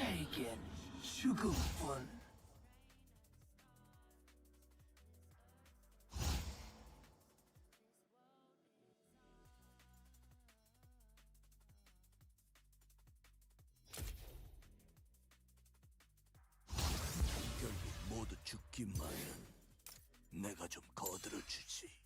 제겐 죽음뿐. 결국 모두 죽기 마련. 내가 좀 거들어 주지.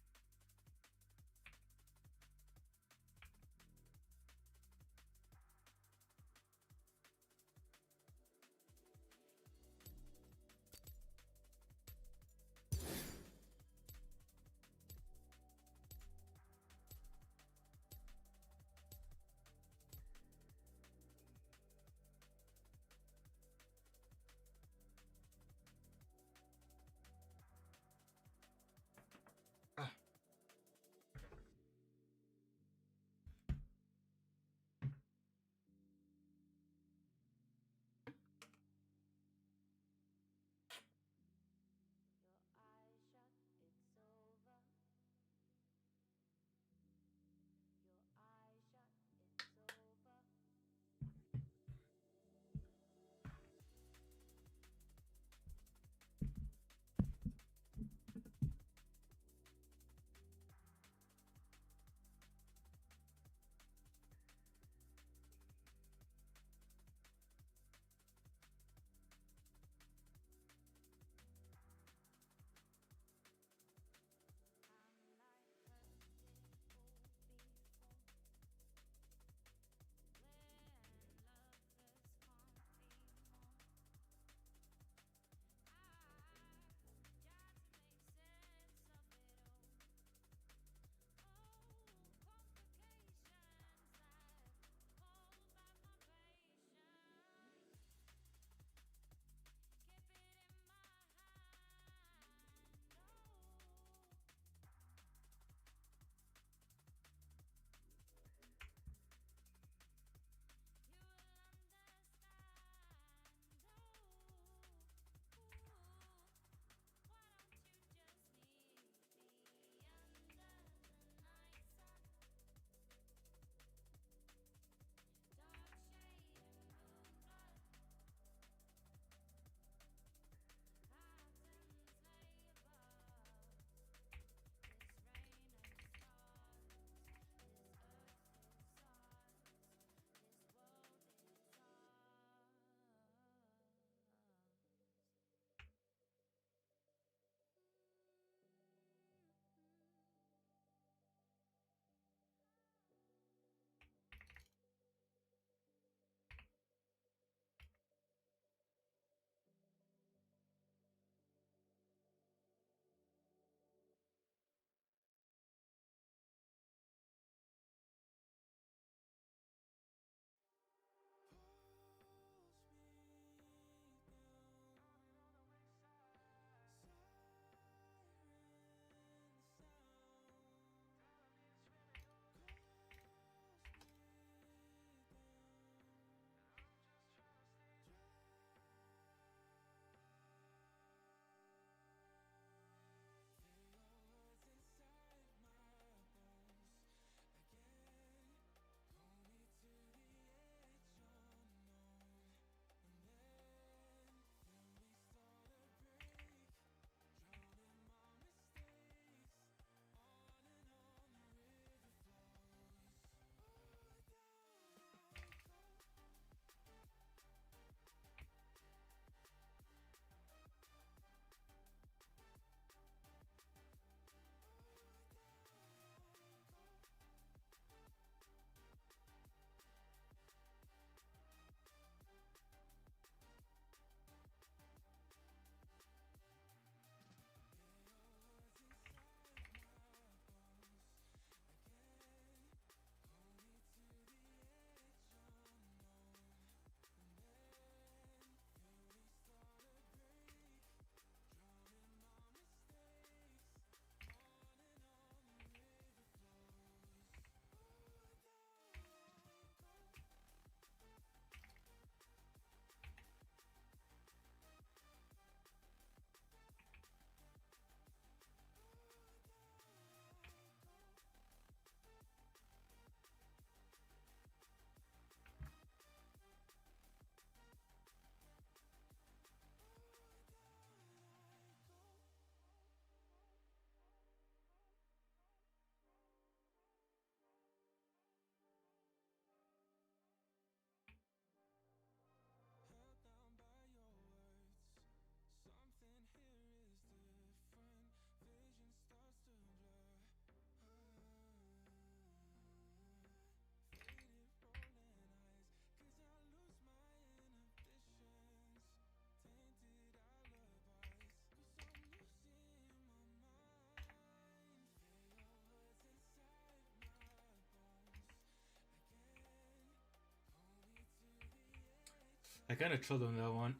I kind of trolled on that one.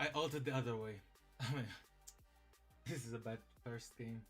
I altered the other way. I mean, this is a bad first game.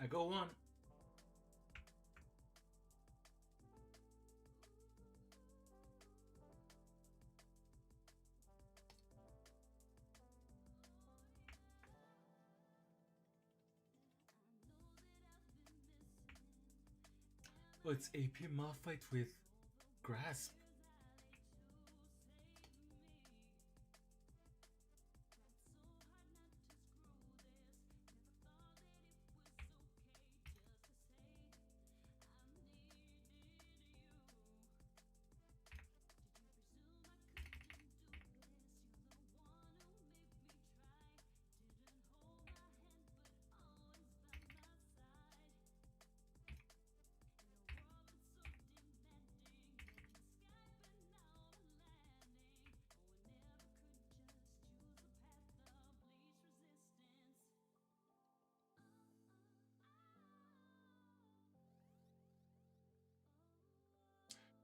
I go one. Oh, it's AP Malphite with Grasp.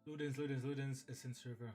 Ludens, Essence River.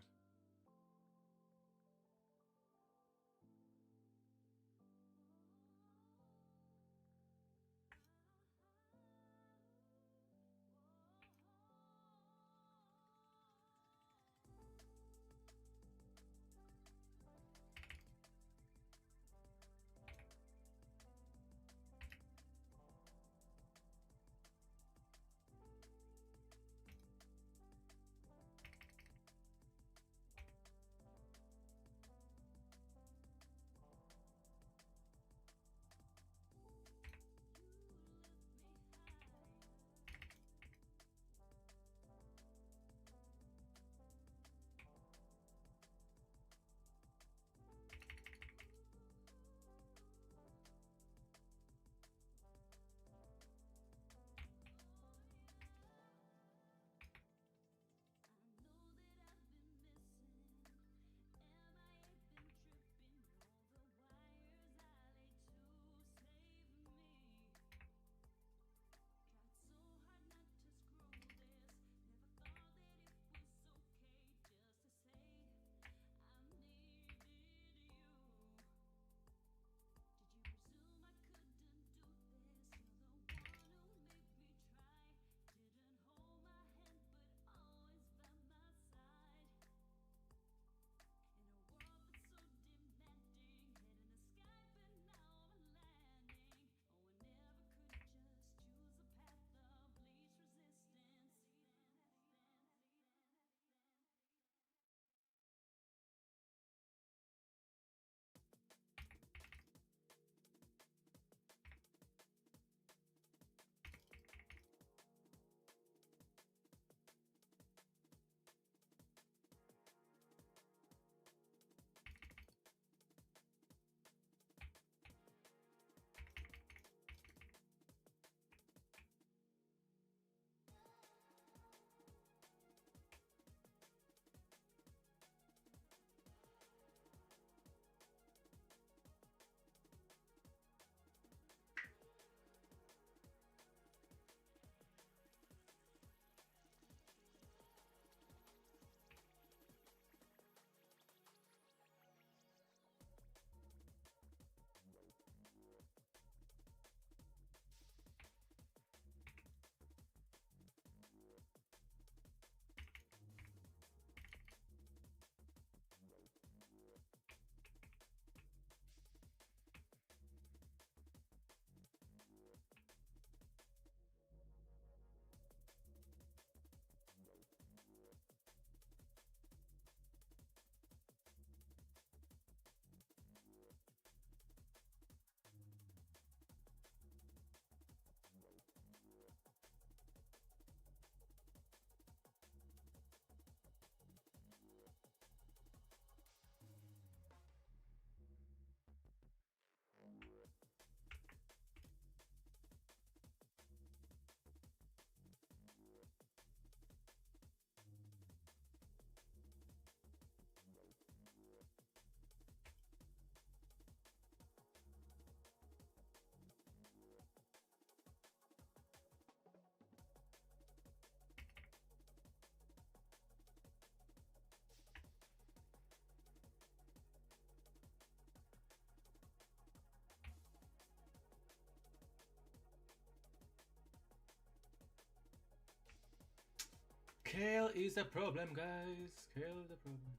Kale is a problem, guys. Kale is a problem.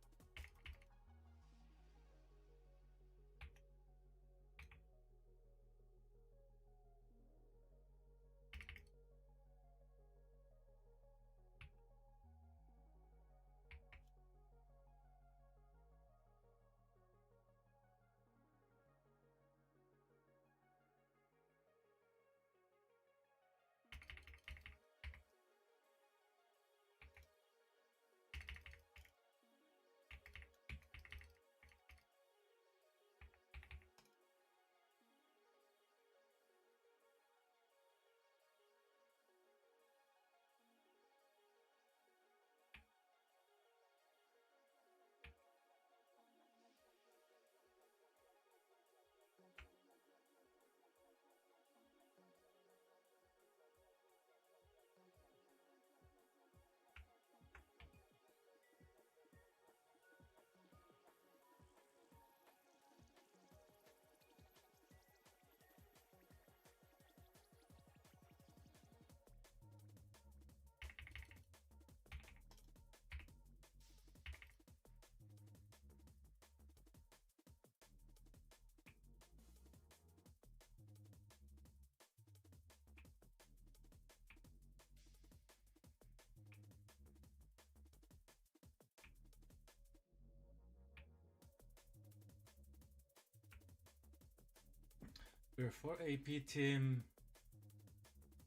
We're 4 AP team.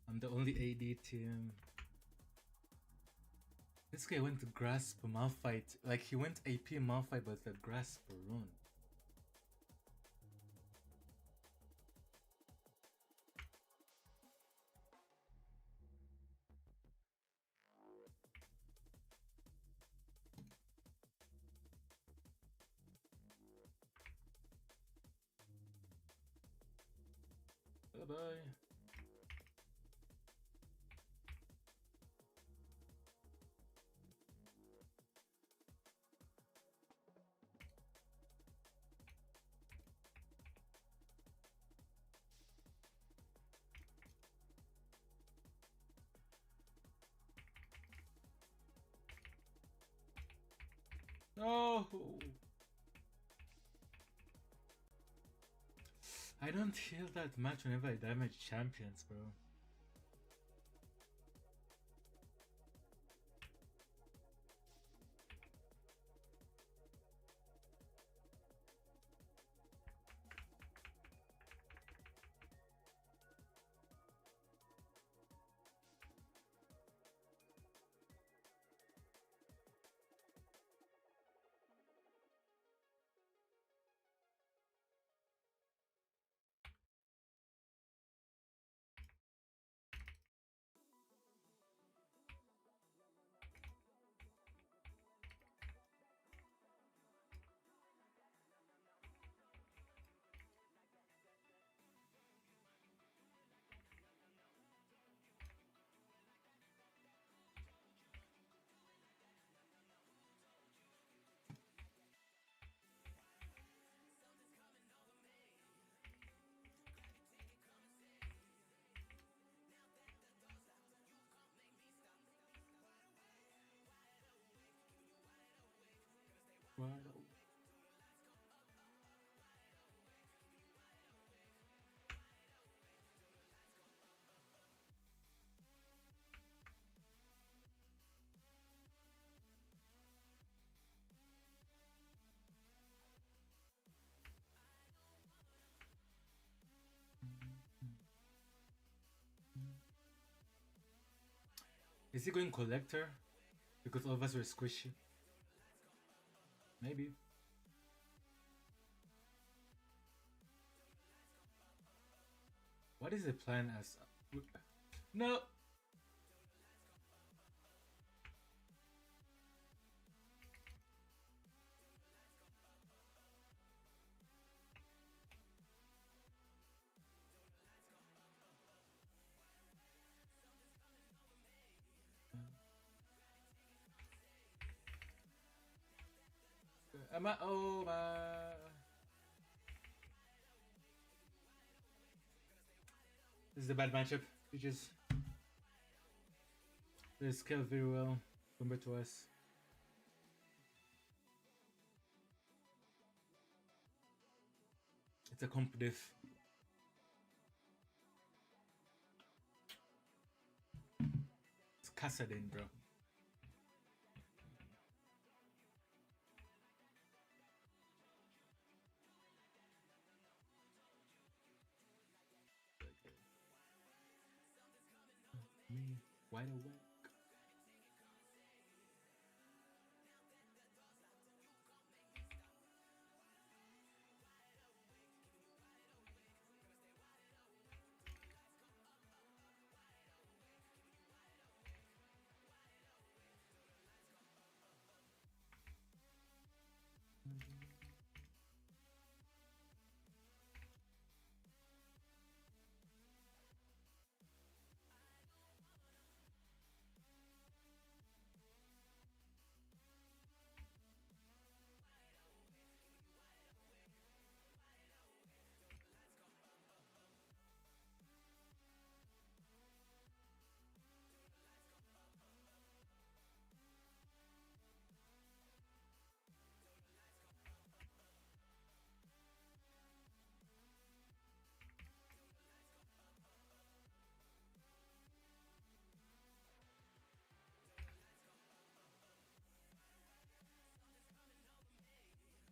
I'm the only AD team. This guy went to grasp Malphite. Like he went AP Malphite but the grasp rune. Bye bye. No! I don't heal that much whenever I damage champions, bro. Wow. Is he going collector? Because all of us were squishy. Maybe. What is the plan as... No! Am I... Oh my... This is a bad matchup. You just... They scale very well. Compared to us. It's a comp diff. It's Kassadin, bro. Me wide awake.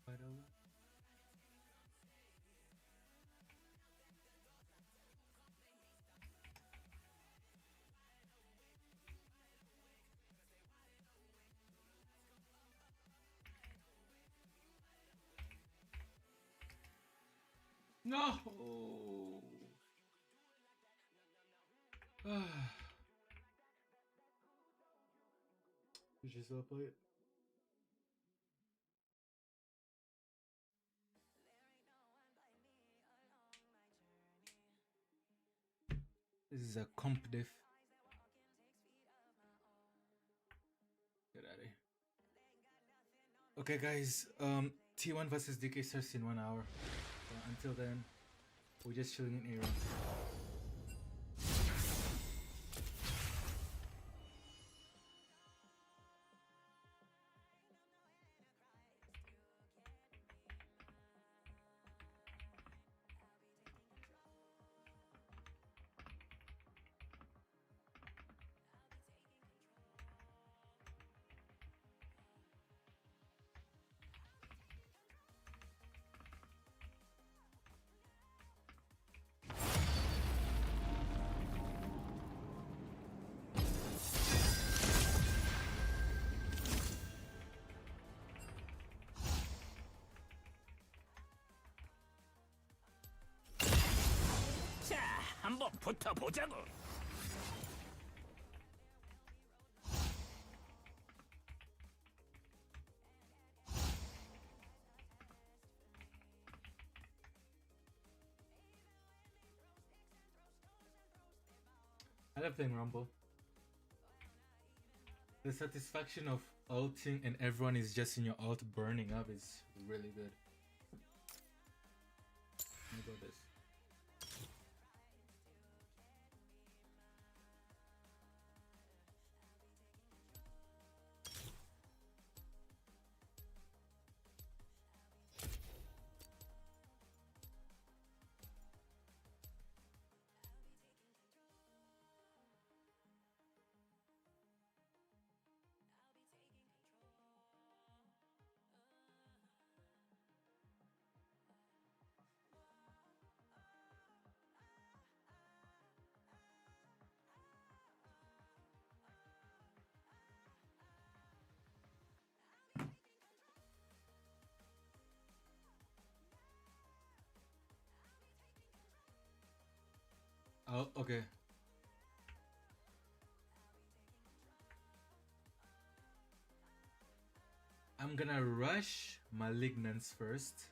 Wide awake. No. We just all play it. This is a comp diff. Get out of here. Okay, guys. T1 versus DK starts in 1 hour. Until then, we're just chilling in here. 자, 한번 붙어보자고. I love playing Rumble. The satisfaction of ulting and everyone is just in your ult burning up is really good. Let me go this. Oh, okay. I'm gonna rush Malignance first.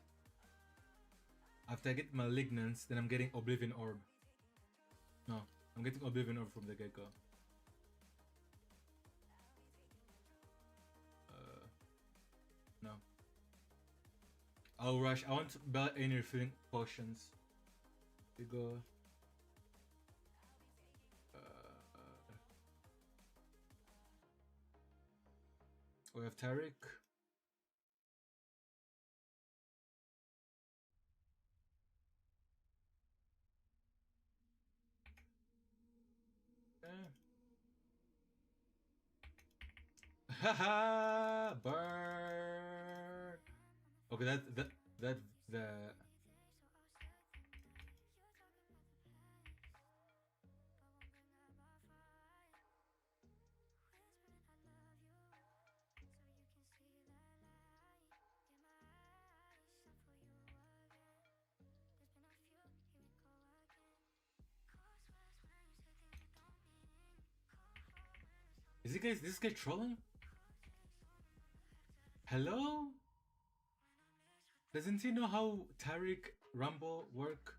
After I get Malignance, then I'm getting Oblivion Orb. No, I'm getting Oblivion Orb from the get-go. No. I'll rush. I want Bell any refilling potions. We go. We have Tariq. Haha, burn. Okay, that the. Is this guy trolling? Hello? Doesn't he know how Tariq Rumble work?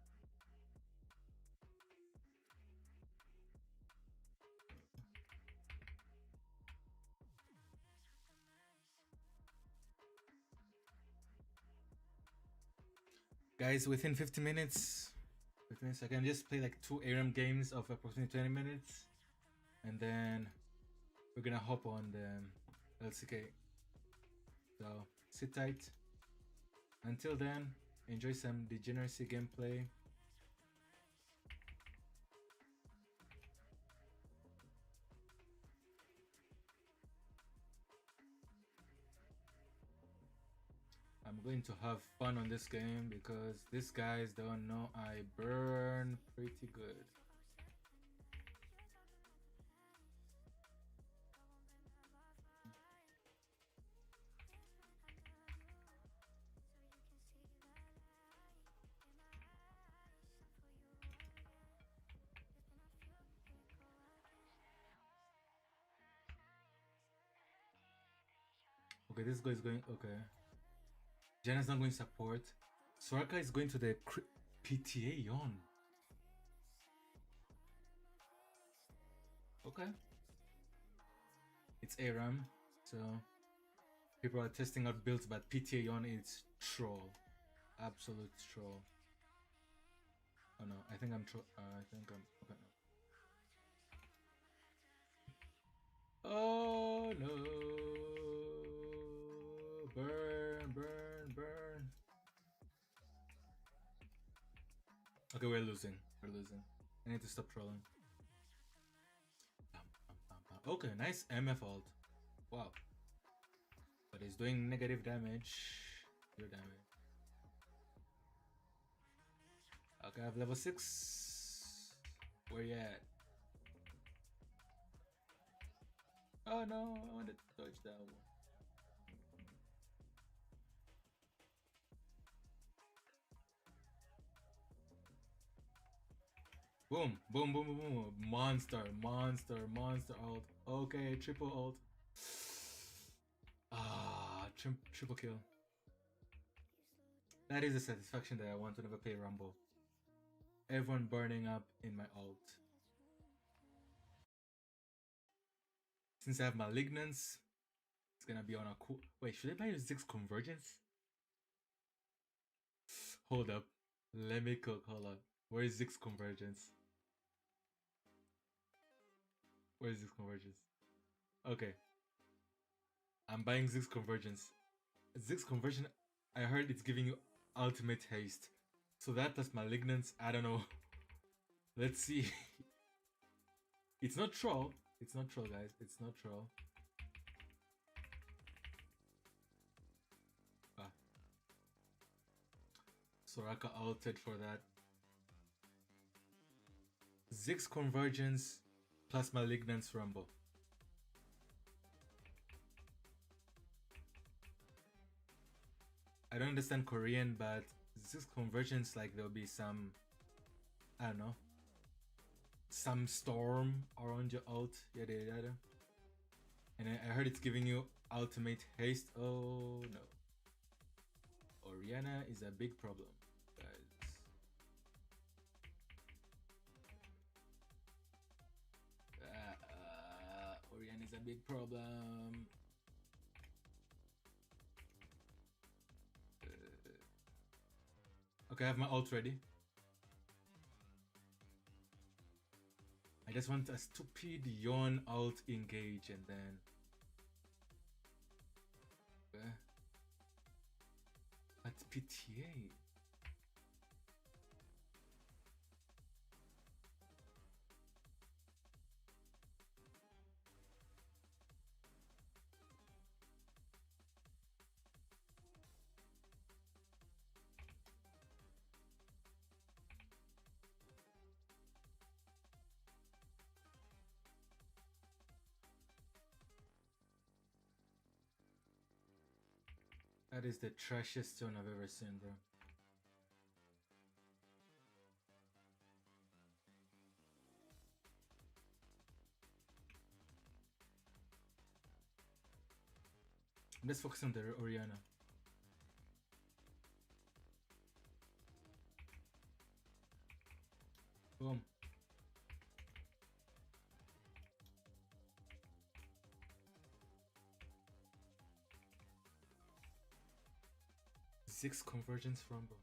Guys, within 50 minutes, I can just play like 2 ARAM games of approximately 20 minutes. And then we're gonna hop on the LCK. So sit tight. Until then, enjoy some degeneracy gameplay. I'm going to have fun on this game because these guys don't know I burn pretty good. Okay, this guy is going. Okay. Janna's not going support. Soraka is going to the PTA Yon. Okay. It's ARAM, so people are testing out builds, but PTA Yon is troll. Absolute troll. Oh no, I think I'm troll. I think I'm. Okay, no. Oh no. Burn, burn, burn. Okay, we're losing. We're losing. I need to stop trolling. Okay, nice MF ult. Wow. But he's doing negative damage. Zero damage. Okay, I have level 6. Where you at? Oh no, I wanted to dodge that one. Boom, boom, boom, boom, boom. Monster, monster, monster ult. Okay, triple ult. Ah, triple kill. That is the satisfaction that I want to never play Rumble. Everyone burning up in my ult. Since I have Malignance, it's gonna be on a cool... Wait, should I buy Ziggs Convergence? Hold up. Let me cook, hold up. Where is Ziggs Convergence? Where is Ziggs Convergence? Okay. I'm buying Ziggs Convergence. Ziggs Conversion, I heard it's giving you ultimate haste. So that plus Malignance, I don't know. Let's see. It's not troll. It's not troll, guys. It's not troll. Ah. Soraka ulted for that. Ziggs Convergence plus Malignance Rumble. I don't understand Korean, but Ziggs Convergence, like there'll be some, I don't know, some storm around your ult, yada yada. And I heard it's giving you ultimate haste. Oh no. Orianna is a big problem, guys. Orianna is a big problem. Okay, I have my ult ready. I just want a stupid yawn ult engage and then PTA. That is the trashiest zone I've ever seen, bro. Let's focus on the Oriana. Boom. Six convergence from bro.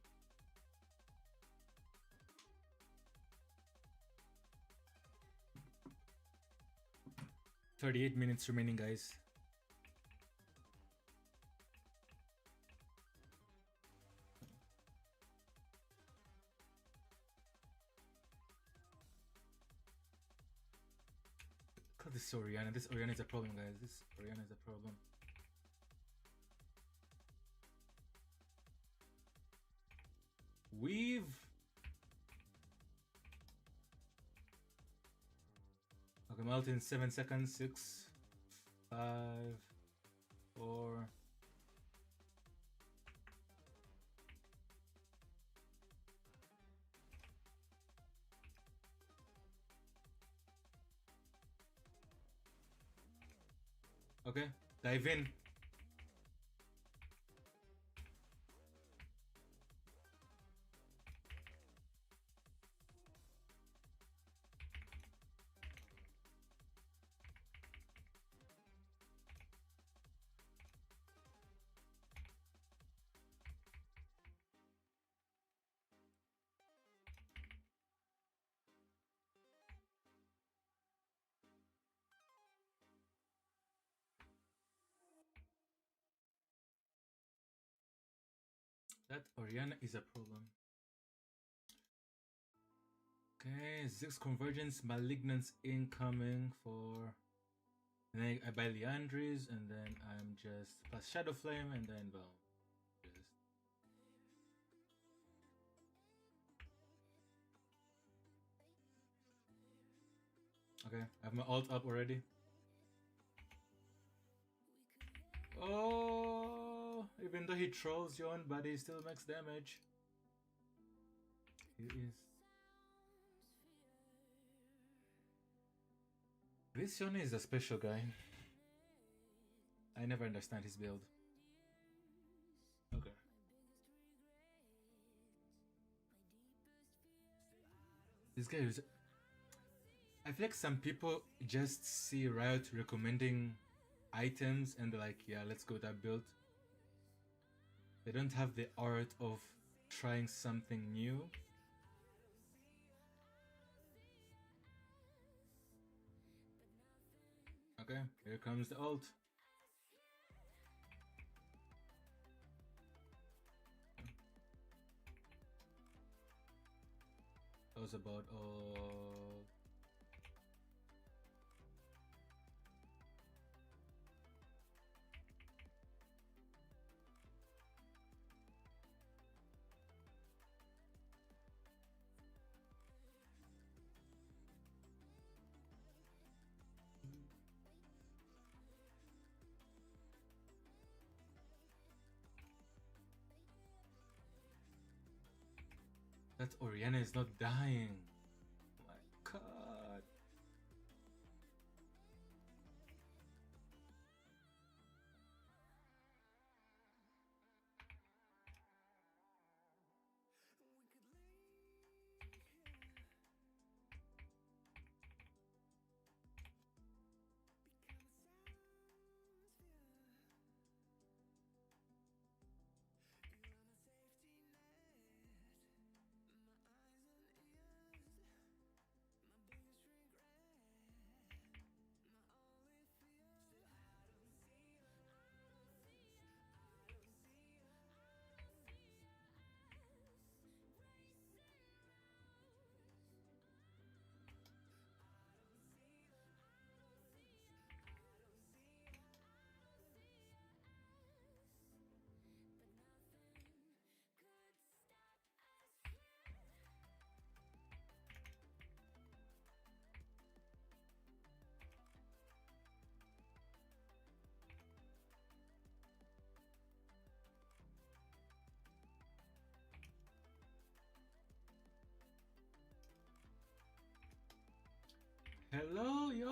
$38 minutes remaining, guys. Look at this Oriana. This Oriana is a problem, guys. This Oriana is a problem. Weave. Okay, I'm out in 7 seconds. 6, 5, 4. Okay, dive in. That Oriana is a problem. Okay, 6 convergence, malignance incoming for. And then I buy Leandris, and then I'm just plus Shadow Flame, and then boom. Just. Okay, I have my ult up already. Oh, even though he trolls your own body, he still makes damage. He is. This Yone is a special guy. I never understand his build. Okay. This guy is. I feel like some people just see Riot recommending items and they're like, yeah, let's go with that build. They don't have the art of trying something new. Okay, here comes the ult. That was about all. That Oriana is not dying. Oh my god.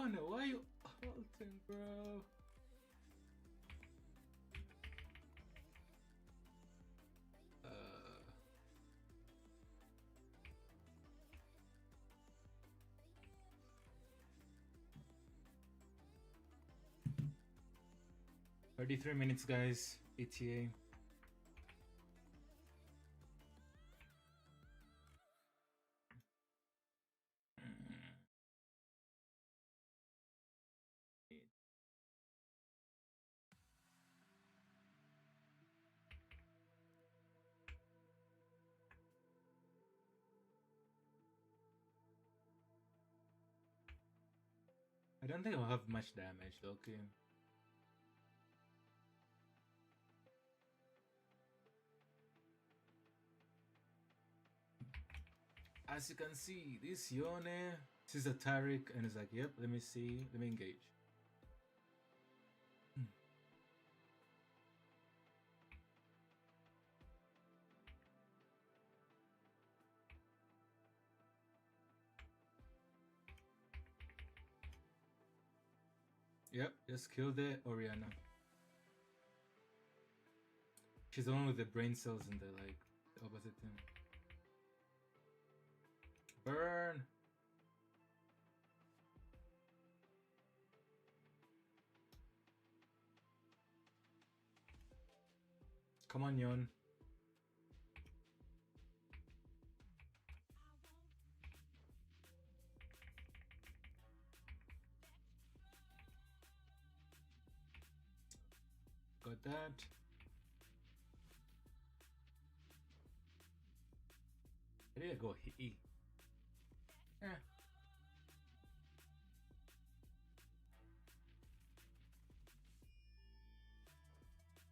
on, why you halting, bro? Uh, 33 minutes, guys. ETA. I don't think I'll have much damage, okay. As you can see, this Yone sees a Taric and is like, yep, let me see, let me engage. Yep, just kill the Oriana. She's the one with the brain cells and the like the opposite thing. Burn! Come on, Yon. Got that. There you go, E. Yeah.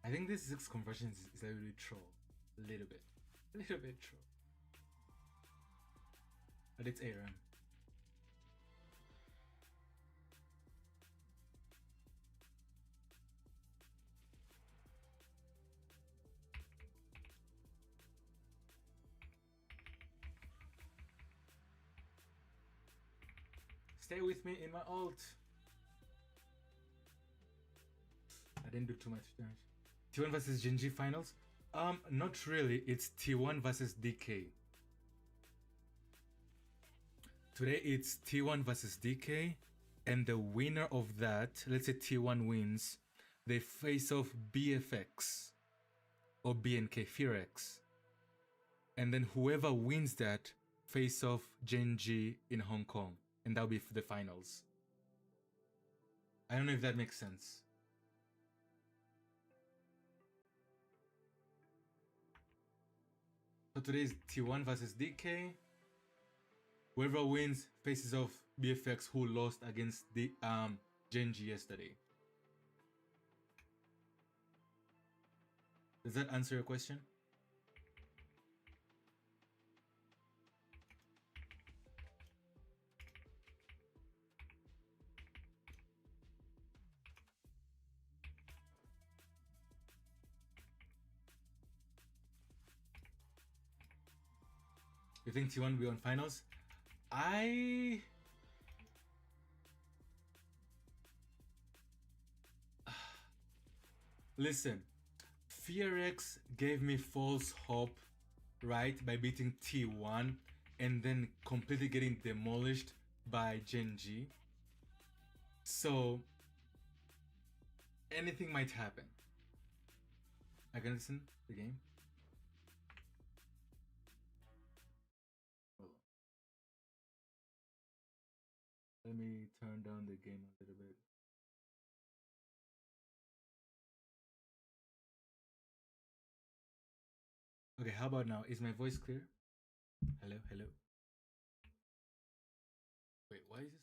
I think this 6 conversion is a little troll. A little bit. A little bit troll. But it's ARAM. Stay with me in my ult. I didn't do too much damage. T1 versus Genji finals? Not really. It's T1 versus DK. Today it's T1 versus DK, and the winner of that, let's say T1 wins, they face off BFX or BNK Fearex. And then whoever wins that face off Genji in Hong Kong, and that'll be for the finals. I don't know if that makes sense. So today is T1 versus DK. Whoever wins faces off BFX, who lost against the Genji yesterday. Does that answer your question? You think T1 will be on finals? Listen, Fearex gave me false hope, right, by beating T1 and then completely getting demolished by Genji. So anything might happen. I can listen to the game. Let me turn down the game a little bit. Okay, how about now? Is my voice clear? Hello, hello. Wait, why is this?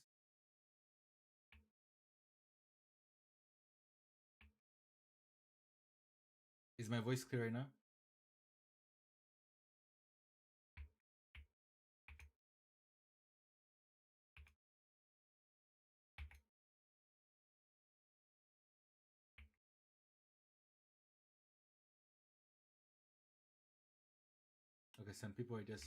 Is my voice clear right now? Okay, some people are just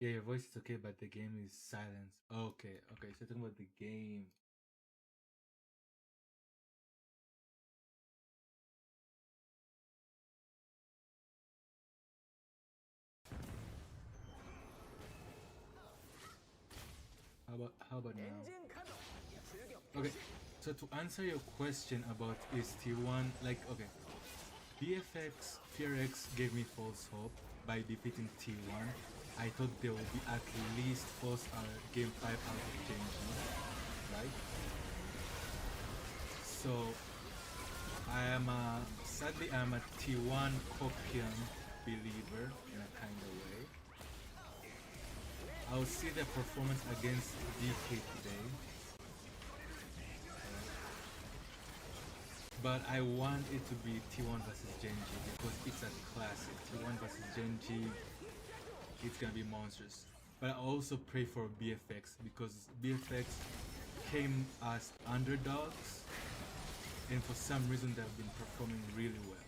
Yeah, your voice is okay, but the game is silenced. Okay, okay. So you're talking about the game. How about now? Okay, so to answer your question about is T1 like okay, BFX FearX gave me false hope by defeating T1. I thought there would be at least game 5 out of Genji, right? So sadly I'm a T1 Kopian believer in a kind of way. I'll see their performance against DK today. But I want it to be T1 versus Genji because it's a classic. T1 versus Genji, it's gonna be monsters. But I also pray for BFX because BFX came as underdogs and for some reason they've been performing really well.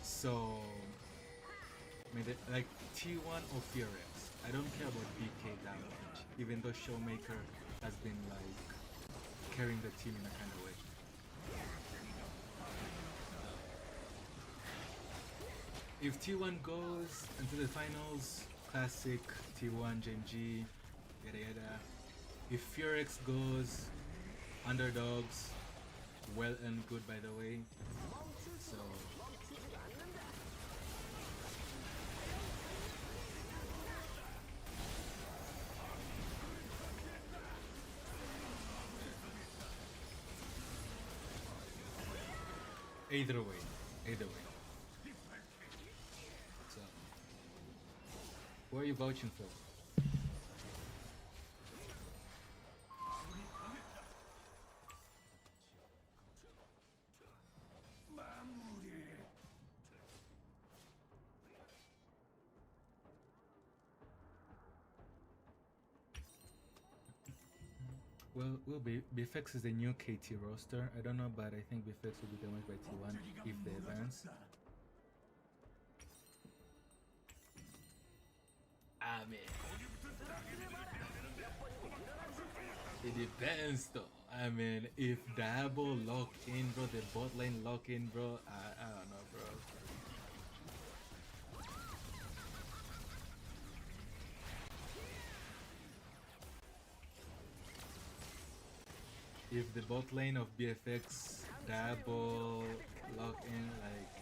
So, like T1 or FearX, I don't care about DK that much, even though Showmaker has been like carrying the team in a kind of way. If T1 goes into the finals, classic T1 Genji, yada yada. If FearX goes, underdogs, well and good by the way. So either way. So who are you vouching for? Well, BFX is the new KT roster. I don't know, but I think BFX will be damaged by T1 if they advance. I mean, it depends though. I mean, if Dabo lock in, bro, the bot lane lock in, bro, I don't know, bro. If the bot lane of BFX Dabo lock in, like,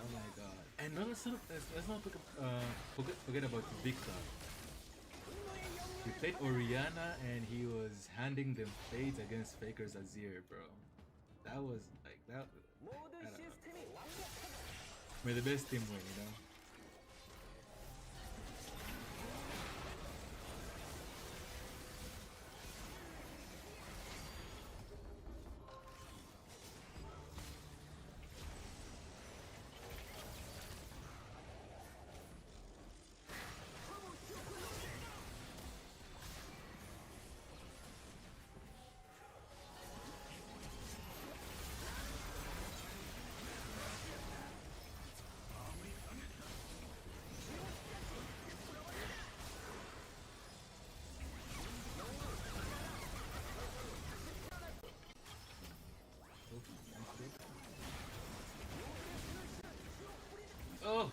oh my god. And let's not forget about Victor. He played Oriana and he was handing them fades against Faker's Azir, bro. That was like that. I don't know. May the best team win, you know. Oh!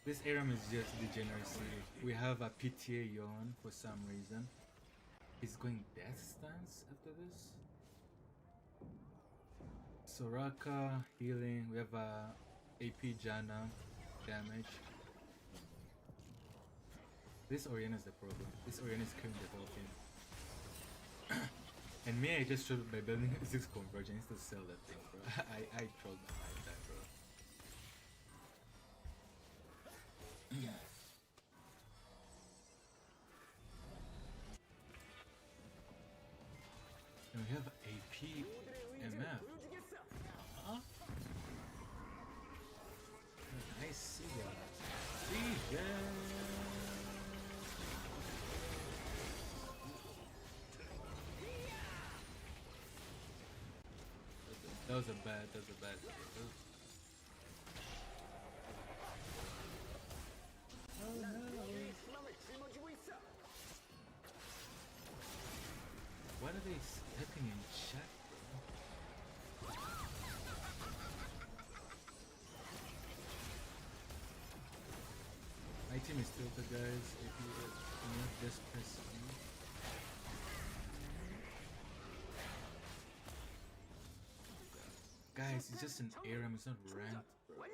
This Aram is just degeneracy. We have a PTA yawn for some reason. He's going death stance after this. Soraka healing. We have a AP Jana damage. This Oriana is the problem. This Oriana is killing the whole team. And me, I just showed by building 6 convergence to sell that thing, bro. I trolled my life that, bro. And we have AP MF. Huh? I see that. See that. a bad. That's a bad. Oh no! What are they stepping in chat, bro? My team is tilted, guys. If you not just press E. Guys, it's just an ARAM, it's not ranked, bro. Like,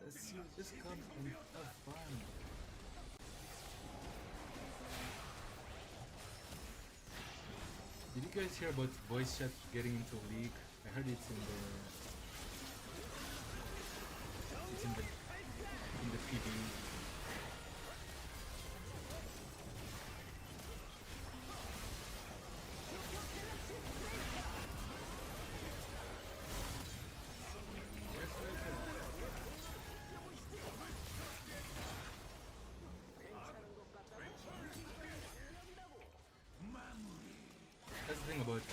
let's just come and have fun. Did you guys hear about voice chat getting into League? I heard it's in the PB. That's the thing about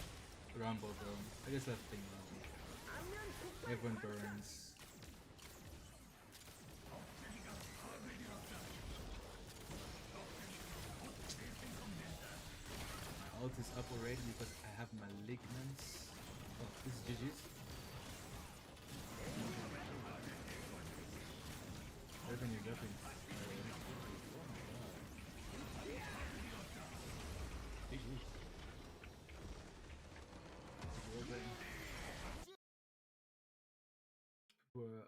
Rumble, bro. I guess that's the thing about Rumble. Everyone burns. My ult is up already because I have malignance. Oh, this is GG's. Everything you're dropping. GG's.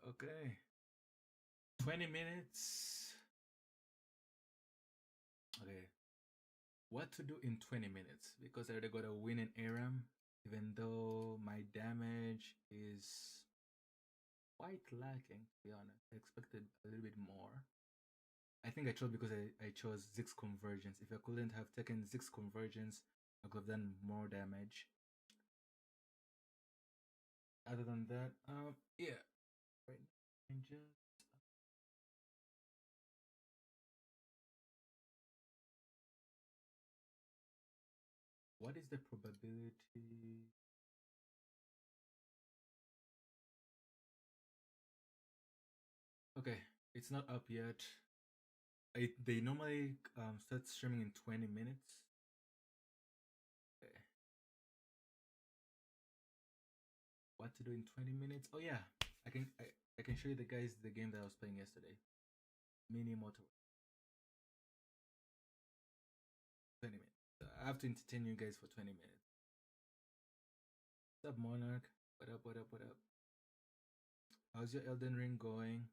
Okay. 20 minutes. Okay. What to do in 20 minutes? Because I already got a win in ARAM, even though my damage is quite lacking, to be honest. I expected a little bit more. I think I chose because I chose Ziggs Convergence. If I couldn't have taken Ziggs Convergence, I could have done more damage. Other than that, yeah. Right now, what is the probability? Okay, it's not up yet. They normally start streaming in 20 minutes. Okay. What to do in 20 minutes? Oh yeah, I can show you the guys the game that I was playing yesterday. Mini Motor. 20 minutes. I have to entertain you guys for 20 minutes. What's up, Monarch? What up, what up, what up? How's your Elden Ring going?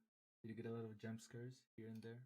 Did you get a lot of jump scares here and there?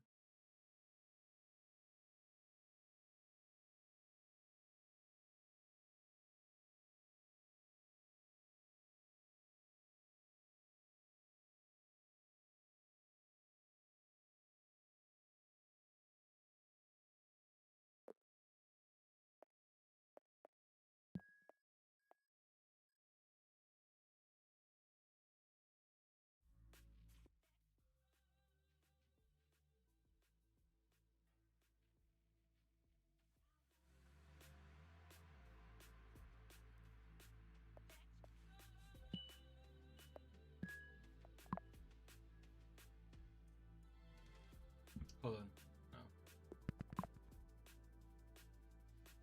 Hold on. No.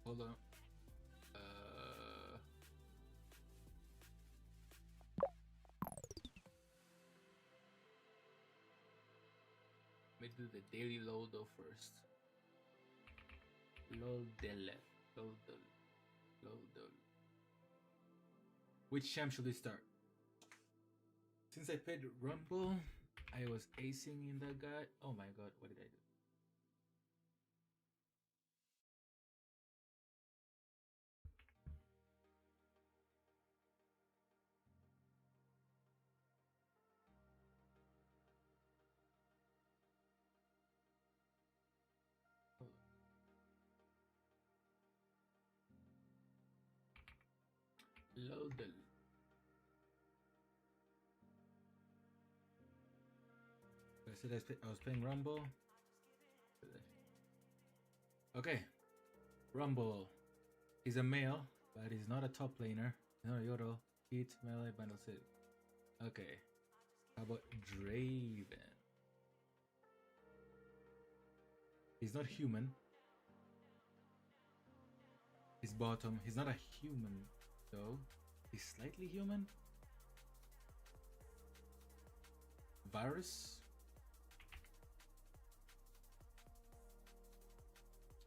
Hold on. Let me do the daily load though first. Load the left. Load the. Which champ should we start? Since I played Rumble, I was acing in that guy. Oh my god, what did I do? Loadel. I said I was playing Rumble. Okay, Rumble. He's a male, but he's not a top laner. He's not a Yoro. Hit, melee, bundle set. Okay. How about Draven? He's not human. He's bottom. He's not a human though. He's slightly human. Virus.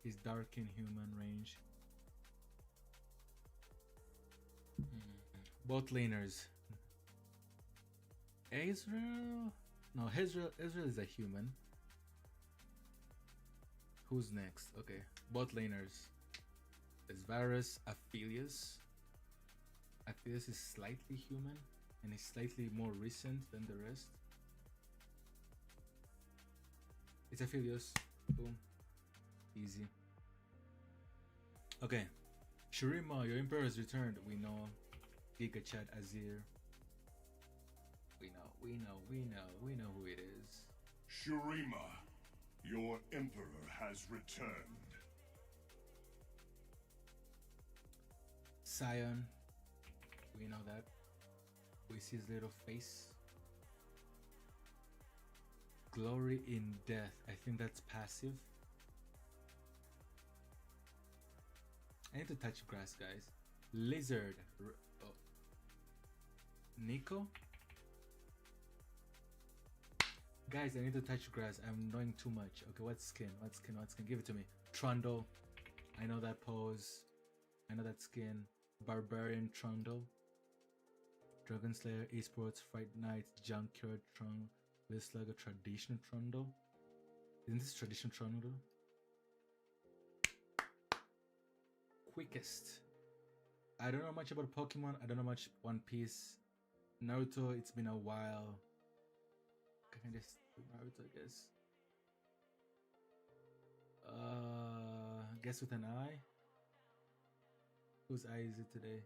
He's dark in human range. Both laners. Israel? No, Israel is a human. Who's next? Okay, both laners. There's Varus, Aphelios. Aphelios is slightly human and is slightly more recent than the rest. It's Aphelios. Boom. Easy. Okay. Shurima, your Emperor has returned. We know. Giga Chat Azir. We know who it is. Shurima, your Emperor has returned. Sion. We know that. We see his little face. Glory in Death. I think that's passive. I need to touch grass, guys. Lizard. Oh. Nico? Guys, I need to touch grass. I'm knowing too much. Okay, what skin? What skin? What skin? Give it to me. Trundle. I know that pose. I know that skin. Barbarian Trundle. Dragon Slayer, Esports, Fright Night, Junkyard Trundle. This like a traditional Trundle. Isn't this traditional Trundle? Quickest. I don't know much about Pokemon. I don't know much One Piece. Naruto, it's been a while. Can I just do Naruto, I guess? Guess with an eye? Whose eye is it today?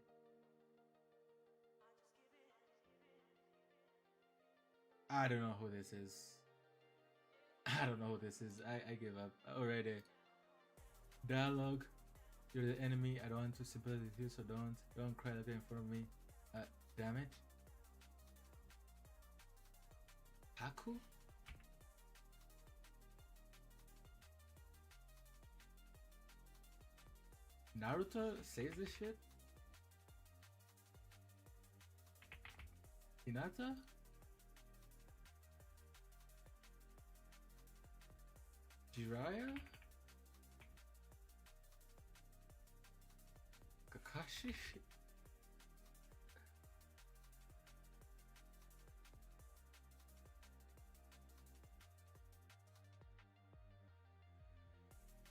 I don't know who this is. I don't know who this is. I give up already. Dialogue. You're the enemy. I don't want to sympathize with you, so don't cry like that in front of me. Damn it. Haku? Naruto says this shit? Hinata? Jiraiya? Kakashi?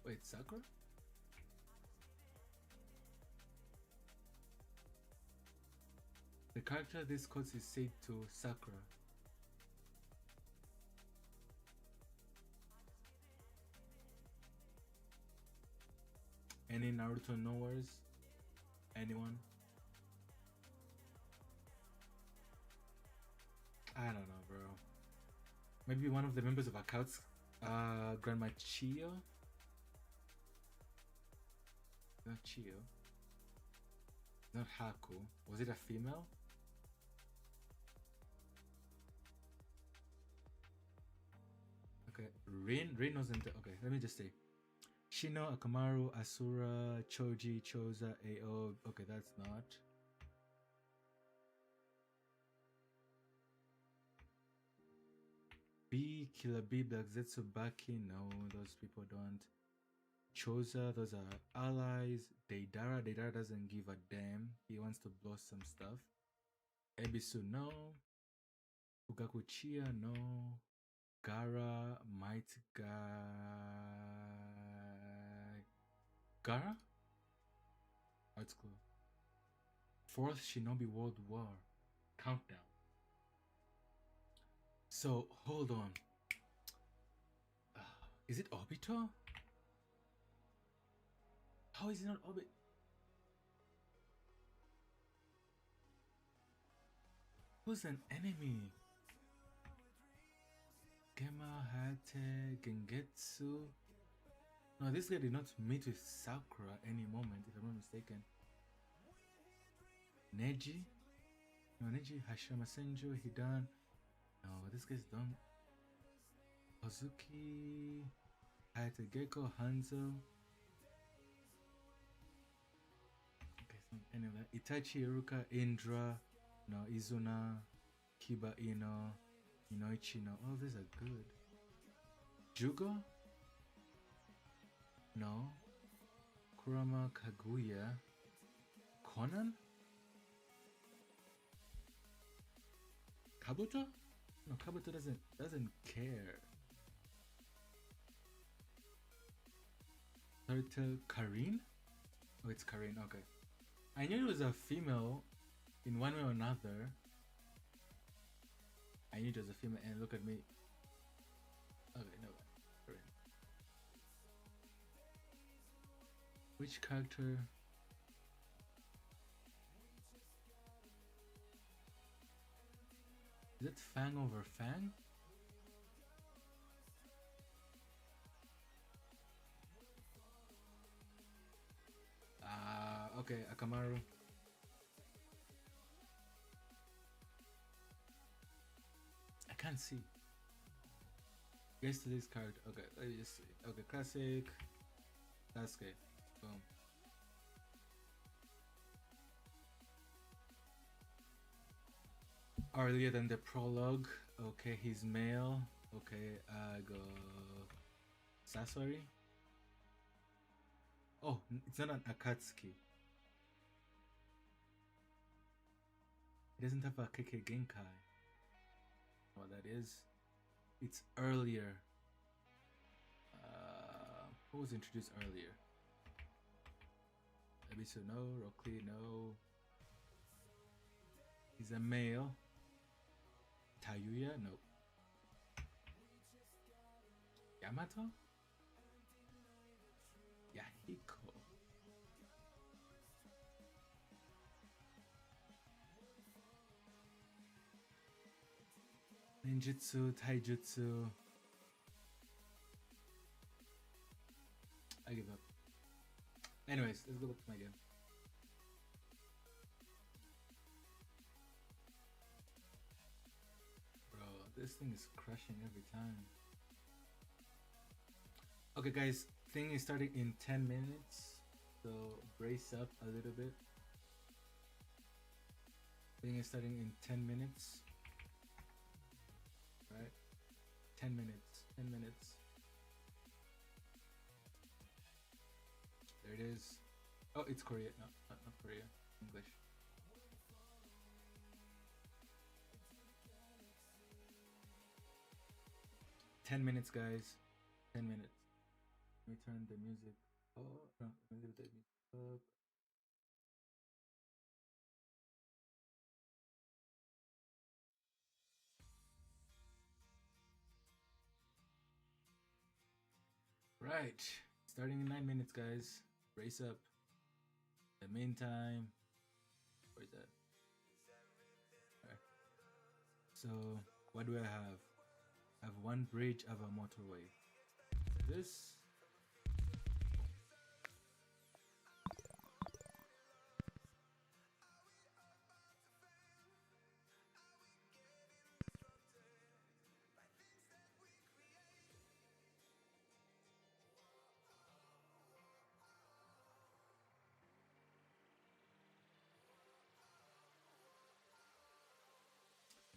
Wait, Sakura? The character this quote is said to Sakura. Any Naruto knowers? Anyone? I don't know, bro. Maybe one of the members of Akatsuki, Grandma Chio? Not Chio. Not Haku. Was it a female? Okay, Rin wasn't there. Okay, let me just say. Shino, Akamaru, Asura, Choji, Choza, Ao. Okay, that's not. B, Killer B, Black Zetsu, Baki. No, those people don't. Choza, those are allies. Deidara doesn't give a damn. He wants to blow some stuff. Ebisu, no. Fugaku Chia, no. Gara, Might Gara? Arts Club. Fourth Shinobi World War. Countdown. So, hold on. Is it Obito? How is it not Obito? Who's an enemy? Gema, Hate, Gengetsu. No, this guy did not meet with Sakura any moment, if I'm not mistaken. Neji? Noniji, Hashirama Senju, Hidan. No, this guy's dumb. Ozuki, Hayate Gecko, Hanzo. Okay, so anyway, Itachi, Iruka, Indra, no, Izuna, Kiba Ino, Inoichi, no. All these are good. Jugo? No. Kurama, Kaguya. Conan? Kabuto? No, Kabuto doesn't care. Turtle Karin? Oh, it's Karin, okay. I knew it was a female in one way or another. I knew it was a female, and look at me. Okay, no. Karin. Which character? Is it Fang over Fang? Okay, Akamaru. I can't see. Guess to this card. Okay, let me just see. Okay, classic. Sasuke. Boom. Earlier than the prologue. Okay, he's male. Okay, I go Sasori. Oh, it's not an Akatsuki. He doesn't have a KK Genkai. What that is? It's earlier. Who was introduced earlier? Ebisu, no. Rockly, no. He's a male. Tayuya, no. Yamato? Yahiko. Ninjutsu, Taijutsu. I give up. Anyways, let's go back to my game. Bro, this thing is crushing every time. Okay guys, thing is starting in 10 minutes. So brace up a little bit. Thing is starting in 10 minutes. Right? 10 minutes. 10 minutes. There it is. Oh, it's Korea. No, not Korea. English. Ten minutes, guys. 10 minutes. Let me turn the music. Oh no, let me leave the music up. Right, starting in 9 minutes, guys. Brace up. In the meantime, where's that? Right. So, what do I have? I have one bridge, I have a motorway. This.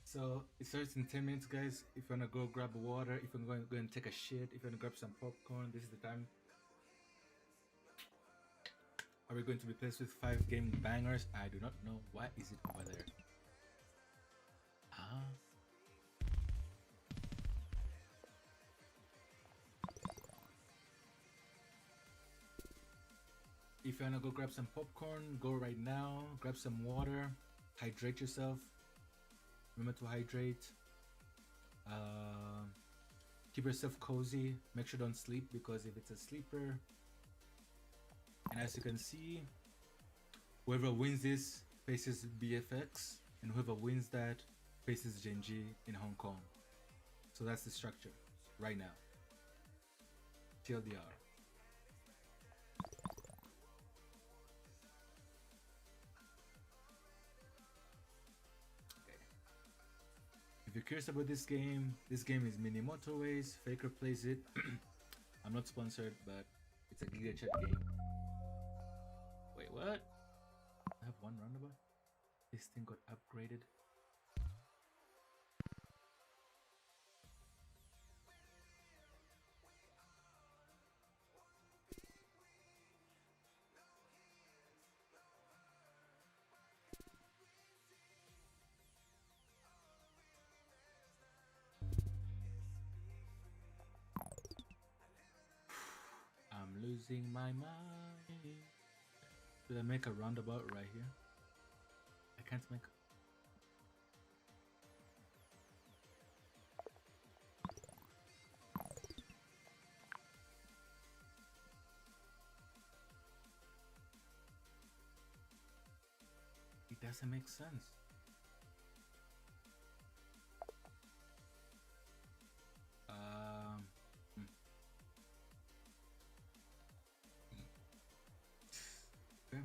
So it starts in 10 minutes, guys. If you wanna go grab water, if you're going to go and take a shit, if you wanna grab some popcorn, this is the time. Are we going to be placed with 5 game bangers? I do not know. Why is it over there? Ah. If you wanna go grab some popcorn, go right now. Grab some water. Hydrate yourself. Remember to hydrate. Keep yourself cozy. Make sure don't sleep, because if it's a sleeper, and as you can see, whoever wins this faces BFX, and whoever wins that faces Genji in Hong Kong. So that's the structure right now. TLDR. you're curious about this game is Mini Motorways. Faker plays it. I'm not sponsored, but it's a Giga Chat game. Wait, what? I have one roundabout? This thing got upgraded. I'm losing my mind. Should I make a roundabout right here? I can't make. It doesn't make sense. Hmm.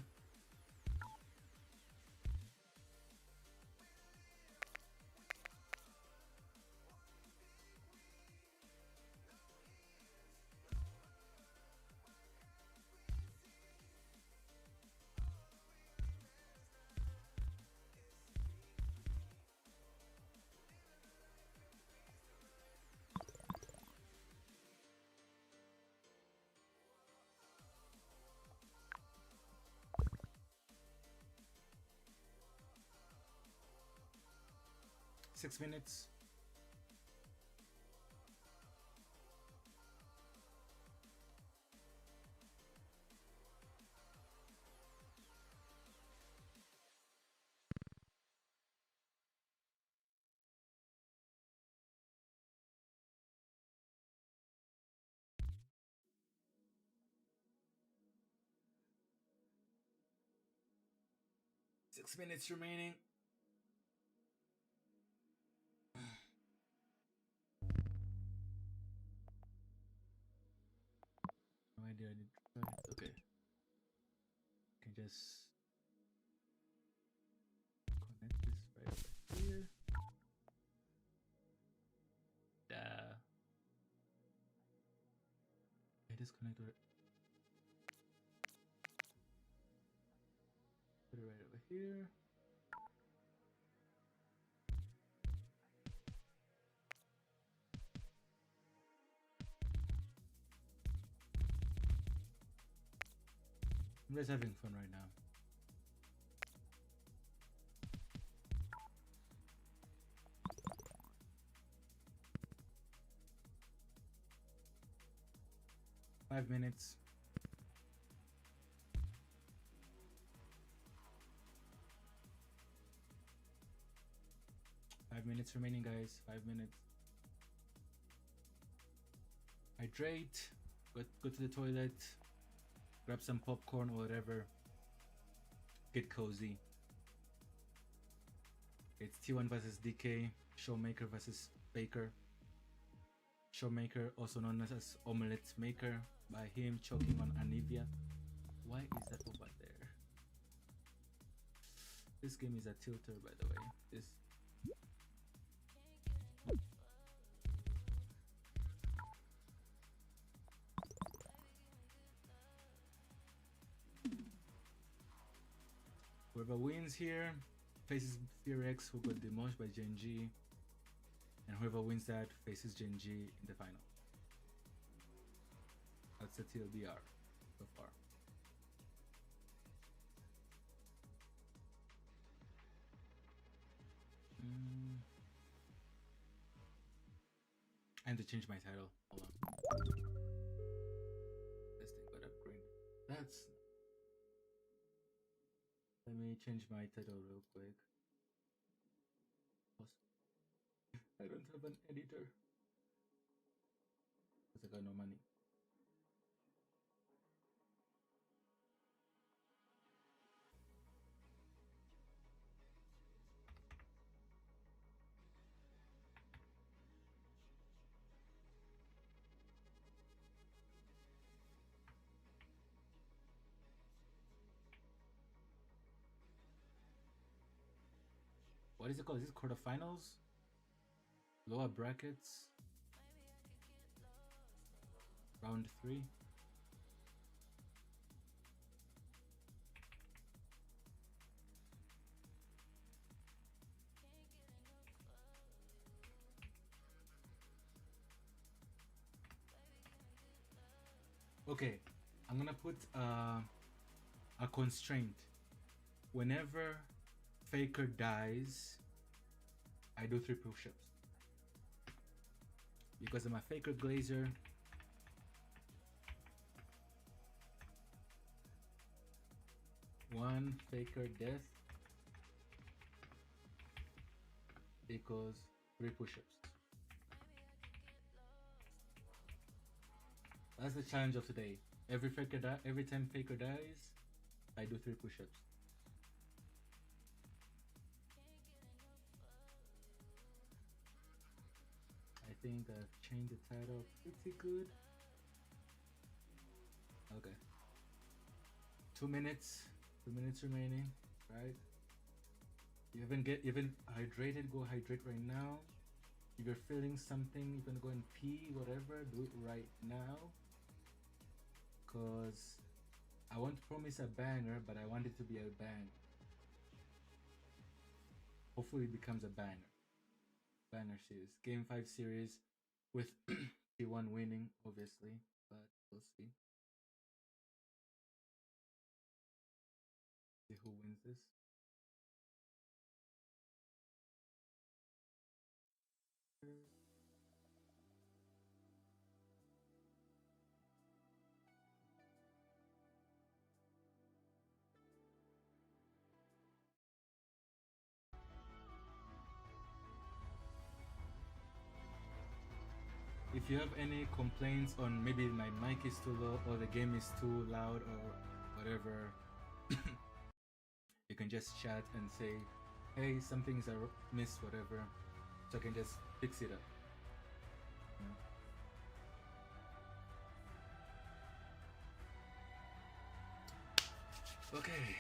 6 minutes. Six minutes remaining. No idea. I did try it. Okay. Can just connect this right over here. I disconnect it. Put it right over here. I'm just having fun right now. Five minutes. Five minutes remaining, guys. 5 minutes. Hydrate. Go to the toilet. Grab some popcorn or whatever. Get cozy. It's T1 versus DK. Showmaker versus Baker. Showmaker, also known as Omelette Maker, by him choking on Anivia. Why is that over there? This game is a tilter, by the way. This. Whoever wins here faces Fear X, who got demolished by Gen G, and whoever wins that faces Gen G in the final. That's the TLDR so far. And to change my title. Hold on. This thing got upgraded. That's. Let me change my title real quick. I don't have an editor because I got no money. What is it called? Is this quarterfinals? lower brackets. Round 3. Okay, I'm gonna put a constraint. Whenever Faker dies, I do 3 push-ups. Because I'm a Faker Glazer. One Faker death equals 3 push-ups. That's the challenge of today. Every time Faker dies, I do 3 push-ups. I think I've changed the title pretty good. Okay. 2 minutes. 2 minutes remaining, right? You haven't hydrated, go hydrate right now. If you're feeling something, you can go and pee, whatever, do it right now. Cause I won't promise a banger, but I want it to be a bang. Hopefully it becomes a banger. Banger series. Game 5 series with T1 winning, obviously, but we'll see. See who wins this. If you have any complaints on maybe my mic is too low or the game is too loud or whatever, you can just chat and say, hey, some things I missed, whatever, so I can just fix it up. Okay.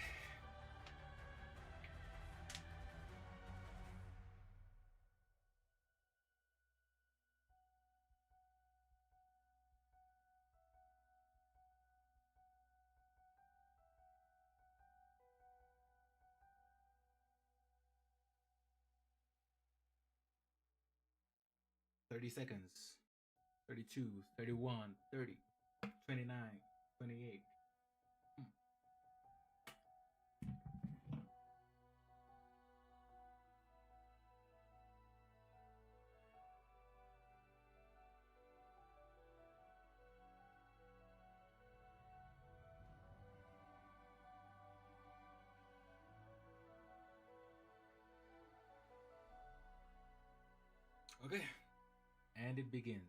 "30 seconds. 32, 31, 30, 29, 28. Okay, and it begins.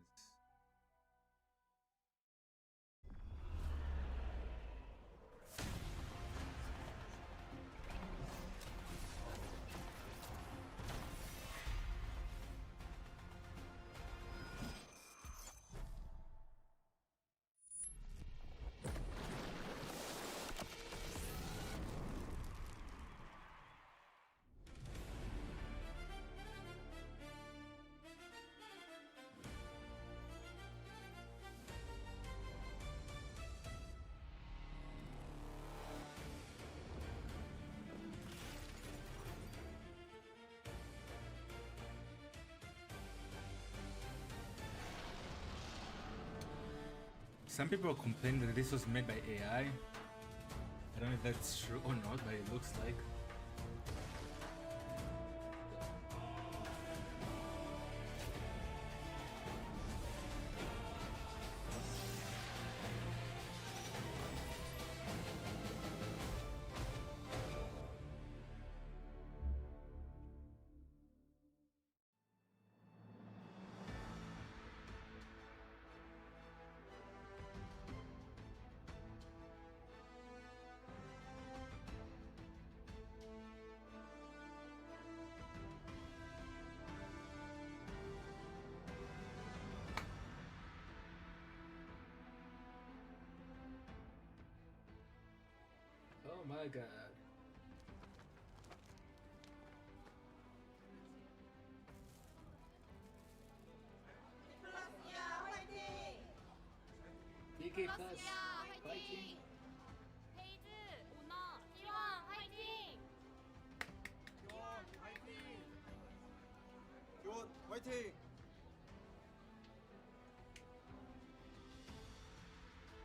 Some people are complaining that this was made by AI. I don't know if that's true or not, but it looks like. Oh my god. LCK class. 화이팅! 페이즈, 오너, T1 화이팅! 교원 화이팅!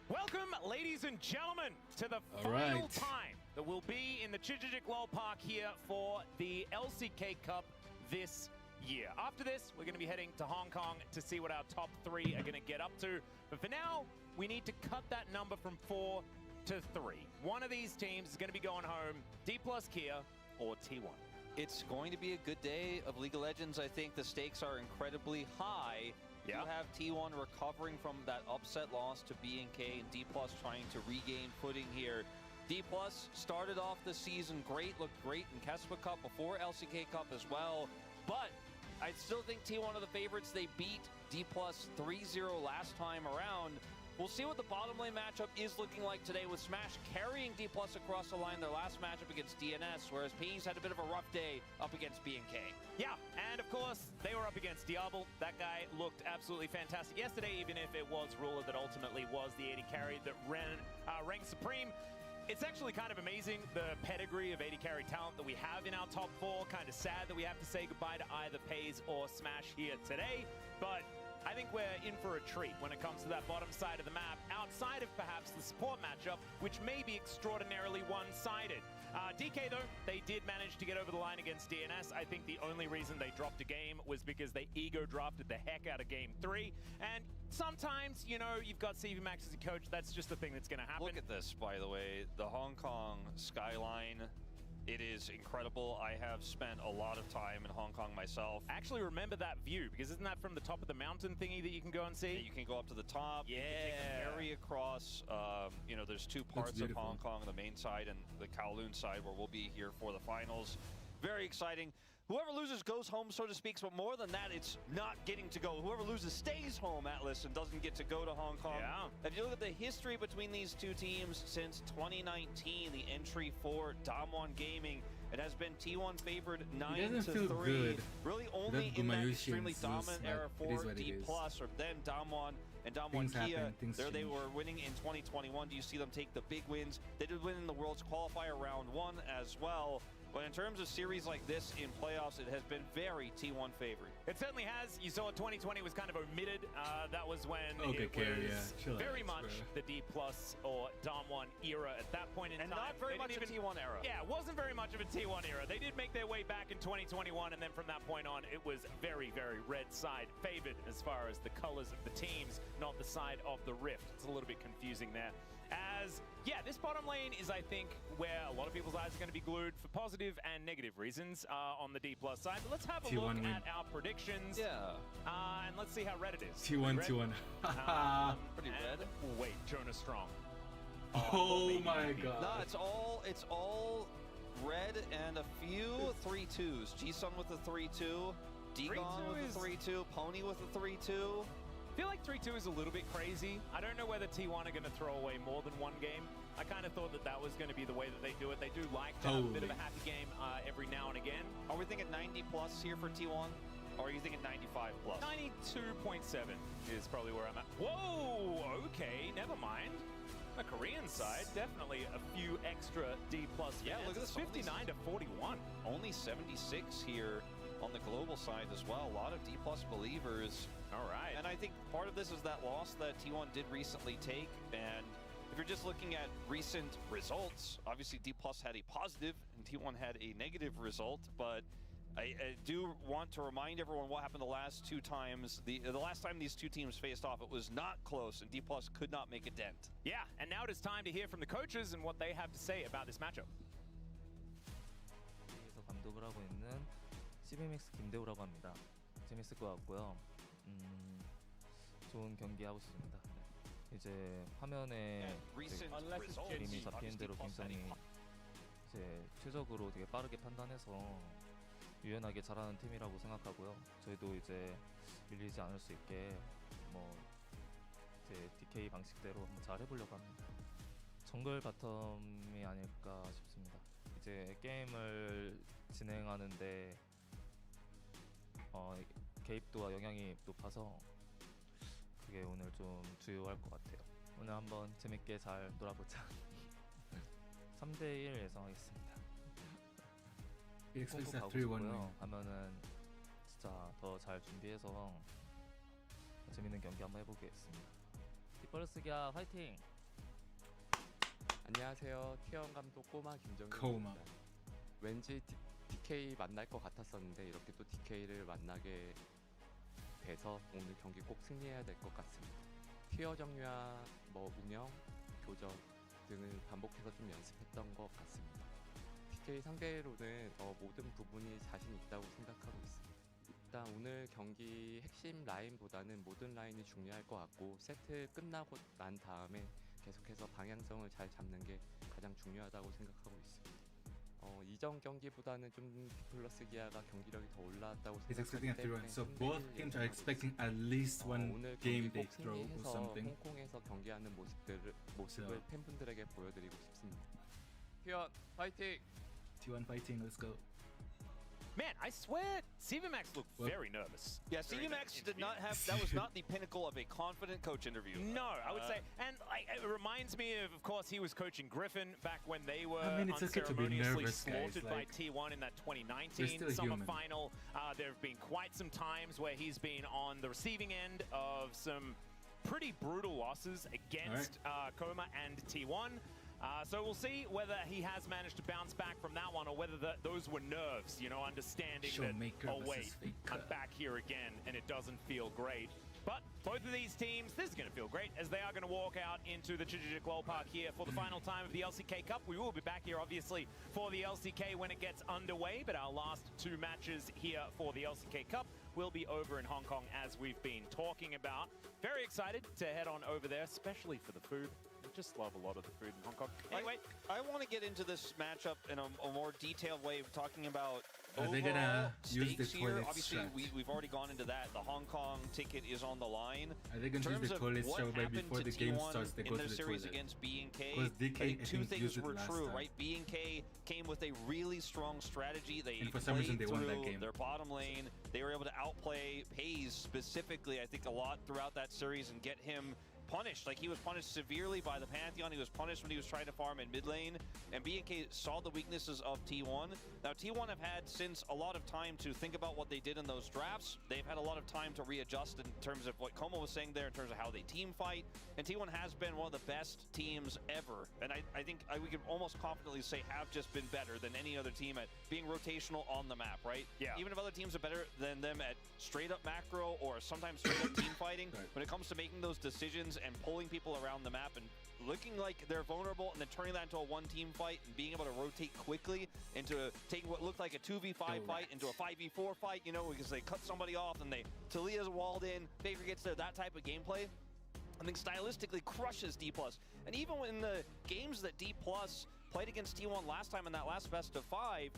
Welcome, ladies and gentlemen, to the All final right. time that we'll be in the Chijijik Lol Park here for the LCK Cup this year. After this, we're going to be heading to Hong Kong to see what our top three are going to get up to. But for now, we need to cut that number from 4 to 3. One of these teams is going to be going home, D plus Kia or T1. It's going to be a good day of League of Legends. I think the stakes are incredibly high. You have T1 recovering from that upset loss to B&K, and D+ trying to regain footing here. D+ started off the season great, looked great in Kespa Cup before LCK Cup as well. But I still think T1 are the favorites. They beat D+ 3-0 last time around. We'll see what the bottom lane matchup is looking like today, with Smash carrying D+ across the line their last matchup against DNS, whereas Peas had a bit of a rough day up against B&K. Yeah, and of course, they were up against Diablo. That guy looked absolutely fantastic yesterday, even if it was Ruler that ultimately was the AD carry that ranked supreme. It's actually kind of amazing, the pedigree of AD carry talent that we have in our top 4. Kind of sad that we have to say goodbye to either Pays or Smash here today, but I think we're in for a treat when it comes to that bottom side of the map, outside of perhaps the support matchup, which may be extraordinarily one-sided. DK, though, they did manage to get over the line against DNS. I think the only reason they dropped a game was because they ego-drafted the heck out of Game 3. And sometimes, you know, you've got CV Max as a coach. That's just the thing that's going to happen. Look at this, by the way. The Hong Kong skyline. It is incredible. I have spent a lot of time in Hong Kong myself. I actually remember that view, because isn't that from the top of the mountain thingy that you can go and see? Yeah, you can go up to the top. Yeah. You can take the ferry across. You know, there's two parts of Hong Kong, the main side and the Kowloon side, where we'll be here for the finals. Very exciting. Whoever loses goes home, so to speak, but more than that, it's not getting to go. Whoever loses stays home, Atlas, and doesn't get to go to Hong Kong. Yeah. If you look at the history between these two teams since 2019, the entry for Damwon Gaming, it has been T1 favored 9-3. Really only in that extremely dominant era for D+, or then Damwon and Damwon Kia. There they were winning in 2021. Do you see them take the big wins? They did win in the World's Qualifier round 1 as well. But in terms of series like this in playoffs, it has been very T1 favored. It certainly has. You saw 2020 was kind of omitted. That was when it was very much the D+ or Dom1 era at that point in time. And not very much a T1 era. Yeah, it wasn't very much of a T1 era. They did make their way back in 2021, and then from that point on, it was very, very red side favored as far as the colors of the teams, not the side of the rift. It's a little bit confusing there. As, yeah, this bottom lane is, I think, where a lot of people's eyes are going to be glued for positive and negative reasons on the D+ side. But let's have a look at our predictions. Yeah. And let's see how red it is. T1, T1. Pretty red. Wait, Jonah Strong. Oh my god. No, it's all red and a few 3-2s. G-Sun with a 3-2. D-Gon with a 3-2. Pony with a 3-2. I feel like 3-2 is a little bit crazy. I don't know whether T1 are going to throw away more than one game. I kind of thought that that was going to be the way that they do it. They do like to have a bit of a happy game every now and again. Are we thinking 90 plus here for T1? Or are you thinking 95 plus? 92.7 is probably where I'm at. Whoa, okay, never mind. The Korean side, definitely a few extra D+ fans. Yeah, look at this. 59 to 41. Only 76 here on the global side as well. A lot of D+ believers. All right. And I think part of this is that loss that T1 did recently take. And if you're just looking at recent results, obviously D+ had a positive and T1 had a negative result. But I do want to remind everyone what happened the last two times. The last time these two teams faced off, it was not close, and D+ could not make a dent. Yeah, and now it is time to hear from the coaches and what they have to say about this matchup. 여기서 감독을 하고 있는 CBMX 김대우라고 합니다. 재밌을 것 같고요. 좋은 경기 하고 있습니다. 이제 화면에 그림이 잡히는 대로 굉장히 이제 최적으로 되게 빠르게 판단해서 유연하게 잘하는 팀이라고 생각하고요. 저희도 이제 밀리지 않을 수 있게 뭐 이제 DK 방식대로 한번 잘 해보려고 합니다. 정글 바텀이 아닐까 싶습니다. 이제 게임을 진행하는데 개입도와 영향이 높아서 그게 오늘 좀 주요할 것 같아요. 오늘 한번 재밌게 잘 놀아보자. 3대1 예상하겠습니다. He expects 콩고 a 가고 3-1 win. 싶고요. 하면은 진짜 더 잘 준비해서 재밌는 경기 한번 해보겠습니다. 디플러스기야 화이팅! 안녕하세요. 티원 감독 꼬마 꼬마. 김정입니다. 왠지 DK 만날 것 같았었는데 이렇게 또 DK를 만나게 돼서 오늘 경기 꼭 승리해야 될 것 같습니다. 티어 정리와 운영, 교전 등을 반복해서 좀 연습했던 것 같습니다. DK 상대로는 모든 부분이 자신 있다고 생각하고 있습니다. 일단 오늘 경기 핵심 라인보다는 모든 라인이 중요할 것 같고 세트 끝나고 난 다음에 계속해서 방향성을 잘 잡는 게 가장 중요하다고 생각하고 있습니다. 이전 경기보다는 좀 디플러스 기아가 경기력이 더 올라왔다고 He's expecting a 생각하기 3-1. 때문에 So both teams are expecting at least one 오늘 game 경기 they 꼭 throw or 승리해서 something. 홍콩에서 경기하는 모습을 So- 팬분들에게 보여드리고 싶습니다. 티원 파이팅! T1 fighting, let's go. Man, I swear, CVMAX looked What? very nervous. Yeah, CVMAX did not have, that was not the pinnacle of a confident coach interview. No, I would say, and it reminds me of course, he was coaching Griffin back when they were I mean, it's okay to be unceremoniously nervous, guys, slaughtered by like, T1 in that we're 2019 still summer human. final. There have been quite some times where he's been on the receiving end of some pretty brutal losses against Coma and T1. So we'll see whether he has managed to bounce back from that one or whether those were nerves, you know, understanding Showmaker that, oh wait, versus Faker. I'm back here again and it doesn't feel great. But both of these teams, this is going to feel great as they are going to walk out into the Chijijik Lol Park here for the final time of the LCK Cup. We will be back here, obviously, for the LCK when it gets underway, but our last two matches here for the LCK Cup will be over in Hong Kong as we've been talking about. Very excited to head on over there, especially for the food. I just love a lot of the food in Hong Kong. Anyway, I want to get into this matchup in a more detailed way, talking about Are they overall gonna use the stakes here. toilet Obviously, strat? we've already gone into that. The Hong Kong ticket is on the line. Are they going to In use terms the of toilet what show right happened before to the game T1 starts? They in go their to the series toilet. against B&K. Because DK, I think I two think, things used it were last true, time. right? B&K came with a really strong strategy. They And for some reason, played they won that through game. their bottom lane. They were able to outplay Pays specifically, I think, a lot throughout that series and get him punished. Like, he was punished severely by the Pantheon. He was punished when he was trying to farm in mid lane. And B&K saw the weaknesses of T1. Now, T1 have had since a lot of time to think about what they did in those drafts. They've had a lot of time to readjust in terms of what Como was saying there, in terms of how they team fight. And T1 has been one of the best teams ever. And I think we could almost confidently say have just been better than any other team at being rotational on the map, right? Yeah. Even if other teams are better than them at straight up macro or sometimes straight up team fighting, Right. when it comes to making those decisions and pulling people around the map and looking like they're vulnerable and then turning that into a one-team fight and being able to rotate quickly into taking what looked like a 2v5 fight into a 5v4 fight, you know, because they cut somebody off and Talia's walled in, Faker gets there, that type of gameplay, I think stylistically crushes D+. And even in the games that D+ played against T1 last time in that last best of 5,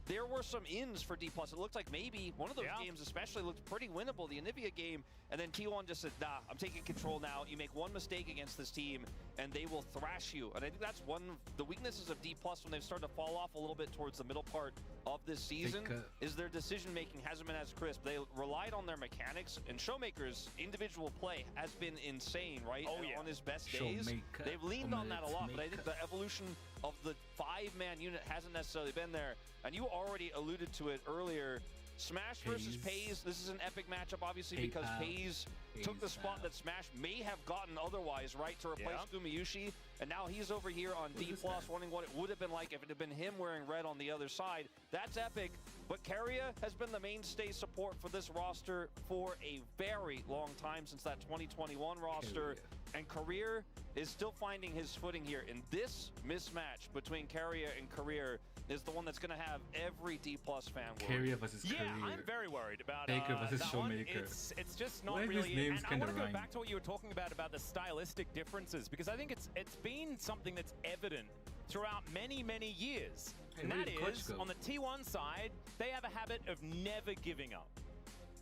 there were some ins for D+. It looked like maybe one of those games especially looked pretty winnable, the Anivia game, and then T1 just said, nah, I'm taking control now. You make one mistake against this team, and they will thrash you. And I think that's one of the weaknesses of D+, when they've started to fall off a little bit towards the middle part of this season, is their decision-making hasn't been as crisp. They relied on their mechanics, and Showmaker's individual play has been insane, right? Oh, yeah. On his best days. Showmaker, They've leaned on that a lot, but I think Maker. the evolution of the 5-man unit hasn't necessarily been there. And you already alluded to it earlier. Smash versus Pays. This is an epic matchup, obviously, because Pays took the spot that Smash may have gotten otherwise, right, to replace Gumayushi. And now he's over here on D+, wondering what it would have been like if it had been him wearing red on the other side. That's epic. But Carrier has been the mainstay support for this roster for a very long time, since that 2021 roster. And Career is still finding his footing here. In this mismatch between Carrier and Career is the one that's going to have every D+ fan worried. Carrier versus yeah, Career. I'm very worried about Faker versus that one. Showmaker. It's just not Why really. these names And I kinda want to go rhyme? back to what you were talking about the stylistic differences, because I think it's been something that's evident throughout many years, and where that did Clutch is go? on the T1 side, they have a habit of never giving up.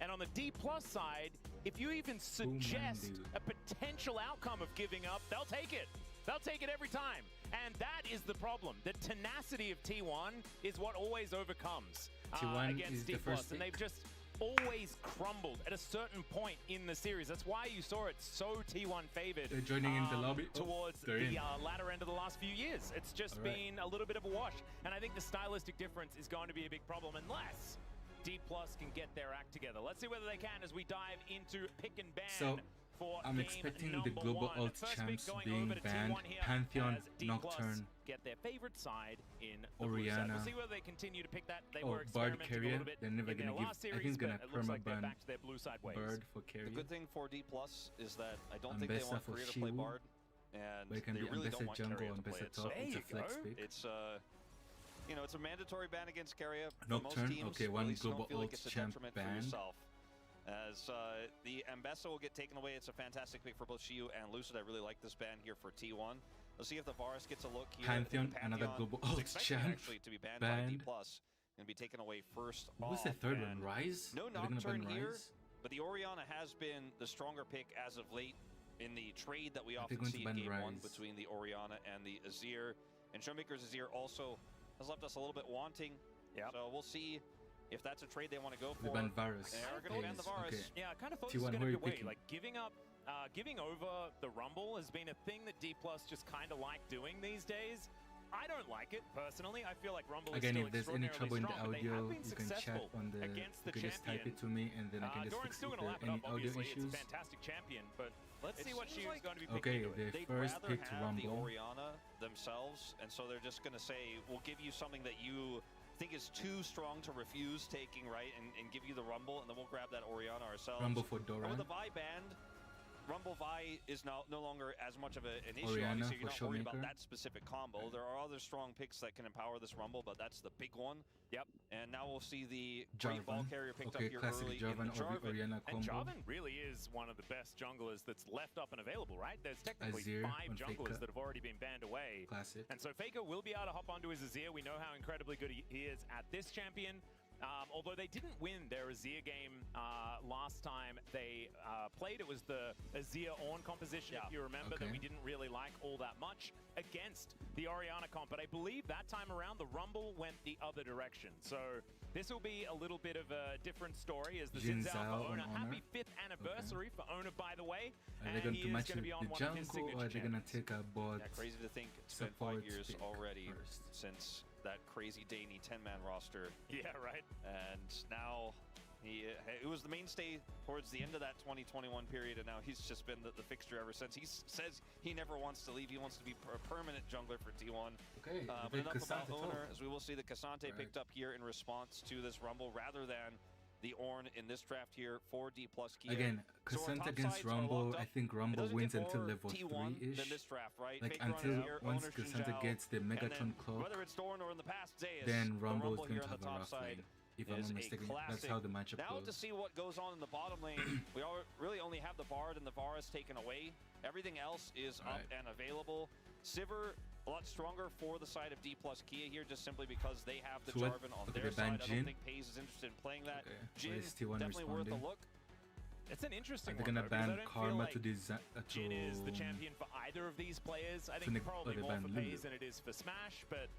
And on the D+ side, if you even suggest dude. a potential outcome of giving up, they'll take it. They'll take it every time. And that is the problem. The tenacity of T1 is what always overcomes T1 against is D+. the first And they've pick. just always crumbled at a certain point in the series. That's why you saw it so T1 favored. They're joining in the lobby. Towards they're the in. latter end of the last few years. It's just been a little bit of a wash. And I think the stylistic difference is going to be a big problem unless D+ can get their act together. Let's see whether they can as we dive into pick and ban. So for I'm game expecting number the global 1. alt First champs pick going being over to banned. T1 here Pantheon, as D+ Nocturne, get their favorite side in the blue side. Oriana. We'll see whether they continue to pick that. They Oh, were Bard experimenting a Carrier. little bit They're never in their gonna give. last I think series, it's gonna but it looks like they're permaban back to their blue side ways. Bird for The carry. good thing for D+ is that I don't think they Ambessa want for Korea to play Shiwu. Bard, and But it can they be really don't Ambessa want jungle, Carrier to play Ambessa it. So top. There It's a you flex go. pick. it's you know, it's a mandatory ban against Carrier. For most Nocturne, teams, okay, at one least you global don't feel like alt it's a champ detriment for banned. yourself. As the Ambessa will get taken away. It's a fantastic pick for both Shiyu and Lucid. I really like this ban here for T1. Let's see if the Varus gets a look here. Pantheon, another Pantheon global is alt expected champ actually to be banned by D+. banned. Going to be taken away first What was off, the third and one? Rise? No Are they gonna Nocturne ban here, Rise? but the Oriana has been the stronger pick as of late in the trade that we Are they often going to see in ban Game 1 Rise? between the Oriana and the Azir. And Showmaker's Azir also has left us a little bit wanting. Yep. So we'll see if that's a trade they want to go They for. ban Varus. They are going to ban the Hayes, Varus. okay. Yeah, I kind of thought T1, this was going who are to you be a way. picking? Like giving over the Rumble has been a thing that D+ just kind of like doing these days. I don't like it personally. I feel like Rumble Again, is still if there's any trouble in the extraordinarily strong, audio, but they have been you can chat successful on the. against You the can just type champion. it to me, and then I can just Doran's fix still if going to there lap are it any up, audio obviously. issues. It's a fantastic champion, but let's It see what seems she's like going to be Okay, picking into it. they They'd first rather picked have the Rumble. Oriana themselves, and so they're just going to say, we'll give you something that you think is too strong to refuse taking, right, and give you the Rumble, and then we'll grab that Oriana ourselves. Rumble for And Doran. with the Vi band, Rumble Vi is no longer as much of an issue. Oriana Obviously, you're for not worried about Showmaker. that specific combo. There are other strong picks that can empower this Rumble, but that's the big one. Yep. And now we'll see the great ball Jarvan. carrier picked Okay, up here classic early Jarvan in the or Jarvan. Oriana And combo. Jarvan really is one of the best junglers that's left up and available, right? There's technically Azir 5 on junglers Faker. that have already been banned away. Classic. And so Faker will be able to hop onto his Azir. We know how incredibly good he is at this champion. Although they didn't win their Azir game last time they played, it was the Azir Ornn composition, if you remember, that Okay. we didn't really like all that much against the Oriana comp. But I believe that time around, the Rumble went the other direction. So this will be a little bit of a different story as the Jin Xin Zhao Zhao for on Owner. Honor. Happy 5th anniversary for Owner, by the way. Are they And going he to is match going to the be on one of his jungle, or signature are they going to champions. take a bot Yeah, crazy to think it's been 5 support years pick already first? since that crazy Daney 10-man roster. Yeah, right. And now it was the mainstay towards the end of that 2021 period, and now he's just been the fixture ever since. He says he never wants to leave. He wants to be a permanent jungler for T1. Okay, But they enough about Cassandra Owner, top. as we will see the Cassante Right. picked up here in response to this Rumble rather than the Ornn in this draft here for D+ Kia. Again, So our Cassandra top against sides are Rumble, locked I up. think It Rumble doesn't wins get until more level T1 3-ish. than this draft, right? Like Faker on until here, once Owner, Cassandra Xin Zhao, gets the and Megatron then clock, whether it's Dorn or in the past Zeus, then the Rumble is here going to on the have a top rough side lane. If I'm is not a mistaken, that's classic. how the matchup Now to goes. see what goes on in the bottom lane, we really only have the Bard and the Varus taken away. Everything else is up Right. and available. Sivir, a lot stronger for the side of D+ Kia here, just simply because they have the So what- Jarvan on okay, their they banned side. I don't Jhin? think FaZe is interested in playing that. Okay, Jhin, but it's T1 definitely worth a responding. look. It's an interesting Are they one, gonna though, because I ban don't feel Karma like to design Jhin is the champion for either of these players. I think Nick- probably they more ban for Lulu. FaZe than it is for Smash, but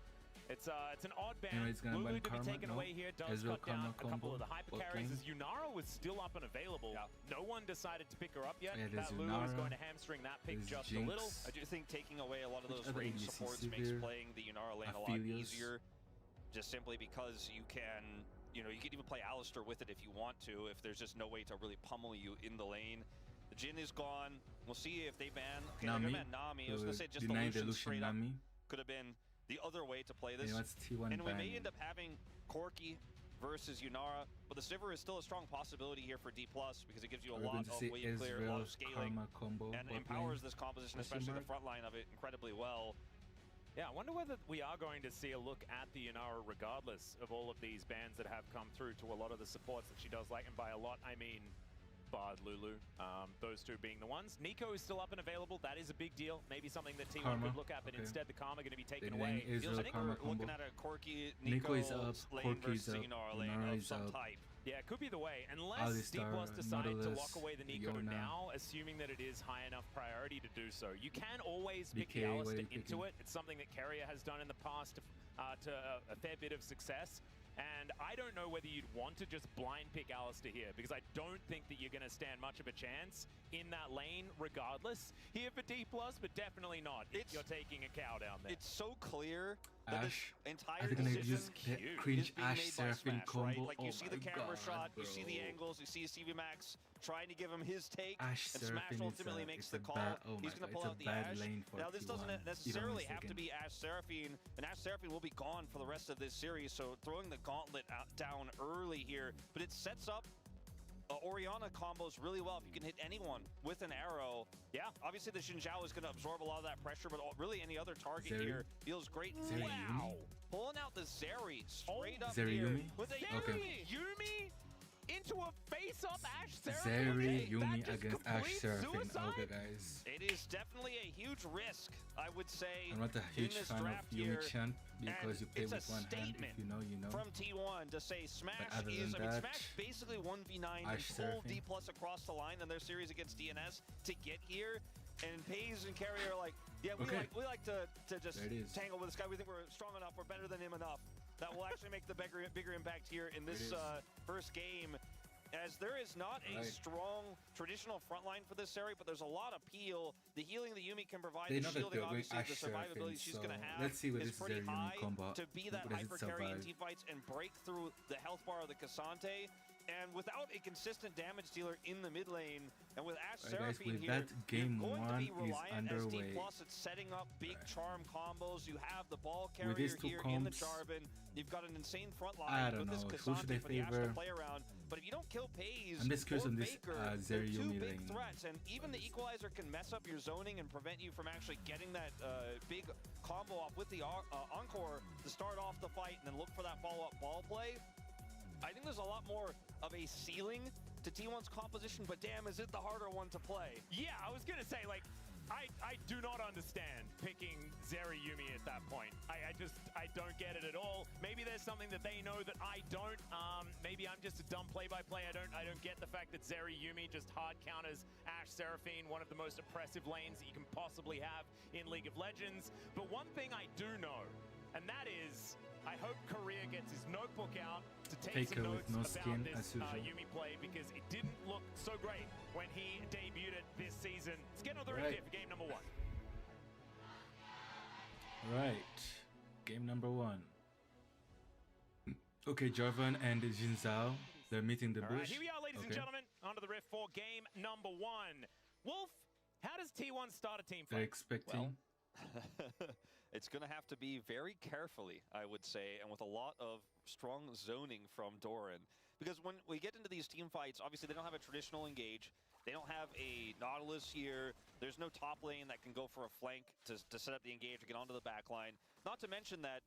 it's an odd ban. Anyway, it's gonna Lulu ban to be Karma, taken no? away here does Ezreal cut down Karma a couple combo, of the hyper bot carries lane. as Yunara was still up and available. Yeah. No one decided to pick her up yet. Yeah, there's That Lulu is Yunara, going to hamstring that pick there's just Jinx. a little. I do think taking away a lot of Which those other range ADC? supports makes Sivir, playing the Yunara lane a lot Aphelios. easier. Just simply because you can, you can even play Alistar with it if you want to, if there's just no way to really pummel you in the lane. The Jhin is gone. We'll see if they ban. Okay, they're Nami, gonna ban Nami. I was gonna say just the deny Lucian the Lucian straight up Nami. could have been the other way to play this. Yeah, that's T1 And we may ban. end up having Corki versus Yunara, but the Sivir is still a strong possibility here for D+, because it gives you a We're lot going to of see wave clear, a lot of Ezreal's scaling, Karma combo and bot empowers lane. this composition, Question especially the mark? front line of it, incredibly well. Yeah, I wonder whether we are going to see a look at the Yunara regardless of all of these bans that have come through to a lot of the supports that she does like, and by a lot, I mean Bard, Lulu, those two being the ones. Nico is still up and available. That is a big deal. Maybe something that T1 Karma, could look at, but okay. instead the Karma going to be taken Big away. lane, Feels Ezreal like Karma we're looking combo. at a Corki Nico is up, lane Corki versus is a up, Yunara lane Yunara of is some up. type. Yeah, it could be the way, unless D+ Alistar, decide to Nautilus, lock away the Nico Iona. now, assuming that it is high enough priority to do so. You can always pick the BK, what are Alistar you into picking? it. It's something that Carrier has done in the past to a fair bit of success. And I don't know whether you'd want to just blind pick Alistair here, because I don't think that you're going to stand much of a chance in that lane regardless here for D+, but definitely not if you're taking a cow down there. It's so clear that Ash. this entire Are they gonna decision use that cringe is being Ash made by Seraphine Smash, combo? right? Like you Oh see the my camera God, shot, you see the bro. angles, you see CV Max trying to give him his take, Ash and Smash Seraphine ultimately is makes it's the a call. bad, oh He's my going to God, pull it's out a the bad Ash. lane for Now this doesn't T1, necessarily if I'm have to be Ash Seraphine, and Ash Seraphine will be gone for the rest of this series, so throwing the gauntlet down early here, but it sets up Orianna combos really well if you can hit anyone with an arrow. Yeah, obviously the Xin Zhao is going to absorb a lot of that pressure, but really any other target Zeri? here feels great. Zeri Wow! Yumi? Pulling out the Zeri straight up Zeri here Yumi? with a Okay. Yumi into a face-up Ash Seraphine. Zeri That Yumi just against Ash complete Seraphine. suicide? Okay, guys. It is definitely a huge risk, I would say. I'm not a in huge this fan of draft Yumi here, Chan because you play it's a with one hand. statement If you know, you know. from T1 to say Smash other is, than I mean, that, Smash basically 1v9 and Ash pull Seraphine. D+ across the line in their series against DNS to get here. And Paze and Carry are like, yeah, we like to just There it is. tangle with this guy. We think we're strong enough, we're better than him enough. That will actually make the bigger impact here in this first game. As there is not a strong traditional front line for this series, but there's a lot of peel. The healing that Yumi can provide, They the know that shielding, they're going obviously, Ash the Seraphine, survivability she's so going to have let's see what is this pretty Zeri high Yumi combo. to be that Does it hyper carry in survive? teamfights and break through the health bar of the Cassante. And without a consistent damage dealer in the mid lane, and with Ash Alright, guys, Seraphine with here, that, game you're going to one be is reliant as D+. underway. It's setting up big charm combos. You have the ball With carrier these two here in the comps, Jarvan. You've got an insane front I line don't with this know. Who should I Cassante for the Ash to favor? play around. But if you don't kill Paze I'm just curious or on this Faker, Zeri they're two Yumi big lane. threats. And even the Equalizer can mess up your zoning and prevent you from actually getting that big combo off with the Encore to start off the fight and then look for that follow-up ball play. I think there's a lot more of a ceiling to T1's composition, but damn, is it the harder one to play? Yeah, I was going to say, like, I do not understand picking Zeri Yumi at that point. I don't get it at all. Maybe there's something that they know that I don't. Maybe I'm just a dumb play-by-play. I don't get the fact that Zeri Yumi just hard counters Ash Seraphine, one of the most oppressive lanes that you can possibly have in League of Legends. But one thing I do know, and that is, I hope Korea gets his notebook out to take Faker some with notes no about skin, this as usual. Yumi play, because it didn't look so great when he debuted it this season. Let's get another Right. review for game number 1. Right, game number 1. Okay, Jarvan and Xin Zhao, they're meeting the All right, bush. here we are, ladies and gentlemen, onto the riff for game number 1. Wolf, how does T1 start a team They're fight? expecting. It's going to have to be very carefully, I would say, and with a lot of strong zoning from Doran. Because when we get into these team fights, obviously they don't have a traditional engage. They don't have a Nautilus here. There's no top lane that can go for a flank to set up the engage or get onto the back line. Not to mention that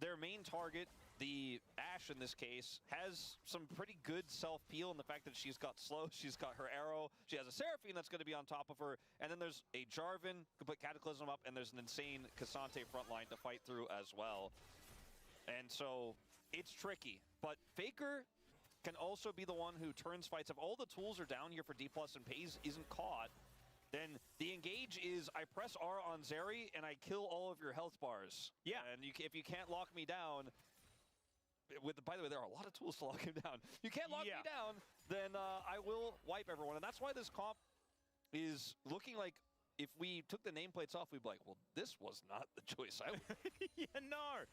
their main target, the Ashe in this case, has some pretty good self-peel in the fact that she's got slow, she's got her arrow, she has a Seraphine that's going to be on top of her, and then there's a Jarvan, can put Cataclysm up, and there's an insane Cassante front line to fight through as well. And so, it's tricky. But Faker can also be the one who turns fights. If all the tools are down here for D+ and Paze isn't caught, then the engage is I press R on Zeri and I kill all of your health bars. Yeah. And if you can't lock me down, by the way, there are a lot of tools to lock him down. You can't lock me down, then I will wipe everyone. And that's why this comp is looking like, if we took the nameplates off, we'd be like, well, this was not the choice I would. Yeah, no.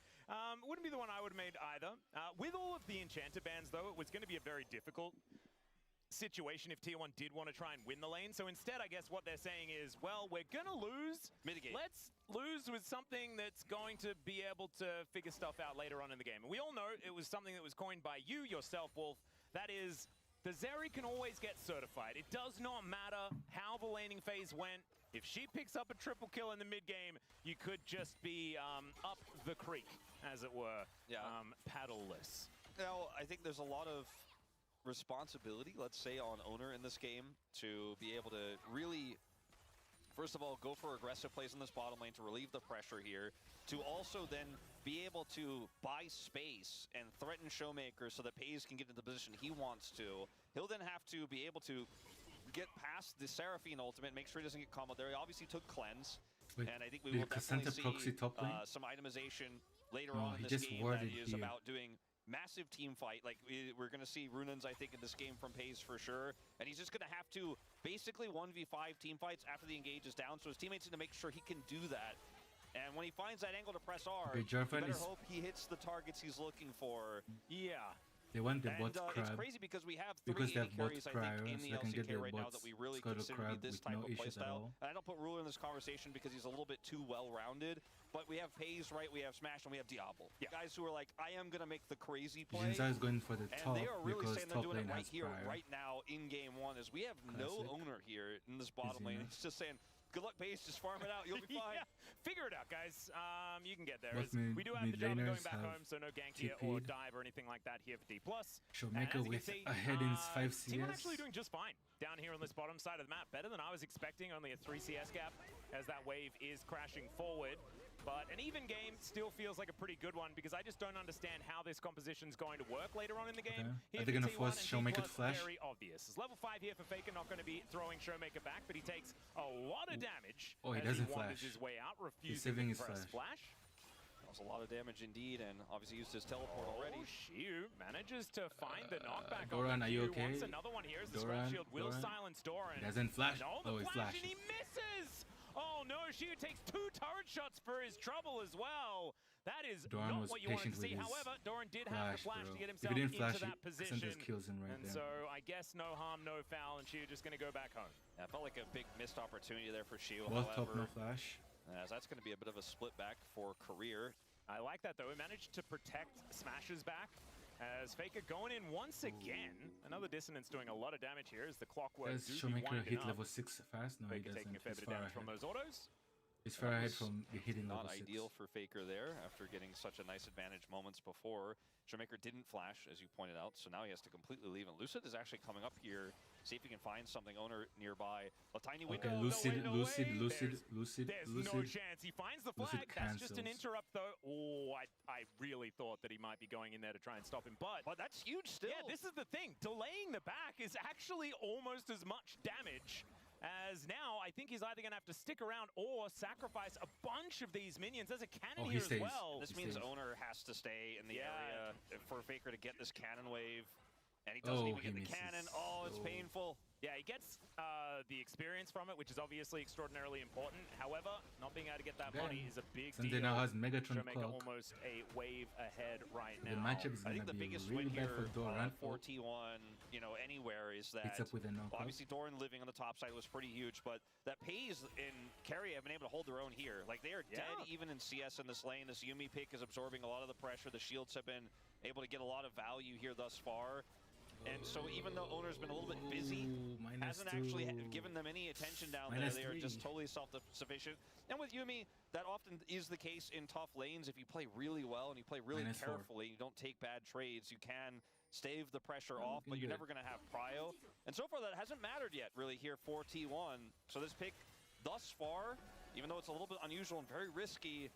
Wouldn't be the one I would have made either. With all of the enchanter bans, though, it was going to be a very difficult situation if T1 did want to try and win the lane. So instead, I guess what they're saying is, well, we're going to lose. Mitigate. Let's lose with something that's going to be able to figure stuff out later on in the game. And we all know it was something that was coined by you yourself, Wolf. That is, the Zeri can always get certified. It does not matter how the laning phase went. If she picks up a triple kill in the mid-game, you could just be up the creek, as it were, paddleless. Now, I think there's a lot of responsibility, let's say, on Owner in this game to be able to really, first of all, go for aggressive plays in this bottom lane to relieve the pressure here, to also then be able to buy space and threaten Showmaker so that Paze can get into the position he wants to. He'll then have to be able to get past the Seraphine ultimate, make sure he doesn't get comboed there. He obviously took cleanse, Wait, and I think we will definitely see proxy top lane? some itemization later No, on in he this just game that warded is here. about doing massive team fight. Like, we're going to see Runans, I think, in this game from Pays for sure. And he's just going to have to basically 1v5 team fights after the engage is down. So his teammates need to make sure he can do that. And when he finds that angle to press R, you better hope he hits the targets he's looking for. Yeah. They want the bot It's crab. crazy because we have Because they 3 have bot carries, I prior, think, in so the they can get LCK their right now bots that we really Scuttle consider to crab be this with type no of issues at playstyle. all. And I don't put Ruler in this conversation because he's a little bit too well-rounded. But we have Pays, right? We have Smash, and we have Diablo. Yeah. Guys who are like, I am going to make the crazy play. Jinza is going for the And top they are really because saying they're top doing lane it right has here, prior. right now, in game 1, as we have no Classic. owner here in this bottom Easy lane. enough. He's just saying, good luck, Pays, just farm it out, you'll be fine. Yeah. Figure it out, guys. You can get there. Both mid- We do have the mid job of going laners back have home, so no gank here or TP'd. dive or anything like that here for D+. Showmaker with ahead in 5 CS. Team actually doing just fine down here on this bottom side of the map. Better than I was expecting, only a 3 CS gap as that wave is crashing forward. But an even game still feels like a pretty good one because I just don't understand how this composition's going to work later on in the game. Okay. Here Are they for gonna T1 force and Showmaker D+, to flash? Very obvious. It's level 5 here for Faker, not going to be throwing Showmaker back, but he takes a lot of damage Oh, he as doesn't he wanders flash. his way out, He's refusing saving to his press flash. That was a lot of damage indeed, and obviously used his teleport already. Shiu manages to find the knockback Doran, on are the you Q. okay? Wants another one here as the Doran, scroll shield will Doran. silence Doran. Doesn't flash. No, Oh, the he flash, flashed. and he misses! Oh no, Shiu takes 2 turret shots for his trouble as well. That is Doran not was what you wanted to patient see. with his However, Doran did have the flash bro. to get If himself he didn't flash, into that he position. just kills him right And there. so I guess no harm, no foul, and Shiu just going to go back home. Yeah, it felt like a big missed opportunity there for Shiu. Both top, However, no flash. as that's going to be a bit of a split back for Career. I like that though. He managed to protect Smash's back as Faker going in once again. Another Dissonance doing a lot of damage here as the clockwork Does do be Showmaker winding hit up. level 6 fast? No, he Faker doesn't. taking a fair He's bit of far damage from ahead. those autos. He's far That ahead was from hitting level Not 6. ideal for Faker there after getting such a nice advantage moments before. Showmaker didn't flash, as you pointed out, so now he has to completely leave. And Lucid is actually coming up here, see if he can find something owner nearby. A tiny window. Okay, no Lucid, way, no Lucid, way. Lucid, There's Lucid. no chance. He finds the Lucid flag. That's just an cancels. interrupt though. Oh, I really thought that he might be going in there to try and stop him. But That's huge still. yeah, this is the thing. Delaying the back is actually almost as much damage. As now, I think he's either going to have to stick around or sacrifice a bunch of these minions. There's a cannon Oh, he here stays. as well. This He means stays. owner has to stay in the Yeah. area for Faker to get this cannon wave. And he doesn't Oh, even he get the misses. cannon. Oh, it's Oh. painful. Yeah, he gets the experience from it, which is obviously extraordinarily important. However, not being able to get that Again, money is a big Sunday deal. now has Megatron Showmaker clock. almost a wave ahead right The now. matchup is I gonna think the be biggest really win bad here for Doran. for T1, you know, anywhere is that Hits up with a knockout. obviously Doran living on the top side was pretty huge, but that Pays and Carry have been able to hold their own here. Like, they are dead even in CS in this lane. This Yuumi pick is absorbing a lot of the pressure. The shields have been able to get a lot of value here thus far. And so even though owner's been a little bit busy, Ooh, hasn't actually given them any attention down there. They are just -3. totally self-sufficient. And with Yuumi, that often is the case in tough lanes. If you play really well and you play really -4. carefully, you don't take bad trades, you can stave the pressure Oh, off, but you're good. never going to have prio. And so far, that hasn't mattered yet, really, here for T1. So this pick, thus far, even though it's a little bit unusual and very risky,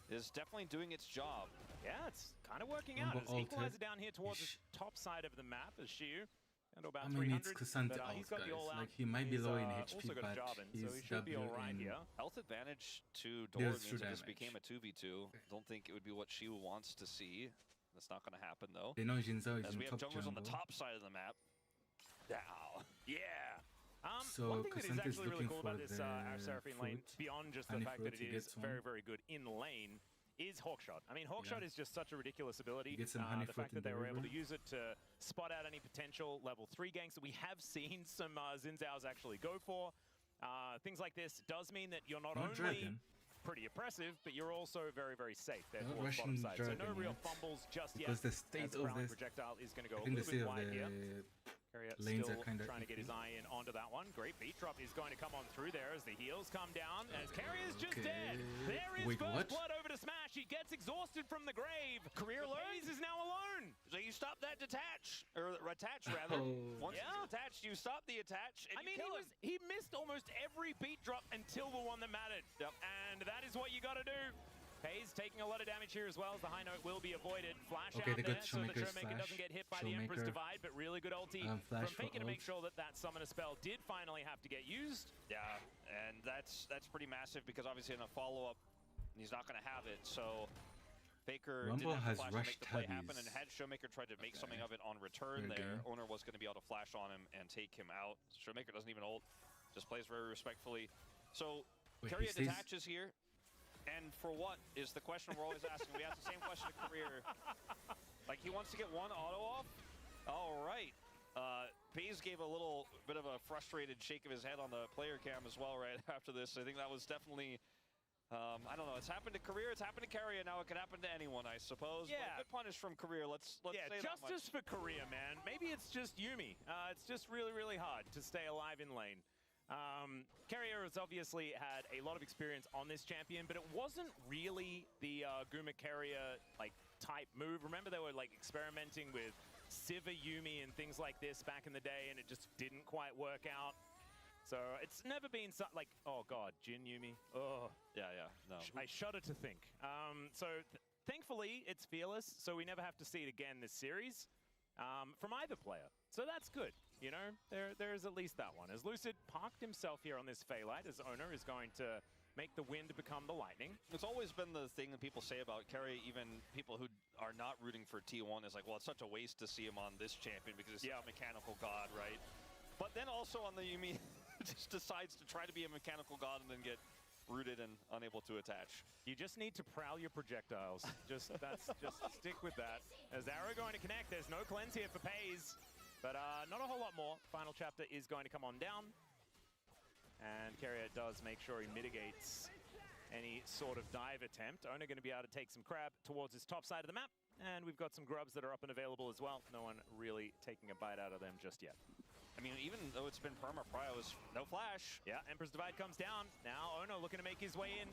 is definitely doing its job. Yeah, it's kind of working Rumble out. As ulted. Equalizer down here towards the Ish. top side of the map as Shiu. Down to about I mean, 300. it's Cassandra but, out, he's got the guys. all out. Like, he might be He's, low in also HP, got a but job in, so he he's should be W all right in- here. Health advantage to Deals Doran means true it just damage. became a 2v2. Don't think it would be what she wants to see. That's not going to happen, though. They know Jinzao is As in we have top junglers on the jungle. top side of the map. Now. Yeah. So one thing that is Cassandra is actually really looking cool about for this the our Seraphine lane, fruit. beyond just the Honey fact fruit, that he it is gets very, one. very good in lane, is Hawkshot. I mean, Hawkshot Yeah. is just such a ridiculous ability. You get some honey the fruit fact in that they the were able river. to use it to spot out any potential level 3 ganks that we have seen some Xin actually go for. Things like this does mean that you're not No only dragon. pretty oppressive, but you're also very, very safe there No towards bottom Russian side. So no dragon real yet. fumbles just Because yet. the As state the of Prowling the projectile is going to go I a think the little state bit of wide here. the Harriet lanes still are kinda trying to get his iffy. eye in onto that one. Great beat drop is going to come on through there as the heels come down. As Carrier's just Okay. dead. There is Wait, first what? blood over to Smash. He gets exhausted from the grave. Career But learned. Hayes is now alone. So you stop that detach, or attach rather. Oh. Once Yeah. it's attached, you stop the attach, and I you mean, kill him. he missed almost every beat drop until the one that mattered. Yep. And that is what you got to do. Hayes taking a lot of damage here as well as the high note will be avoided. Flash Okay, out they there got so the Showmaker's Showmaker flash. doesn't get hit by the Emperor's Showmaker, Divide, but really good ulti from flash for Faker to make ult. sure that that summoner spell did finally have to get used. Yeah, and that's pretty massive because obviously in a follow-up, he's not going to have it. So Faker Rumble didn't have has to flash to make rushed the play happen, heavies. and had Showmaker tried to make something of it on return Fair there, game. Owner was going to be able to flash on him and take him out. Showmaker doesn't even ult, just plays very respectfully. So Wait, he Carrier stays- detaches here, and for what is the question we're always asking. We ask the same question to Career. Like, he wants to get one auto off? All right. Pays gave a little bit of a frustrated shake of his head on the player cam as well right after this. I think that was definitely... I don't know. It's happened to Career. It's happened to Carrier. Now it could happen to anyone, I suppose. Yeah. But a good punish from Career. Let's Yeah, say that much. justice for Korea, man. Maybe it's just Yumi. It's just really, really hard to stay alive in lane. Carrier has obviously had a lot of experience on this champion, but it wasn't really the Guma Carrier like type move. Remember, they were like experimenting with Siva Yumi and things like this back in the day, and it just didn't quite work out. So it's never been so, like, oh god, Jin Yumi. Oh, Yeah, no. I shudder to think. Thankfully, it's fearless, so we never have to see it again this series from either player. So that's good. You know, there is at least that one. As Lucid parked himself here on this Phaelite, as Owner is going to make the wind become the lightning. It's always been the thing that people say about Carrier, even people who are not rooting for T1, is like, well, it's such a waste to see him on this champion because he's a mechanical god, right? But then also on the Yumi, just decides to try to be a mechanical god and then get rooted and unable to attach. You just need to prowl your projectiles. just stick with that. As arrow going to connect, there's no cleanse here for Pays, but not a whole lot more. Final chapter is going to come on down. And Carrier does make sure he mitigates any sort of dive attempt. Owner going to be able to take some crab towards his top side of the map. And we've got some grubs that are up and available as well. No one really taking a bite out of them just yet. I mean, even though it's been perma prio, is no flash. Yeah, Emperor's Divide comes down. Now Ono looking to make his way in.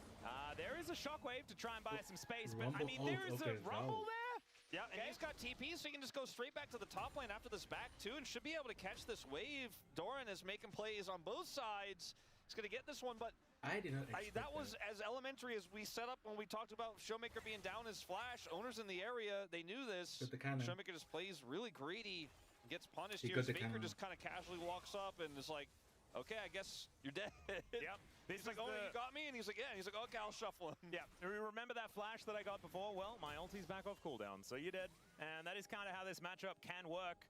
There is a shockwave to try and buy some space, but I mean, there is a rumble there. Yeah, and he's got TP, so he can just go straight back to the top lane after this back too, and should be able to catch this wave. Doran is making plays on both sides. He's going to get this one, but I did not expect that was as elementary as we set up when we talked about Showmaker being down his flash. Owners in the area, they knew this. Showmaker just plays really greedy, gets punished here. Faker just kind of casually walks up and is like, okay, I guess you're dead. Yep. He's like, oh, you got me? And he's like, yeah. And he's like, okay, I'll shuffle him. Yeah. Remember that flash that I got before? Well, my ulti's back off cooldown, so you're dead. And that is kind of how this matchup can work.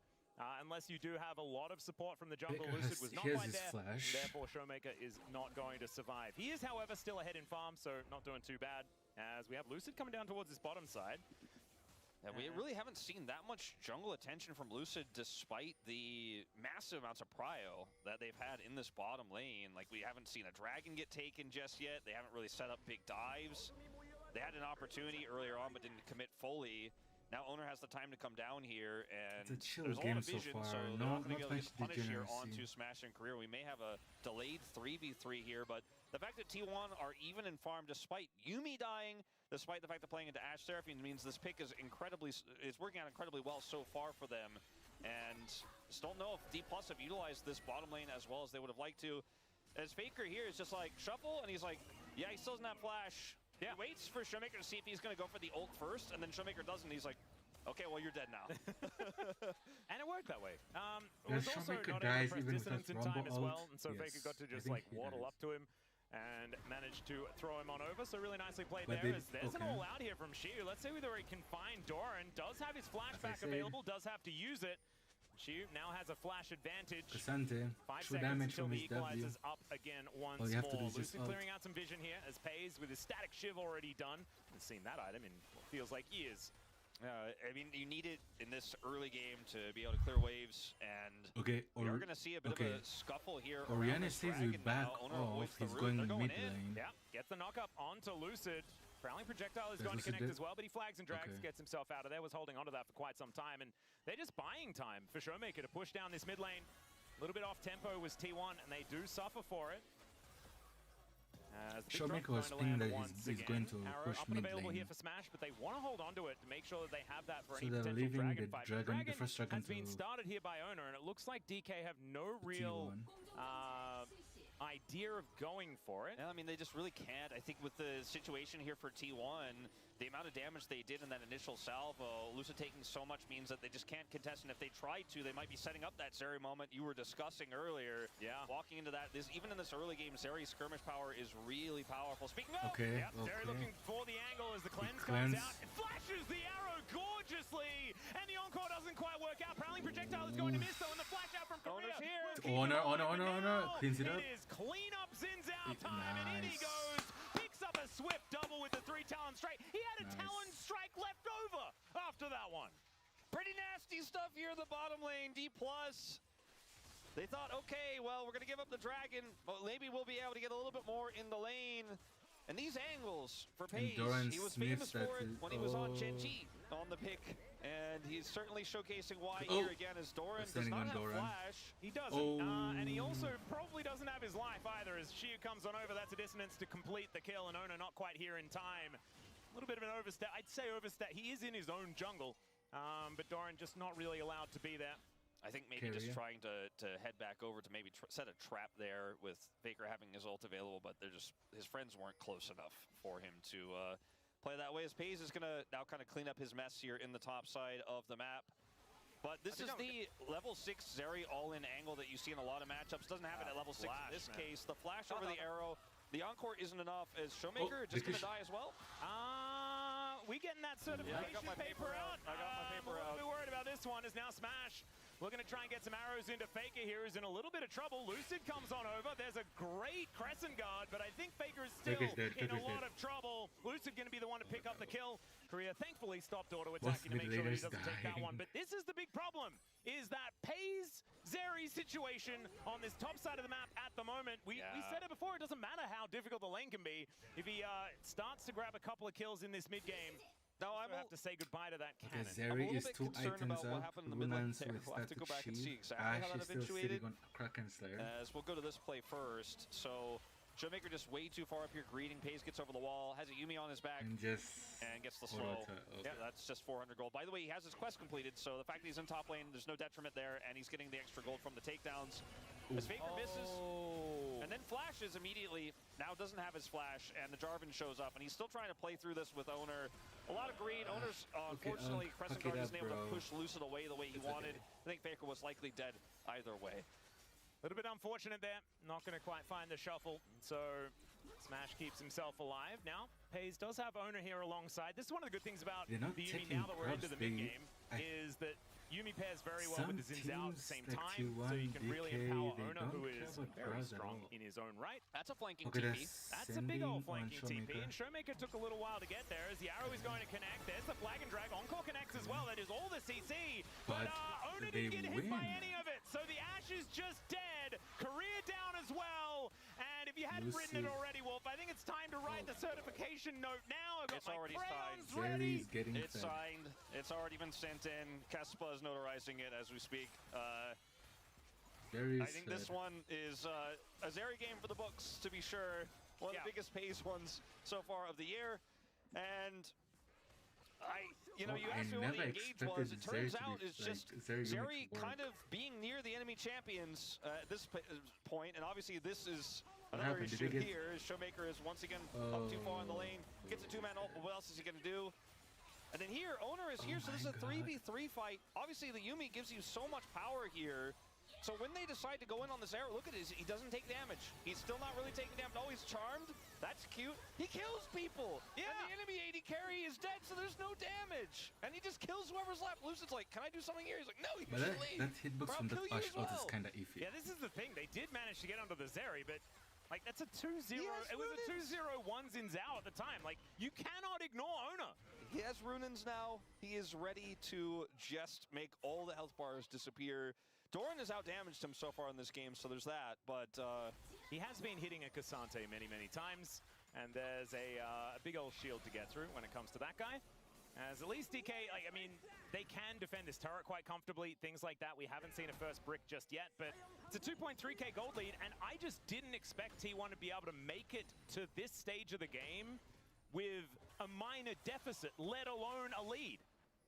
Unless you do have a lot of support from the jungle. Lucid was not quite there. Flash. Therefore, Showmaker is not going to survive. He is, however, still ahead in farm, so not doing too bad. As we have Lucid coming down towards his bottom side. Yeah, we really haven't seen that much jungle attention from Lucid despite the massive amounts of prio that they've had in this bottom lane. Like, we haven't seen a dragon get taken just yet. They haven't really set up big dives. They had an opportunity earlier on but didn't commit fully. Now Owner has the time to come down here, and it's a chill there's a game lot of vision, so far. so they're No, not going to be able to get much punish here degeneracy. onto Smash and Career. We may have a delayed 3v3 here, but the fact that T1 are even in farm despite Yumi dying, despite the fact that playing into Ashe Seraphine means this pick is working out incredibly well so far for them. And just don't know if D+ have utilized this bottom lane as well as they would have liked to. As Faker here is just like, shuffle, and he's like, yeah, he still doesn't have flash. Yeah. He waits for Showmaker to see if he's going to go for the ult first, and then Showmaker doesn't, he's like, okay, well, you're dead now. And it worked that way. It Yeah, was also Showmaker not able dies to press even dissonance in without time as Rumble well, ult. and so Faker got to Yes, I just think like he waddle dies. up to him and managed to throw him on over. So really nicely played But there. they- As there's an okay. all out here from Shiu. Let's see whether he can find Doran. Does have his flashback said. available, does have to use it. Shiu now has a flash advantage. Cassante, 5 true seconds damage until from the his W. equalizer's up again once All you have to do more. is just Lucid ult. clearing out some vision here as Pays with his static shiv already done. Haven't seen that item in what feels like years. I mean, you need it in this early game to be able to clear waves, and Okay, we are going to see a bit of a scuffle here. Oriana says he's back Owner off. avoids the He's root. going They're mid in. lane. Yeah, gets the knock-up onto Lucid. Prowling projectile is Does going to Lucid connect do- as well, but he flags and drags, Okay. gets himself out of there, was holding onto that for quite some time, and they're just buying time for Showmaker to push down this mid lane. A little bit off tempo was T1, and they do suffer for it. As the big drop Showmaker was going to thinking land that once he's going again. to Arrow push up and mid available here lane. for Smash, but they want to hold onto it to make sure that they have that for So any they're potential leaving dragon the fight. dragon- the first dragon has been to started here by Owner, and it looks like DK have no real idea of going for it. Yeah, I mean, they just really can't. I think with the situation here for T1, the amount of damage they did in that initial salvo, Lucid taking so much means that they just can't contest, and if they tried to, they might be setting up that Zeri moment you were discussing earlier. Yeah. Walking into that, even in this early game, Zeri's skirmish power is really powerful. Speaking of, Okay, Yep, Zeri okay. looking for the angle as the cleanse cleanse. comes out. And flash closely, and the encore doesn't quite work out. Prowling projectile is going to miss though, and the flash out from Korea. Honor, cleans it up. It is clean up, Zins out time, and in he goes. Picks up a swift double with the 3 Talon Strike. He had a Talon Strike left over after that one. Pretty nasty stuff here in the bottom lane. D+. They thought, okay, well, we're going to give up the dragon, but maybe we'll be able to get a little bit more in the lane. And these angles for Paze, he was famous for it when he was on Genji on the pick. And he's certainly showcasing why here again as Doran does not have flash. He doesn't, and he also probably doesn't have his life either as Shiu comes on over. That's a dissonance to complete the kill, and Ona not quite here in time. A little bit of an overstep. I'd say overstep. He is in his own jungle, but Doran just not really allowed to be there. I think maybe just trying to head back over to maybe set a trap there with Faker having his ult available, but they're just, his friends weren't close enough for him to play that way. As Paze is going to now kind of clean up his mess here in the top side of the map. But this is the level 6 Zeri all-in angle that you see in a lot of matchups. Doesn't have it at level 6 in this case. The flash over the arrow. The encore isn't enough. Is Showmaker just going to die as well? We getting that certification paper out. I got my paper out. A little bit worried about this one. Is now Smash looking to try and get some arrows into Faker here. Who's in a little bit of trouble. Lucid comes on over. There's a great Crescent Guard, but I think Faker is still in a lot of trouble. Lucid going to be the one to pick up the kill. Korea thankfully stopped auto attacking to make sure he doesn't take that one. But this is the big problem, is that Paze Zeri situation on this top side of the map at the moment. We said it before, it doesn't matter how difficult the lane can be. If he starts to grab a couple of kills in this mid game, now I have to say goodbye to that cannon. Zeri is 2 items up. Lunans with static shield. Ash is still sitting on Kraken Slayer. As we'll go to this play first. So Showmaker just way too far up here greeting. Paze gets over the wall, has a Yuumi on his back, and gets the slow. Yeah, that's just 400 gold. By the way, he has his quest completed, so the fact that he's in top lane, there's no detriment there, and he's getting the extra gold from the takedowns. As Faker misses, and then flashes immediately, now doesn't have his flash, and the Jarvan shows up, and he's still trying to play through this with Owner. A lot of greed. Owner's, unfortunately, Crescent Guard isn't able to push Lucid away the way he wanted. I think Faker was likely dead either way. A little bit unfortunate there. Not going to quite find the shuffle. So Smash keeps himself alive. Now, Paze does have Owner here alongside. This is one of the good things about the Yuumi now that we're into the mid-game, is that Yuumi pairs very well with the Xin Zhao at the same time, so you can really empower Owner, who is very strong in his own right. That's a flanking TP. That's a big old flanking TP, and Showmaker took a little while to get there as the arrow is going to connect. There's the flag and drag. Encore connects as well. That is all the CC, but Owner didn't get hit by any of it, so the Ashe is just dead. Career down as well, and if you hadn't written it already, Wolf, I think it's time to write the certification note now. I've got my crayons ready. It's signed. It's already been sent in. Kespa is notarizing it as we speak. I think this one is a Zeri game for the books, to be sure. One of the biggest Paze ones so far of the year. And you asked me what the engage was. It turns out it's just Zeri kind of being near the enemy champions at this point. And obviously this is another issue here. Showmaker is once again up too far in the lane. Gets a 2-man ult, but what else is he going to do? And then here, Owner is here, so this is a 3v3 fight. Obviously, the Yuumi gives you so much power here. So when they decide to go in on this arrow, look at this, he doesn't take damage. He's still not really taking damage. Oh, he's charmed. That's cute. He kills people. Yeah. And the enemy AD carry is dead, so there's no damage. And he just kills whoever's left. Lucid's like, can I do something here? He's like, no, you should leave. That hitbox from the Ashe ult is kind of iffy. Yeah, this is the thing. They did manage to get onto the Zeri, but like, that's a 2-0. It was a 2-0-1 Xin Zhao at the time. Like, you cannot ignore Owner. He has Runins now. He is ready to just make all the health bars disappear. Doran has outdamaged him so far in this game, so there's that. But he has been hitting a Cassante many, many times. And there's a big old shield to get through when it comes to that guy. As at least DK, I mean, they can defend this turret quite comfortably, things like that. We haven't seen a first brick just yet, but it's a 2.3k gold lead, and I just didn't expect T1 to be able to make it to this stage of the game with a minor deficit, let alone a lead.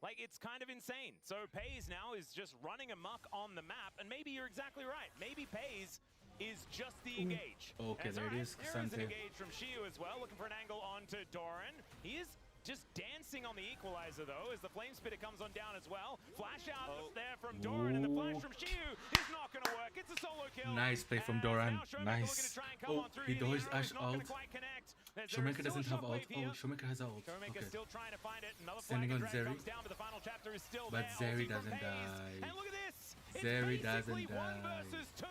Like, it's kind of insane. So Paze now is just running amok on the map, and maybe you're exactly right. Maybe Paze is just the engage. Okay, there it is. There is an engage from Shiu as well, looking for an angle onto Doran. He is just dancing on the equalizer, though, as the Flame Spitter comes on down as well. Flash out there from Doran, and the flash from Shiu is not going to work. It's a solo kill. Nice play from Doran. Nice. Oh, he dodged Ash ult. Showmaker doesn't have ult. Oh, Showmaker has ult. Okay. Still trying to find it. Another Standing on Zeri. comes down, but the final chapter is still But there. Zeri Ulti from doesn't Paze. die. And look at this. It's Zeri basically doesn't 1 die. versus 2.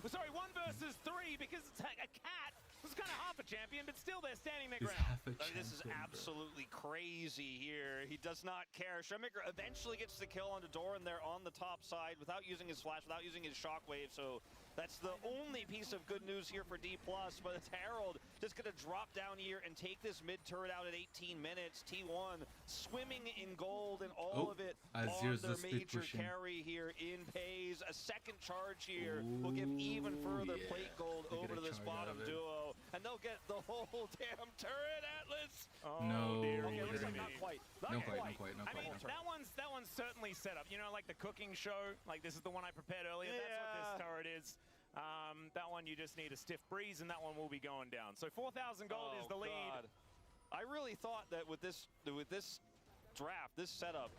Sorry, 1 versus 3 because it's a cat. It's kind of half a champion, but still they're standing their He's ground. half a This is champion, bro. absolutely crazy here. He does not care. Showmaker eventually gets the kill onto Doran there on the top side without using his flash, without using his shockwave. So that's the only piece of good news here for D+. But it's Herald just going to drop down here and take this mid turret out at 18 minutes. T1 swimming in gold and all of it on Azir's their the speed major pushing. carry here in Paze. A second charge here will give even further yeah. plate gold They get over a to this charge out bottom of it. duo. And they'll get the whole damn turret, Atlas. Oh, No, dear, they dear, didn't. dear. Not quite. Not quite. I mean, that one's certainly set up. You know, like the cooking show. Like this is the one I prepared earlier. That's what this turret is. That one you just need a stiff breeze, and that one will be going down. So 4,000 gold is the lead. God. I really thought that with this draft, this setup.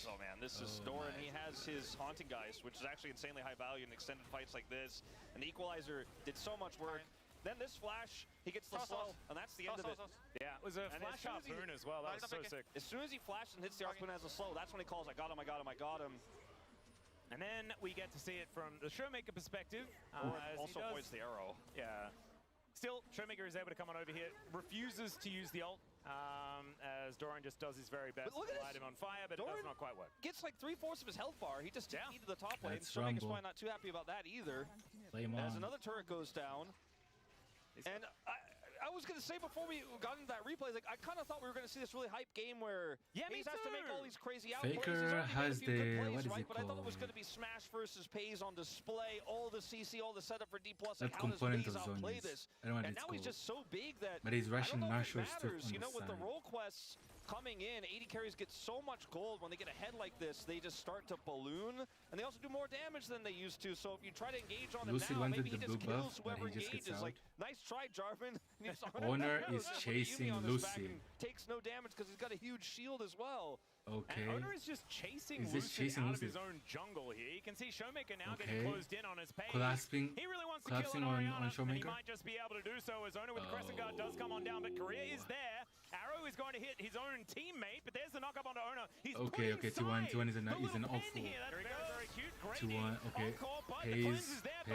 Oh man, this is Doran. He has his Haunting Geist, which is actually insanely high value in extended fights like this. And the Equalizer did so much work. Then this flash, he gets the slow, and that's the end of it. Yeah, it was a flash harpoon as well. That was so sick. As soon as he flashes and hits the harpoon as a slow, that's when he calls, I got him, I got him, I got him. And then we get to see it from the Showmaker perspective. Also points the arrow. Yeah. Still, Showmaker is able to come on over here. Refuses to use the ult. As Doran just does his very best to light him on fire, but Doran it does not quite work. Gets like 3/4 of his health bar. He just needed the top lane. That's Showmaker's Rumble. probably not too happy about that either. Play him As on. another turret goes down. And I was going to say before we got into that replay, like I kind of thought we were going to see this really hype game where Paze has to make all these crazy outplays. He's Faker already made a has few good the- plays, what is right? it But I thought it was called? going to be Smash versus Paze on display, all the CC, all the setup for D+. Like That how does component Paze of outplay zone this? is. I don't know what And it's now he's called. just so big that But he's rushing I don't know if it Marshall's stuff matters. on You the know, with the side. role quests coming in, 80 carries get so much gold when they get ahead like this. They just start to balloon, and they also do more damage than they used to. So if you try to engage on Lucy him now, wanted maybe he the just blue kills buff, but whoever he just gets engages. Like, out. nice try, Jarvan. Honor is Put a chasing Yumi on his back Lucy. and takes no damage because he's got a huge shield as well. Okay. And Owner is just chasing He's just Lucid chasing out of Lucid. his own jungle here. You can see Showmaker now Okay. getting closed in on his page. Collapsing. He really wants to Collapsing kill on Orianna, and he Showmaker. might just be able to do so as Owner with the Crescent Guard does come on down, but Korea is there. Arrow is going to hit his own teammate, but there's the knock-up onto Owner. He's Okay, put T1 inside is an the off little pen full. here. That's very, very cute. Great T1, okay. encore, but the Paze, cleanse is there for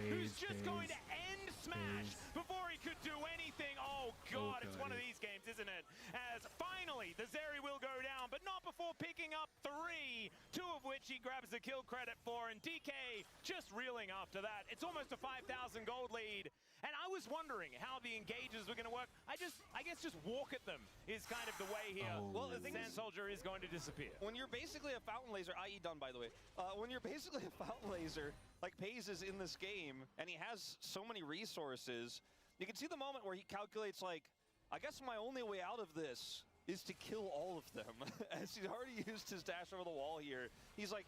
who's just going Paze. to end Smash before he could do anything. Oh God, it's one of these games, isn't it? As finally the Zeri will go down, but not before picking up 3, 2 of which he grabs the kill credit for, and DK just reeling after that. It's almost a 5,000 gold lead, and I was wondering how the engages were going to work. I guess just walk at them is kind of the way here. Oh. Well, the thing Sand is, Soldier is going to disappear. when you're basically a fountain laser, i.e. done by the way, when you're basically a fountain laser, like Paze is in this game, and he has so many resources, you can see the moment where he calculates like, I guess my only way out of this is to kill all of them. As he's already used his dash over the wall here. He's like,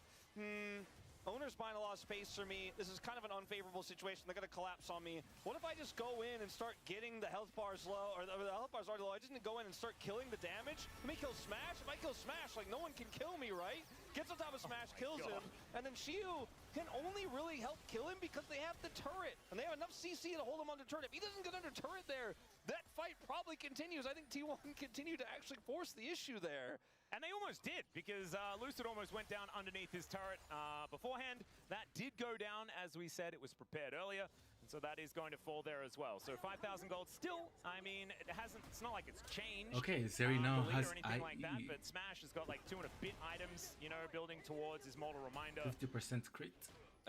Owner's buying a lot of space for me. This is kind of an unfavorable situation. They're going to collapse on me. What if I just go in and start getting the health bars low, or the health bars already low? I just need to go in and start killing the damage. Let me kill Smash. If I kill Smash, like, no one can kill me, right? Gets on top of Smash, kills him, and then Shiu can only really help kill him because they have the turret, and they have enough CC to hold him under turret. If he doesn't get under turret there, that fight probably continues. I think T1 continued to actually force the issue there. And they almost did, because Lucid almost went down underneath his turret beforehand. That did go down, as we said. It was prepared earlier, and so that is going to fall there as well. So 5,000 gold still, I mean, it's not like it's changed. Okay, Zeri now the lead has or anything like that, IE. but Smash has got like 2 and a bit items, you know, building towards his Mortal Reminder. 50% crit.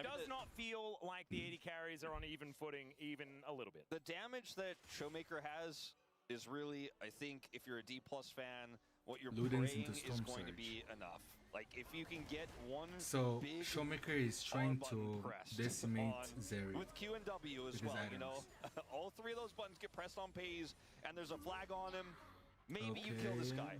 Does not feel like the 80 carries are on even footing, even a little bit. The damage that Showmaker has is really, I think, if you're a D+ fan, what you're Ludens praying into is Storm going to Surge. be enough. Like, if you can get one So big Showmaker is trying R to button pressed decimate on- Zeri. with Q and W as with his well, you know? items. All 3 of those buttons get pressed on Paze, and there's a flag on him. Maybe you kill this guy.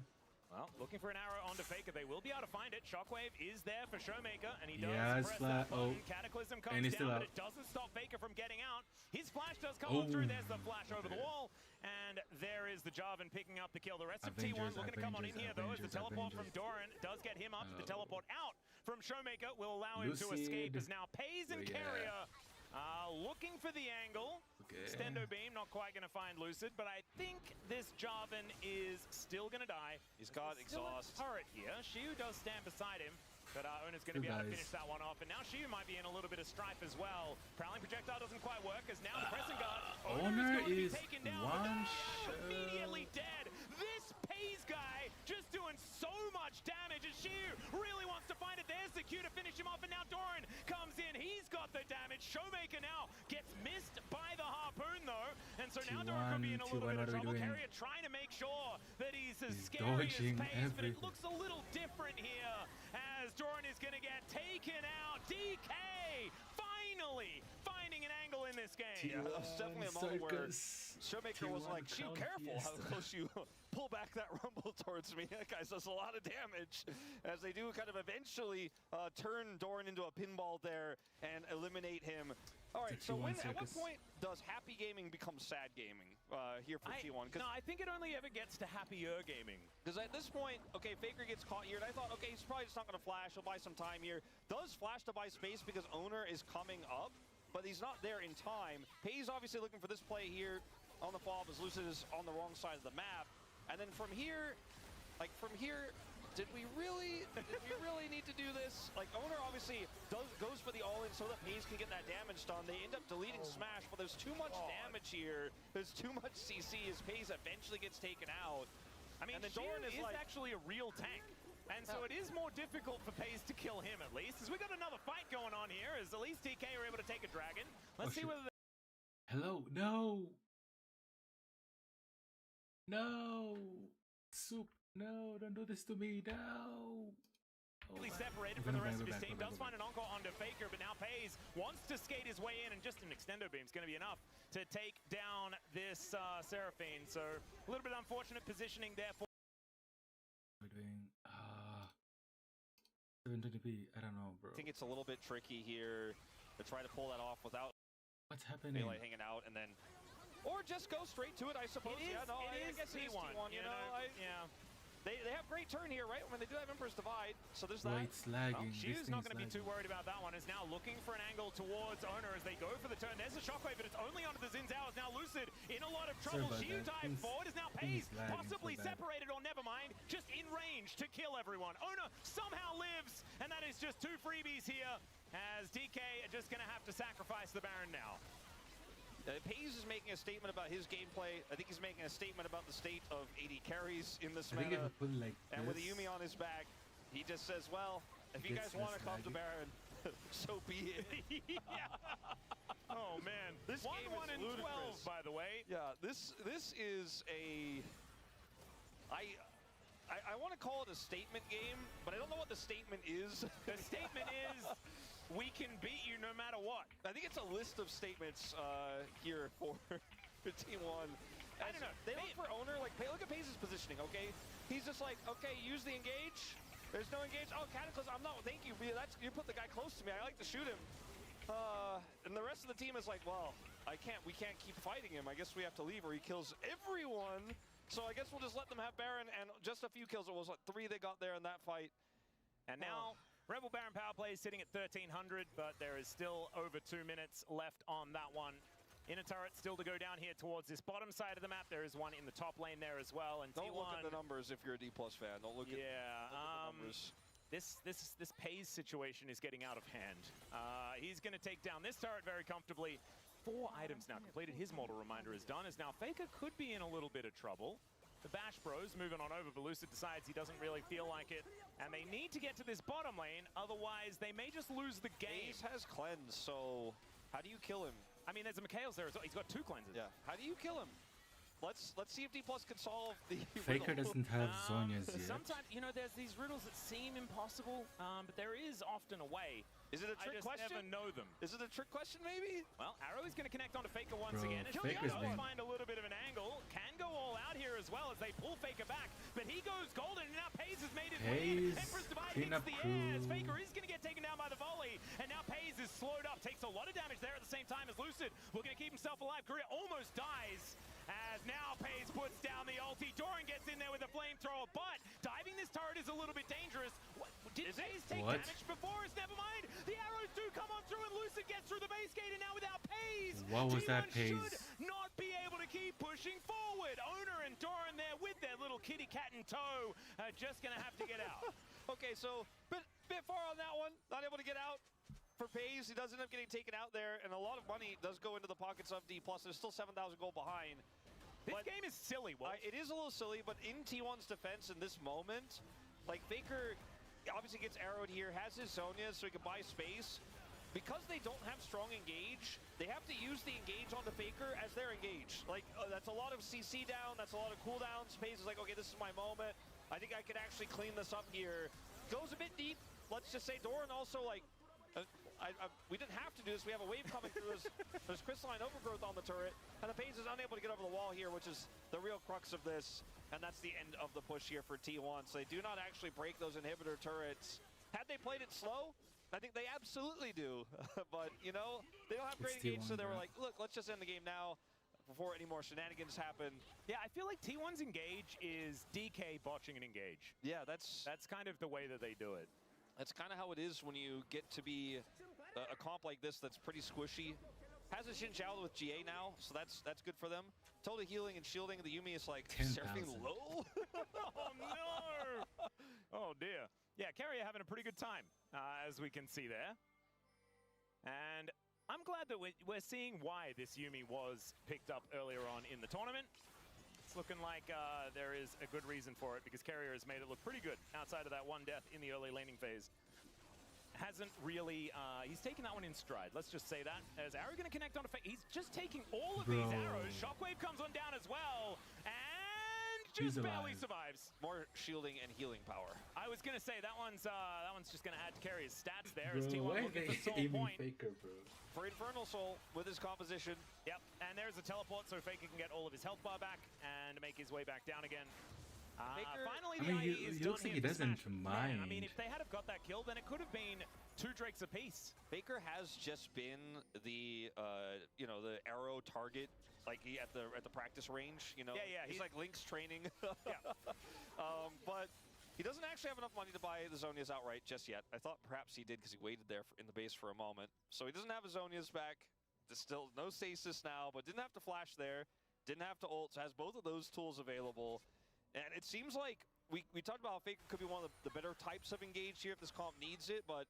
Well, looking for an arrow onto Faker. They will be able to find it. Shockwave is there for Showmaker, and he does Yes, press that oh. button. Cataclysm And comes he's still down, but out. it doesn't stop Faker from getting out. His flash does come on through. There's the flash over the wall, and there is the Jarvan picking up the kill. The rest of T1 looking to come on in here, though, as the teleport from Doran does get him up. The teleport out from Showmaker will allow him to escape, as now Pays and Carrier looking for the angle. Extendo Beam not quite going to find Lucid, but I think this Jarvan is still going to die. He's got exhaust. Turret here. Shiu does stand beside him, but Ona's going to be able to finish that one off. And now Shiu might be in a little bit of strife as well. Prowling Projectile doesn't quite work, as now the pressing guard. Owner is going to be is taken down, one immediately dead. This Pays guy just doing so much damage, and Shiu really wants to find it. There's the Q to finish him off, and now Doran comes in. He's got the damage. Showmaker now gets missed by the harpoon, though, and so now Doran could be in a little bit of trouble. Carrier trying to make sure that he's as scary as Pays, but it looks a little different here, as Doran is going to get taken out. DK finally finding an angle in this game. Yeah, that was definitely a moment where Showmaker was like, "Shiu, careful how close you pull back that rumble towards me." That guy does a lot of damage, as they do kind of eventually turn Doran into a pinball there and eliminate him. All right, so at what point does happy gaming become sad gaming here for T1? No, I think it only ever gets to happier gaming. Because at this point, okay, Faker gets caught here, and I thought, okay, he's probably just not going to flash. He'll buy some time here. Does flash to buy space because Owner is coming up, but he's not there in time. Pays obviously looking for this play here on the follow-up as Lucid is on the wrong side of the map. And then from here, did we really need to do this? Like, Owner obviously goes for the all-in so that Pays can get that damage done. They end up deleting Smash, but there's too much damage here. There's too much CC as Pays eventually gets taken out. I mean, and then Doran is like actually a real tank. And so it is more difficult for Pays to kill him, at least. As we got another fight going on here, as at least DK are able to take a dragon. Let's see whether... Hello, no! No! Soup, no, don't do this to me, no! Really separated from the rest of his team. Does find an encore onto Faker, but now Pays wants to skate his way in, and just an extendo beam is going to be enough to take down this Seraphine. So a little bit unfortunate positioning there for... We're doing 720p, I don't know, bro. I think it's a little bit tricky here to try to pull that off without what's happening? Melee hanging out, and then... Or just go straight to it, I suppose. It is, yeah, no, I guess T1, you know, yeah. They have great turn here, right? When they do have Emperor's Divide, so there's that. It's lagging. Shiu's not going to be too worried about that one. Is now looking for an angle towards Owner as they go for the turn. There's a shockwave, but it's only onto the Xin Zhao. Is now Lucid in a lot of trouble. Shiu dive forward, is now Pays, possibly separated, or never mind, just in range to kill everyone. Owner somehow lives, and that is just 2 freebies here, as DK are just going to have to sacrifice the Baron now. Pays is making a statement about his gameplay. I think he's making a statement about the state of AD carries in this meta. And with the Yumi on his back, he just says, well, if you guys want to come to Baron, so be it. Oh, man. This 1-1 and 12, by the way. Yeah, this is a... I want to call it a statement game, but I don't know what the statement is. The statement is... we can beat you no matter what. I think it's a list of statements here for Team 1. I don't know. They look for Owner, like, look at Pays' positioning, okay? He's just like, okay, use the engage. There's no engage. Oh, Cataclysm, I'm not, thank you. You put the guy close to me. I like to shoot him. And the rest of the team is like, well, we can't keep fighting him. I guess we have to leave or he kills everyone. So I guess we'll just let them have Baron, and just a few kills. It was like 3 they got there in that fight. And now... Rebel Baron power play is sitting at 1300, but there is still over 2 minutes left on that one. Inner turret still to go down here towards this bottom side of the map. There is one in the top lane there as well. And don't look at the numbers if you're a D+ fan. Don't look at the numbers. This Pays situation is getting out of hand. He's going to take down this turret very comfortably. 4 items now completed. His mortal reminder is done, as now Faker could be in a little bit of trouble. The Bash Bros moving on over, but Lucid decides he doesn't really feel like it. And they need to get to this bottom lane, otherwise they may just lose the game. Ace has cleanse, so how do you kill him? I mean, there's a Mikhail's there as well. He's got 2 cleanses. Yeah. How do you kill him? Let's see if D+ can solve the Faker doesn't have Zhonya's yet. Sometimes, you know, there's these riddles that seem impossible, but there is often a way. Is it a I trick just question? never know them. Is it a trick question, maybe? Well, Arrow is going to connect onto Faker once Bro, again. And Faker's he'll been- find a little bit of an angle. Can go all out here as well as they pull Faker back. But he goes golden, and now Pays has made his way in. Hayes, Empress Divide clean hits up the air as crew. Faker is going to get taken down by the volley. And now Pays is slowed up, takes a lot of damage there at the same time as Lucid. Looking to keep himself alive. Korea almost dies. As now Pays puts down the ulti. Doran gets in there with a flamethrower, but diving this turret is a little bit dangerous. Did Pays take What? damage before us? Never mind. The arrows do come on through, and Lucid gets through the base gate, and now without Pays, What was that, T1 Pays? should not be able to keep pushing forward. Owner and Doran there with their little kitty cat in tow, just gonna have to get out. Okay, so bit far on that one. Not able to get out. For Pays, he does end up getting taken out there, and a lot of money does go into the pockets of D+. There's still 7,000 gold behind. This But game is silly, Wolf. it is a little silly, but in T1's defense in this moment, like Faker obviously gets arrowed here, has his Zhonya so he can buy space. Because they don't have strong engage, they have to use the engage onto Faker as they're engaged. Like, that's a lot of CC down, that's a lot of cooldowns. Pays is like, okay, this is my moment. I think I could actually clean this up here. Goes a bit deep. Let's just say Doran also, like, we didn't have to do this. We have a wave coming through. There's crystalline overgrowth on the turret, and the Pays is unable to get over the wall here, which is the real crux of this, and that's the end of the push here for T1. So they do not actually break those inhibitor turrets. Had they played it slow, I think they absolutely do. But, you know, they don't have great engage, so they were like, look, let's just end the game now before any more shenanigans happen. Yeah, I feel like T1's engage is DK botching an engage. Yeah, that's kind of the way that they do it. That's kind of how it is when you get to be a comp like this that's pretty squishy. Has a Xin Zhao with GA now, so that's good for them. Totally healing and shielding. The Yuumi is like 10,000. surfing low. Oh, no! Oh, dear. Yeah, Carrier having a pretty good time, as we can see there. And I'm glad that we're seeing why this Yuumi was picked up earlier on in the tournament. It's looking like there is a good reason for it, because Carrier has made it look pretty good outside of that one death in the early laning phase. Hasn't really, he's taken that one in stride, let's just say that. As Arrow gonna connect on a he's just taking all of these arrows. Shockwave comes on down as well, and just barely survives. More shielding and healing power. I was gonna say that one's just gonna add to Carrier's stats there. Bro, as T1 why looking they for Soul aiming Point. Faker, bro? For Infernal Soul with his composition. Yep, and there's a teleport so Faker can get all of his health bar back and make his way back down again. Finally, I mean, the IE is he done looks like here he for doesn't Smash. mind. Man, I mean, if they had have got that kill, then it could have been 2 Drakes apiece. Faker has just been the you know, the arrow target, like he at the practice range. You know, Yeah, he's like Link's training. Yeah. But he doesn't actually have enough money to buy the Zhonya's outright just yet. I thought perhaps he did because he waited there in the base for a moment. So he doesn't have his Zhonya's back. There's still no stasis now, but didn't have to flash there. Didn't have to ult, so has both of those tools available. And it seems like we talked about how Faker could be one of the better types of engage here if this comp needs it, but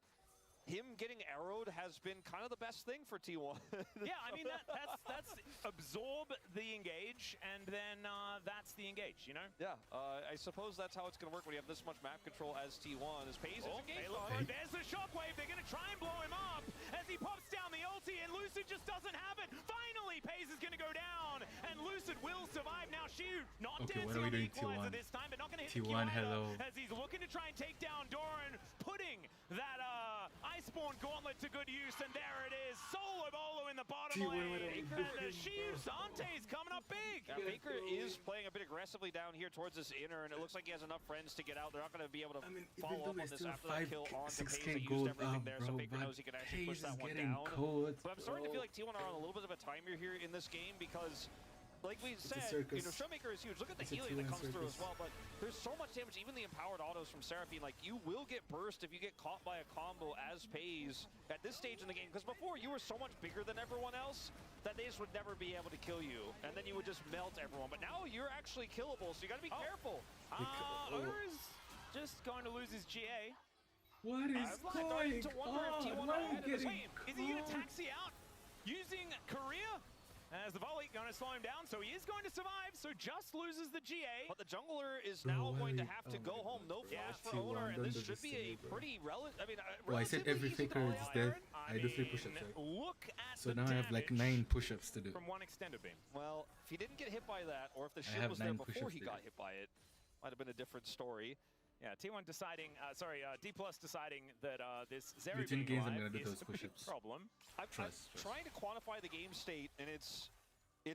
him getting arrowed has been kind of the best thing for T1. Yeah, I mean, that's absorb the engage, and then that's the engage, you know? Yeah, I suppose that's how it's going to work when you have this much map control as T1. As Pays is engaged. There's the shockwave. They're going to try and blow him up as he pops down the ulti, and Lucid just doesn't have it. Finally, Pays is going to go down, and Lucid will survive. Now, Shoot, not Okay, what dancing are we on the doing, equalizer T1? this time, but not going to hit the T1, Q hello. as he's looking to try and take down Doran, putting that Iceborne Gauntlet to good use, and there it is. Solo Bolo in the bottom T1, lane. what are we And doing, Shiu bro? Sante's coming up big. Yeah, Faker is playing a bit aggressively down here towards this inner, and it looks like he has enough friends to get out. They're not going to be able to follow up on this after that kill onto Pays. They used gold everything up, there, bro, so Faker but knows he can actually push Pays that is one getting down. cold, But I'm starting to bro. feel like T1 are on a little bit of a timer here in this game because, like we said, circus. you know, Showmaker is huge. Look at the It's a healing that T1 comes through as circus. well, but there's so much damage. Even the empowered autos from Seraphine, like, you will get burst if you get caught by a combo as Pays at this stage in the game. Because before, you were so much bigger than everyone else that they just would never be able to kill you. And then you would just melt everyone. But now you're actually killable, so you got to be careful. Owner is just going to lose his GA. What is I'm starting going to wonder if on? T1 Why are are you ahead of the getting game. Is he going to cold? taxi out using Korea? As the volley going to slow him down, so he is going to survive, so just loses the GA. But the jungler is Bro, now why going to are you- have to oh go my home. No God, flash bro. for Owner, and T1, this don't do should this be to a me, bro. pretty Oh, I said relatively every easy Faker call is out. dead. I I do 3 mean, push-ups, right? Look at So the now I have like damage 9 push-ups to do. from one extended beam. Well, if he didn't get hit by that, or if the I ship have was there 9 before push-ups he to got do. hit by it, might have been a different story. Yeah, T1 deciding, D Plus deciding that this Zeri Between being games, I'm live gonna do is those a big push-ups. problem. I'm Trust. trying to quantify the game state, and it's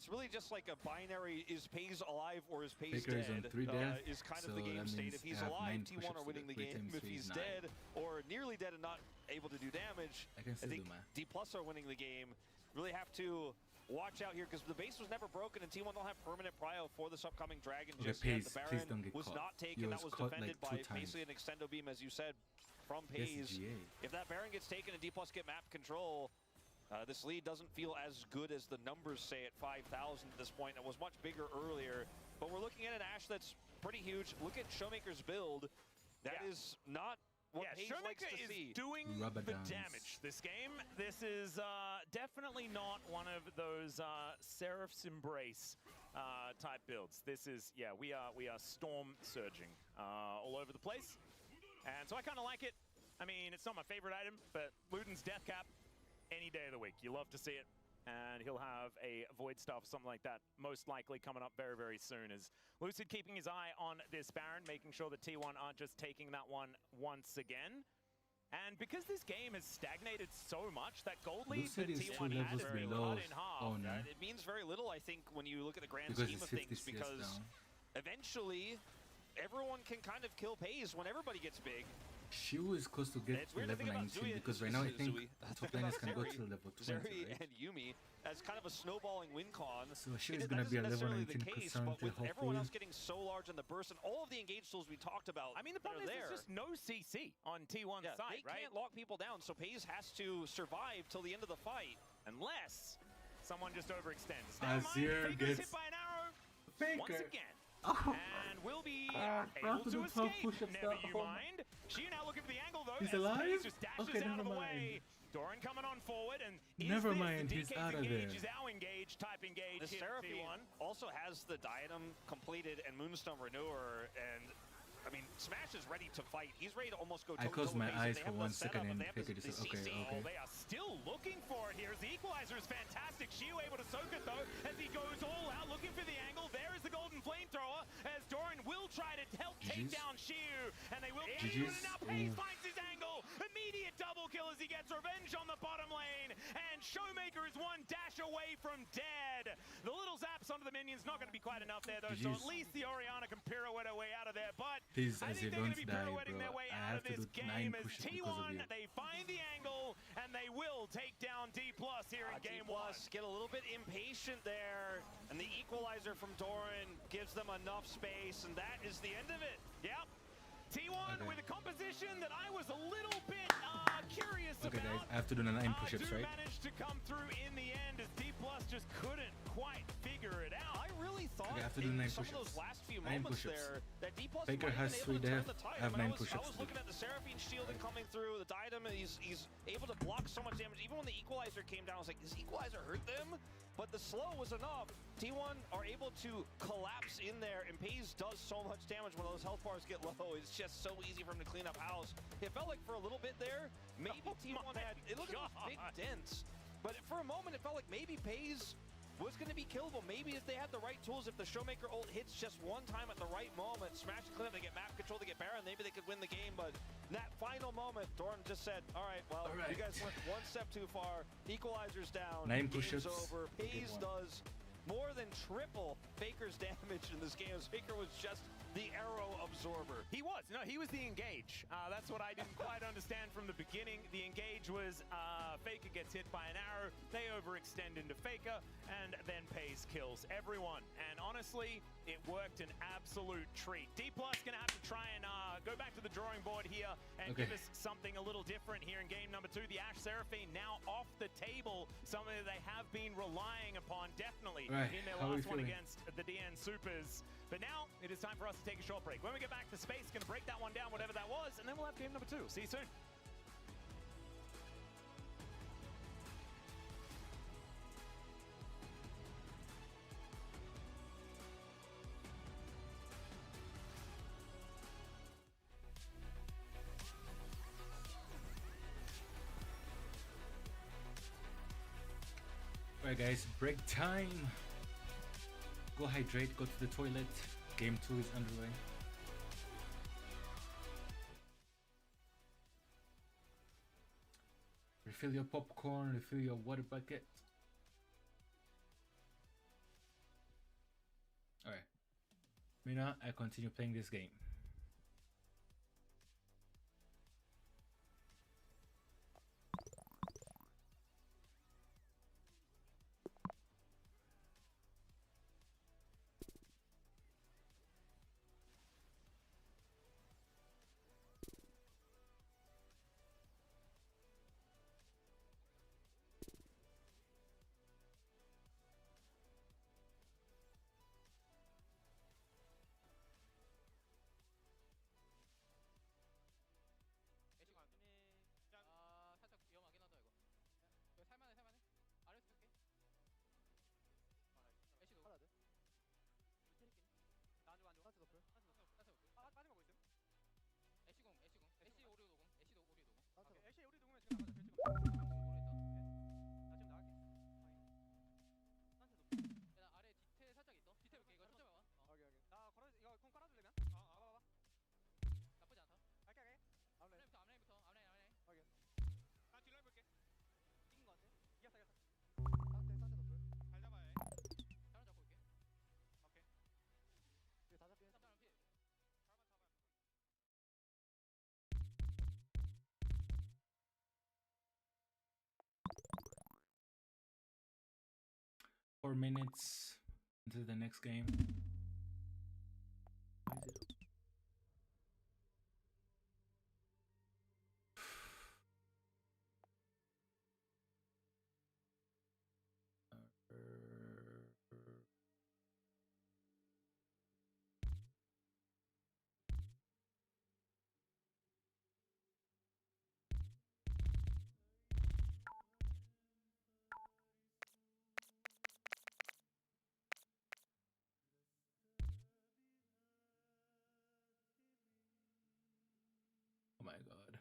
really just like a binary: is Pays alive or is Pays Faker is on dead? 3 death, Is kind so of the game that state. means If he's I have alive, 9 T1 push-ups are to winning do. the 3 game. times If 3 he's is 9. dead or nearly dead and not able to do damage, I can I still think do math. D Plus are winning the game. Really have to watch out here because the base was never broken and T1 don't have permanent prio for this upcoming dragon Okay, just yet. Pays, The please Baron don't get was caught. not taken. He That was caught defended like 2 by times. basically an extendo beam, as you said, from Yes, Pays. GA. If that Baron gets taken and D Plus get map control, this lead doesn't feel as good as the numbers say at 5,000 at this point. It was much bigger earlier, but we're looking at an Ashe that's pretty huge. Look at Showmaker's build. That is not what Pays likes Showmaker to is see. doing Rubber the downs. damage this game. This is definitely not one of those Seraph's Embrace type builds. This is, yeah, we are storm surging all over the place. And so I kind of like it. I mean, it's not my favorite item, but Luden's Death Cap, any day of the week. You love to see it. And he'll have a Void Staff or something like that, most likely coming up very, very soon. As Lucid keeping his eye on this Baron, making sure that T1 aren't just taking that one once again. And because this game has stagnated so much, that gold lead Lucid that is 2 T1 had levels is being below cut in half. Owner. It means very little, I think, when you look at the grand Because scheme it's of 50 things, CS because down. eventually everyone can kind of kill Pays when everybody gets big. Shu is close to get It's weird to level think about 19 Zui- because right now I think Zui. top laners can go Zeri- to level 20, Zeri right? and Yumi as kind of a snowballing win con. So Shu It is gonna that be a isn't level necessarily 19 the case, Cassandra, but with everyone hopefully. else getting so large in the burst and all of the engage tools we talked about, I mean, the that problem are is there. there's just no CC on T1's Yeah, side, they right? can't lock people down, so Pays has to survive till the end of the fight. Unless someone just overextends. Azir Faker's gets hit by an arrow once Faker. again. Oh, And will be after able to the 12 escape. push-ups Never now. you Oh. mind. She now looking for the angle though. He's as alive? Pays just dashes Okay, out never of the mind. way. Doran coming on forward and Never is mind, this he's the DK's out of engage? there. Is our engage type engage The hit Seraphine T1? also has the Diadem completed and Moonstone Renewer, and I mean, Smash is ready to fight. He's ready to almost go I toe-to-toe closed with my Pays. eyes They for have the 1 setup, second and and they have Faker the just okay, CC. okay. Oh, they are still looking for it here. As the equalizer is fantastic. Shiu able to soak it though as he goes all out looking for the angle. There is the golden flamethrower as Doran will try to help take GG's. down Shiu, and they will GG's. do it. And now Pays Ooh. finds his angle. Immediate double kill as he gets revenge on the bottom lane, and Showmaker is one dash away from dead. The little zaps onto the minions not going to be quite enough there though. So GG's. at least the Orianna can pirouette her way out of there. But Please, I Azir, think they're going to don't be die, pirouetting their bro. way I out have of to this do 9 game as push-ups because of T1 you. they find the angle and they will take down D Plus here in game one. Get a little bit impatient there, and the equalizer from Doran gives them enough space, and that is the end of it. Yep. T1 Okay. with a composition that I was a little bit curious Okay, guys, about. I have to do the 9 push-ups, Do right? manage to come through in the end as D Plus just couldn't quite figure it out. I really thought Okay, I have to do in 9 some of push-ups. those last few 9 moments push-ups. there that D Plus Faker might have has been 3 able to turn death. the tide. I have When 9 I push-ups was to looking do. at the Seraphine shielding coming through, the Diadem, he's able to block so much damage. Even when the equalizer came down, I was like, does equalizer hurt them? But the slow was enough. T1 are able to collapse in there, and Pays does so much damage when those health bars get low. It's just so easy for him to clean up house. It felt like for a little bit there, maybe T1 had, it looked like those big dents. But for a moment, it felt like maybe Pays was going to be killable. Maybe if they had the right tools, if the Showmaker ult hits just one time at the right moment, smash and clean up, they get map control, they get Baron, maybe they could win the game. But in that final moment, Doran just said, all right, well, All right. you guys went one step too far. Equalizer's down. 9 Game's push-ups. over. Game Pays one. does more than triple Faker's damage in this game. Faker was just the arrow absorber. He was. No, he was the engage. That's what I didn't quite understand from the beginning. The engage was Faker gets hit by an arrow, they overextend into Faker, and then Pays kills everyone. And honestly, it worked an absolute treat. D Plus gonna have to try and go back to the drawing board here and Okay. give us something a little different here in game number 2. The Ashe Seraphine now off the table, something that they have been relying upon definitely Right, in their how are we last one feeling? against the DN Supers. But now it is time for us to take a short break. When we get back to space, gonna break that one down, whatever that was, and then we'll have game number 2. See you soon. Alright guys, break time. Go hydrate, go to the toilet. Game 2 is underway. refill your popcorn, refill your water bucket. Alright. Meanwhile, I continue playing this game. Four minutes until the next game. Why is it? Oh my god.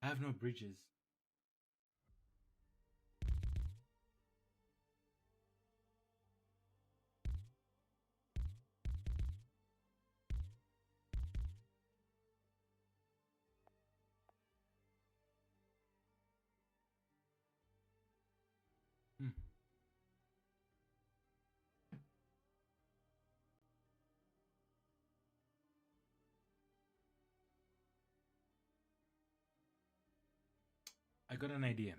I have no bridges. I got an idea.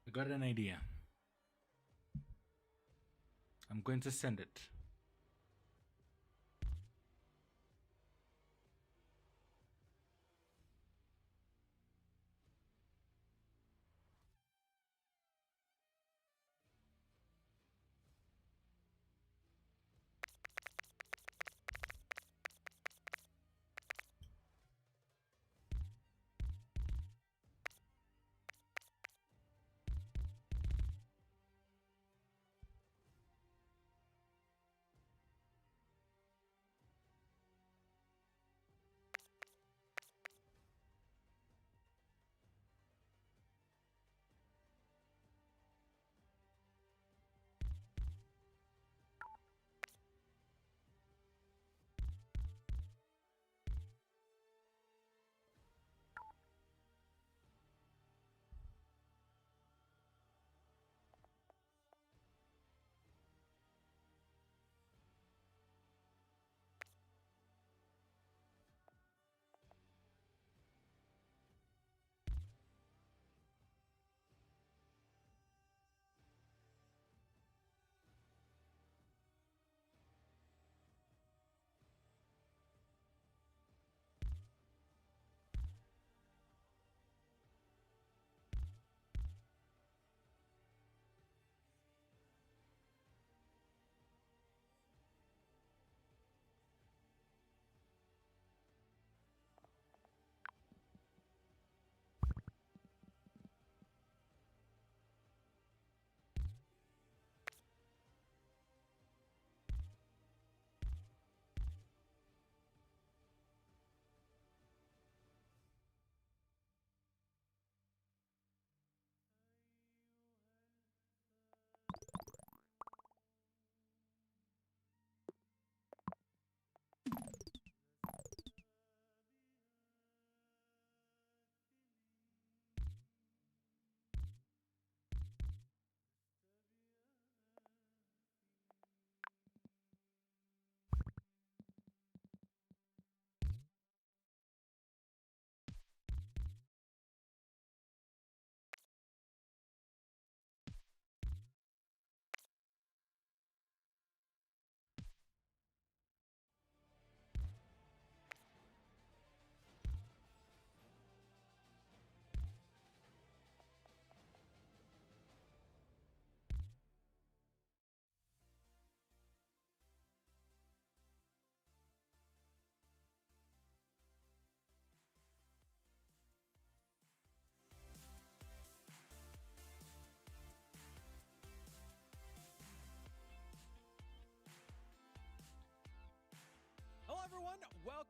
I got an idea. I'm going to send it.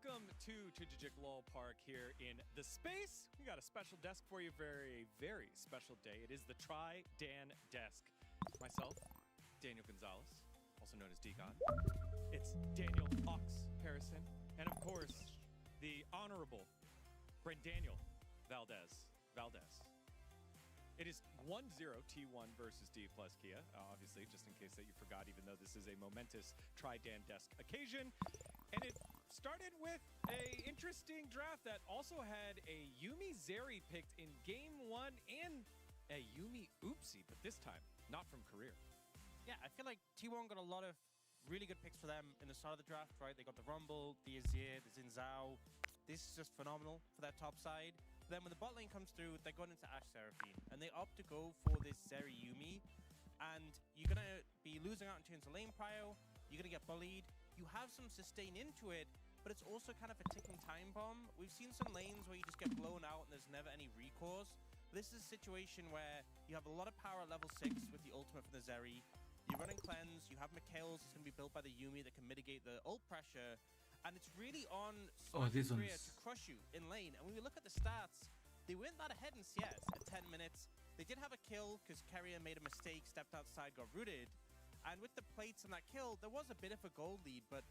Welcome to Chijijik Lol Park here in the space. We got a special desk for you, very, very special day. It is the Try Dan desk. Myself, Daniel Gonzalez, also known as D-God. It's Daniel Ox Harrison, and of course, the Honorable Brendaniel Valdez. It is 1-0 T1 versus D plus Kia, obviously, just in case that you forgot, even though this is a momentous Try Dan desk occasion. And it started with a interesting draft that also had a Yuumi Zeri picked in game 1 and a Yuumi Oopsie, but this time, not from career. Yeah, I feel like T1 got a lot of really good picks for them in the start of the draft, right? They got the Rumble, the Azir, the Xin Zhao. This is just phenomenal for their top side. Then when the bot lane comes through, they're going into Ashe Seraphine, and they opt to go for this Zeri Yuumi. And you're going to be losing out in terms of lane prio. You're going to get bullied. You have some sustain into it, but it's also kind of a ticking time bomb. We've seen some lanes where you just get blown out and there's never any recourse. This is a situation where you have a lot of power at level 6 with the ultimate from the Zeri. You're running cleanse, you have Mikhail's that's going to be built by the Yuumi that can mitigate the ult pressure. And it's really on Korea to crush you in lane. And when we look at the stats, they weren't that ahead in CS at 10 minutes. They did have a kill because Carrier made a mistake, stepped outside, got rooted. And with the plates and that kill, there was a bit of a gold lead, but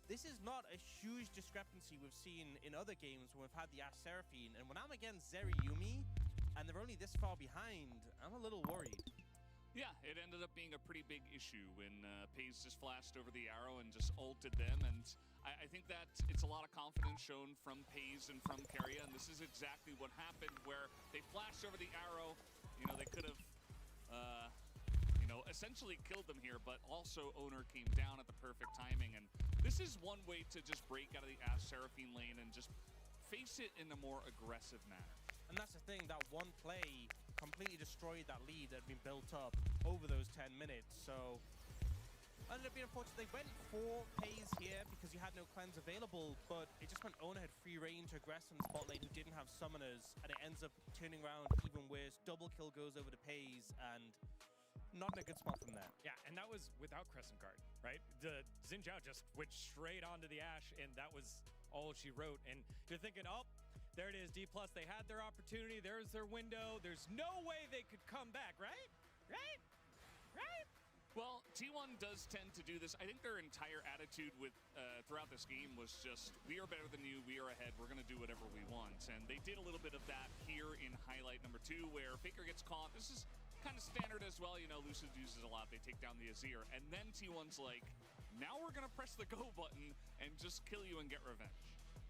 this is not a huge discrepancy we've seen in other games when we've had the Ashe Seraphine. And when I'm against Zeri Yuumi, and they're only this far behind, I'm a little worried. Yeah, it ended up being a pretty big issue when Paze just flashed over the arrow and just ulted them. And I think that it's a lot of confidence shown from Paze and from Keria. And this is exactly what happened, where they flashed over the arrow. You know, they could have, essentially killed them here, but also Owner came down at the perfect timing. And this is one way to just break out of the Ashe Seraphine lane and just face it in a more aggressive manner. And that's the thing, that one play completely destroyed that lead that had been built up over those 10 minutes. So, ended up being unfortunate. They went for Paze here because you had no cleanse available, but it just meant Owner had free reign to aggress on the spot lane who didn't have summoners, and it ends up turning around even worse. Double kill goes over to Paze, and not in a good spot from there. Yeah, and that was without Crescent Guard, right? The Xin Zhao just went straight onto the Ashe, and that was all she wrote. And you're thinking, oh, there it is, D+. They had their opportunity. There's their window. There's no way they could come back, right? Right? Well, T1 does tend to do this. I think their entire attitude with throughout this game was just, we are better than you, we are ahead, we're going to do whatever we want. And they did a little bit of that here in highlight number 2, where Faker gets caught. This is kind of standard as well. You know, Lucid uses a lot. They take down the Azir. And then T1's like, now we're going to press the go button and just kill you and get revenge.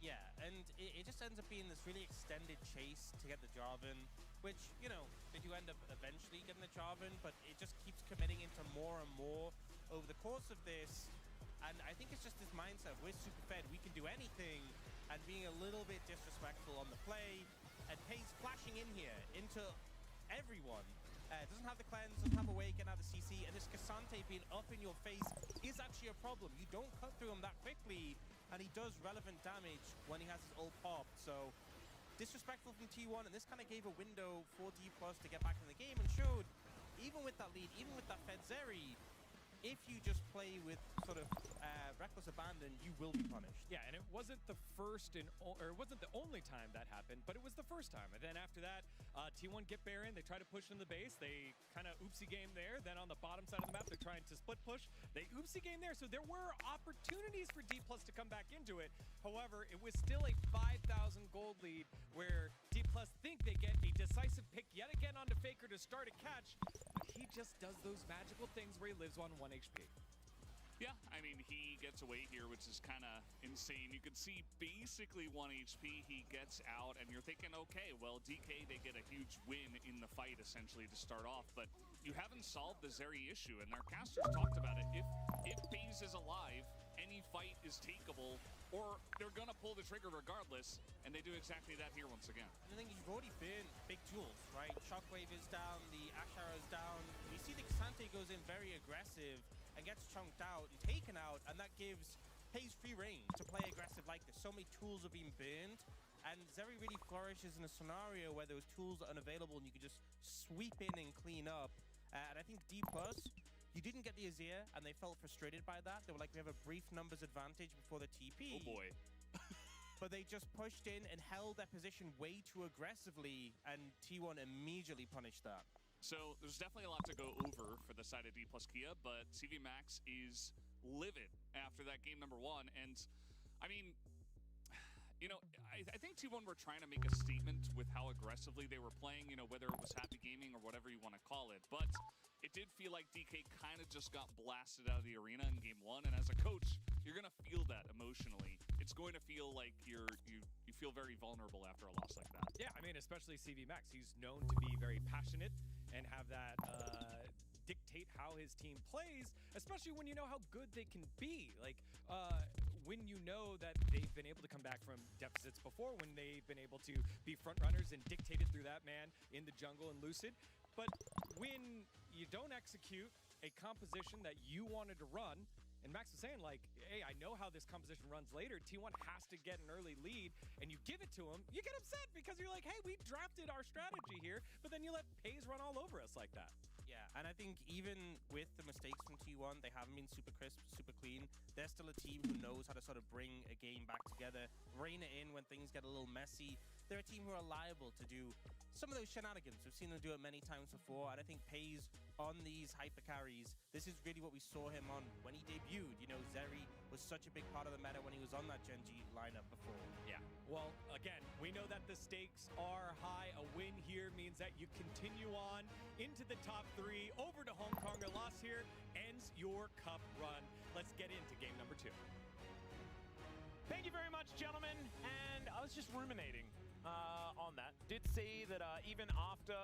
Yeah, and it just ends up being this really extended chase to get the Jarvan, which, you know, they do end up eventually getting the Jarvan, but it just keeps committing into more and more over the course of this. And I think it's just this mindset of we're super fed, we can do anything, and being a little bit disrespectful on the play. And Paze flashing in here into everyone. Doesn't have the cleanse, doesn't have a way, getting out the CC, and this Cassante being up in your face is actually a problem. You don't cut through him that quickly, and he does relevant damage when he has his ult popped. So disrespectful from T1, and this kind of gave a window for D+ to get back in the game and showed, even with that lead, even with that fed Zeri, if you just play with sort of reckless abandon, you will be punished. Yeah, and it wasn't the first or it wasn't the only time that happened, but it was the first time. And then after that, T1 get Baron. They try to push in the base. They kind of oopsie game there. Then on the bottom side of the map, they're trying to split push. They oopsie game there. So there were opportunities for D+ to come back into it. However, it was still a 5,000 gold lead where D+ think they get a decisive pick yet again onto Faker to start a catch. But he just does those magical things where he lives on 1 HP. Yeah, I mean, he gets away here, which is kind of insane. You can see basically 1 HP, he gets out, and you're thinking, okay, well, DK, they get a huge win in the fight, essentially, to start off, but you haven't solved the Zeri issue, and our casters talked about it. If FaZe is alive, any fight is takeable, or they're going to pull the trigger regardless, and they do exactly that here once again. I think you've already burned big tools, right? Shockwave is down, the Ashe Arrow is down. You see the Cassante goes in very aggressive and gets chunked out and taken out, and that gives Paze free reign to play aggressive like this. So many tools are being burned, and Zeri really flourishes in a scenario where those tools are unavailable and you can just sweep in and clean up. And I think D+, you didn't get the Azir, and they felt frustrated by that. They were like, we have a brief numbers advantage before the TP. Oh boy. but they just pushed in and held their position way too aggressively, and T1 immediately punished that. So there's definitely a lot to go over for the side of D plus Kia, but CV Max is livid after that game number 1. And I mean, you know, I think T1 were trying to make a statement with how aggressively they were playing, you know, whether it was happy gaming or whatever you want to call it. But it did feel like DK kind of just got blasted out of the arena in game 1. And as a coach, you're going to feel that emotionally. It's going to feel like you feel very vulnerable after a loss like that. Yeah, I mean, especially CV Max. He's known to be very passionate and have that dictate how his team plays, especially when you know how good they can be. Like, when you know that they've been able to come back from deficits before, when they've been able to be front runners and dictated through that man in the jungle and Lucid. But when you don't execute a composition that you wanted to run, and Max was saying, like, hey, I know how this composition runs later. T1 has to get an early lead, and you give it to him. You get upset because you're like, hey, we drafted our strategy here, but then you let Pays run all over us like that. Yeah, and I think even with the mistakes from T1, they haven't been super crisp, super clean. They're still a team who knows how to sort of bring a game back together, rein it in when things get a little messy. They're a team who are liable to do some of those shenanigans. We've seen them do it many times before, and I think Pays on these hyper carries, this is really what we saw him on when he debuted. You know, Zeri was such a big part of the meta when he was on that Genji lineup before. Yeah, well, again, we know that the stakes are high. A win here means that you continue on into the top 3, over to Hong Kong. A loss here ends your cup run. Let's get into game number 2. Thank you very much, gentlemen. And I was just ruminating on that. Did see that even after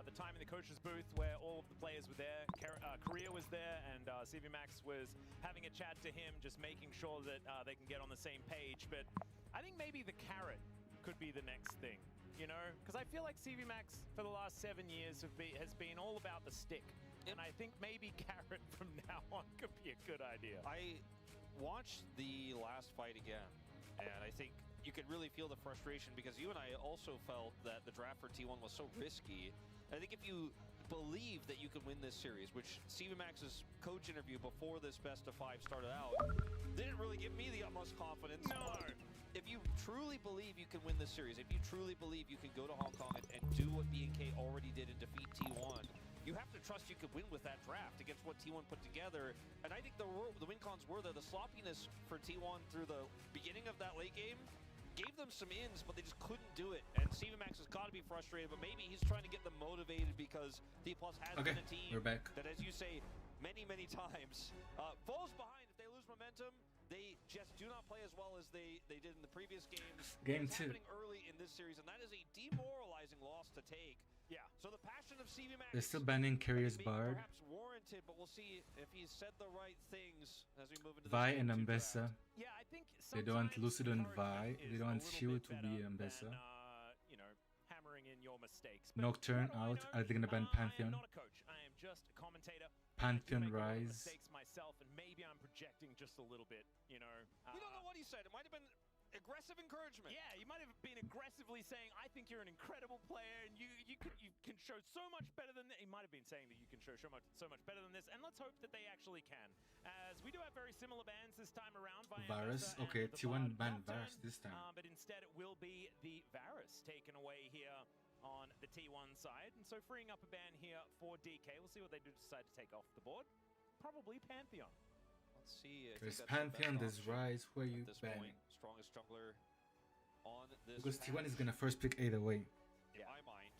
the time in the coach's booth where all of the players were there, Korea was there, and CV Max was having a chat to him, just making sure that they can get on the same page. But I think maybe the carrot could be the next thing, you know? Because I feel like CV Max for the last 7 years has been all about the stick. And I think maybe carrot from now on could be a good idea. I watched the last fight again, and I think you could really feel the frustration because you and I also felt that the draft for T1 was so risky. I think if you believe that you can win this series, which CV Max's coach interview before this best of 5 started out didn't really give me the utmost confidence. No. If you truly believe you can win this series, if you truly believe you can go to Hong Kong and do what B&K already did and defeat T1, you have to trust you could win with that draft against what T1 put together. And I think the win cons were there. The sloppiness for T1 through the beginning of that late game gave them some ins, but they just couldn't do it. And CV Max has got to be frustrated, but maybe he's trying to get them motivated because D Plus has been a team that, as you say, many, many times falls behind. If they lose momentum, they just do not play as well as they did in the previous games. Game it's 2. happening early in this series, and that is a demoralizing loss to take. Yeah. So the passion of CV Max. They're still banning Carrier's Bard. Perhaps warranted, but we'll see if he's said the right things as we move into Vi this and game 2 Ambessa. draft. Yeah, I think They don't want sometimes Lucid and Vi. encouragement They is don't a want little Shield bit to be better Ambessa. than, you know, hammering in your mistakes. But Nocturne what do I out. know? Are they gonna ban Pantheon? I am not a coach. I am just a commentator. Pantheon I do make a lot of Rise. mistakes myself, and maybe I'm projecting just a little bit. You know, We don't know what he said. It might have been aggressive encouragement. Yeah, you might have been aggressively saying, "I think you're an incredible player, and you can show so much better than this." He might have been saying that you can show so much better than this, and let's hope that they actually can. As we do have very similar bans this time around. Varus. Ambessa Okay, and the T1 Bard ban Nocturne, Varus this time. but instead it will be the Varus taken away here on the T1 side, and so freeing up a ban here for DK. We'll see what they do decide to take off the board. Probably Pantheon. Let's see. There's Pantheon, there's Rise. Where you banning? Strongest jungler on this Because T1 is patch. gonna first pick either way. In my mind.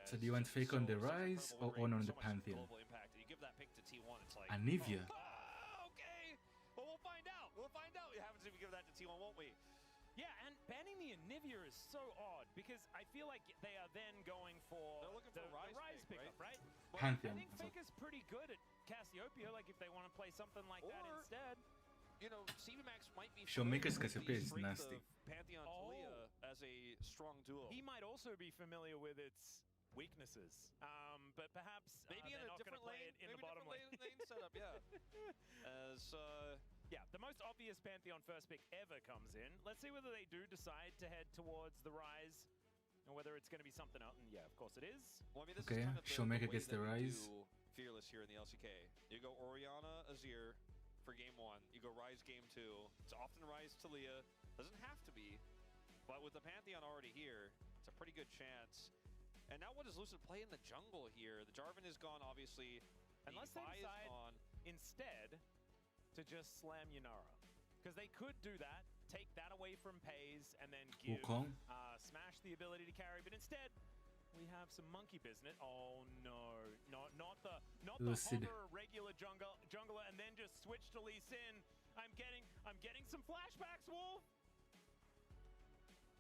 So do you want Fake on the Rise or on the Pantheon? Global impact. You give that pick to T1, it's like Anivia. okay. Well, we'll find out. We'll find out what happens if we give that to T1, won't we? Yeah, and banning the Anivia is so odd because I feel like they are then going for They're looking for the Rise pick, pickup, right? Pantheon. I think Faker's pretty good at Cassiopeia, like if they want to play something like that Or- instead. You know, CV Max might be Showmaker's familiar with Cassiopeia the is strength nasty. of Pantheon Talia as a strong duo. He might also be familiar with its weaknesses, but perhaps Maybe in they're a not going to different play lane, it in the maybe bottom lane. different lane setup, yeah. As Yeah, the most obvious Pantheon first pick ever comes in. Let's see whether they do decide to head towards the Rise, or whether it's going to be something else. And yeah, of course it is. well, I mean, this Okay, is kind of Showmaker way gets the that we Rise. do Fearless here in the LCK. You go Orianna, Azir for game 1. You go Rise game 2. It's often Rise Talia. Doesn't have to be. But with the Pantheon already here, it's a pretty good chance. And now what does Lucid play in the jungle here? The Jarvan is gone, obviously. Unless they decide instead to just slam Yunara. Because they could do that, take that away from Pays, and then give Smash the ability to carry. But instead, we have some monkey business. Oh no, not the hover regular jungler, and then just switch to Lee Sin. I'm getting some flashbacks, Wolf.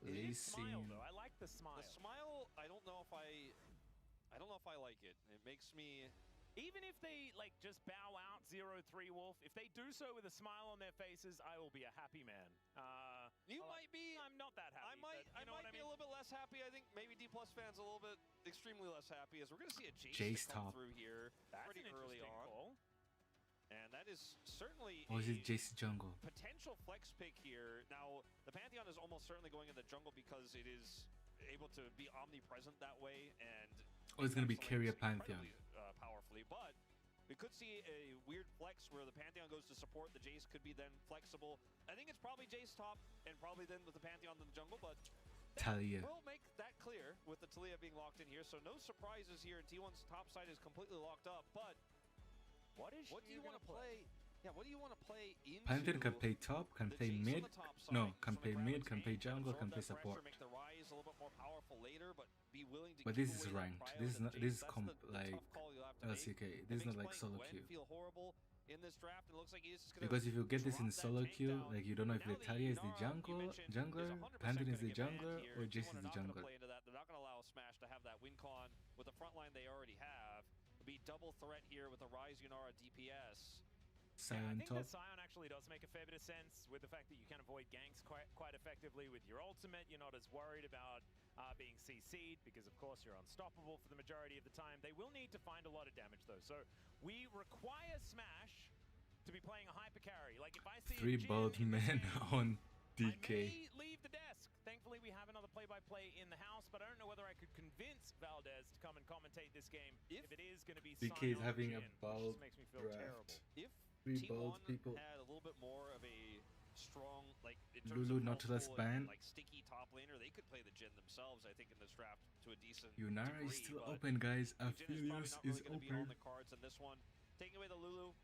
Lee Smile Sin. though. I like the smile. The smile, I don't know if I like it. It makes me. Even if they like just bow out 0-3 Wolf, if they do so with a smile on their faces, I will be a happy man. You might be. I'm not that happy. I might be a little bit less happy. I think maybe D+ fans a little bit extremely less happy as we're going to see a Jace come through here pretty early on. Call. And that is certainly Or is it Jace jungle? Potential flex pick here. Now, the Pantheon is almost certainly going in the jungle because it is able to be omnipresent that way. And it's going to be carry a Pantheon. Powerfully, but we could see a weird flex where the Pantheon goes to support. The Jace could be then flexible. I think it's probably Jace top and probably then with the Pantheon in the jungle, but Talia. We'll make that clear with the Talia being locked in here. So no surprises here, and T1's top side is completely locked up, but what do you want to play? Yeah, what do you want to play into? Pantheon can play top, can play mid. No, can play mid, can play jungle, can play support. Make the Rise a little bit more powerful later, but be willing to. But this is ranked. This is not. This is like LCK. This is not like solo queue. Feel horrible in this draft, and it looks like he's just gonna because if you get this in solo queue, like you don't know if Talia is the jungler, Pantheon is the jungler, or Jace is the jungler. They're not going to allow Smash to have that win con with the front line they already have. Be double threat here with the Rise Yunara DPS. I think the Scion actually does make a fair bit of sense with the fact that you can avoid ganks quite effectively with your ultimate. You're not as worried about being CC'd because, of course, you're unstoppable for the majority of the time. They will need to find a lot of damage, though. So we require Smash to be playing a hyper carry. Like if I see 3 bald men on DK. I may leave the desk. Thankfully, we have another play-by-play in the house, but I don't know whether I could convince Valdez to come and commentate this game if it is going to be DK is having a bald makes me feel terrible. If bald people had a little bit more of a strong, like Lulu Nautilus ban, like sticky top laner, they could play the Jhin themselves. I think in this draft to a decent. Yunara degree, is still open, guys. Aphelios is open. Be on the cards in this one. Taking away the Lulu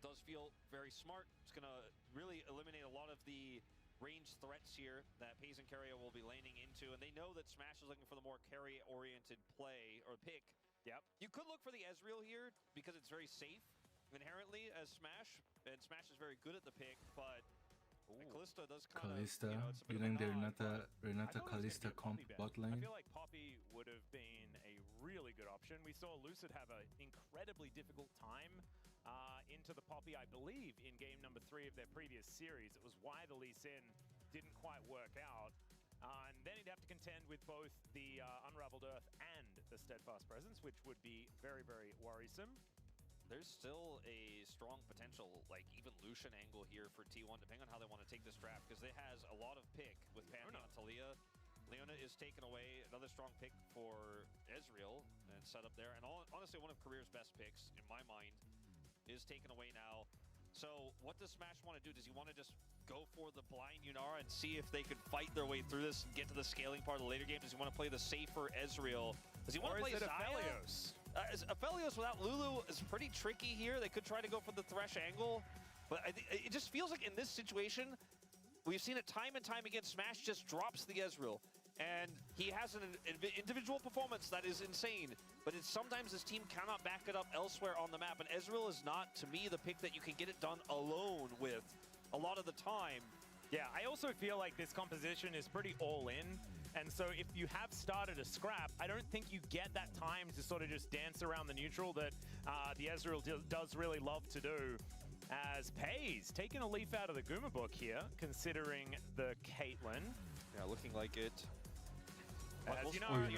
does feel very smart. It's gonna really eliminate a lot of the ranged threats here that Pays and Keria will be laning into, and they know that Smash is looking for the more carry-oriented play or pick. Yep. You could look for the Ezreal here because it's very safe inherently as Smash, and Smash is very good at the pick, but Kalista does kind of, you think the Renata Kalista comp bot lane? I feel like Poppy would have been a really good option. We saw Lucid have an incredibly difficult time into the Poppy, I believe, in game number 3 of their previous series. It was why the Lee Sin didn't quite work out. And then he'd have to contend with both the Unraveled Earth and the Steadfast Presence, which would be very, very worrisome. There's still a strong potential, like even Lucian angle here for T1, depending on how they want to take this draft, because it has a lot of pick with Pantheon Talia. Leona is taken away, another strong pick for Ezreal, and set up there. And honestly, one of Career's best picks, in my mind, is taken away now. So what does Smash want to do? Does he want to just go for the blind Yunara and see if they could fight their way through this and get to the scaling part of the later game? Does he want to play the safer Ezreal? Does he want to play Aphelios? Aphelios without Lulu is pretty tricky here. They could try to go for the Thresh angle, but it just feels like in this situation, we've seen it time and time again, Smash just drops the Ezreal. And he has an individual performance that is insane, but it's sometimes his team cannot back it up elsewhere on the map, and Ezreal is not, to me, the pick that you can get it done alone with a lot of the time. Yeah, I also feel like this composition is pretty all-in, and so if you have started a scrap, I don't think you get that time to sort of just dance around the neutral that the Ezreal does really love to do. As Pays taking a leaf out of the Guma book here, considering the Caitlyn. Yeah, looking like it. As Yunara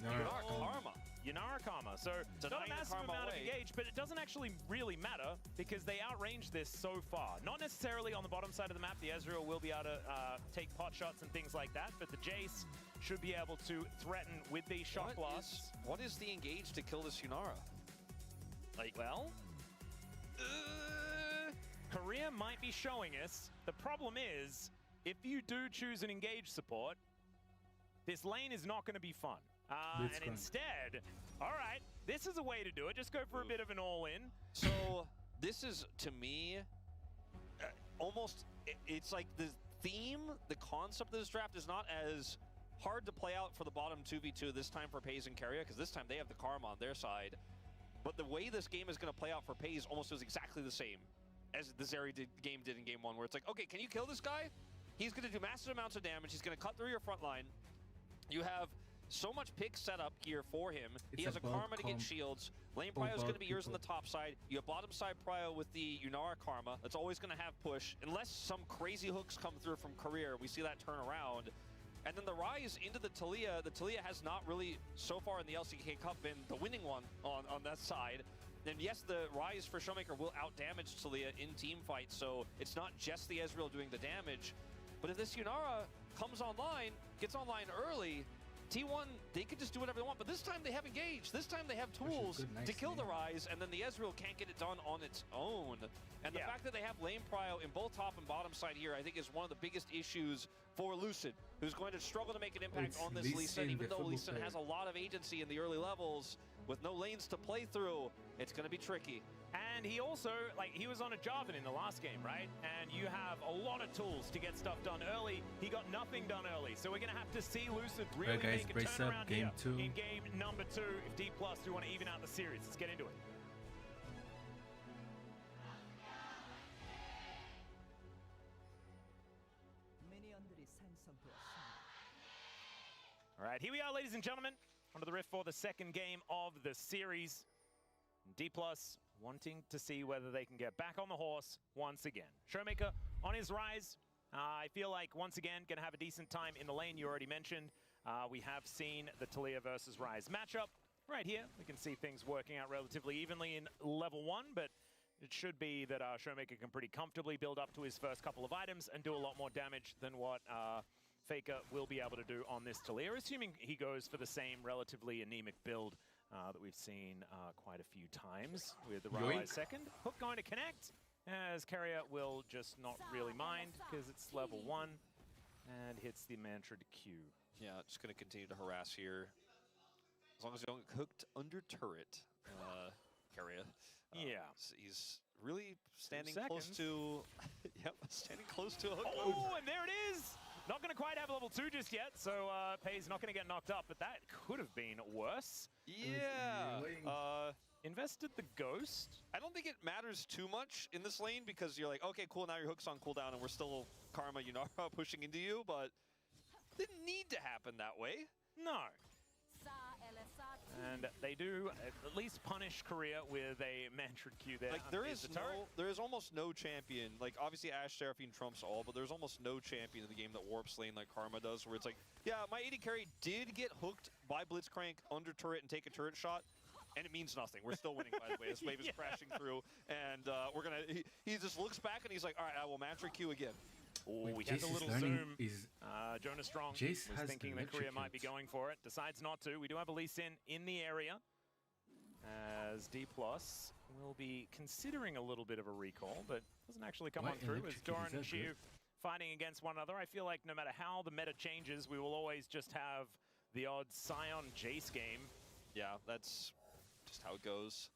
Karma. Yunara Karma. So not a massive amount of engage, but it doesn't actually really matter because they outrange this so far. Not necessarily on the bottom side of the map. The Ezreal will be able to take pot shots and things like that, but the Jace should be able to threaten with these shock blasts. What is the engage to kill this Yunara? Like, well, Korea might be showing us. The problem is if you do choose an engage support, this lane is not going to be fun. And instead, all right, this is a way to do it. Just go for a bit of an all-in. So this is, to me, almost, it's like the theme, the concept of this draft is not as hard to play out for the bottom 2v2 this time for FaZe and Keria, because this time they have the Karma on their side. But the way this game is going to play out for FaZe almost is exactly the same as the Zeri game did in game 1, where it's like, okay, can you kill this guy? He's going to do massive amounts of damage. He's going to cut through your front line. You have so much pick set up here for him. He has a Karma to get shields. Lane Prio is going to be yours on the top side. You have bottom side Prio with the Yunara Karma. That's always going to have push. Unless some crazy hooks come through from Career, we see that turn around. And then the Rise into the Taliyah. The Taliyah has not really, so far in the LCK Cup, been the winning one on that side. And yes, the Rise for Showmaker will out-damage Taliyah in team fights, so it's not just the Ezreal doing the damage. But if this Yunara comes online, gets online early, T1, they could just do whatever they want, but this time they have engaged. This time they have tools to kill the Rise, and then the Ezreal can't get it done on its own. And the fact that they have lane prio in both top and bottom side here, I think is one of the biggest issues for Lucid, who's going to struggle to make an impact on this Lee Sin, even though Lee Sin has a lot of agency in the early levels. With no lanes to play through, it's going to be tricky. And he also, like, he was on a Jarvan in the last game, right? And you have a lot of tools to get stuff done early. He got nothing done early. So we're going to have to see Lucid really make a turnaround here in game number 2 if D+ do want to even out the series. Let's get into it. All right, here we are, ladies and gentlemen, onto the rift for the second game of the series. D+ wanting to see whether they can get back on the horse once again. Showmaker on his rise. I feel like, once again, going to have a decent time in the lane you already mentioned. We have seen the Taliyah versus Rise matchup. Right here, we can see things working out relatively evenly in level 1, but it should be that Showmaker can pretty comfortably build up to his first couple of items and do a lot more damage than what Faker will be able to do on this Taliyah, assuming he goes for the same relatively anemic build that we've seen quite a few times with the Rise second. Hook going to connect, as Keria will just not really mind because it's level 1 and hits the mantra to Q. Yeah, just going to continue to harass here. As long as you don't get hooked under turret, Keria. He's really standing close to... yep, standing close to a hook. Oh, and there it is! Not going to quite have level 2 just yet, so Pei's not going to get knocked up, but that could have been worse. Yeah. Invested the Ghost. I don't think it matters too much in this lane because you're like, okay, cool, now your hook's on cooldown and we're still Karma Yunara pushing into you, but didn't need to happen that way. No. And they do at least punish Korea with a mantra Q there. Like there is almost no champion. Like obviously Ashe Seraphine trumps all, but there's almost no champion in the game that warps lane like Karma does, where it's like, yeah, my AD carry did get hooked by Blitzcrank under turret and take a turret shot, and it means nothing. We're still winning, by the way. This wave is crashing through, and we're gonna. He just looks back and he's like, all right, I will mantra Q again. Oh, we had a little zoom. Jonas Strong was thinking that Korea might be going for it. Decides not to. We do have a Lee Sin in the area, as D+ will be considering a little bit of a recall, but doesn't actually come on through. As Doran and Shiu fighting against one another. I feel like no matter how the meta changes, we will always just have the odd Sion Jace game. Yeah, that's just how it goes.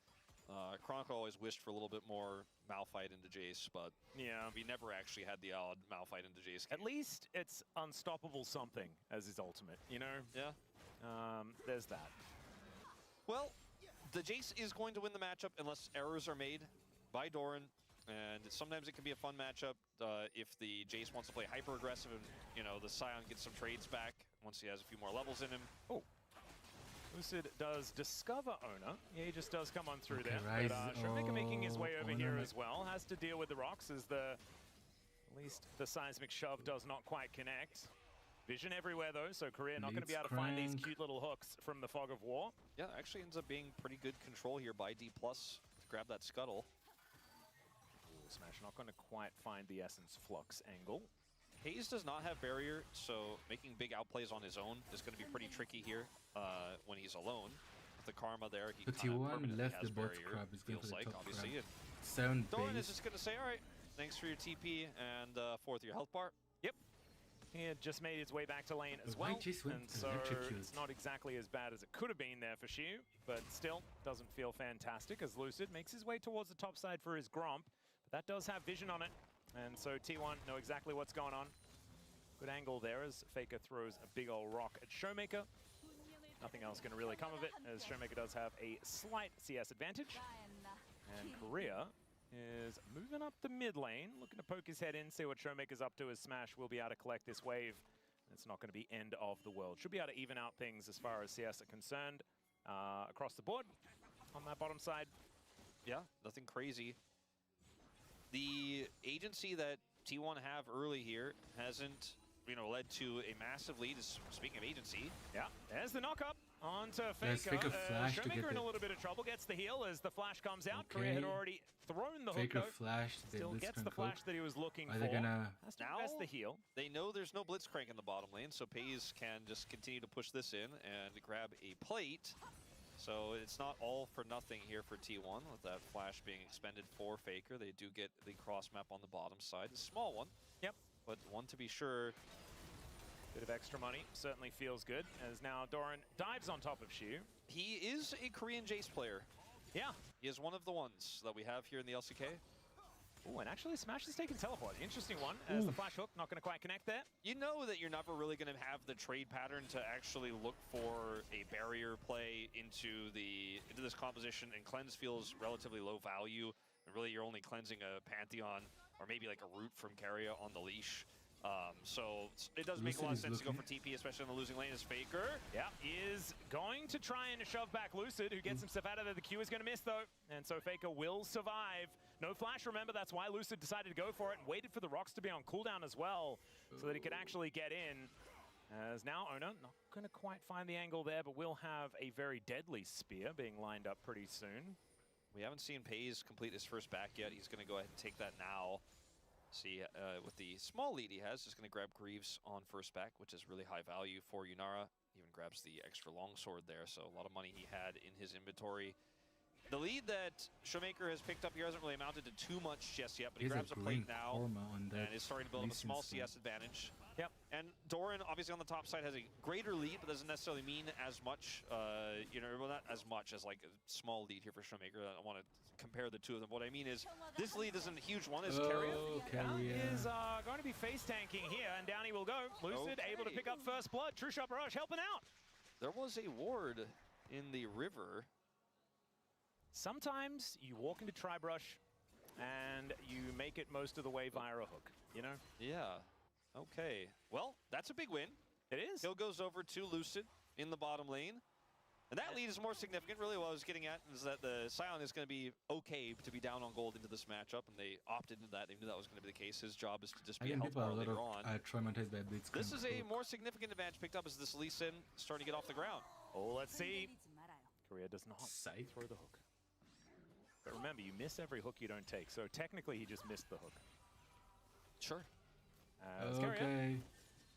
Chronicle always wished for a little bit more Malphite into Jace, but we never actually had the odd Malphite into Jace game. At least it's unstoppable something as his ultimate, you know? Yeah. There's that. Well, the Jace is going to win the matchup unless errors are made by Doran, and sometimes it can be a fun matchup if the Jace wants to play hyper-aggressive and, you know, the Sion gets some trades back once he has a few more levels in him. Oh. Lucid does discover Owner. Yeah, he just does come on through there. But Showmaker making his way over here as well. Has to deal with the rocks as at least the seismic shove does not quite connect. Vision everywhere though, so Korea not going to be able to find these cute little hooks from the Fog of War. Yeah, actually ends up being pretty good control here by D+ to grab that scuttle. Ooh, Smash not going to quite find the Essence Flux angle. Hayes does not have barrier, so making big outplays on his own is going to be pretty tricky here when he's alone. With the Karma there, he T1 left has the bot barrier, crab. Is feels like, obviously. Sound Doran is just going to say, all right, thanks for your TP and 4th your health bar. Yep. He had just made his way back to lane as Why well, just went and so electrocute? it's not exactly as bad as it could have been there for Shu, but still doesn't feel fantastic as Lucid makes his way towards the top side for his Gromp, but that does have vision on it, and so T1 know exactly what's going on. Good angle there as Faker throws a big old rock at Showmaker. Nothing else going to really come of it, as Showmaker does have a slight CS advantage. And Korea is moving up the mid lane, looking to poke his head in, see what Showmaker's up to as Smash will be able to collect this wave. It's not going to be end of the world. Should be able to even out things as far as CS are concerned across the board on that bottom side. Yeah, nothing crazy. The agency that T1 have early here hasn't, led to a massive lead. Speaking of agency. Yeah, there's the knock-up onto There's Faker. Faker flash to get Showmaker in a the- little bit of trouble, gets the heal as the flash comes out. Okay. Korea had already thrown the Faker hook though. flash. Still gets the flash that he was looking Are for. they gonna? Has to invest the heal. They know there's no Blitzcrank in the bottom lane, so FaZe can just continue to push this in and grab a plate. So it's not all for nothing here for T1 with that flash being expended for Faker. They do get the cross map on the bottom side. A small one. Yep. But one to be sure. Bit of extra money certainly feels good as now Doran dives on top of Shu. He is a Korean Jace player. Yeah. He is one of the ones that we have here in the LCK. Ooh, and actually Smash is taking teleport. Interesting one as the flash hook not going to quite connect there. You know that you're never really going to have the trade pattern to actually look for a barrier play into this composition, and cleanse feels relatively low value. And really you're only cleansing a Pantheon or maybe like a root from Keria on the leash. So it does make a lot of sense to go for TP, especially on the losing lane as Faker. Yeah, is going to try and shove back Lucid, who gets himself out of there. The Q is going to miss, though, and so Faker will survive. No flash, remember, that's why Lucid decided to go for it and waited for the rocks to be on cooldown as well, so that he could actually get in. As now Ona, not going to quite find the angle there, but will have a very deadly spear being lined up pretty soon. We haven't seen FaZe complete his first back yet. He's going to go ahead and take that now. See, with the small lead he has, just going to grab Greaves on first back, which is really high value for Yunara. Even grabs the extra longsword there, so a lot of money he had in his inventory. The lead that Showmaker has picked up here hasn't really amounted to too much just yet, but he grabs a plate now and is starting to build up a small CS advantage. Yep. And Doran, obviously on the top side, has a greater lead, but doesn't necessarily mean as much, well, not as much as like a small lead here for Showmaker. I don't want to compare the two of them. What I mean is, this lead isn't a huge one. Is Keria is going to be face tanking here, and down he will go. Lucid able to pick up first blood. True Shot Barrage helping out. There was a ward in the river. Sometimes you walk into Tribrush and you make it most of the way via a hook, you know? Yeah. Okay. Well, that's a big win. It is. Kill goes over to Lucid in the bottom lane. And that lead is more significant. Really what I was getting at is that the Scion is going to be okay to be down on gold into this matchup, and they opted into that. They knew that was going to be the case. His job is to just be a help bar later on. Traumatized by Blitz. This is a more significant advantage picked up as this Lee Sin starting to get off the ground. Oh, let's see. Korea does not throw the hook. But remember, you miss every hook you don't take, so technically he just missed the hook. Sure. Okay.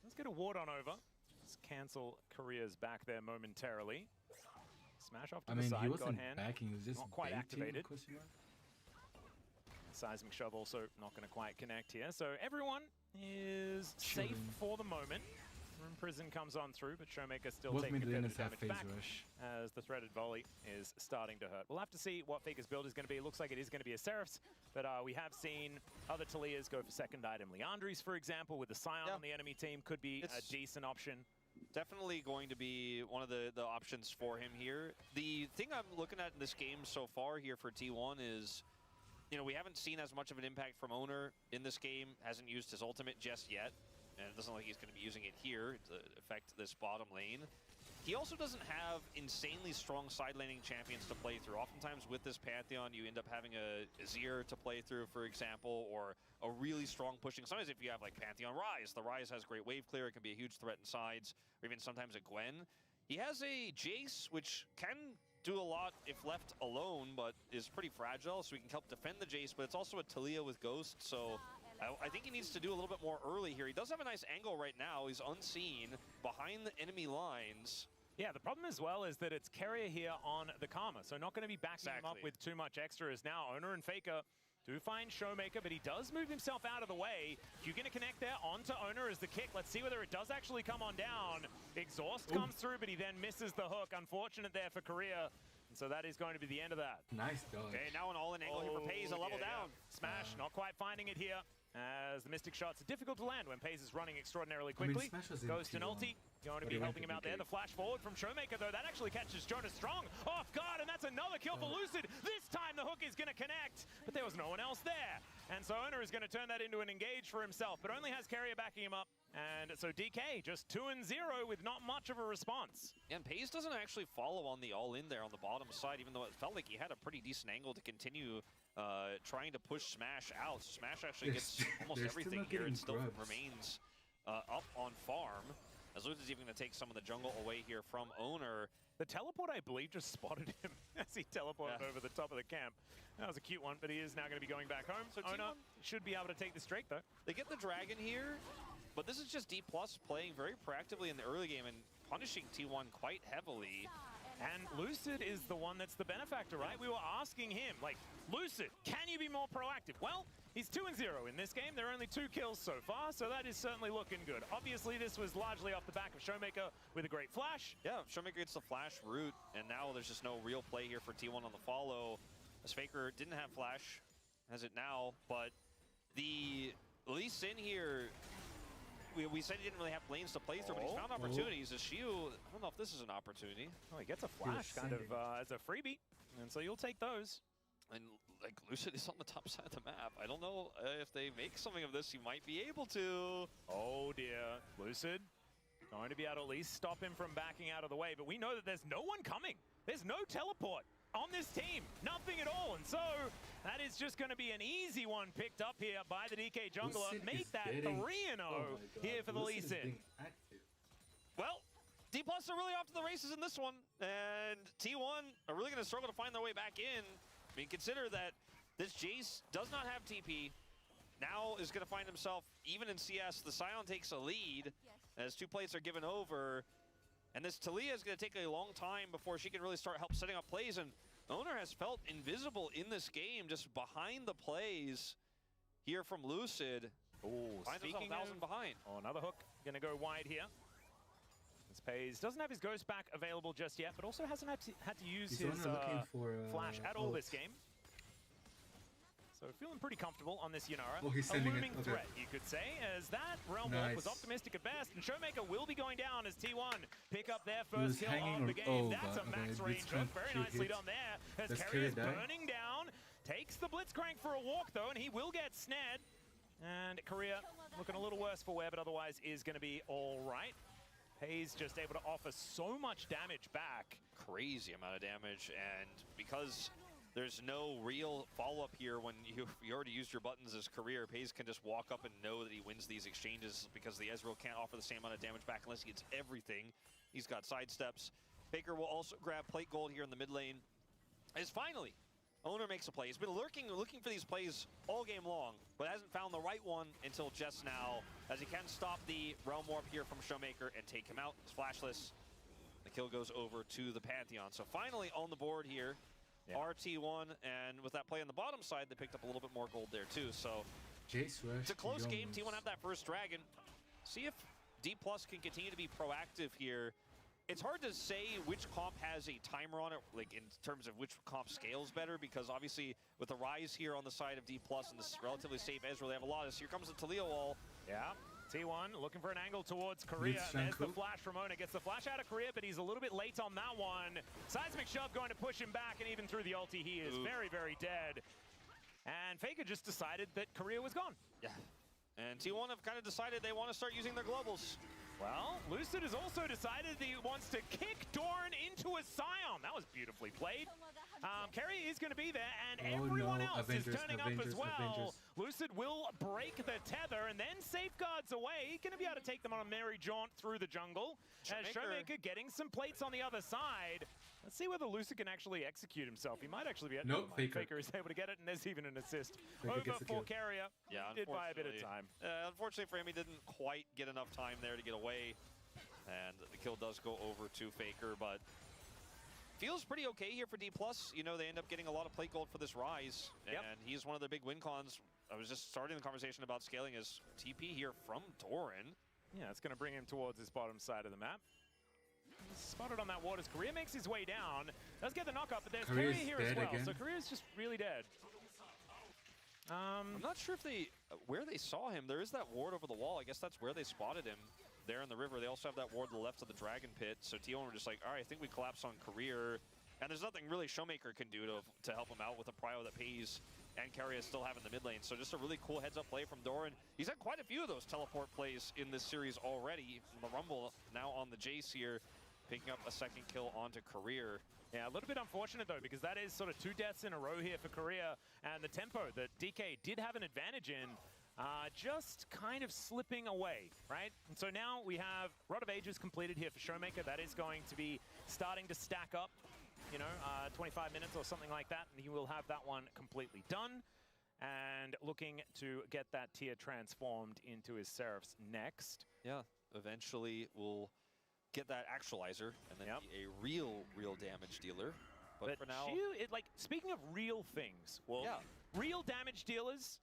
Let's get a ward on over. Let's cancel Korea's back there momentarily. Smash off to the side. He wasn't hand. backing, he was just not quite activated. Question mark? Seismic Shove also not going to quite connect here. So everyone is safe for the moment. Room Prison comes on through, but Showmaker still taking competitive damage back as the threaded volley is starting to hurt. We'll have to see what Faker's build is going to be. It looks like it is going to be a Seraph's, but we have seen other Talias go for second item. Leandri's, for example, with the Scion on the enemy team could be a decent option. Definitely going to be one of the options for him here. The thing I'm looking at in this game so far here for T1 is, we haven't seen as much of an impact from Owner in this game. Hasn't used his ultimate just yet. And it doesn't look like he's going to be using it here to affect this bottom lane. He also doesn't have insanely strong side laning champions to play through. Oftentimes with this Pantheon, you end up having a Azir to play through, for example, or a really strong pushing. Sometimes if you have like Pantheon Ryze, the Ryze has great wave clear. It can be a huge threat in sides, or even sometimes a Gwen. He has a Jace, which can do a lot if left alone, but is pretty fragile, so he can help defend the Jace, but it's also a Talia with Ghost, so I think he needs to do a little bit more early here. He does have a nice angle right now. He's unseen behind the enemy lines. Yeah, the problem as well is that it's Keria here on the Karma, so not going to be backing him up with too much extra. As now Owner and Faker Do find Showmaker, but he does move himself out of the way. You're going to connect there onto Owner as the kick. Let's see whether it does actually come on down. Exhaust comes through, but he then misses the hook. Unfortunate there for Korea. And so that is going to be the end of that. Nice dodge. Okay, now an all-in angle here for Pays, a level down. Smash, not quite finding it here. As the Mystic shots are difficult to land when Pays is running extraordinarily quickly. Goes to Nulty, going to be helping him out there. The flash forward from Showmaker, though, that actually catches Jonas Strong off guard, and that's another kill for Lucid. This time the hook is going to connect, but there was no one else there. And so Owner is going to turn that into an engage for himself, but only has Carrier backing him up. And so DK just 2-0 with not much of a response. And Pays doesn't actually follow on the all-in there on the bottom side, even though it felt like he had a pretty decent angle to continue trying to push Smash out. So Smash actually gets almost everything here and still remains up on farm. As Luther's even going to take some of the jungle away here from Owner. The teleport, I believe, just spotted him as he teleported over the top of the camp. That was a cute one, but he is now going to be going back home. So Owner should be able to take the straight, though. They get the dragon here, but this is just D+ playing very proactively in the early game and punishing T1 quite heavily. And Lucid is the one that's the benefactor, right? We were asking him, like, Lucid, can you be more proactive? Well, he's 2-0 in this game. There are only 2 kills so far, so that is certainly looking good. Obviously, this was largely off the back of Showmaker with a great flash. Yeah, Showmaker gets the flash route, and now there's just no real play here for T1 on the follow. As Faker didn't have flash, has it now, but the Lee Sin here, we said he didn't really have lanes to play through, but he's found opportunities. As Shiu, I don't know if this is an opportunity. Oh, he gets a flash kind of as a freebie, and so you'll take those. And like Lucid is on the top side of the map. I don't know if they make something of this, he might be able to. Oh dear, Lucid going to be able to at least stop him from backing out of the way, but we know that there's no one coming. There's no teleport on this team, nothing at all, and so that is just going to be an easy one picked up here by the DK jungler. Make that 3-0 here for the Lee Sin. Well, D+ are really off to the races in this one, and T1 are really going to struggle to find their way back in. I mean, consider that this Jace does not have TP, now is going to find himself, even in CS, the Scion takes a lead as 2 plates are given over. And this Talia is going to take a long time before she can really start setting up plays. And Owner has felt invisible in this game, just behind the plays here from Lucid. Oh, speaking of 1,000 behind. Oh, another hook going to go wide here. This Pays doesn't have his Ghost back available just yet, but also hasn't had to use his flash at all this game. So feeling pretty comfortable on this Yunara. Oh, he's a sending looming it. threat, you could say, as that Realm Walk was optimistic at best, and Showmaker will be going down as T1 pick up their first kill of the game. That's a max range hook, very nicely done there, as Carrier's burning down, takes the Blitzcrank for a walk though, and he will get snared. And Korea looking a little worse for wear, but otherwise is going to be all right. Pays just able to offer so much damage back. Crazy amount of damage, and because there's no real follow-up here when you already used your buttons as Career, Pays can just walk up and know that he wins these exchanges because the Ezreal can't offer the same amount of damage back unless he gets everything. He's got sidesteps. Faker will also grab plate gold here in the mid lane. As finally, Owner makes a play. He's been looking for these plays all game long, but hasn't found the right one until just now, as he can stop the Realm Warp here from Showmaker and take him out. He's flashless. The kill goes over to the Pantheon. So finally on the board here, RT1, and with that play on the bottom side, they picked up a little bit more gold there too. So it's a close game. T1 have that first dragon. See if D+ can continue to be proactive here. It's hard to say which comp has a timer on it, like in terms of which comp scales better, because obviously with the Rise here on the side of D+ and this relatively safe Ezreal, they have a lot of this. Here comes the Talia wall. Yeah. T1 looking for an angle towards Korea. And there's the flash from Owner. Gets the flash out of Korea, but he's a little bit late on that one. Seismic shove going to push him back, and even through the ulti, he is very, very dead. And Faker just decided that Korea was gone. Yeah. And T1 have kind of decided they want to start using their globals. Well, Lucid has also decided that he wants to kick Doran into a Scion. That was beautifully played. Carry is going to be there, and everyone else is turning up as well. Lucid will break the tether and then safeguards away. Going to be able to take them on a merry jaunt through the jungle. As Showmaker getting some plates on the other side. Let's see whether Lucid can actually execute himself. He might actually be able to. Faker is able to get it, and there's even an assist over for Carrier. Yeah, did buy a bit of time. Unfortunately for him, he didn't quite get enough time there to get away. And the kill does go over to Faker, but feels pretty okay here for D+. You know, they end up getting a lot of plate gold for this Rise, and he's one of the big win cons. I was just starting the conversation about scaling his TP here from Doran. Yeah, it's going to bring him towards his bottom side of the map. He's spotted on that ward as Korea makes his way down. Does get the knock-up, but there's Korea here as well. Again. So Korea's just really dead. I'm not sure if where they saw him. There is that ward over the wall. I guess that's where they spotted him. There in the river. They also have that ward to the left of the Dragon Pit. So T1 were just like, all right, I think we collapse on Career. And there's nothing really Showmaker can do to help him out with a prio that pays. And Carrier is still having the mid lane. So just a really cool heads-up play from Doran. He's had quite a few of those teleport plays in this series already. The Rumble now on the Jace here, picking up a second kill onto Career. Yeah, a little bit unfortunate, though, because that is sort of 2 deaths in a row here for Korea. And the tempo that DK did have an advantage in, just kind of slipping away, right? And so now we have Rod of Ages completed here for Showmaker. That is going to be starting to stack up, you know, 25 minutes or something like that. And he will have that one completely done. And looking to get that tier transformed into his Seraphs next. Yeah, eventually we'll get that actualizer and then be a real damage dealer. But for now, like, speaking of real things, well, real damage dealers,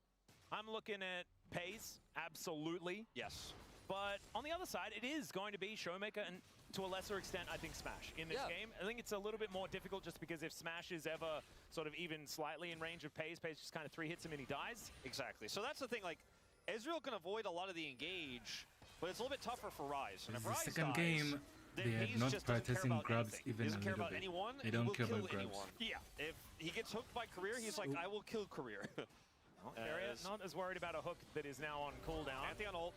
I'm looking at Pays, absolutely. Yes. But on the other side, it is going to be Showmaker and to a lesser extent, I think Smash in this game. I think it's a little bit more difficult just because if Smash is ever sort of even slightly in range of Pays just kind of 3 hits him and he dies. Exactly. So that's the thing, like, Ezreal can avoid a lot of the engage, but it's a little bit tougher for Rise. And if Rise the second dies, game, they are not prioritizing grabs even a little bit. Anyone, they don't care about grabs. Yeah, if he gets hooked by Career, he's like, I will kill Career. Not as worried about a hook that is now on cooldown. Pantheon ult.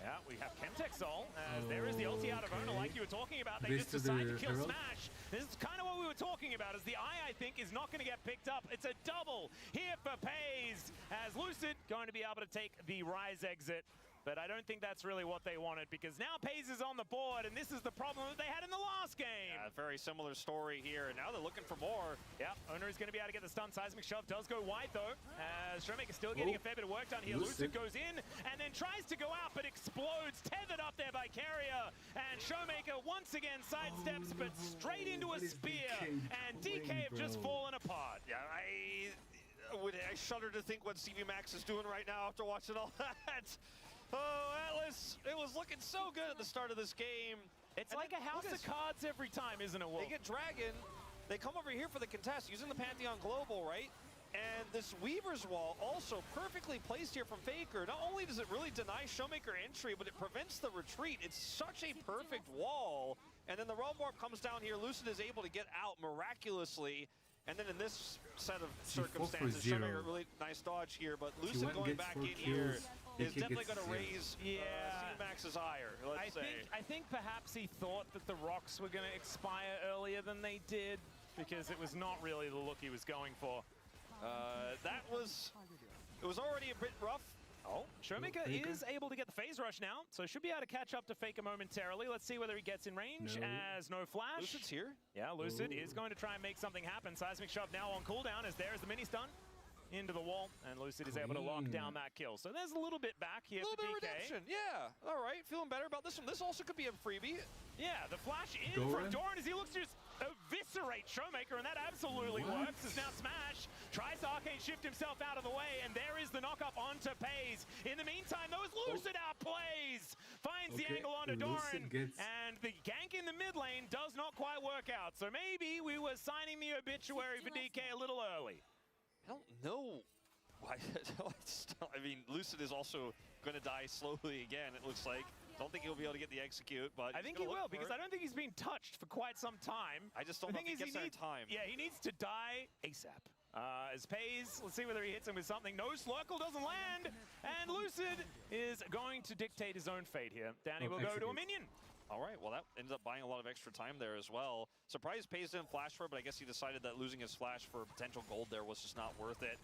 Yeah, we have Chemtech Soul, as there is the ulti out of Ona, like you were talking about. They just decided to kill Smash. This is kind of what we were talking about, as the eye, I think, is not going to get picked up. It's a double here for Pays, as Lucid going to be able to take the Rise exit. But I don't think that's really what they wanted, because now Pays is on the board, and this is the problem that they had in the last game. Very similar story here, and now they're looking for more. Yeah, Owner is going to be able to get the stun. Seismic Shove does go wide, though, as Showmaker still getting a fair bit of work done here. Lucid goes in, and then tries to go out, but explodes, tethered up there by Carrier. And Showmaker once again sidesteps, but straight into a spear, and DK have just fallen apart. Yeah, I shudder to think what CV Max is doing right now after watching all that. Oh, Atlas, it was looking so good at the start of this game. It's like a house of cards every time, isn't it, Wolf? They get Dragon, they come over here for the contest using the Pantheon Global, right? And this Weaver's Wall also perfectly placed here from Faker. Not only does it really deny Showmaker entry, but it prevents the retreat. It's such a perfect wall. And then the Realm Warp comes down here. Lucid is able to get out miraculously. And then in this set of circumstances, Showmaker, really nice dodge here, but Lucid going back in here is definitely going to raise Max's ire, I think perhaps he thought that the rocks were going to expire earlier than they did, because it was not really the look he was going for. It was already a bit rough. Oh, Showmaker is able to get the phase rush now, so should be able to catch up to Faker momentarily. Let's see whether he gets in range, as no flash. Lucid's here. Yeah, Lucid is going to try and make something happen. Seismic Shove now on cooldown, as there's the mini stun into the wall, and Lucid is able to lock down that kill. So there's a little bit back here for DK. Redemption, yeah. All right, feeling better about this one. This also could be a freebie. Yeah, the flash in from Doran as he looks to just eviscerate Showmaker, and that absolutely works, as now Smash tries to arcane shift himself out of the way, and there is the knock-up onto Pays. In the meantime, those Lucid outplays, finds the angle onto Doran, and the gank in the mid lane does not quite work out. So maybe we were signing the obituary for DK a little early. I don't know why. I mean, Lucid is also going to die slowly again, it looks like. Don't think he'll be able to get the execute, but I think he will, because I don't think he's been touched for quite some time. I just don't know if he gets there in time. Yeah, he needs to die ASAP. As Pays, let's see whether he hits him with something. No, Slurkle doesn't land, and Lucid is going to dictate his own fate here. Danny will go to a minion. All right, well, that ends up buying a lot of extra time there as well. Surprised Pays didn't flash for it, but I guess he decided that losing his flash for potential gold there was just not worth it.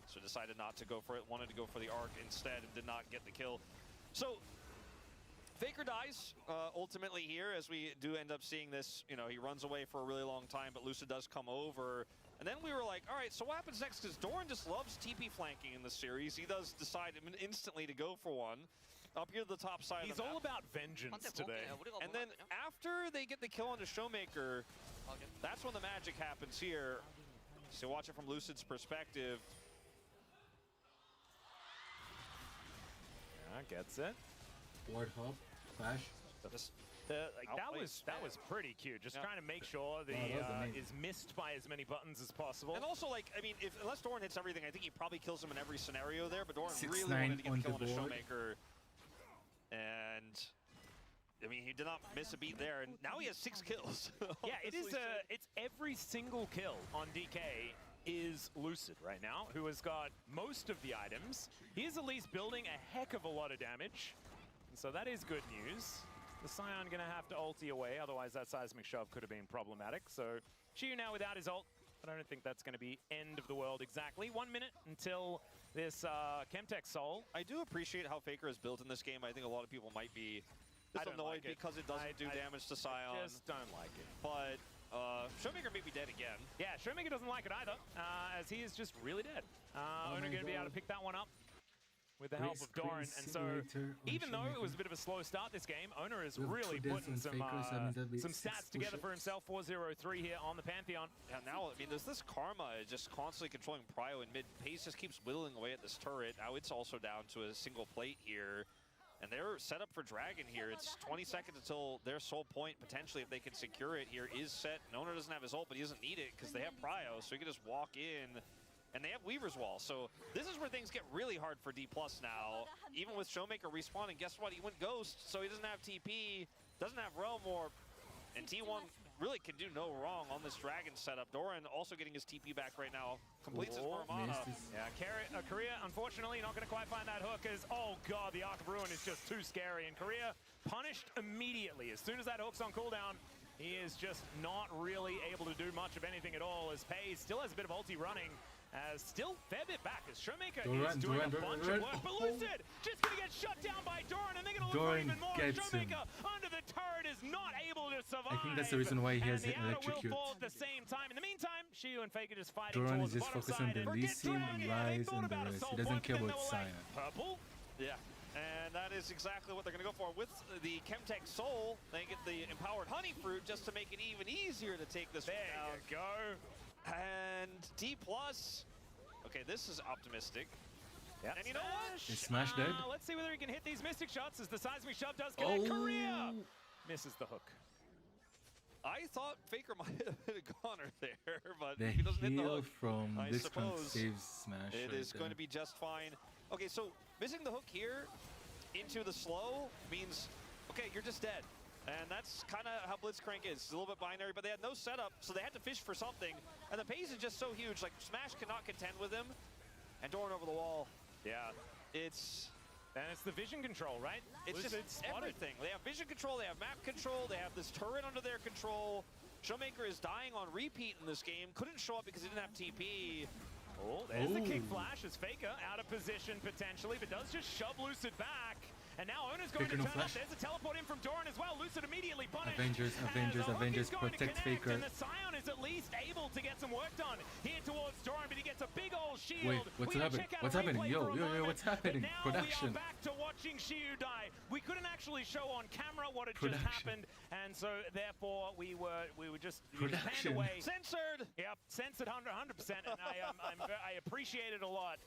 So decided not to go for it, wanted to go for the arc instead, and did not get the kill. So Faker dies ultimately here, as we do end up seeing this. You know, he runs away for a really long time, but Lucid does come over. And then we were like, all right, so what happens next? Because Doran just loves TP flanking in this series. He does decide instantly to go for one. up here to the top side. He's all about vengeance today. And then after they get the kill on the Showmaker, that's when the magic happens here. So watch it from Lucid's perspective. Yeah, gets it. Ward hop, flash. That was pretty cute. Just trying to make sure the is missed by as many buttons as possible. And also, like, I mean, unless Doran hits everything, I think he probably kills him in every scenario there. But Doran really wanted to get the kill on the Showmaker. And I mean, he did not miss a beat there, and now he has 6 kills. Yeah, it is. It's every single kill on DK is Lucid right now, who has got most of the items. He is at least building a heck of a lot of damage, and so that is good news. The Scion gonna have to ulti away, otherwise that seismic shove could have been problematic. So Chiyu now without his ult, but I don't think that's gonna be end of the world exactly. 1 minute until this Chemtech Soul. I do appreciate how Faker is built in this game. I think a lot of people might be just annoyed because it doesn't do damage to Scion. I just don't like it. But Showmaker may be dead again. Yeah, Showmaker doesn't like it either, as he is just really dead. Owner going to be able to pick that one up with the help of Doran. And so, even though it was a bit of a slow start this game, Owner is really putting some stats together for himself. 4-0-3 here on the Pantheon. Yeah, now, I mean, there's this Karma just constantly controlling Prio in mid. Pace just keeps whittling away at this turret. Now it's also down to a single plate here. And they're set up for Dragon here. It's 20 seconds until their sole point, potentially, if they can secure it here, is set. Owner doesn't have his ult, but he doesn't need it because they have Prio, so he can just walk in. And they have Weaver's Wall, so this is where things get really hard for D+ now. Even with Showmaker respawning, guess what? He went Ghost, so he doesn't have TP, doesn't have Realm Warp, and T1 really can do no wrong on this Dragon setup. Doran also getting his TP back right now. Completes his Mana. Yeah, Korea, unfortunately, not going to quite find that hook as, oh god, the Arc of Ruin is just too scary. And Korea punished immediately. As soon as that hook's on cooldown, he is just not really able to do much of anything at all, as Paze still has a bit of ulti running. Still fair bit back as Showmaker is doing a bunch of work, but Lucid just gonna get shut down by Doran, and they're gonna look for even more. Showmaker under the turret is not able to survive. I think that's the reason why he has electrocute. At the same time. In the meantime, Chiyu and Faker just fighting Doran towards is the just bottom focused on side. the Lee Sin, Rise, and the rest. He doesn't care about Scion. Purple? Yeah. And that is exactly what they're going to go for. With the Chemtech Soul, they get the Empowered Honey Fruit just to make it even easier to take this one down. There you go. And D+. Okay, this is optimistic. Yep. And you know what? Is Smash dead? Let's see whether he can hit these Mystic Shots as the Seismic Shove does connect. Korea misses the hook. I thought Faker might have hit a goner there, but the if he doesn't hit the heal hook, from I this one suppose saves Smash. it is going to be just fine. Okay, so missing the hook here into the slow means, okay, you're just dead. And that's kind of how Blitzcrank is. It's a little bit binary, but they had no setup, so they had to fish for something. And the pace is just so huge. Like, Smash cannot contend with him. And Doran over the wall. Yeah. And it's the vision control, right? It's just everything. They have vision control, they have map control, they have this turret under their control. Showmaker is dying on repeat in this game. Couldn't show up because he didn't have TP. Oh, there's the kick flash as Faker out of position potentially, but does just shove Lucid back. And now Owner's going to turn up. There's a teleport in from Doran as well. Lucid immediately punished. Avengers protect Faker. And the Scion is at least able to get some work done here towards Doran, but he gets a big old shield. Wait, what's happening? What's happening? Yo, what's happening? Now Production. we are back to watching Chiyu die. We couldn't actually show on camera what had just happened, and so therefore we were just panned away. Censored. Yep, censored 100%, and I appreciate it a lot.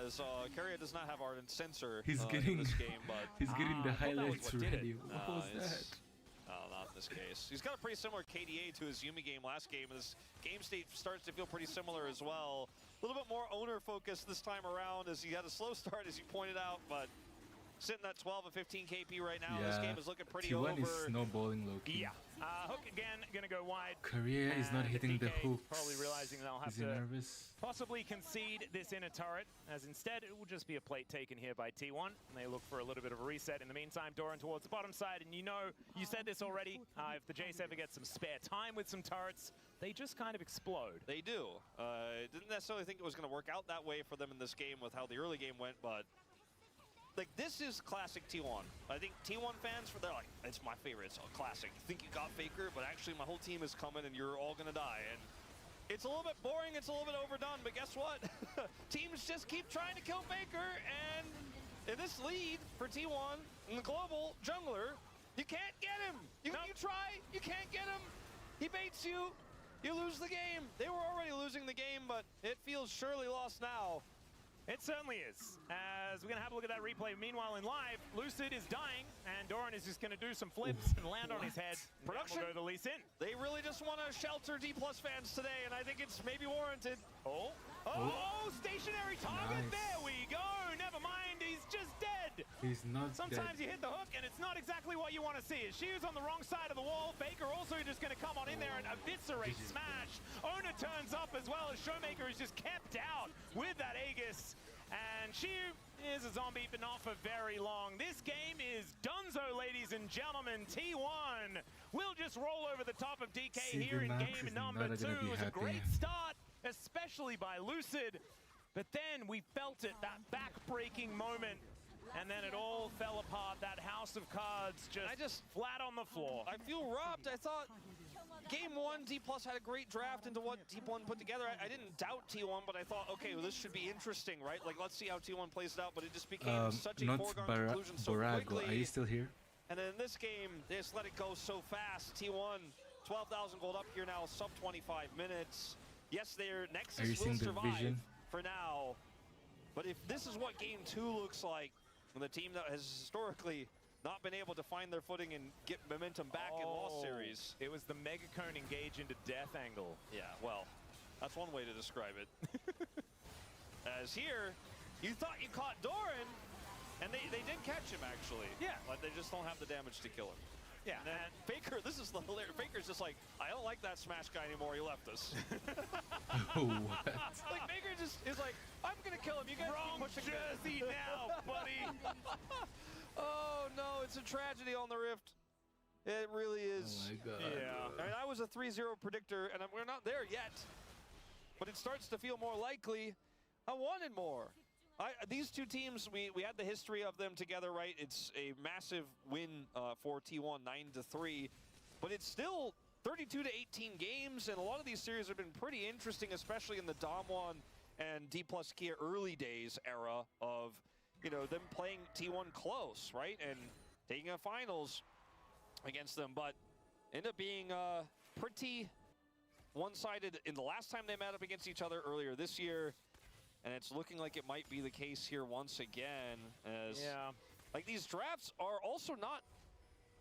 So Carrier does not have Ardent Censor He's getting in this game, but he's getting the highlights ready. What was that? Not in this case. He's got a pretty similar KDA to his Yuumi game last game. This game state starts to feel pretty similar as well. A little bit more owner focused this time around, as he had a slow start, as you pointed out, but sitting at 12 and 15 KP right now. Yeah. This game is looking pretty T1 over. is snowballing low-key. Yeah. Hook again, gonna go wide. Korea is not hitting the hooks. Probably realizing they'll have to possibly concede this inner turret, as instead it will just be a plate taken here by T1. And they look for a little bit of a reset. In the meantime, Doran towards the bottom side. And you know, you said this already, if the Jace ever gets some spare time with some turrets, they just kind of explode. They do. Didn't necessarily think it was going to work out that way for them in this game with how the early game went, but like, this is classic T1. I think T1 fans, they're like, it's my favorite, it's a classic. You think you got Faker, but actually my whole team is coming and you're all gonna die. And it's a little bit boring, it's a little bit overdone, but guess what? Teams just keep trying to kill Faker, and in this lead for T1 and the global jungler, you can't get him. You try, you can't get him. He baits you, you lose the game. They were already losing the game, but it feels surely lost now. It certainly is. As we're going to have a look at that replay. Meanwhile, in live, Lucid is dying, and Doran is just going to do some flips and land on his head. Production. We'll go to Lee Sin. They really just want to shelter D+ fans today, and I think it's maybe warranted. Oh, stationary target. Nice. There we go. Never mind, he's just dead. He's not Sometimes dead. you hit the hook, and it's not exactly what you want to see. Shiu's on the wrong side of the wall. Faker also just going to come on in there and eviscerate Smash. Ona turns up as well as Showmaker is just kept out with that Aegis. And Shiu is a zombie, but not for very long. This game is donezo, ladies and gentlemen. T1 will just roll over the top of DK here in game number 2. It was a great start, especially by Lucid. But then we felt it, that back-breaking moment. And then it all fell apart. That house of cards just flat on the floor. I feel robbed. I thought game 1, D+ had a great draft into what T1 put together. I didn't doubt T1, but I thought, okay, well, this should be interesting, right? Like, let's see how T1 plays it out. But it just became such a foregone conclusion so quickly. Are you still here? And then in this game, they just let it go so fast. T1, 12,000 gold up here now, sub 25 minutes. Yes, their Nexus will survive for now. But if this is what game 2 looks like, when the team that has historically not been able to find their footing and get momentum back in lost series. It was the Megacone engage into death angle. Yeah, well, that's one way to describe it. As here, you thought you caught Doran, and they did catch him, actually. Yeah. But they just don't have the damage to kill him. Yeah. And then Faker, this is the hilarious. Faker's just like, I don't like that Smash guy anymore. He left us. What? Like, Faker just is like, I'm going to kill him. You guys Wrong keep pushing jersey now, buddy. Oh, no, it's a tragedy on the Rift. It really is. Oh, my God. Yeah. I mean, I was a 3-0 predictor, and we're not there yet. But it starts to feel more likely. I wanted more. These two teams, we had the history of them together, right? It's a massive win for T1, 9-3. But it's still 32-18 games, and a lot of these series have been pretty interesting, especially in the Damwon and D+ Kia early days era of, you know, them playing T1 close, right? And taking a finals against them, but ended up being pretty one-sided in the last time they met up against each other earlier this year. And it's looking like it might be the case here once again, as like these drafts are also not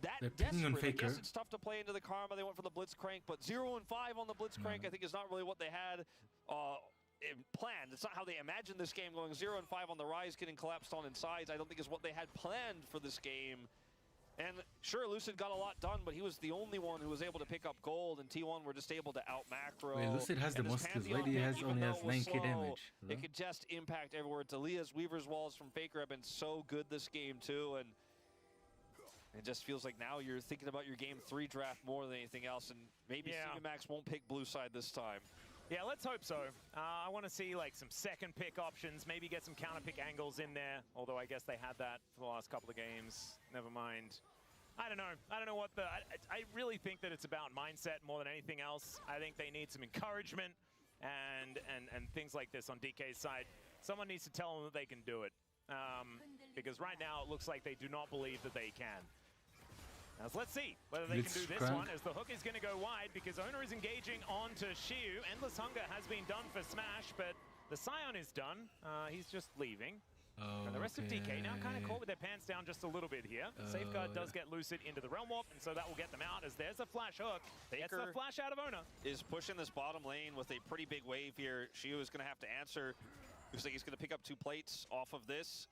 that desperate. I guess it's tough to play into the Karma. They went for the Blitzcrank, but 0-5 on the Blitzcrank I think is not really what they had planned. It's not how they imagined this game going. 0-5 on the Rise, getting collapsed on in sides, I don't think is what they had planned for this game. And sure, Lucid got a lot done, but he was the only one who was able to pick up gold, and T1 were just able to out-macro. Wait, Lucid has the most skills, right? He only has 9k damage. It could just impact everywhere. Dalia's Weaver's Walls from Faker have been so good this game, too, and it just feels like now you're thinking about your Game 3 draft more than anything else, and maybe Max won't pick blue side this time. Yeah, let's hope so. I want to see like some second pick options, maybe get some counter pick angles in there, although I guess they had that for the last couple of games. Never mind. I don't know. I don't know what the... I really think that it's about mindset more than anything else. I think they need some encouragement and things like this on DK's side. Someone needs to tell them that they can do it. Because right now it looks like they do not believe that they can. Now, let's see whether they can do this one, as the hook is going to go wide because Ona is engaging onto Shiu. Endless Hunger has been done for Smash, but the Scion is done. He's just leaving. And the rest of DK now kind of caught with their pants down just a little bit here. Safeguard does get Lucid into the Realm Warp, and so that will get them out as there's a flash hook. Gets the flash out of Ona. Is pushing this bottom lane with a pretty big wave here. Shiu is going to have to answer. Looks like he's going to pick up 2 plates off of this.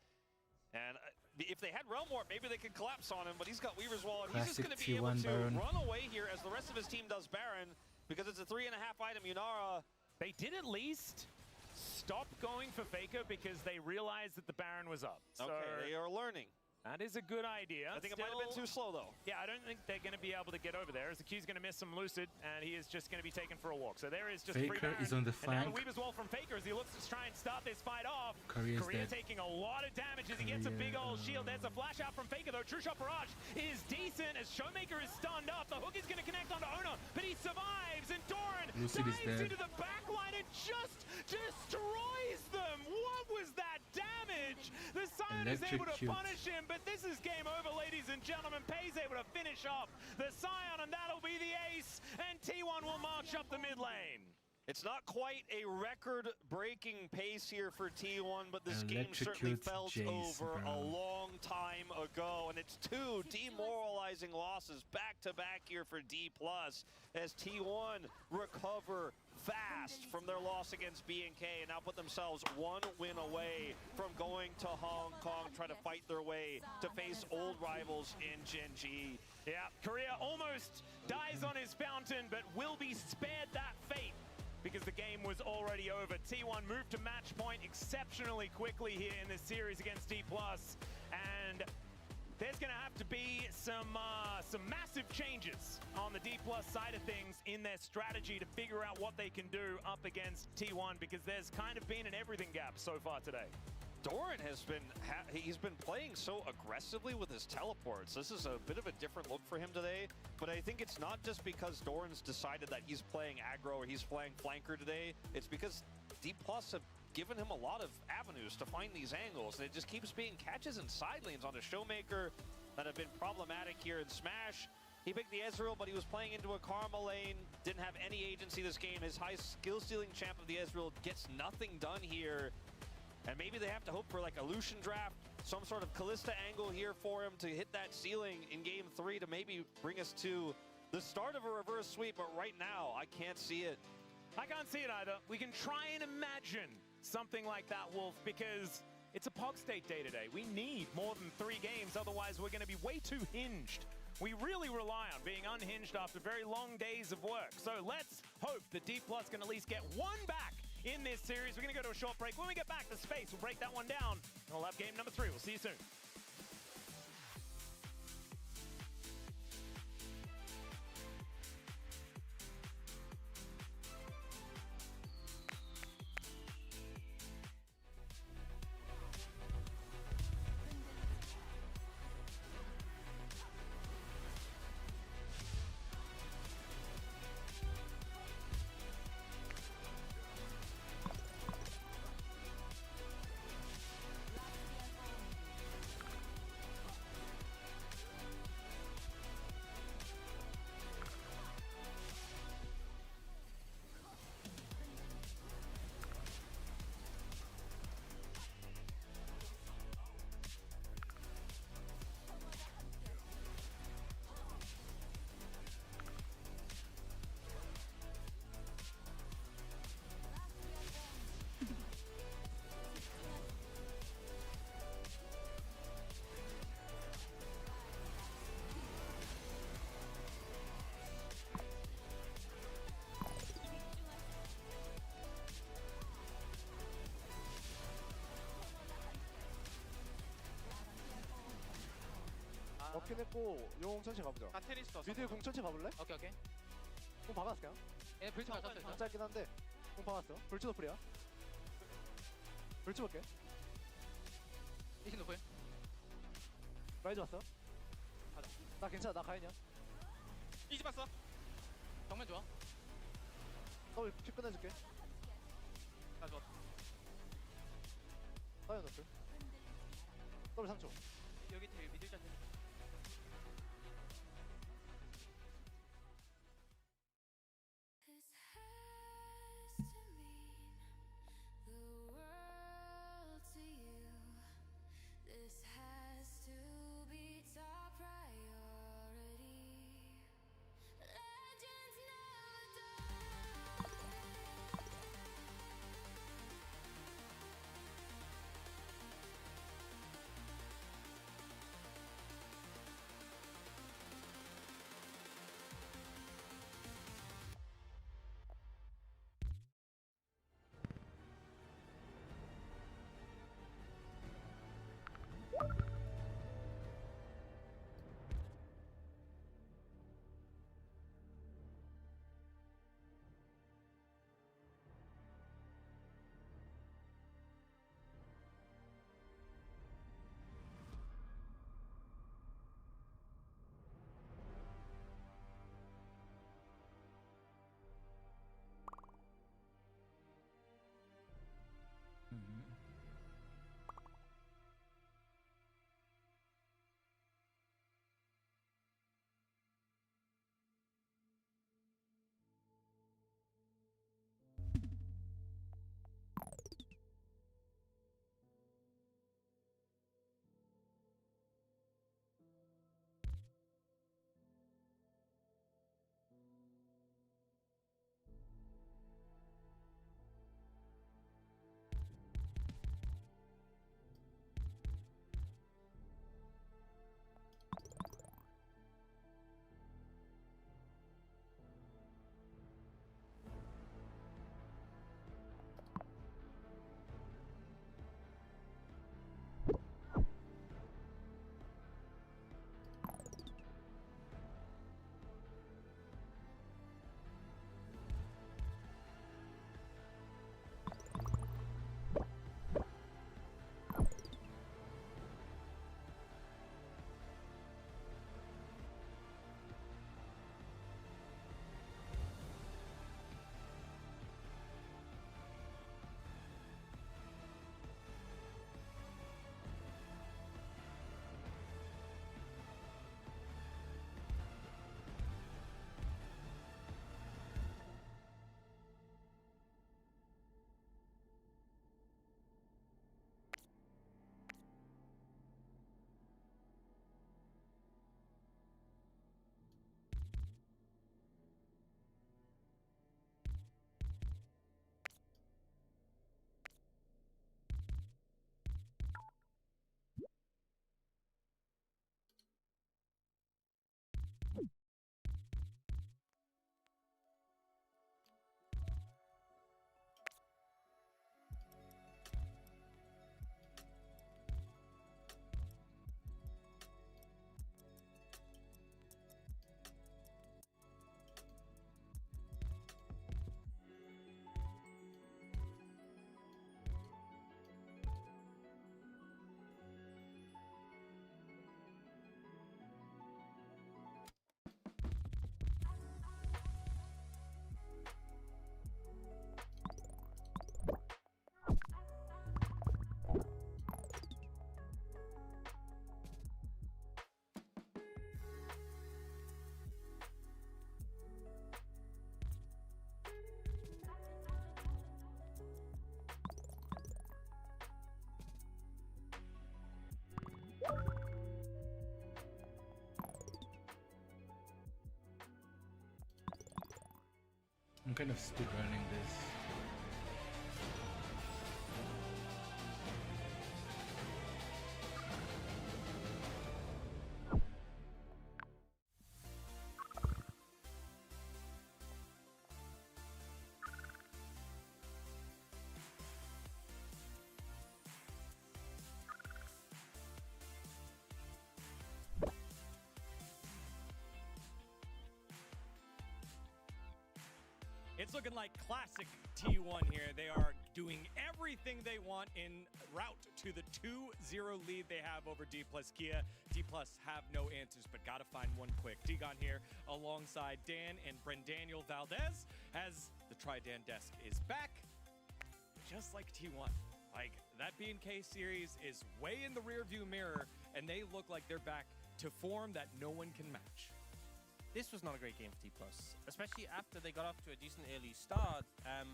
And if they had Realm Warp, maybe they could collapse on him, but he's got Weaver's Wall, and he's just going to be able to run away here as the rest of his team does Baron, because it's a 3.5 item Yunara. They did at least stop going for Faker because they realized that the Baron was up. So okay, they are learning. That is a good idea. I think it might have been too slow, though. Yeah, I don't think they're going to be able to get over there, as the Q's going to miss some Lucid, and he is just going to be taken for a walk. So there is just Faker is on the flank. And now the Weaver's Wall from Faker as he looks to try and start this fight off. Korea taking a lot of damage as he gets a big old shield. There's a flash out from Faker, though. True Shot Barrage is decent as Showmaker is stunned up. The hook is going to connect onto Ona, but he survives, and Doran dives into the backline and just destroys them. What was that damage? The Doran is able to Electrocute. punish him, but this is game over, ladies and gentlemen. Pei's able to finish off the Scion, and that'll be the ace, and T1 will march up the mid lane. It's not quite a record-breaking pace here for T1, but this game certainly Electrocute felt Jace over a Brown. long time ago, and it's two demoralizing losses back-to-back here for D+, as T1 recover fast from their loss against BNK and now put themselves one win away from going to Hong Kong, try to fight their way to face old rivals in Gen G. Yeah, Korea almost dies on his fountain, but will be spared that fate, because the game was already over. T1 moved to match point exceptionally quickly here in this series against D+, and there's gonna have to be some massive changes on the D+ side of things in their strategy to figure out what they can do up against T1, because there's kind of been an everything gap so far today. Doran has he's been playing so aggressively with his teleports. This is a bit of a different look for him today, but I think it's not just because Doran's decided that he's playing aggro or he's playing flanker today. It's because D+ have given him a lot of avenues to find these angles, and it just keeps being catches and side lanes on a Showmaker that have been problematic here in Smash. He picked the Ezreal, but he was playing into a Karma lane, didn't have any agency this game. His high skill stealing champ of the Ezreal gets nothing done here. And maybe they have to hope for like a Lucian draft, some sort of Kalista angle here for him to hit that ceiling in game 3 to maybe bring us to the start of a reverse sweep, but right now, I can't see it. I can't see it either. We can try and imagine something like that, Wolf, because it's a POG state day today. We need more than 3 games, otherwise we're gonna be way too hinged. We really rely on being unhinged after very long days of work. So let's hope that D+ can at least get one back in this series. We're going to go to a short break. When we get back to space, we'll break that one down, and we'll have game number 3. We'll see you soon. 먹긴 했고 용 천천히 가보자. 나 테니스 떴어. 미드 공 천천히 가볼래? 오케이 오케이. 공 박았어 그냥. 얘 불치 맞췄어. 안 짧긴 한데 공 박았어. 불치 노플이야. 불치 볼게. 이신 노플. 라이즈 왔어. 가자. 나 괜찮아. 나 가인이야. 이지 봤어. 정면 좋아. 더블 피 끝내줄게. 나 좋아. 사이언 노플. 더블 3초. 여기 뒤에 미들 자체. I'm kind of speedrunning this. It's looking like classic T1 here. They are doing everything they want en route to the 2-0 lead they have over D+ Kia. D+ have no answers, but gotta find one quick. Digon here alongside Dan and Brendaniel Valdez as the Tri-Dan desk is back, just like T1. Like, that B&K series is way in the rearview mirror, and they look like they're back to form that no one can match. This was not a great game for T+, especially after they got off to a decent early start.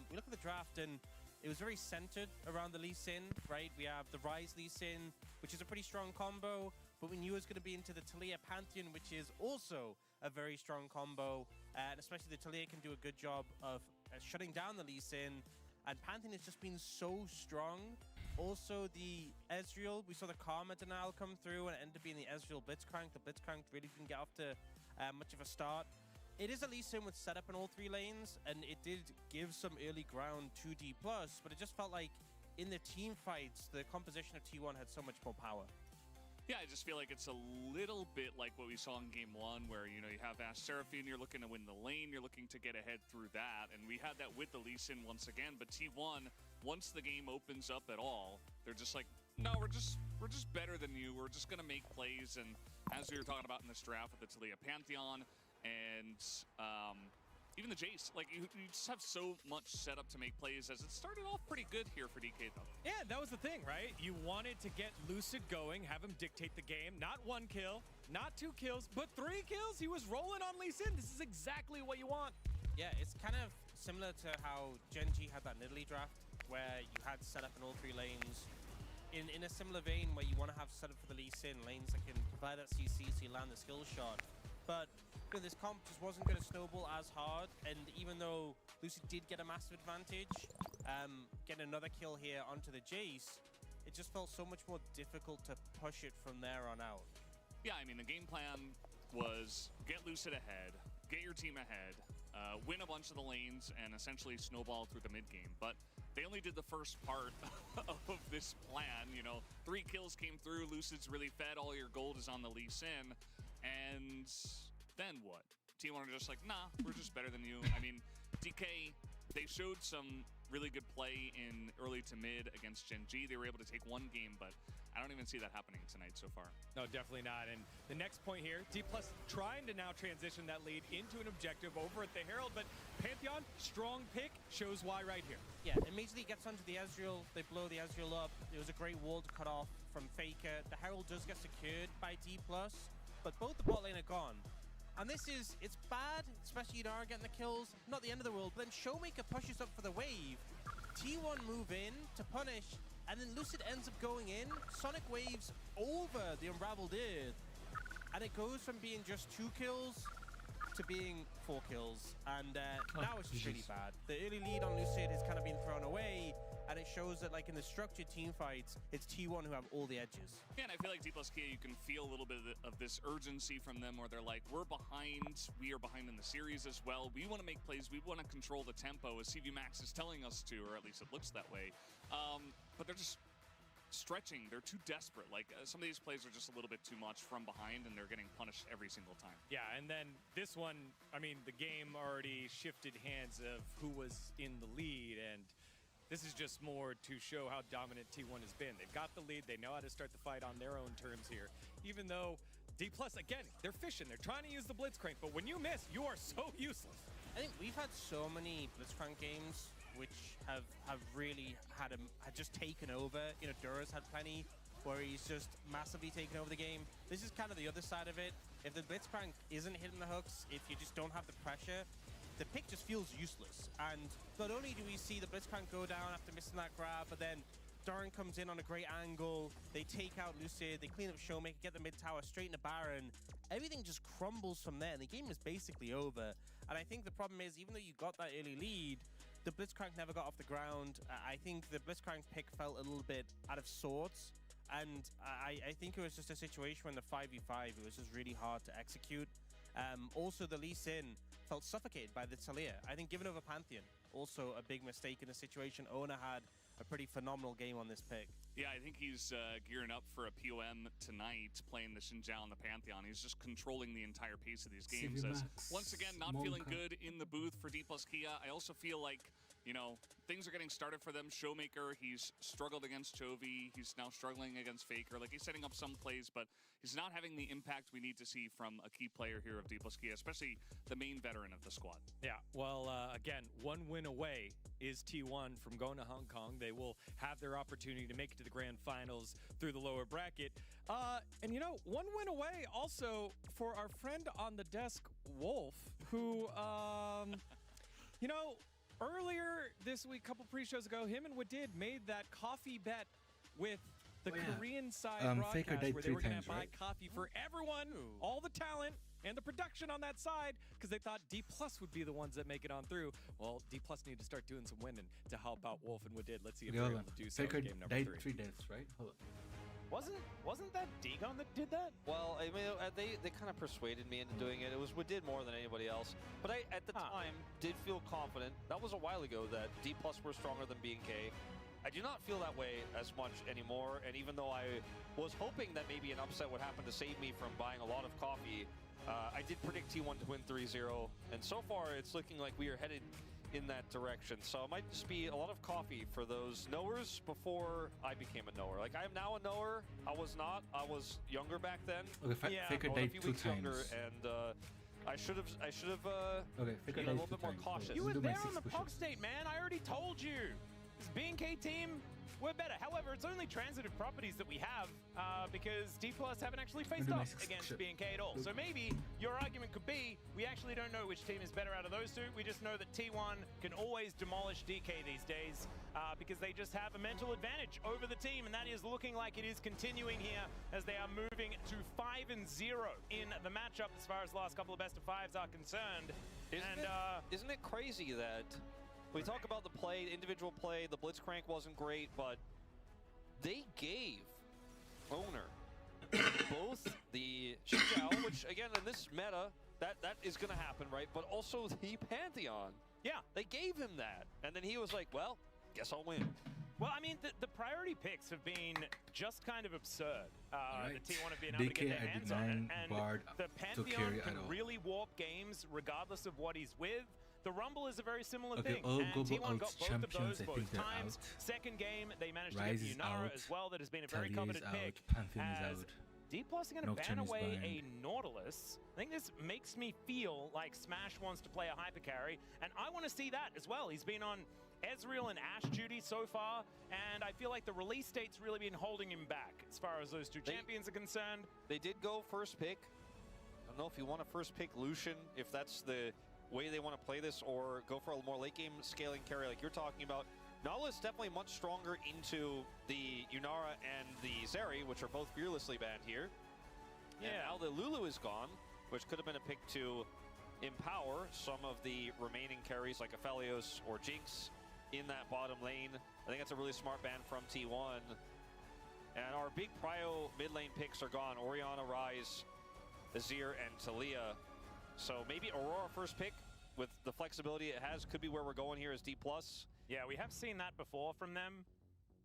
We look at the draft and it was very centered around the Lee Sin, right? We have the Ryze Lee Sin, which is a pretty strong combo, but we knew it was going to be into the Taliyah Pantheon, which is also a very strong combo, and especially the Taliyah can do a good job of shutting down the Lee Sin, and Pantheon has just been so strong. Also, the Ezreal, we saw the Karma denial come through, and it ended up being the Ezreal Blitzcrank. The Blitzcrank really didn't get off to much of a start. It is a Lee Sin with setup in all three lanes, and it did give some early ground to D+, but it just felt like in the team fights, the composition of T1 had so much more power. Yeah, I just feel like it's a little bit like what we saw in Game 1, where, you know, you have Ash Seraphine, you're looking to win the lane, you're looking to get ahead through that, and we had that with the Lee Sin once again, but T1, once the game opens up at all, they're just like, no, we're just better than you, we're just gonna make plays, and as we were talking about in this draft with the Taliyah Pantheon, and even the Jace, like, you just have so much setup to make plays, as it started off pretty good here for DK, though. Yeah, that was the thing, right? You wanted to get Lucid going, have him dictate the game. Not 1 kill, not 2 kills, but 3 kills. He was rolling on Lee Sin. This is exactly what you want. Yeah, it's kind of similar to how Gen G had that Nidalee draft, where you had setup in all 3 lanes. In a similar vein, where you want to have setup for the Lee Sin, lanes that can provide that CC so you land the skill shot. But you know, this comp just wasn't going to snowball as hard, and even though Lucid did get a massive advantage, getting another kill here onto the Jace, it just felt so much more difficult to push it from there on out. Yeah, I mean, the game plan was get Lucid ahead, get your team ahead, win a bunch of the lanes, and essentially snowball through the mid game. But they only did the first part of this plan. You know, 3 kills came through, Lucid's really fed, all your gold is on the Lee Sin, and then what? T1 are just like, nah, we're just better than you. I mean, DK, they showed some really good play in early to mid against Gen G. They were able to take 1 game, but I don't even see that happening tonight so far. No, definitely not. And the next point here, D+ trying to now transition that lead into an objective over at the Herald, but Pantheon, strong pick, shows why right here. Yeah, immediately gets onto the Ezreal. They blow the Ezreal up. It was a great wall to cut off from Faker. The Herald does get secured by D+, but both the bot lane are gone. And this is, it's bad, especially Inara getting the kills, not the end of the world, but then Showmaker pushes up for the wave. T1 move in to punish, and then Lucid ends up going in. Sonic waves over the Unraveled Earth, and it goes from being just 2 kills to being 4 kills, and now it's just really bad. The early lead on Lucid has kind of been thrown away, and it shows that, like, in the structured team fights, it's T1 who have all the edges. Yeah, and I feel like D+ Kia, you can feel a little bit of this urgency from them, where they're like, we're behind, we are behind in the series as well, we want to make plays, we want to control the tempo, as CV Max is telling us to, or at least it looks that way. But they're just stretching, they're too desperate. Like, some of these plays are just a little bit too much from behind, and they're getting punished every single time. Yeah, and then this one, I mean, the game already shifted hands of who was in the lead, and this is just more to show how dominant T1 has been. They've got the lead, they know how to start the fight on their own terms here, even though D+, again, they're fishing, they're trying to use the Blitzcrank, but when you miss, you are so useless. I think we've had so many Blitzcrank games which have really had just taken over. You know, Dura's had plenty where he's just massively taken over the game. This is kind of the other side of it. If the Blitzcrank isn't hitting the hooks, if you just don't have the pressure, the pick just feels useless. And not only do we see the Blitzcrank go down after missing that grab, but then Doran comes in on a great angle. They take out Lucid. They clean up Showmaker, get the mid tower, straighten the Baron. Everything just crumbles from there, and the game is basically over. And I think the problem is, even though you got that early lead, the Blitzcrank never got off the ground. I think the Blitzcrank pick felt a little bit out of sorts. And I think it was just a situation when the 5v5, it was just really hard to execute. Also, the Lee Sin felt suffocated by the Talia. I think giving over Pantheon, also a big mistake in the situation. Oner had a pretty phenomenal game on this pick. Yeah, I think he's gearing up for a POM tonight, playing the Xinjiao and the Pantheon. He's just controlling the entire pace of these games. As, once again, not feeling good in the booth for D plus Kia. I also feel like, you know, things are getting started for them. Showmaker, he's struggled against Chovy. He's now struggling against Faker. Like, he's setting up some plays, but he's not having the impact we need to see from a key player here of D plus Kia, especially the main veteran of the squad. Yeah, well, again, one win away is T1 from going to Hong Kong. They will have their opportunity to make it to the grand finals through the lower bracket. And, you know, one win away also for our friend on the desk, Wolf, who, you know, earlier this week, a couple pre-shows ago, him and Wadid made that coffee bet with the Korean side broadcast where they were going to buy coffee for everyone, all the talent, and the production on that side, because they thought D Plus would be the ones that make it on through. Well, D Plus need to start doing some winning to help out Wolf and Wadid. Let's see if they're able to do so in game number 3. 3 deaths, right? Hold on. Wasn't that Dagon that did that? Well, I mean, they kind of persuaded me into doing it. It was Wadid more than anybody else. But I, at the time, did feel confident. That was a while ago that D Plus were stronger than B&K. I do not feel that way as much anymore. And even though I was hoping that maybe an upset would happen to save me from buying a lot of coffee, I did predict T1 to win 3-0. And so far, it's looking like we are headed in that direction. So it might just be a lot of coffee for those knowers before I became a knower. Like, I am now a knower. I was not. I was younger back then. Okay, Faker died 2 times. Younger, and I should have been a little bit more cautious. You were there on the Pog State, man. I already told you. This B&K team, we're better. However, it's only transitive properties that we have because D Plus haven't actually faced off against B&K at all. So maybe your argument could be we actually don't know which team is better out of those two. We just know that T1 can always demolish DK these days because they just have a mental advantage over the team, and that is looking like it is continuing here as they are moving to 5-0 in the matchup as far as the last couple of best of 5s are concerned. Isn't it crazy that we talk about the play, the individual play, the Blitzcrank wasn't great, but they gave Oner both the Xinjiao, which again in this meta, that is going to happen, right? But also the Pantheon. Yeah. They gave him that. And then he was like, well, guess I'll win. Well, I mean, the priority picks have been just kind of absurd. The T1 have been able to get their hands on it. And the Pantheon can really warp games regardless of what he's with. The Rumble is a very similar thing, all and global T1 got both of those both times. Out. Second game, they managed Rise to get Yunara as well. That has been a very coveted pick. Pantheon is out. D Plus are going to ban away a Nautilus. I think this makes me feel like Smash wants to play a hyper carry, and I want to see that as well. He's been on Ezreal and Ashe duty so far, and I feel like the release date's really been holding him back as far as those two champions are concerned. They did go first pick. I don't know if you want to first pick Lucian, if that's the way they want to play this, or go for a more late game scaling carry like you're talking about. Nautilus definitely much stronger into the Yunara and the Zeri, which are both fearlessly banned here. Yeah. And now the Lulu is gone, which could have been a pick to empower some of the remaining carries like Aphelios or Jinx in that bottom lane. I think that's a really smart ban from T1. And our big prio mid lane picks are gone. Orianna, Ryze, Azir, and Talia. So maybe Aurora first pick with the flexibility it has could be where we're going here as D+. Yeah, we have seen that before from them.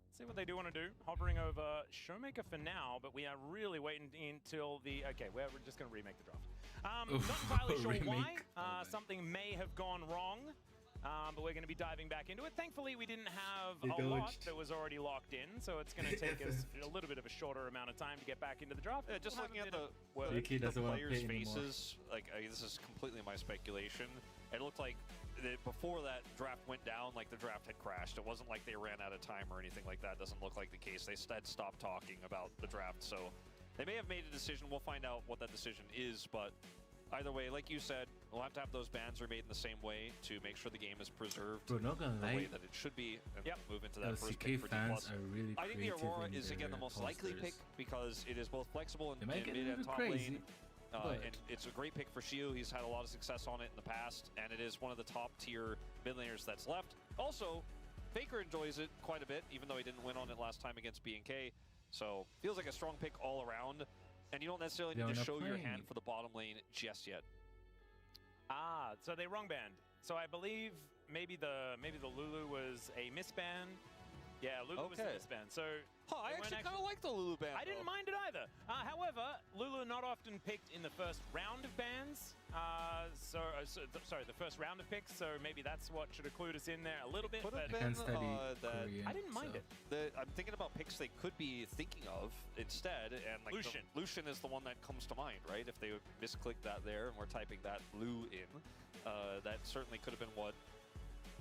Let's see what they do want to do. Hovering over Showmaker for now, but we are really waiting until the... Okay, we're just going to remake the draft. Not entirely sure why. Something may have gone wrong, but we're going to be diving back into it. Thankfully, we didn't have a lot that was already locked in, so it's going to take us a little bit of a shorter amount of time to get back into the draft. Yeah, just looking at the players' faces, like this is completely my speculation. It looked like before that draft went down, like the draft had crashed. It wasn't like they ran out of time or anything like that. Doesn't look like the case. They had stopped talking about the draft, so they may have made a decision. We'll find out what that decision is, but either way, like you said, we'll have to have those bans remade in the same way to make sure the game is preserved Bro, not gonna the way lie, that it should be and move into that first LCK pick for D+. fans are really I think the creative Aurora in is again the their most likely pick posters. because it is both flexible It in might get a mid and little top crazy, lane. but And it's a great pick for Shiu. He's had a lot of success on it in the past, and it is one of the top tier mid laners that's left. Also, Faker enjoys it quite a bit, even though he didn't win on it last time against B&K. So feels like a strong pick all around, and you don't necessarily need to show your hand for the bottom lane just yet. Ah, so they wrong banned. So I believe maybe the Lulu was a misban. Yeah, Lulu was a misban. So I actually kind of like the Lulu ban. I didn't mind it either. However, Lulu not often picked in the first round of bans. Sorry, the first round of picks. So maybe that's what should have clued us in there a little bit. Could have But been I didn't mind it. I'm thinking about picks they could be thinking of instead, and like Lucian. Lucian is the one that comes to mind, right? If they misclick that there and we're typing that blue in, that certainly could have been what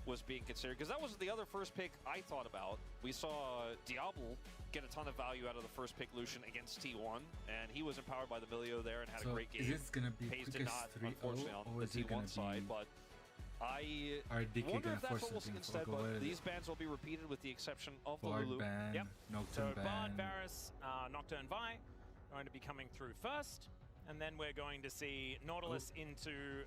was being considered, because that was the other first pick I thought about. We saw Diablo get a ton of value out of the first pick Lucian against T1, and he was empowered by the Milio there and had a great game. Is this gonna be Hayes did not, 3-0, unfortunately, on or the is it gonna T1 side, be but I RDK wonder gonna if that's force what we'll see something instead, for but Goethe? these bans will be repeated with the exception of the Bard Lulu. ban, Yep. Nocturne So ban. Bard, Varus, Nocturne Vi going to be coming through first, and then we're going to see Nautilus into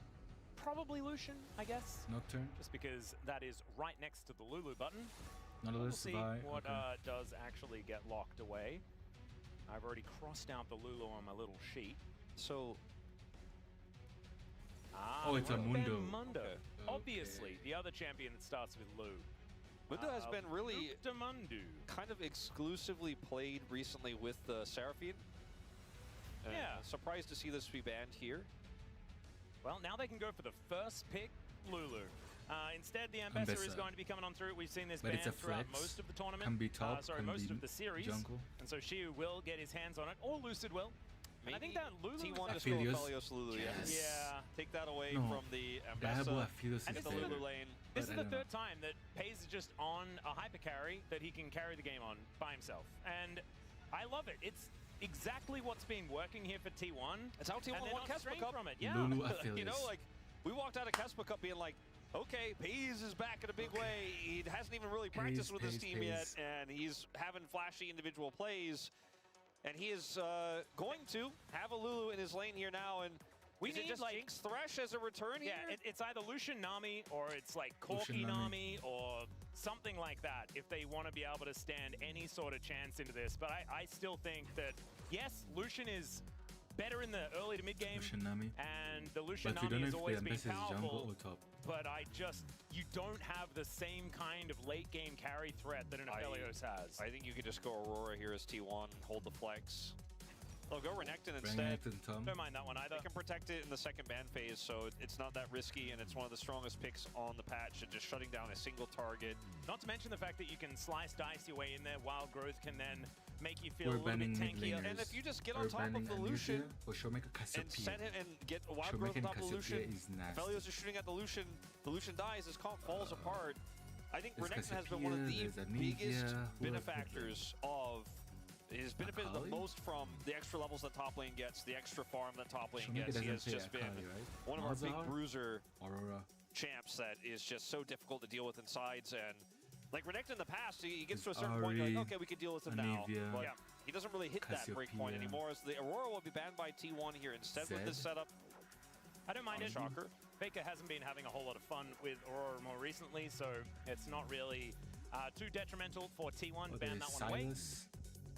probably Lucian, I guess. Nocturne. Just because that is right next to the Lulu button. Nautilus, We'll see Vi, what okay. does actually get locked away. I've already crossed out the Lulu on my little sheet. So, Oh, it's a Mundo. Mundo. Okay. Obviously, the other champion that starts with Lu. Mundo has been really Mundo. kind of exclusively played recently with the Seraphine. Yeah. Surprised to see this be banned here. Well, now they can go for the first pick, Lulu. Instead, the Ambassador is going to be coming on through. We've seen this But ban it's a throughout flex. most of the tournament. Can be top, sorry, can most be of the series. jungle. And so Shiu will get his hands on it, or Lucid will. And I think that Lulu T1 is just go Aphelios. Aphelios Lulu, Yes. Yeah. Take that away No. from the Diablo Ambassa Aphelios And is the this better. Lulu lane. This But is I the don't third time that Pays is just on a hyper carry that he can carry the game on by himself. And I love it. It's exactly what's been working here for T1. It's how and T1 they're won not Kespa straying Cup. from it. Yeah. Lulu You know, Aphelios. like, we walked out of Kespa Cup being like, okay, Pays is back in a big way. He hasn't even really practiced with his team yet, and he's having flashy individual plays. And he is going to have a Lulu in his lane here now, and We is it need, just like- Jinx Thresh as a return Yeah, here? it's either Lucian Nami or it's like Lucian Corki Nami. Nami or something like that if they want to be able to stand any sort of chance into this. But I still think that, yes, Lucian is better in the early to mid game, Lucian Nami. and the Lucian But we Nami don't has know if always the been Ambassador is jungle powerful. or top. But you don't have the same kind of late game carry threat that an Aphelios has. I think you could just go Aurora here as T1, hold the flex. They'll go Renekton Bring instead. it to the Tom. Don't mind that one either. They can protect it in the second ban phase, so it's not that risky, and it's one of the strongest picks on the patch, and just shutting down a single target. Not to mention the fact that you can slice dice your way in there. Wild Growth can then make you feel We're a little bit banning mid tankier. laners. And if you just get We're on top of banning the Lucian Anivia, or Showmaker and Cassiopeia. set him and get Wild Showmaker Growth on and top of the Cassiopeia Lucian, is nasty. Aphelios is shooting at the Lucian dies, his comp falls apart. I think There's Renekton has been one of the Cassiopeia, there's Anivia, biggest who else is benefactors of. He's benefited the Akali? most from the extra levels that top lane gets, the extra farm that top lane Showmaker gets. He doesn't has say just been Akali, right? one of our big Malzahar? bruiser Aurora. champs that is just so difficult to deal with in sides. And like Renekton in the past, he gets to a It's certain point, you're like, Ahri, okay, we can deal with him now. Anivia, But he doesn't really hit that break point Cassiopeia. anymore, as the Aurora will be banned by T1 here instead with Zed. this setup. I don't mind it. Shocker. Faker hasn't been having a whole lot of fun with Aurora more recently, so it's not really too detrimental for T1 to Oh, ban there's that one away. Silas.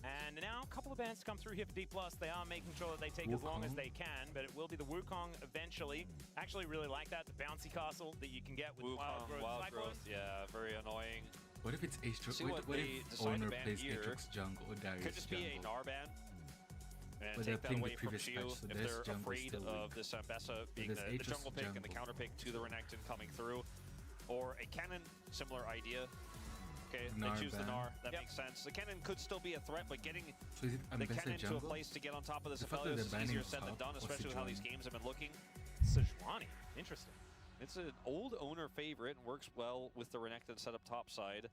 And now a couple of bans to come through here for D+. They are making sure that they take as long as Wukong. they can, but it will be the Wukong eventually. Actually really like that, the bouncy castle that you can get with Wild Growth Wild Cyclones. Growth, yeah, very annoying. What if it's Aatrox? See what What they if decide to owner ban plays here. Aatrox jungle or Darius Could just be a jungle? Gnar ban. And But they're take that playing the away from previous Shiu patch, so if there's they're jungle afraid still of weak. this Ambessa being there's the Aatrox jungle pick and the jungle. counter pick to the Renekton coming through. Or a cannon, similar idea. Okay, Gnar they choose the ban. Gnar. That makes sense. The cannon could still be a threat, but getting So is it the Ambassador cannon to a jungle? place to get on top of this The fact that Aphelios they're is banning easier said than top done, or especially with how these Sejuani? games have been looking. Sejuani, interesting. It's an old owner favorite and works well with the Renekton setup top side.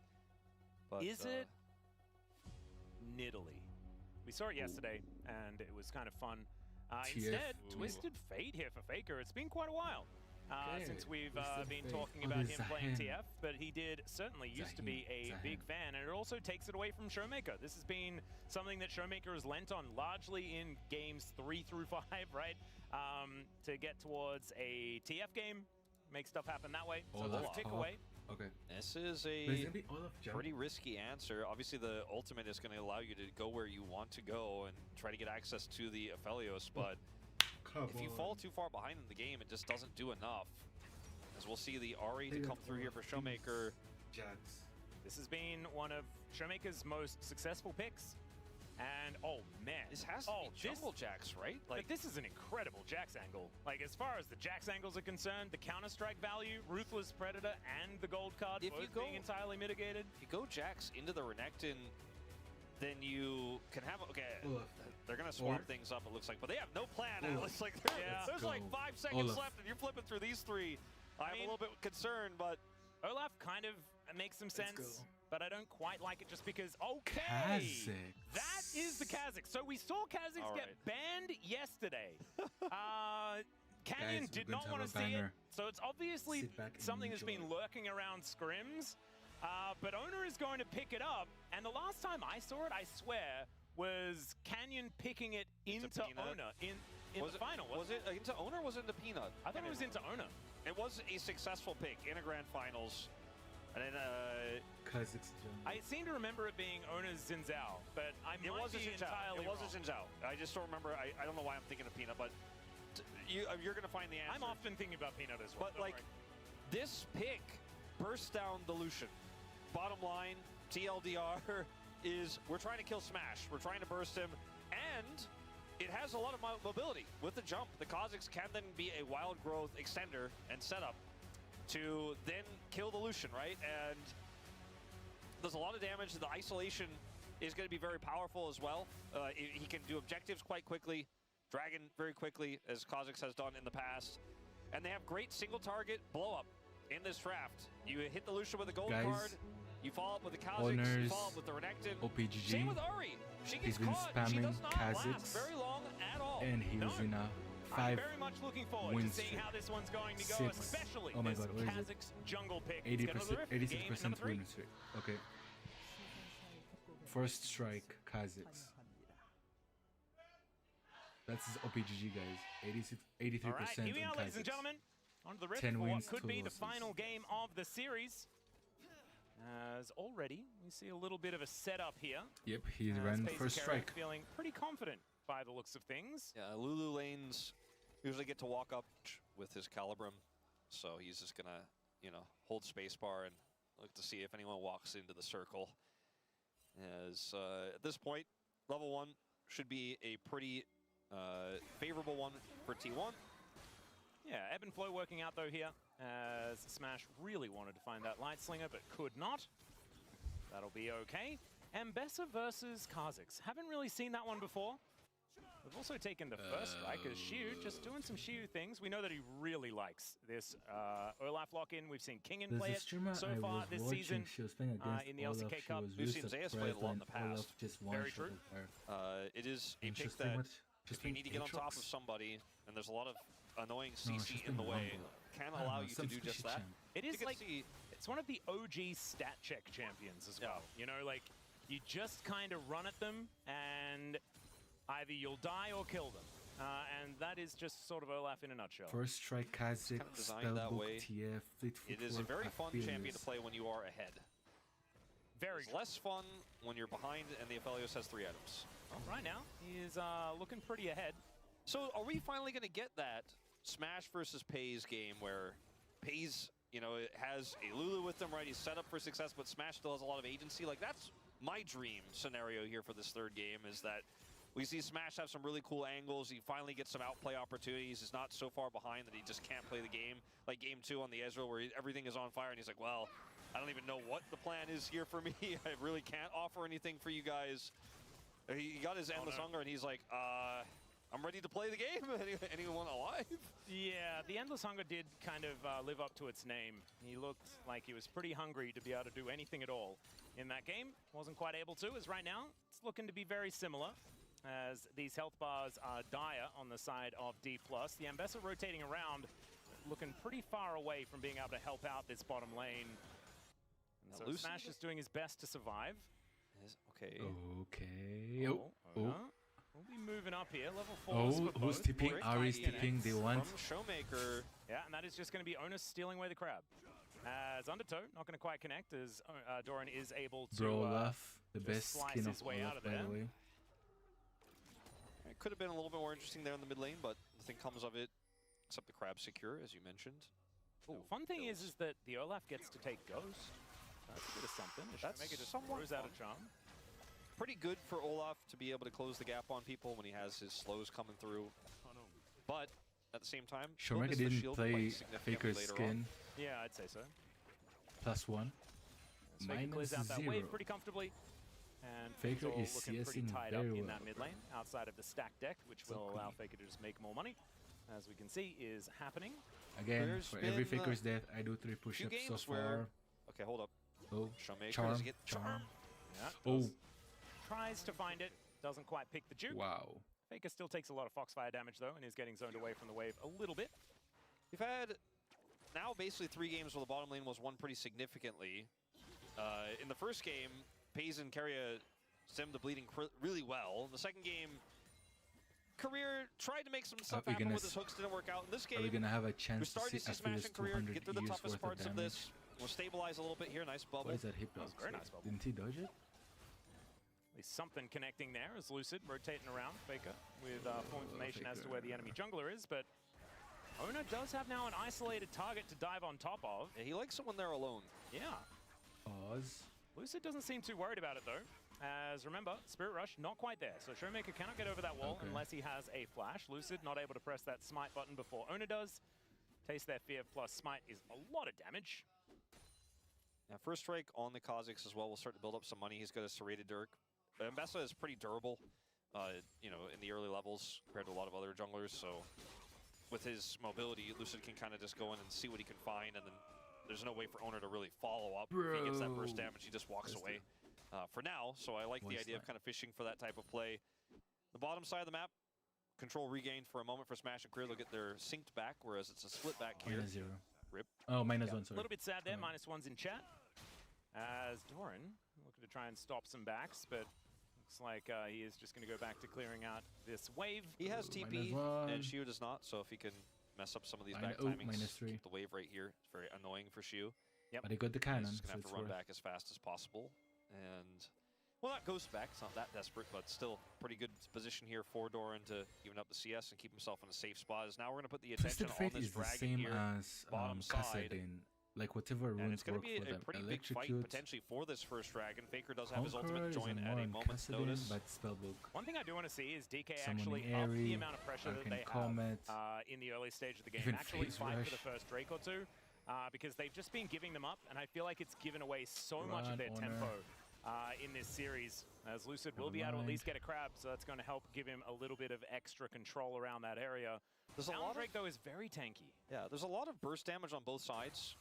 But, Is it Nidalee? We saw it yesterday, and it was kind of fun. TF. Instead, Ooh. Twisted Fate here for Faker. It's been quite a while. since we've been talking about him playing TF, but he did certainly used to be a big fan, and it also takes it away from Showmaker. This has been something that Showmaker has lent on largely in games 3 through 5, right? To get towards a TF game, make stuff happen that way. So let's pick away. Okay. This is a pretty risky answer. Obviously, the ultimate is going to allow you to go where you want to go and try to get access to the Aphelios, but if you fall too far behind in the game, it just doesn't do enough. As we'll see the Ari to come through here for Showmaker. Jax. This has been one of Showmaker's most successful picks. And oh man, this has to be jungle Jax, right? Like, but this is an incredible Jax angle. Like, as far as the Jax angles are concerned, the counter-strike value, Ruthless Predator, and the gold card both being entirely mitigated. If you go Jax into the Renekton, then you can have they're gonna swap things up, it looks like, but they have no plan. It's like there's like 5 seconds left, and you're flipping through these three. I'm a little bit concerned, but Olaf kind of makes some sense, but I don't quite like it just because. Okay, that is the Kha'Zix. So we saw Kha'Zix get banned yesterday. Canyon did not want to see it, so it's obviously something that's been lurking around scrims. But Owner is going to pick it up, and the last time I saw it, I swear, was Canyon picking it into Owner in the final. Was it into Owner or was it into Peanut? I thought it was into Owner. It was a successful pick in a grand finals. And then I seem to remember it being Owner's Xinzao, but I might be entirely wrong. It was a Xinzao. I just don't remember. I don't know why I'm thinking of Peanut, but you're going to find the answer. I'm often thinking about Peanut as well. But like, this pick bursts down the Lucian. Bottom line, TLDR is we're trying to kill Smash. We're trying to burst him, and it has a lot of mobility. With the jump, the Kha'Zix can then be a wild growth extender and setup to then kill the Lucian, right? And there's a lot of damage. The isolation is going to be very powerful as well. He can do objectives quite quickly, Dragon very quickly, as Kha'Zix has done in the past. And they have great single target blow up in this draft. You hit the Lucian with a gold card, you follow up with the Kha'Zix, you follow up with the Renekton. OPGG. Same with Ari. She gets caught. She does not last very long at all. And he was in a 5 I'm very much looking forward to seeing how this one's going to go, especially this Kha'Zix jungle pick. 86% win streak. Okay. First strike, Kha'Zix. That's his OPGG, guys. 83% All right, here we are, on ladies and Kha'Zix. gentlemen. On to the rift 10 for wins, what could 2 be losses. the final game of the series. As already, we see a little bit of a setup here. Yep, he ran first strike. Feeling pretty confident by the looks of things. Yeah, Lulu lanes usually get to walk up with his Calibrum, so he's just gonna, hold spacebar and look to see if anyone walks into the circle. As at this point, level 1 should be a pretty favorable one for T1. Yeah, ebb and flow working out though here, as Smash really wanted to find that Light Slinger, but could not. That'll be okay. Ambessa versus Kha'Zix. Haven't really seen that one before. We've also taken the first strike as Xiu, just doing some Xiu things. We know that he really likes this Olaf lock-in. We've seen Kingen play it so far this season in the LCK Cup. We've seen Zeus play it a lot in the past. Very true. It is a pick that if you need to get on top of somebody, and there's a lot of annoying CC in the way, can allow you to do just that. It is like, it's one of the OG stat check champions as well. You know, like, you just kind of run at them, and either you'll die or kill them. And that is just sort of Olaf in a nutshell. First strike, Kha'Zix, Spellbook, TF, Fleet It is a very fun champion to play when you are ahead. It's less fun when you're behind and the Aphelios has 3 items. Well, right now, he is looking pretty ahead. So are we finally going to get that Smash versus Pays game where Pays, has a Lulu with them, right? He's set up for success, but Smash still has a lot of agency. Like, that's my dream scenario here for this third game, is that we see Smash have some really cool angles. He finally gets some outplay opportunities. He's not so far behind that he just can't play the game. Like game 2 on the Ezreal where everything is on fire and he's like, well, I don't even know what the plan is here for me. I really can't offer anything for you guys. He got his Endless Hunger and he's like, I'm ready to play the game. Anyone alive? Yeah, the Endless Hunger did kind of live up to its name. He looked like he was pretty hungry to be able to do anything at all in that game. Wasn't quite able to, as right now it's looking to be very similar, as these health bars are dire on the side of D+. The Ambessa rotating around, looking pretty far away from being able to help out this bottom lane. And so Smash is doing his best to survive. Okay. Okay. Oh. We'll be moving up here, level 4. Oh, who's tipping? Ari's tipping. They want. From Showmaker. Yeah, and that is just going to be Onus stealing away the crab. As Undertow, not going to quite connect, as Doran is able to Olaf, the best slice skin his of way Olaf, out of by there. the way. It could have been a little bit more interesting there in the mid lane, but nothing comes of it except the crab secure, as you mentioned. Ooh, fun thing is that the Olaf gets to take Ghost. That's a bit of something. That's make it just somewhat throws out fun. a charm. Pretty good for Olaf to be able to close the gap on people when he has his slows coming through. But at the same time, Showmaker didn't play Faker's skin. Yeah, I'd say so. +1. So Faker clears out that 0. wave pretty comfortably. And Faker all is looking pretty CSing tied up very in well. that mid lane, outside of the stack deck, which will allow Faker to just make more money, as we can see is happening. Again, There's for every been, Faker's death, I do 3 few push-ups so games far. where... Okay, hold up. Oh, Showmaker charm, does he get charm. Yeah, Oh, tries to find it, doesn't quite pick the juke. wow. Faker still takes a lot of Foxfire damage though, and is getting zoned away from the wave a little bit. We've had now basically 3 games where the bottom lane was won pretty significantly. In the first game, Paze and Keria stemmed the bleeding really well. In the second game, Career tried to make some stuff happen with his hooks, didn't work out. In this game, Are we gonna have a we're chance to starting see to see after Smash this and Career 200 get through the years toughest worth parts of of damage? this. We'll stabilize a little bit here. Nice bubble. What is that hip dog? Very nice bubble. Didn't he dodge it? At least something connecting there as Lucid rotating around Faker with full information as to where the enemy jungler is, but Ona does have now an isolated target to dive on top of. Yeah, he likes someone there alone. Yeah. Pause. Lucid doesn't seem too worried about it though, as remember, Spirit Rush not quite there, so Showmaker cannot get over that wall unless he has a flash. Lucid not able to press that smite button before Ona does. Taste their fear plus smite is a lot of damage. Now, first strike on the Kha'Zix as well will start to build up some money. He's got a serrated Dirk. Mbessa is pretty durable, you know, in the early levels compared to a lot of other junglers. So with his mobility, Lucid can kind of just go in and see what he can find, and then there's no way for Owner to really follow up. If he gets that burst damage, he just walks away for now. So I like the idea of kind of fishing for that type of play. The bottom side of the map, control regained for a moment for Smash and Career. They'll get their synced back, whereas it's a split back here. -0. Rip. Oh, -1, A sorry. little bit sad there, -1's in chat. As Doran looking to try and stop some backs, but looks like he is just going to go back to clearing out this wave. He has TP, and Shiu does not, so if he can mess up some of these back timings, keep the wave right here. It's very annoying for Shiu. Yep. But he got the cannon, He's just going to so have to it's run worth. back as fast as possible. And, well, not ghost back. It's not that desperate, but still pretty good position here for Doran to even up the CS and keep himself in a safe spot. As now we're going to put the attention Twisted on Fate this is the dragon same here, as bottom side. Kassadin. Like whatever And runes it's going work to be for a them. pretty big fight Electrocute, potentially for this first dragon. Faker does have his Conqueror ultimate is join on at a one, moment's Kassadin, notice. but spellbook. One thing I do want to see is DK Summoning actually up the Airy, amount of pressure that Arcane they Comet, have in the early stage of the game. even Actually Phase fight Rush. for the first Drake or two, because they've just been giving them up, and I feel like it's given away so much of Run, their Honor. tempo in this series. As Lucid will be able to at least get a crab, so that's going to help give him a little bit of extra control around that area. There's a lot Drake, though, is very tanky. Yeah, there's a lot of burst damage on both sides.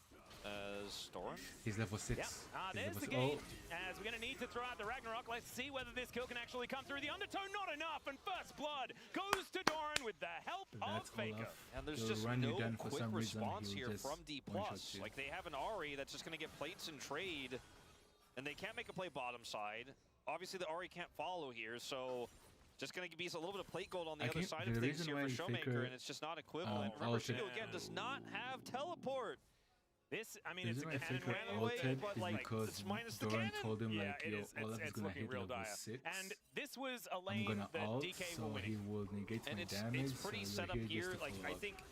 As Doran. He's level 6. Yep. There's the game. As we're going to need to throw out the Ragnarok. Let's see whether this kill can actually come through. The Undertow, not enough. And first blood goes to Doran with the help of Faker. And there's He'll just run you no down for quick some reason, response he'll here just from D+. one-shot you. Like, they have an Ahri that's just going to get plates and trade, and they can't make a play bottom side. Obviously, the Ahri can't follow here, so just going to be a little bit of plate gold on the other side of things here for Showmaker, and it's just not equivalent. Remember, Shiu, again, does not have teleport. This, I mean, The it's a reason why cannon Faker ran away, ulted but is like, because it's minus the Doran cannon. told him, Yeah, like, it yo, is. Olaf is It's gonna looking hit real level dire. 6. And this was a I'm lane gonna that ult, DK so were winning. he will negate And my it's damage. pretty so set up you're here. just a Like, I follow-up. think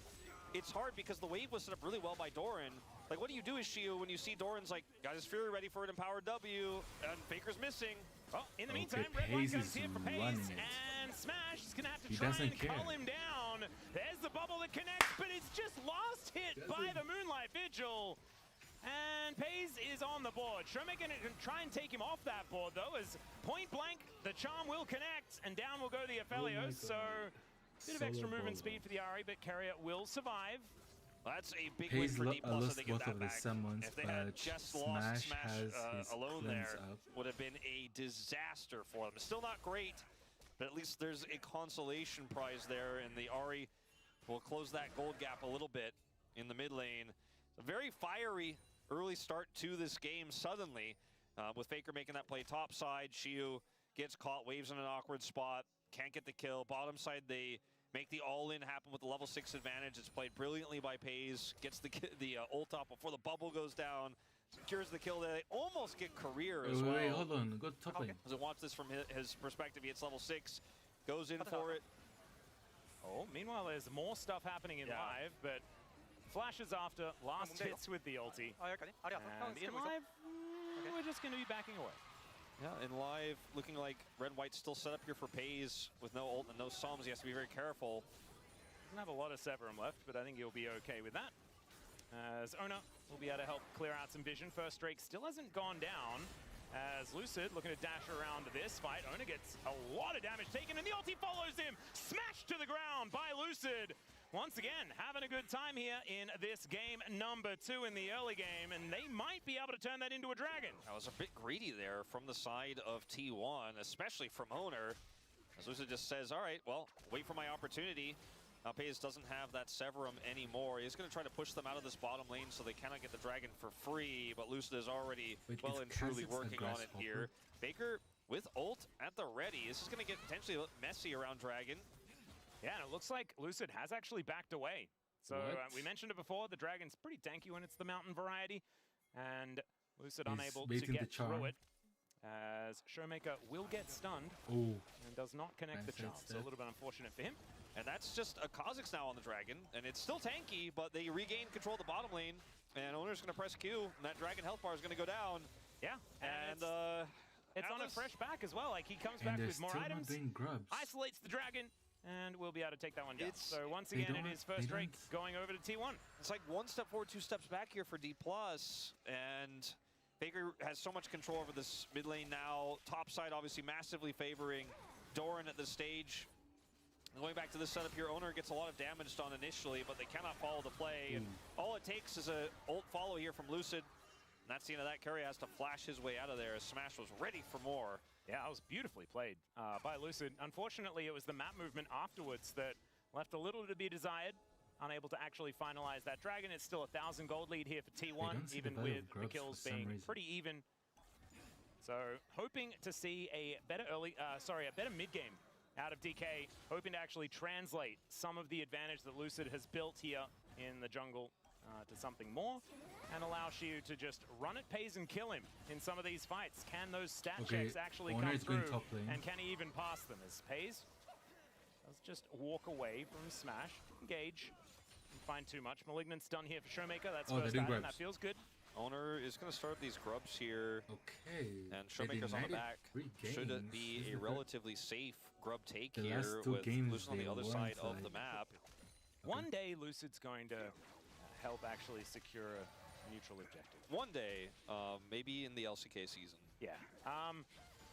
it's hard because the wave was set up really well by Doran. Like, what do you do as Shiu when you see Doran's like, got his Fury ready for an empowered W, and Faker's missing? Well, in the Okay, meantime, Red White Paze Guns is here for Paze, running it. and Smash is going to have to He try doesn't and care. cull him down. There's the bubble that connects, but it's just last hit by the Moonlight Vigil. And Paze is on the board. Showmaker can try and take him off that board, though, as point blank, the charm will connect, and down will go the Aphelios. So, bit of extra movement speed for the Ahri, but Carrier will survive. That's a big Paze win for D+, if lost they get both that of the back. summons, If they had but just lost Smash has his alone cleanse there, up. would have been a disaster for them. Still not great, but at least there's a consolation prize there, and the Ahri will close that gold gap a little bit. in the mid lane. A very fiery early start to this game suddenly, with Faker making that play top side. Shiu gets caught, waves in an awkward spot, can't get the kill. Bottom side, they make the all-in happen with the level 6 advantage. It's played brilliantly by Pays, gets the ult up before the bubble goes down, secures the kill there. They almost get career as well. Wait, hold on, go top lane. As it watch this from his perspective, he hits level 6, goes in for it. Oh, meanwhile, there's more stuff happening in live, but flashes after, last hits with the ulti. And in live, we're just going to be backing away. Yeah, in live, looking like Red-White still set up here for Pays with no ult and no Psalms. He has to be very careful. Doesn't have a lot of Severum left, but I think he'll be okay with that. As Ona will be able to help clear out some vision. First Drake still hasn't gone down. As Lucid looking to dash around this fight. Ona gets a lot of damage taken, and the ulti follows him. Smashed to the ground by Lucid. Once again, having a good time here in this game number 2 in the early game, and they might be able to turn that into a dragon. I was a bit greedy there from the side of T1, especially from Owner. As Lucid just says, all right, well, wait for my opportunity. Pays doesn't have that Severum anymore. He's going to try to push them out of this bottom lane so they cannot get the dragon for free, but Lucid is already well and truly working on it here. Faker with ult at the ready. This is going to get potentially a bit messy around dragon. Yeah, and it looks like Lucid has actually backed away. So we mentioned it before, the dragon's pretty tanky when it's the mountain variety, and Lucid unable to get through it. As Showmaker will get stunned and does not connect the charm. So a little bit unfortunate for him. And that's just a Kha'Zix now on the dragon, and it's still tanky, but they regain control of the bottom lane, and Owner's going to press Q, and that dragon health bar is going to go down. Yeah, and it's on a fresh back as well. Like, he comes back with more items, isolates the dragon, and we'll be able to take that one down. So once again, it is first Drake going over to T1. It's like one step forward, 2 steps back here for D+, and Faker has so much control over this mid lane now. Top side obviously massively favoring Doran at this stage. Going back to this setup here, Owner gets a lot of damage done initially, but they cannot follow the play. And all it takes is a ult follow here from Lucid. And that's the end of that. Curry has to flash his way out of there as Smash was ready for more. Yeah, that was beautifully played by Lucid. Unfortunately, it was the map movement afterwards that left a little to be desired. Unable to actually finalize that dragon. It's still 1,000 gold lead here for T1, even with the kills being pretty even. So hoping to see a better a better mid game out of DK, hoping to actually translate some of the advantage that Lucid has built here in the jungle to something more, and allow Shiu to just run at Pays and kill him in some of these fights. Can those stat checks actually come through, and can he even pass them? As Pays does just walk away from Smash, engage, and find too much. Malignant's done here for Showmaker. That's first item, that feels good. Owner is going to start these grubs here. Okay. And Showmaker's on the back. Should it be a relatively safe grub take here with Lucid on the other side of the map? One day, Lucid's going to help actually secure a neutral objective. One day, maybe in the LCK season. Yeah.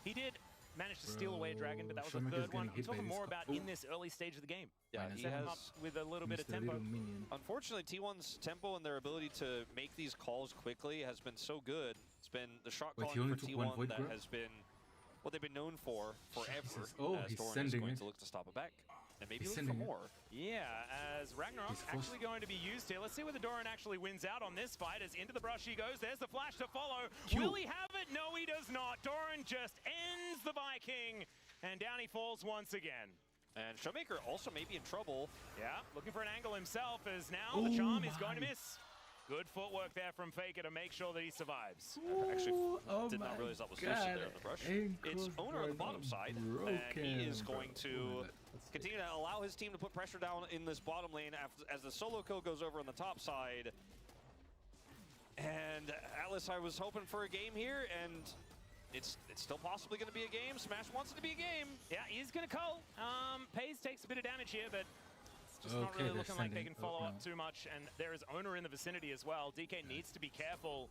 He did manage to steal away a dragon, but that was the third one. I'm talking more about in this early stage of the game. Yeah, he has up with a little bit of tempo. Unfortunately, T1's tempo and their ability to make these calls quickly has been so good. It's been the shot calling for T1 that has been what they've been known for forever. As Doran is going to look to stop it back. And maybe look for more. Yeah, as Ragnarok actually going to be used here. Let's see whether Doran actually wins out on this fight, as into the brush he goes. There's the flash to follow. Will he have it? No, he does not. Doran just ends the Viking, and down he falls once again. And Showmaker also may be in trouble. Yeah, looking for an angle himself, as now the charm is going to miss. Good footwork there from Faker to make sure that he survives. Actually, did not realize that was Lucid there in the brush. It's Owner on the bottom side, and he is going to continue to allow his team to put pressure down in this bottom lane as the solo kill goes over on the top side. And Atlas, I was hoping for a game here, and it's still possibly going to be a game. Smash wants it to be a game. Yeah, he's going to call. Pays takes a bit of damage here, but just not really looking like they can follow up too much, and there is Owner in the vicinity as well. DK needs to be careful.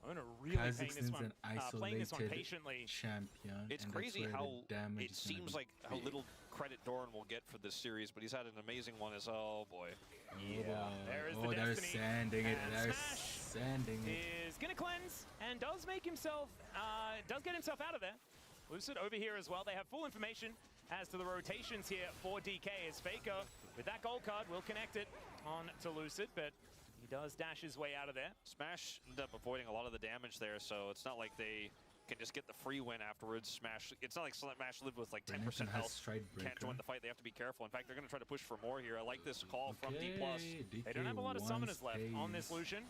Owner really playing this one patiently. Champion. It's crazy how it seems like how little credit Doran will get for this series, but he's had an amazing one as oh boy. Yeah, there is the Destiny. They're sanding it. They're sanding it. Is gonna cleanse and does make himself, does get himself out of there. Lucid over here as well. They have full information as to the rotations here for DK as Faker with that gold card will connect it on to Lucid, but He does dash his way out of there. Smash ended up avoiding a lot of the damage there, so it's not like they can just get the free win afterwards. Smash, it's not like Smash lived with like 10% health. Can't join the fight. They have to be careful. In fact, they're going to try to push for more here. I like this call from D+. They don't have a lot of summoners left on this Lucian.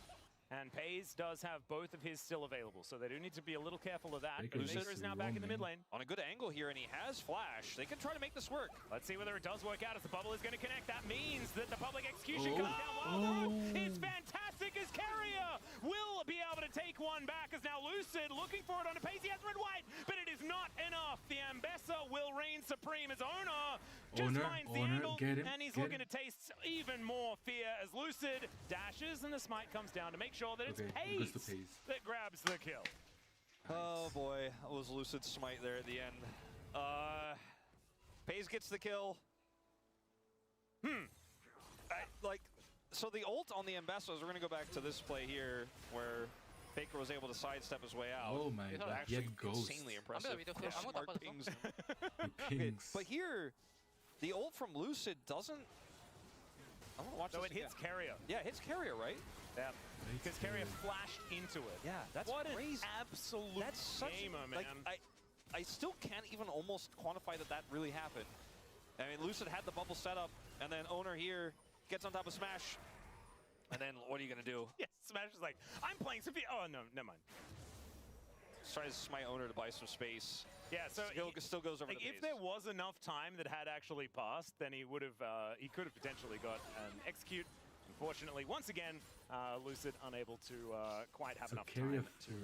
And Pays does have both of his still available, so they do need to be a little careful of that. Lucifer is now back in the mid lane. On a good angle here, and he has flash. They can try to make this work. Let's see whether it does work out as the bubble is going to connect. That means that the public execution comes down. It's fantastic as Carrier will be able to take one back as now Lucid looking for it on a Pays. He has red-white, but it is not enough. The Ambessa will reign supreme as Owner just finds the angle, and he's looking to taste even more fear as Lucid dashes, and the smite comes down to make sure that it's Pays that grabs the kill. Oh boy, that was Lucid's smite there at the end. Pays gets the kill. So the ult on the Ambassadors, we're going to go back to this play here where Faker was able to sidestep his way out. Oh my god, actually insanely impressive. Smart pings. But here, the ult from Lucid doesn't... I want to watch so this it hits Carrier. Yeah, it hits Carrier, right? Yeah, because Carrier flashed into it. Yeah, that's what crazy. An absolute gamer, man. Like, I still can't even almost quantify that really happened. I mean, Lucid had the bubble set up, and then Owner here gets on top of Smash. And then what are you going to do? Yeah, Smash is like, I'm playing some... Oh, no, never mind. Tries to smite Owner to buy some space. Yeah, so still goes over like, the if there was enough time that had actually passed, then he would have, he could have potentially got an execute. Unfortunately, once again, Lucid unable to quite have enough time to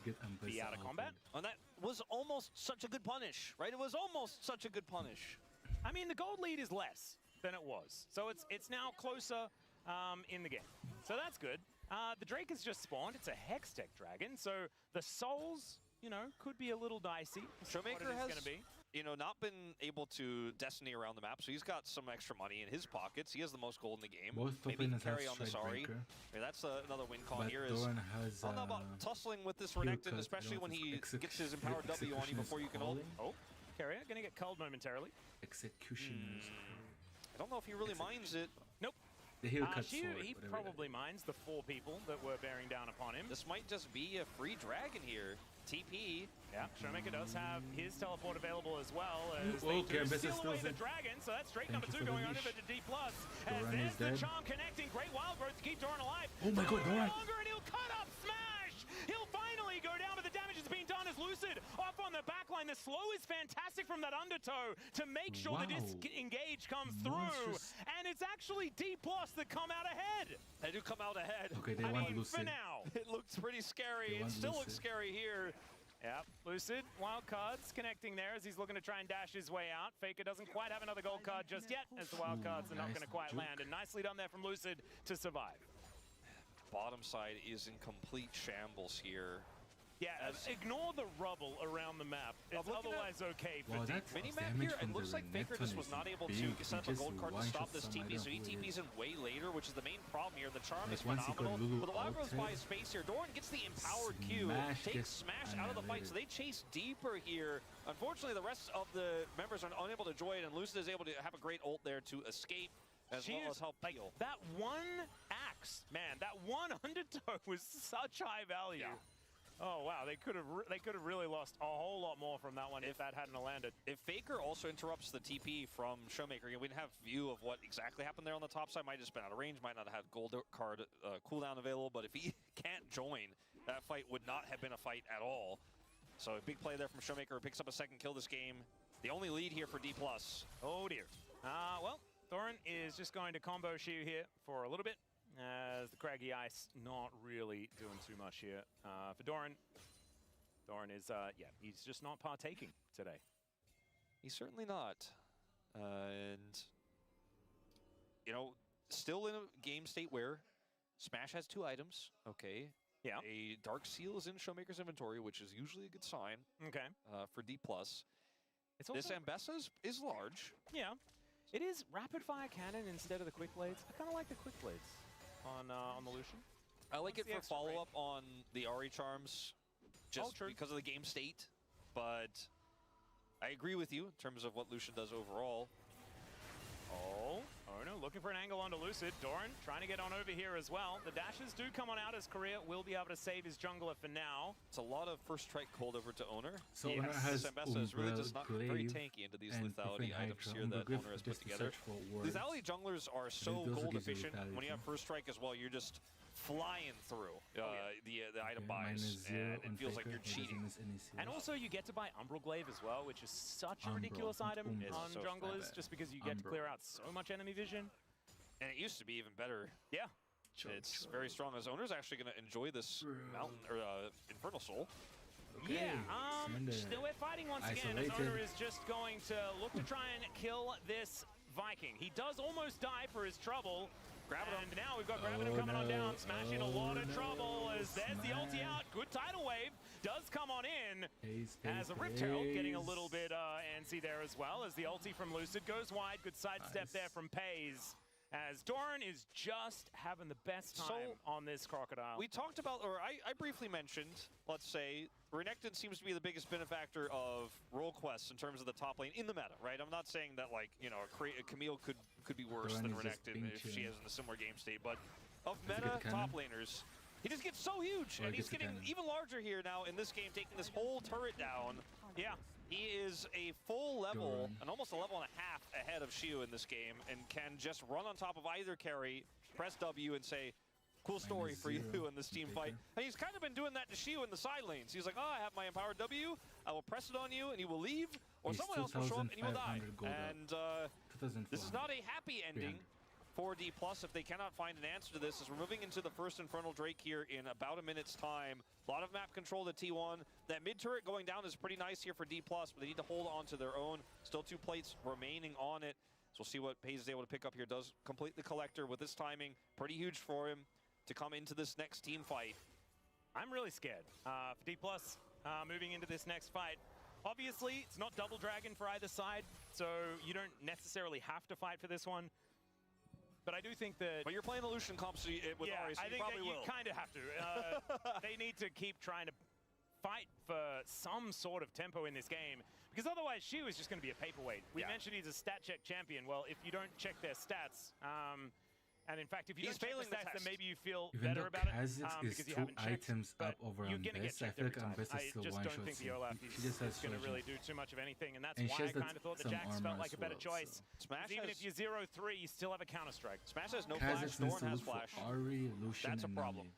get be out of combat. And that was almost such a good punish, right? It was almost such a good punish. I mean, the gold lead is less than it was, so it's now closer in the game. So that's good. The Drake has just spawned. It's a Hextech Dragon, so the souls, you know, could be a little dicey. Showmaker has, you know, not been able to Destiny around the map, so he's got some extra money in his pockets. He has the most gold in the game. Maybe he can carry on this Ahri. I mean, that's another win con here. Is I don't know about tussling with this Renekton, especially when he gets his empowered W on you before you can hold. Oh, Carrier gonna get culled momentarily. Executioners. I don't know if he really minds it. Nope. He probably minds the 4 people that were bearing down upon him. This might just be a free dragon here. TP. Yeah, Showmaker does have his teleport available as well. As they do steal away the dragon, so that's straight number 2 going on over to D+. As there's the charm connecting. Great wild growth to keep Doran alive. Oh my god, Doran! And he'll cut up Smash! He'll finally go down, but the damage is being done as Lucid off on the backline. The slow is fantastic from that undertow to make sure the disengage comes through. And it's actually D+ that come out ahead. They do come out ahead. Okay, they want Lucid. For now. It looks pretty scary. It still looks scary here. Yep, Lucid, wild cards connecting there as he's looking to try and dash his way out. Faker doesn't quite have another gold card just yet, as the wild cards are not going to quite land. And nicely done there from Lucid to survive. Bottom side is in complete shambles here. Yeah, ignore the rubble around the map. It's otherwise okay for Minimap here, it looks like Faker just was not able to set up a gold card to stop this TP, so he TPs in way later, which is the main problem here. The charm is phenomenal, but the wild growth buys space here. Doran gets the empowered Q, takes Smash out of the fight, so they chase deeper here. Unfortunately, the rest of the members are unable to join, and Lucid is able to have a great ult there to escape, as well as help heal. That one axe, man, that one undertow was such high value. Yeah. Oh wow, they could have really lost a whole lot more from that one if that hadn't landed. If Faker also interrupts the TP from Showmaker, we didn't have view of what exactly happened there on the top side. Might have just been out of range, might not have gold card cooldown available, but if he can't join, that fight would not have been a fight at all. So a big play there from Showmaker, who picks up a second kill this game. The only lead here for D+. Oh dear. Well, Thorin is just going to combo Shiu here for a little bit, as the Craggy Ice not really doing too much here for Doran. Doran is, yeah, he's just not partaking today. He's certainly not. And, you know, still in a game state where Smash has 2 items, okay. Yeah. A Dark Seal is in Showmaker's inventory, which is usually a good sign. Okay. For D+. It's this Ambessa is large. Yeah. It is rapid fire cannon instead of the quick blades. I kind of like the quick blades on the Lucian. I like it for follow-up on the Ahri charms, just because of the game state. But I agree with you in terms of what Lucian does overall. Oh no, looking for an angle onto Lucid. Doran trying to get on over here as well. The dashes do come on out as Korea will be able to save his jungler for now. It's a lot of first strike cold over to Owner. So Owner has Zambessa is really just not very tanky into these lethality items here that Owner has put together. Lethality junglers are so gold efficient. When you have first strike as well, you're just flying through the item buys, and it feels like you're cheating. And also you get to buy Umbral Glaive as well, which is such a ridiculous item on junglers, just because you get to clear out so much enemy vision. And it used to be even better. Yeah. It's very strong. As Owner's actually going to enjoy this mountain or Infernal Soul. Okay. Yeah, still we're fighting once again, as Owner is just going to look to try and kill this Viking. He does almost die for his trouble. And now we've got Graviton coming on down, smashing a lot of trouble as there's the ulti out. Good tidal wave does come on in as a Rift Herald getting a little bit antsy there as well as the ulti from Lucid goes wide. Good sidestep there from Pays as Doran is just having the best time on this Crocodile. We talked about, or I briefly mentioned, let's say, Renekton seems to be the biggest benefactor of role quests in terms of the top lane in the meta, right? I'm not saying that, like, you know, a Camille could be worse than Renekton if she is in a similar game state, but of meta top laners, he just gets so huge, and he's getting even larger here now in this game, taking this whole turret down. Yeah, he is a full level, and almost a level and a half ahead of Shiu in this game, and can just run on top of either carry, press W, and say, cool story for you in this team fight. And he's kind of been doing that to Shiu in the side lanes. He's like, oh, I have my empowered W, I will press it on you, and you will leave, or someone else will show up and you will die. And this is not a happy ending for D+, if they cannot find an answer to this, as we're moving into the first Infernal Drake here in about a minute's time. A lot of map control to T1. That mid turret going down is pretty nice here for D+, but they need to hold on to their own. Still 2 plates remaining on it. So we'll see what Pays is able to pick up here. Does complete the collector with this timing. Pretty huge for him to come into this next team fight. I'm really scared for D+, moving into this next fight. Obviously, it's not double dragon for either side, so you don't necessarily have to fight for this one. But I do think that... But you're playing the Lucian comp with Ari, so you probably will. I think that you kind of have to. They need to keep trying to fight for some sort of tempo in this game, because otherwise Shiu is just going to be a paperweight. We mentioned he's a stat check champion. Well, if you don't check their stats, and in fact, if you don't check the stats, then maybe you feel better about it because you haven't checked. Items up over on Best. I feel like Best is still one-shots. I just don't think the Olaf is going to really do too much of anything, and that's why I kind of thought the Jax felt like a better choice. Smash even if you're 0-3, you still have a counter-strike. Smash has no flash, Doran has flash. Ari, Lucian, that's a problem.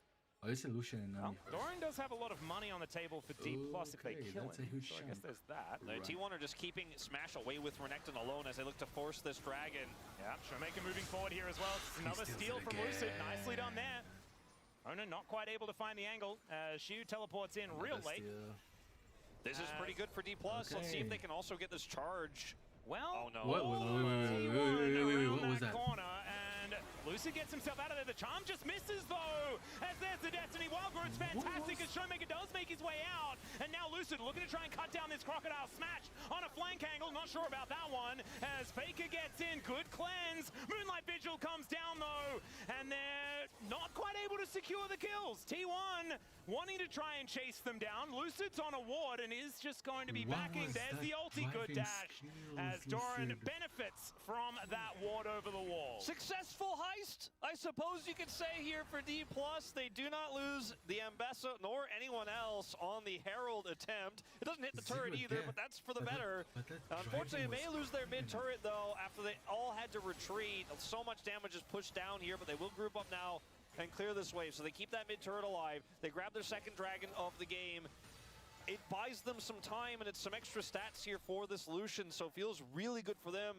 Oh, it's a Lucian and Nami. Doran does have a lot of money on the table for D+ if they kill that's him. A huge so I guess there's that. T1 are just keeping Smash away with Renekton alone as they look to force this dragon. Yeah, Showmaker moving forward here as well. It's another steal from Lucid. Nicely done there. Ona not quite able to find the angle. Shiu teleports in real late. This is pretty good for D+. Let's see if they can also get this charge. Well, oh no. Wait, what was that? Corner, and Lucid gets himself out of there. The charm just misses though, as there's the Destiny Wild Growth's fantastic as Showmaker does make his way out. And now Lucid looking to try and cut down this Crocodile smash on a flank angle. Not sure about that one, as Faker gets in. Good cleanse. Moonlight Vigil comes down though, and they're not quite able to secure the kills. T1 wanting to try and chase them down. Lucid's on a ward and is just going to be backing. There's the ulti. Good dash, as Doran benefits from that ward over the wall. Successful heist, I suppose you could say here for D+. They do not lose the Ambessa nor anyone else on the Herald attempt. It doesn't hit the turret either, but that's for the better. Unfortunately, they may lose their mid turret though after they all had to retreat. So much damage is pushed down here, but they will group up now and clear this wave. So they keep that mid turret alive. They grab their second dragon of the game. It buys them some time, and it's some extra stats here for this Lucian, so it feels really good for them.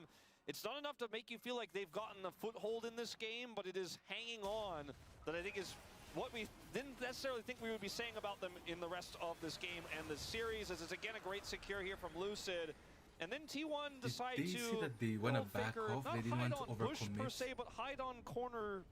It's not enough to make you feel like they've gotten a foothold in this game, but it is hanging on that I think is what we didn't necessarily think we would be saying about them in the rest of this game and the series, as it's again a great secure here from Lucid. And then T1 decide to see that they want to back off? Not they didn't hide want to on bush overcommit per se, but hide on corner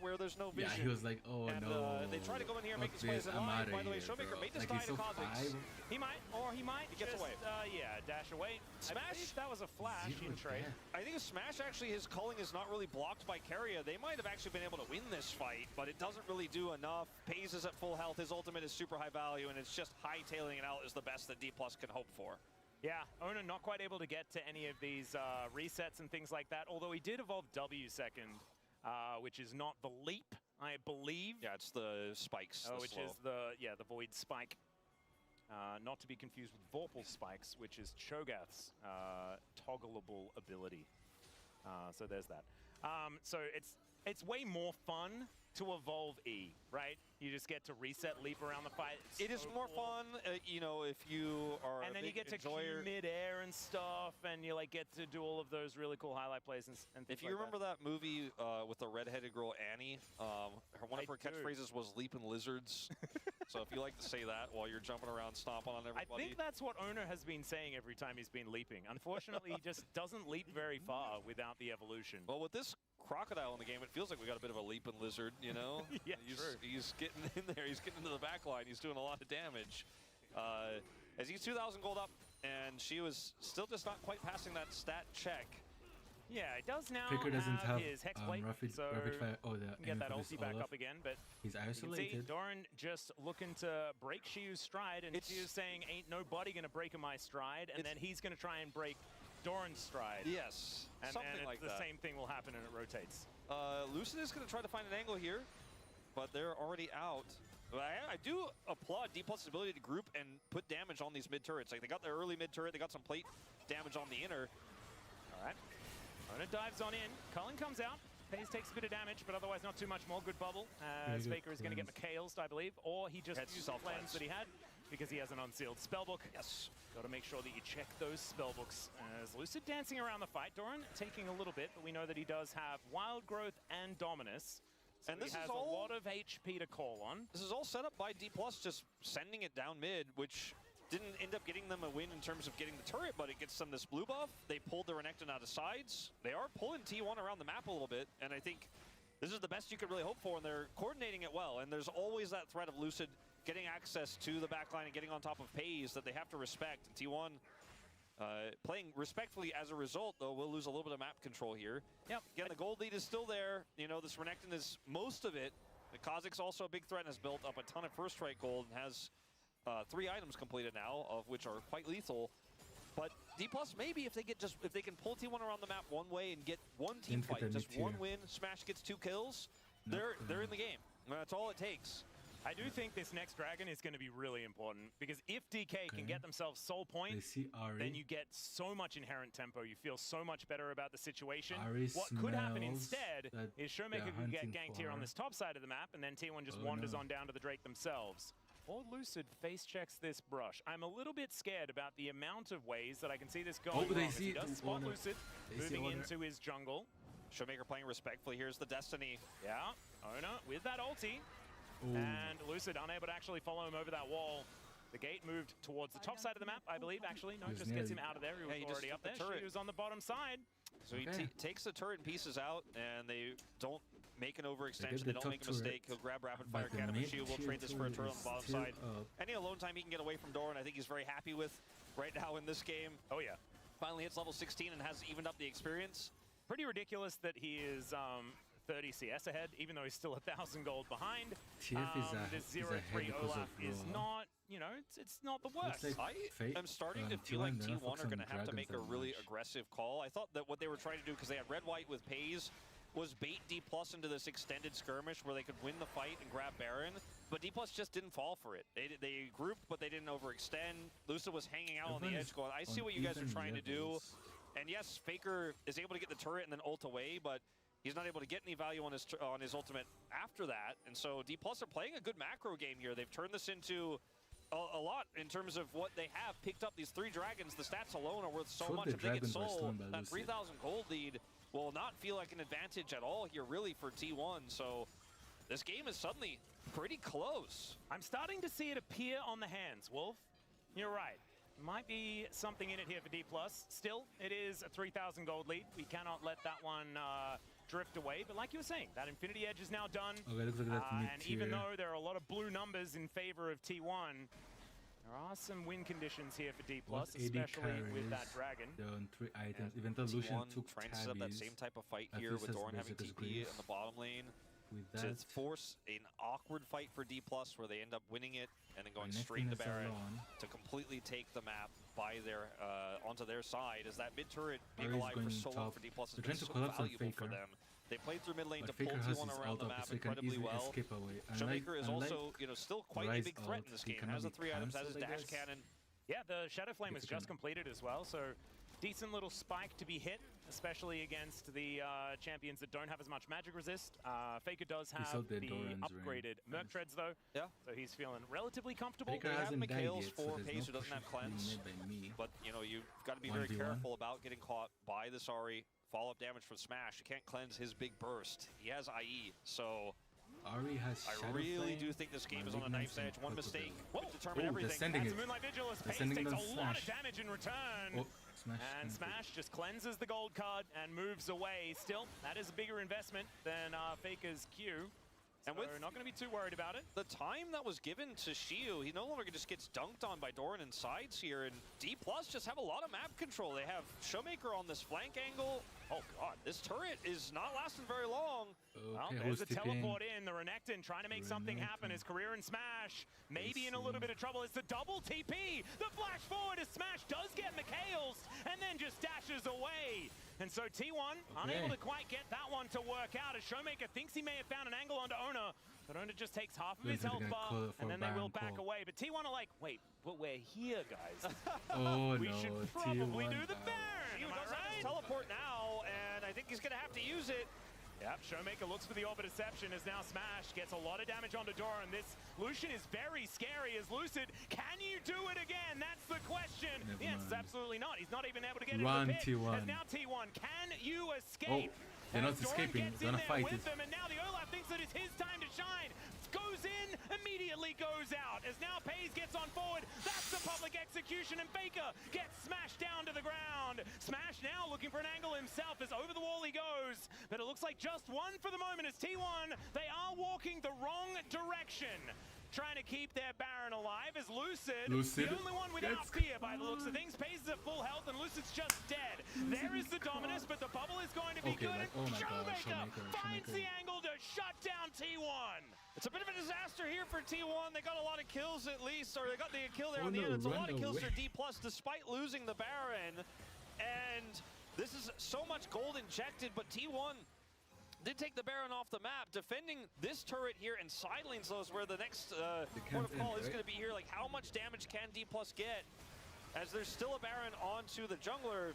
where there's no vision. Yeah, he was like, oh and, no. They try to go in here and make his plays in line. By the way, Showmaker may just die to Kha'Zix. He might, or he might he gets just, away. Yeah, dash away. Smash? That was a flash in trade. I think Smash actually, his culling is not really blocked by Keria. They might have actually been able to win this fight, but it doesn't really do enough. Pays is at full health. His ultimate is super high value, and it's just hightailing it out is the best that D+ can hope for. Yeah, Ona not quite able to get to any of these resets and things like that, although he did evolve W second, which is not the leap, I believe. Yeah, it's the spikes. Which is the void spike. Not to be confused with Vorpal spikes, which is Cho'Gath's toggleable ability. So there's that. So it's way more fun to evolve E, right? You just get to reset, leap around the fight. It is more fun, you know, if you are and then you get to enjoyer. mid-air and stuff, and you like get to do all of those really cool highlight plays and things If you like remember that movie with the redheaded girl Annie, one of her catchphrases was "leaping lizards." So if you like to say that while you're jumping around, stomping on everybody, I think that's what Owner has been saying every time he's been leaping. Unfortunately, he just doesn't leap very far without the evolution. Well, with this crocodile in the game, it feels like we got a bit of a leaping lizard, you know? Yeah, he's getting in there. He's getting into the back line. He's doing a lot of damage. As he's 2,000 gold up, and she was still just not quite passing that stat check. Yeah, it does now Faker doesn't have his Hex Plate, rapid so fire. Oh, the get that ulti back up again, but he's you can see isolated. Doran just looking to break Shiu's stride, and Shiu's saying, ain't nobody gonna break my stride, and then he's gonna try and break Doran's stride. Yes, and something like the that. same thing will happen and it rotates. Lucid is going to try to find an angle here, but they're already out. But I do applaud D+'s ability to group and put damage on these mid turrets. Like, they got their early mid turret, they got some plate damage on the inner. All right, Ona dives on in. Cullen comes out. FaZe takes a bit of damage, but otherwise not too much more. Good bubble. As Faker is going to get McHale's, I believe, or he just used the cleanse that he had because he has an unsealed spellbook. Yes. Got to make sure that you check those spellbooks. As Lucid dancing around the fight, Doran taking a little bit, but we know that he does have Wild Growth and Dominus. So and this he has is all, a lot of HP to call on. This is all set up by D+, just sending it down mid, which didn't end up getting them a win in terms of getting the turret, but it gets them this blue buff. They pulled the Renekton out of sides. They are pulling T1 around the map a little bit, and I think this is the best you could really hope for, and they're coordinating it well. And there's always that threat of Lucid getting access to the backline and getting on top of FaZe that they have to respect. And T1 playing respectfully as a result, though, will lose a little bit of map control here. Yep. Again, the gold lead is still there. You know, this Renekton is most of it. The Kha'Zix's also a big threat and has built up a ton of first strike gold and has 3 items completed now, of which are quite lethal. But D+, maybe if they can pull T1 around the map one way and get one team fight, just one win, Smash gets 2 kills, they're in the game. That's all it takes. I do think this next dragon is going to be really important, because if DK can get themselves soul point, then you get so much inherent tempo. You feel so much better about the situation. What could happen instead is Showmaker could get ganked here on this top side of the map, and then T1 just wanders on down to the Drake themselves. Or Lucid face checks this brush. I'm a little bit scared about the amount of ways that I can see this going wrong. He does spot Lucid moving into his jungle. Showmaker playing respectfully. Here's the Destiny. Yeah, Ona with that ulti. And Lucid unable to actually follow him over that wall. The gate moved towards the top side of the map, I believe, actually. No, just gets him out of there. He was already up there. He was on the bottom side. So he takes the turret in pieces out, and they don't make an overextension. They don't make a mistake. He'll grab rapid fire cannon. Shield will trade this for a turret on the bottom side. Any alone time he can get away from Doran, I think he's very happy with right now in this game. Oh, yeah. Finally hits level 16 and has evened up the experience. Pretty ridiculous that he is 30 CS ahead, even though he's still 1,000 gold behind. This 0-3 Olaf is not, you know, it's not the worst. I am starting to feel like T1 are going to have to make a really aggressive call. I thought that what they were trying to do, because they had red-white with Pays, was bait D+ into this extended skirmish where they could win the fight and grab Baron, but D+ just didn't fall for it. They grouped, but they didn't overextend. Lucid was hanging out on the edge going, I see what you guys are trying to do. And yes, Faker is able to get the turret and then ult away, but he's not able to get any value on his ultimate after that. And so D+ are playing a good macro game here. They've turned this into a lot in terms of what they have picked up. These 3 dragons, the stats alone are worth so much if they get sold. That 3,000 gold lead will not feel like an advantage at all here really for T1. So this game is suddenly pretty close. I'm starting to see it appear on the hands, Wolf. You're right. Might be something in it here for D+. Still, it is a 3,000 gold lead. We cannot let that one drift away. But like you were saying, that Infinity Edge is now done. Okay, looks like that's and even though there are a lot of blue numbers in favor of T1, there are some win conditions here for D+, especially with that dragon. On 3 items. Even though Lucian took trying to set up that same type of fight here with Doran having TP in the bottom lane. with to that. force an awkward fight for D+ where they end up winning it and then going Connecting straight to us Baron alone. to completely take the map by their onto their side. As that mid turret being Ari's alive for going so long top. for D+ has They're been trying to so collapse on valuable for Faker. them. They played through mid lane But to pull Faker has T1 his around ult the up, map so he can incredibly easily well. escape away. Showmaker is also, still quite a Ryze big threat ult, in this he game. cannot Has the be 3 items, has his cancelled, I dash guess. cannon. Yeah, the Shadow Flame was If you just can- completed as well, so decent little spike to be hit, especially against the champions that don't have as much magic resist. Faker does He have sold the the Doran's upgraded Merc Treads though, Yeah. so he's feeling relatively comfortable. Faker They have hasn't died Mikhail's yet, so for there's Pace, no who doesn't have push being cleanse. made by me. But, you've got to be very 1v1. careful about getting caught by the Sari. Follow-up damage from Smash. You can't cleanse his big burst. He has IE, so Ari has I Shadow really Flame, do think this game is on a Malignance, knife's edge. and One Crocodile. mistake could determine Oh, everything. they're sending That's it. a Moonlight Vigilist. They're Pace sending takes it a on lot of Smash. damage in return. Oh, Smash. And Smash just cleanses the gold card and moves away. Still, that is a bigger investment than Faker's Q. And So with not going to be too worried about it. the time that was given to Shiu, he no longer just gets dunked on by Doran and sides here, and D+ just have a lot of map control. They have Showmaker on this flank angle. Oh god, this turret is not lasting very long. Well, Okay, there's who's a TPing? teleport in. The Renekton trying to make something happen. His career in Smash maybe in a little bit of trouble. It's the double TP. The flash forward as Smash does get Mikhail's and then just dashes away. And so T1 unable to quite get that one to work out as Showmaker thinks he may have found an angle onto Ona. But Ona just takes half of his They're health gonna bar call it and for then they will Baron back call. away. But T1 are like, wait, but we're here, guys. Oh we no, should probably T1 do the out. Baron. Shiu Am I does have his right? teleport now, and I think he's going to have to use it. Yep, Showmaker looks for the Orb of Deception as now Smash gets a lot of damage onto Doran. This Lucian is very scary as Lucid. Can you do it again? That's the question. Never The answer's mind. absolutely not. He's not even able to get Run, into the pit. T1. As now T1, can you escape? Oh, they're not As Doran escaping. gets They're in gonna there fight with it. them, and now the Olaf thinks that it's his time to shine. Goes in, immediately goes out. As now Pays gets on forward. That's the public execution, and Faker gets smashed down to the ground. Smash now looking for an angle himself as over the wall he goes. But it looks like just one for the moment as T1, they are walking the wrong direction. Trying to keep their Baron alive as Lucid, the only one without gets fear by the looks of things. Pays is at full health and Lucid's just dead. There is the Dominus, but the bubble is going to be Okay, good. like, oh my god, Showmaker finds Showmaker. the angle to shut down T1. It's a bit of a disaster here for T1. They got a lot of kills at least, or they got the kill there Oh on the no, end. It's a run lot of kills for away. D+ despite losing the Baron. And this is so much gold injected, but T1 did take the Baron off the map. Defending this turret here and side lanes though is where the next port of call is going to be here. Like, how much damage can D+ get? As there's still a Baron onto the jungler.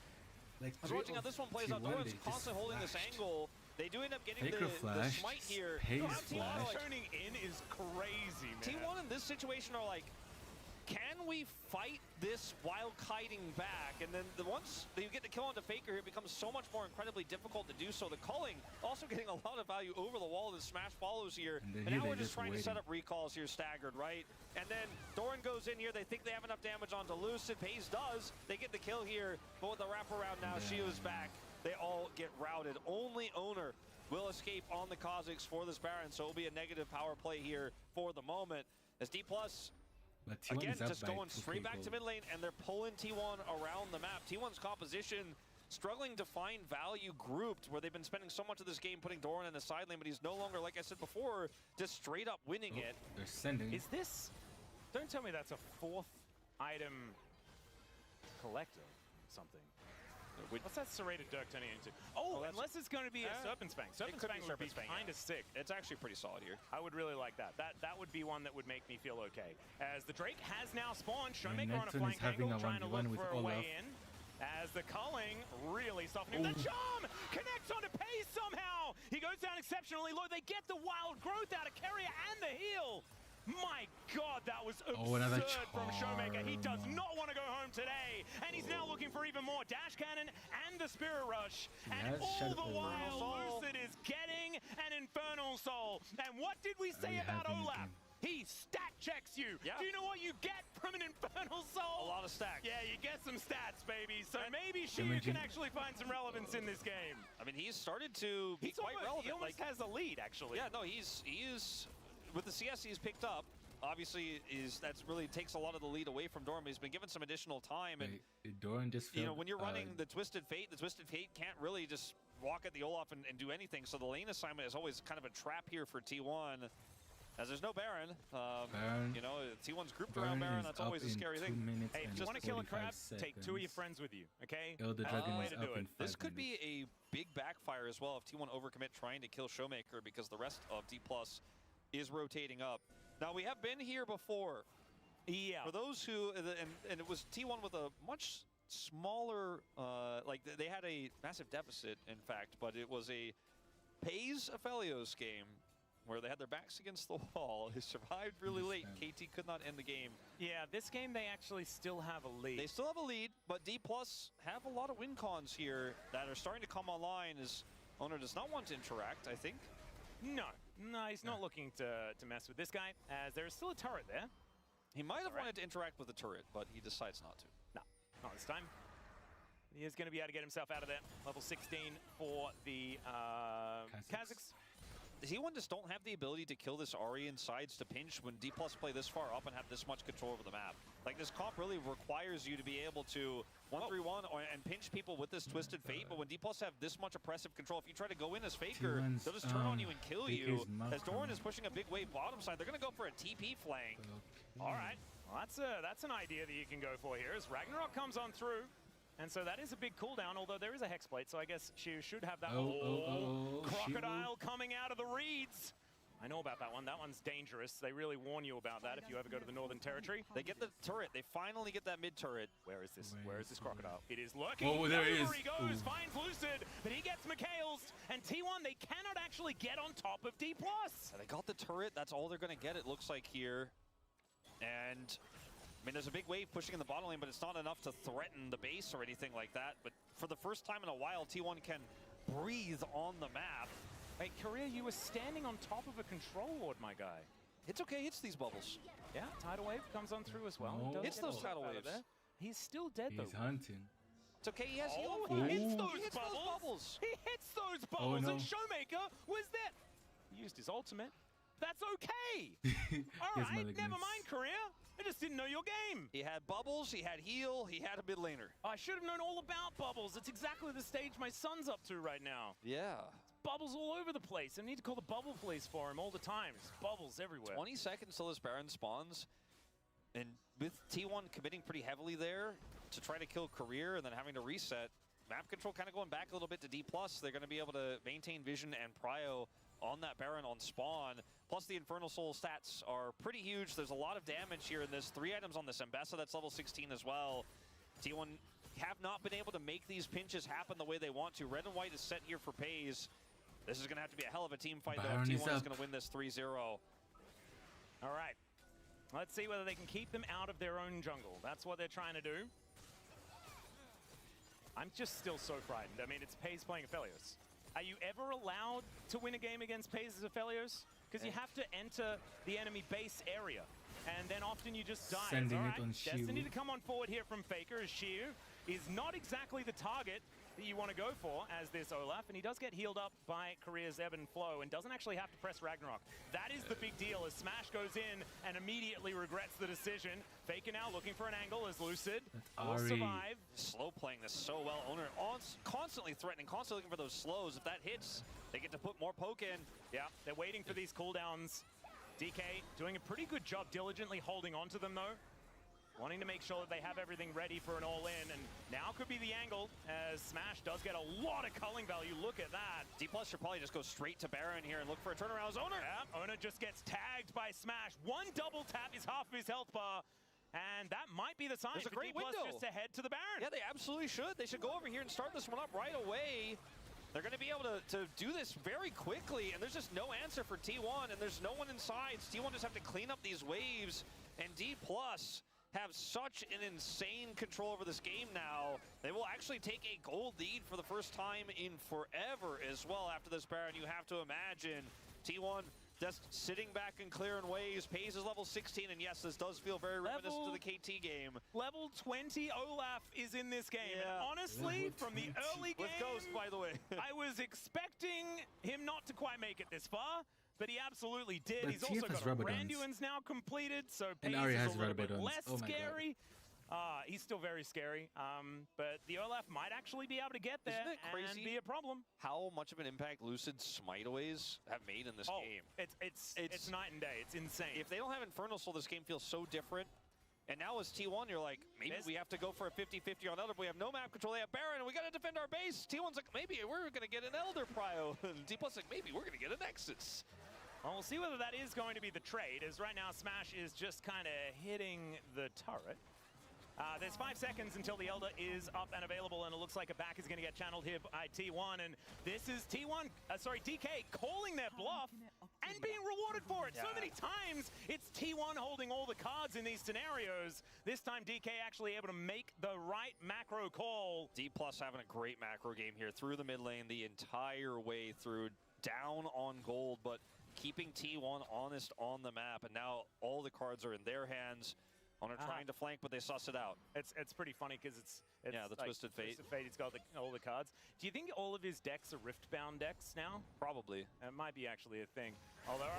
Like, I was watching how this one plays out. T1, Doran's they just constantly holding this flashed. angle. They do end up getting Faker the flashed, smite here. Pays How T1 are flashed. Turning in is crazy, man. T1 in this situation are like, can we fight this while kiting back? And then once you get the kill onto Faker, it becomes so much more incredibly difficult to do so. The culling also getting a lot of value over the wall. The Smash follows here. And then And here now we're they just just trying to set waiting. up recalls here staggered, right? And then Doran goes in here. They think they have enough damage onto Lucid. Pays does. They get the kill here. But with the wraparound now, Shio's back. They all get routed. Only Owner will escape on the Kazakhs for this Baron. So it'll be a negative power play here for the moment. As D+, But T1 again, is up just by going 2K straight back to gold. mid lane, and they're pulling T1 around the map. T1's composition struggling to find value grouped, where they've been spending so much of this game putting Doran in the side lane, but he's no longer, like I said before, just straight up winning it. They're sending. Is this... Don't tell me that's a 4th item collector something. What's that serrated Dirk turning into? Oh, unless it's going to be a Serpent's Fang. Serpent's Fang would be kind of sick. It's actually pretty solid here. I would really like that. That would be one that would make me feel okay. As the Drake has now spawned, Showmaker on a Renekton is flank having angle, a trying to 1v1 look with for a way Olaf. in. As the culling really softening. The charm connects onto Pace somehow. He goes down exceptionally low. They get the wild growth out of Carrier and the heal. My God, that was another absurd from Showmaker. He does charm. not want to go home today. And he's now looking for even more Dash Cannon and the Spirit Rush. And Yes, all Shadow the Flame. while, Soul. Lucid is getting an Infernal Soul. And what did we say about having a Olaf? game. He stat checks you. Yeah. Do you know what you get from an Infernal Soul? A lot of stacks. Yeah, you get some stats, baby. So maybe Shiu can actually find some relevance in this game. I mean, he's started to be He's quite almost, relevant. he almost Like, has a lead, actually. yeah, no, he is with the CS he's picked up. obviously that's really takes a lot of the lead away from Doran. He's been given some additional time, and Doran just when you're running the Twisted Fate can't really just walk at the Olaf and do anything. So the lane assignment is always kind of a trap here for T1. As there's no Baron, T1's grouped around Baron. That's always a scary thing. Hey, if you want to kill a crab, take 2 of your friends with you, okay? The Dragon way is to up do it. in 5 This could minutes. be a big backfire as well if T1 overcommit trying to kill Showmaker, because the rest of D+ is rotating up. Now, we have been here before. Yeah. For those who, and it was T1 with a much smaller, they had a massive deficit, in fact, but it was a Pays Aphelios game where they had their backs against the wall. They survived really late. KT could not end the game. Yeah, this game they actually still have a lead. They still have a lead, but D+ have a lot of win cons here that are starting to come online as Owner does not want to interact, I think. No, he's not looking to mess with this guy, as there is still a turret there. He might have wanted to interact with the turret, but he decides not to. No, not this time. He is going to be able to get himself out of there. Level 16 for the Kazakhs. T1 just don't have the ability to kill this Ahri in sides to pinch when D+ play this far up and have this much control over the map. Like, this comp really requires you to be able to 1-3-1 and pinch people with this Twisted Fate, but when D+ have this much oppressive control, if you try to go in as Faker, they'll just turn on you and kill you. As Doran is pushing a big wave bottom side, they're going to go for a TP flank. All right, well, that's an idea that you can go for here as Ragnarok comes on through. And so that is a big cooldown, although there is a Hexblade, so I guess she should have that. Crocodile coming out of the reeds. I know about that one. That one's dangerous. They really warn you about that if you ever go to the Northern Territory. They get the turret. They finally get that mid turret. Where is this? Where is this crocodile? It is lurking. Oh, there he is. He goes, finds Lucid, but he gets McHale's. And T1, they cannot actually get on top of D+. They got the turret. That's all they're going to get, it looks like here. And I mean, there's a big wave pushing in the bottom lane, but it's not enough to threaten the base or anything like that. But for the first time in a while, T1 can breathe on the map. Hey, Korea, you were standing on top of a control ward, my guy. It's okay, hits these bubbles. Yeah, tidal wave comes on through as well. Hits those tidal waves. He's still dead, though. He's hunting. It's okay, he has heal. He hits those bubbles. He hits those bubbles, and Showmaker was there. He used his ultimate. That's okay. All right, never mind, Korea. I just didn't know your game. He had bubbles, he had heal, he had a mid laner. I should have known all about bubbles. It's exactly the stage my son's up to right now. Yeah. Bubbles all over the place. I need to call the bubble police for him all the time. There's bubbles everywhere. 20 seconds till this Baron spawns. And with T1 committing pretty heavily there to try to kill Career and then having to reset, map control kind of going back a little bit to D+. They're going to be able to maintain vision and prio on that Baron on spawn. Plus the Infernal Soul stats are pretty huge. There's a lot of damage here in this. 3 items on this Mbessa that's level 16 as well. T1 have not been able to make these pinches happen the way they want to. Red and white is set here for Pays. This is going to have to be a hell of a team fight, though. If T1 is going to win this 3-0. All right. Let's see whether they can keep them out of their own jungle. That's what they're trying to do. I'm just still so frightened. I mean, it's Pays playing Aphelios. Are you ever allowed to win a game against Pays as Aphelios? Because you have to enter the enemy base area. And then often you just die. Sending all it right. on Shiu. Destiny to come on forward here from Faker as Shiu is not exactly the target that you want to go for as this Olaf, and he does get healed up by Korea's ebb and flow and doesn't actually have to press Ragnarok. That is the big deal as Smash goes in and immediately regrets the decision. Faker now looking for an angle as Lucid will survive. Slow playing this so well. Owner constantly threatening, constantly looking for those slows. If that hits, they get to put more poke in. Yeah, they're waiting for these cooldowns. DK doing a pretty good job diligently holding on to them though. Wanting to make sure that they have everything ready for an all-in, and now could be the angle, as Smash does get a lot of culling value. Look at that. D+ should probably just go straight to Baron here and look for a turnaround as Owner. Yeah, Owner just gets tagged by Smash. One double tap is half of his health bar, and that might be the sign for D+ just to head to the Baron. Yeah, they absolutely should. They should go over here and start this one up right away. They're going to be able to do this very quickly, and there's just no answer for T1, and there's no one inside. T1 just have to clean up these waves, and D+ have such an insane control over this game now. They will actually take a gold lead for the first time in forever as well after this Baron. You have to imagine T1 just sitting back and clearing waves. Pays is level 16, and yes, this does feel very reminiscent to the KT game. Level 20 Olaf is in this game. Yeah. And honestly, from the early game, with Ghost, by the way, I was expecting him not to quite make it this far. but he absolutely did. But He's also TF has got rubber Randuin's now completed, so And Paze Ari is has a little bit rubber less buttons. Oh my God. scary. He's still very scary, but the Olaf might actually be able to get there Isn't it crazy and be a problem. how much of an impact Lucid's smiteaways have made in this game? It's night and day. It's insane. If they don't have Infernal Soul, this game feels so different. And now as T1, you're like, maybe we have to go for a 50-50 on Elder. We have no map control. They have Baron, and we got to defend our base. T1's like, maybe we're going to get an Elder Prio. And D+ like, maybe we're going to get a Nexus. Well, we'll see whether that is going to be the trade, as right now Smash is just kind of hitting the turret. There's 5 seconds until the Elder is up and available, and it looks like a back is going to get channeled here by T1, and this is DK calling their bluff and being rewarded for it. So many times, it's T1 holding all the cards in these scenarios. This time, DK actually able to make the right macro call. D+ having a great macro game here through the mid lane the entire way through, down on gold, but keeping T1 honest on the map, and now all the cards are in their hands. Honor trying to flank, but they suss it out. It's pretty funny because it's yeah, the like Twisted Fate. Twisted Fate, he's got all the cards. Do you think all of his decks are Riftbound decks now? Probably. It might be actually a thing. Although,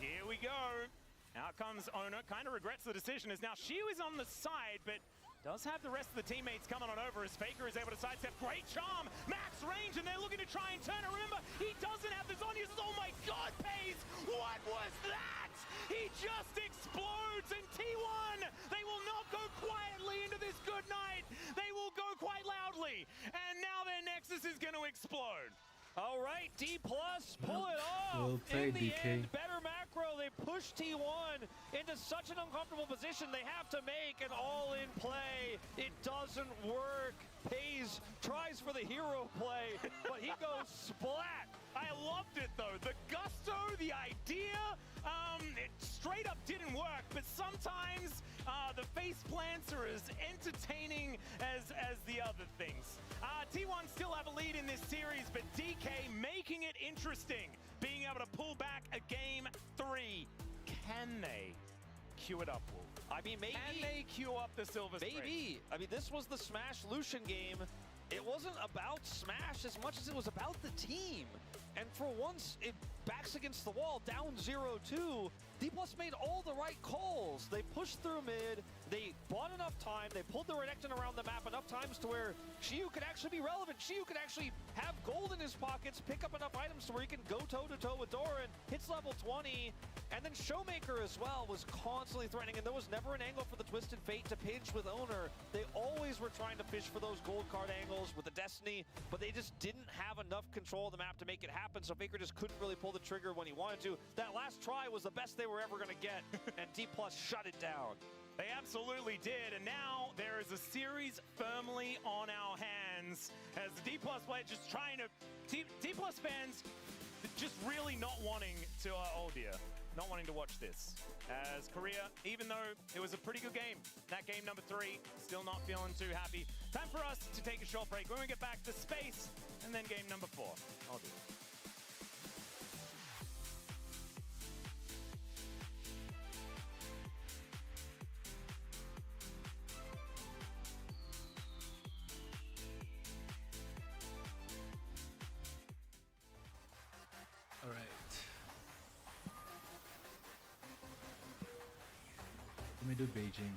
here we go. Out comes Ono, kind of regrets the decision, as now Shiu is on the side, but does have the rest of the teammates coming on over as Faker is able to sidestep. Great charm, max range, and they're looking to try and turn it. Remember, he doesn't have the Zhonya's. Oh my God, Paze! What was that? He just explodes, and T1, they will not go quietly into this good night. They will go quite loudly, and now their Nexus is going to explode. All right, D+, pull it off. Well played, in the DK. end, better macro. They push T1 into such an uncomfortable position they have to make an all-in play. It doesn't work. Paze tries for the hero play, but he goes splat. I loved it though. The gusto, the idea, it straight up didn't work, but sometimes the face plants are as entertaining as the other things. T1 still have a lead in this series, but DK making it interesting, being able to pull back a game 3. Can they queue it up, Wolf? I mean, maybe. Can they queue up the Silver Spring? Maybe. I mean, this was the Smash Lucian game. It wasn't about Smash as much as it was about the team. And for once, it backs against the wall, down 0-2. D+ made all the right calls. They pushed through mid, they bought enough time, they pulled the Renekton around the map enough times to where Shiu could actually be relevant. Shiu could actually have gold in his pockets, pick up enough items to where he can go toe-to-toe with Doran, hits level 20, and then Showmaker as well was constantly threatening, and there was never an angle for the Twisted Fate to pinch with Owner. They always were trying to fish for those gold card angles with the Destiny, but they just didn't have enough control of the map to make it happen, so Faker just couldn't really pull the trigger when he wanted to. That last try was the best they were ever going to get, and D+ shut it down. They absolutely did, and now there is a series firmly on our hands as the D+ player just trying to... D+ fans just really not wanting to... oh dear. Not wanting to watch this. As Korea, even though it was a pretty good game, that game number 3, still not feeling too happy. Time for us to take a short break. When we get back to space, and then game number 4. I'll do it. All right. Let me do Beijing.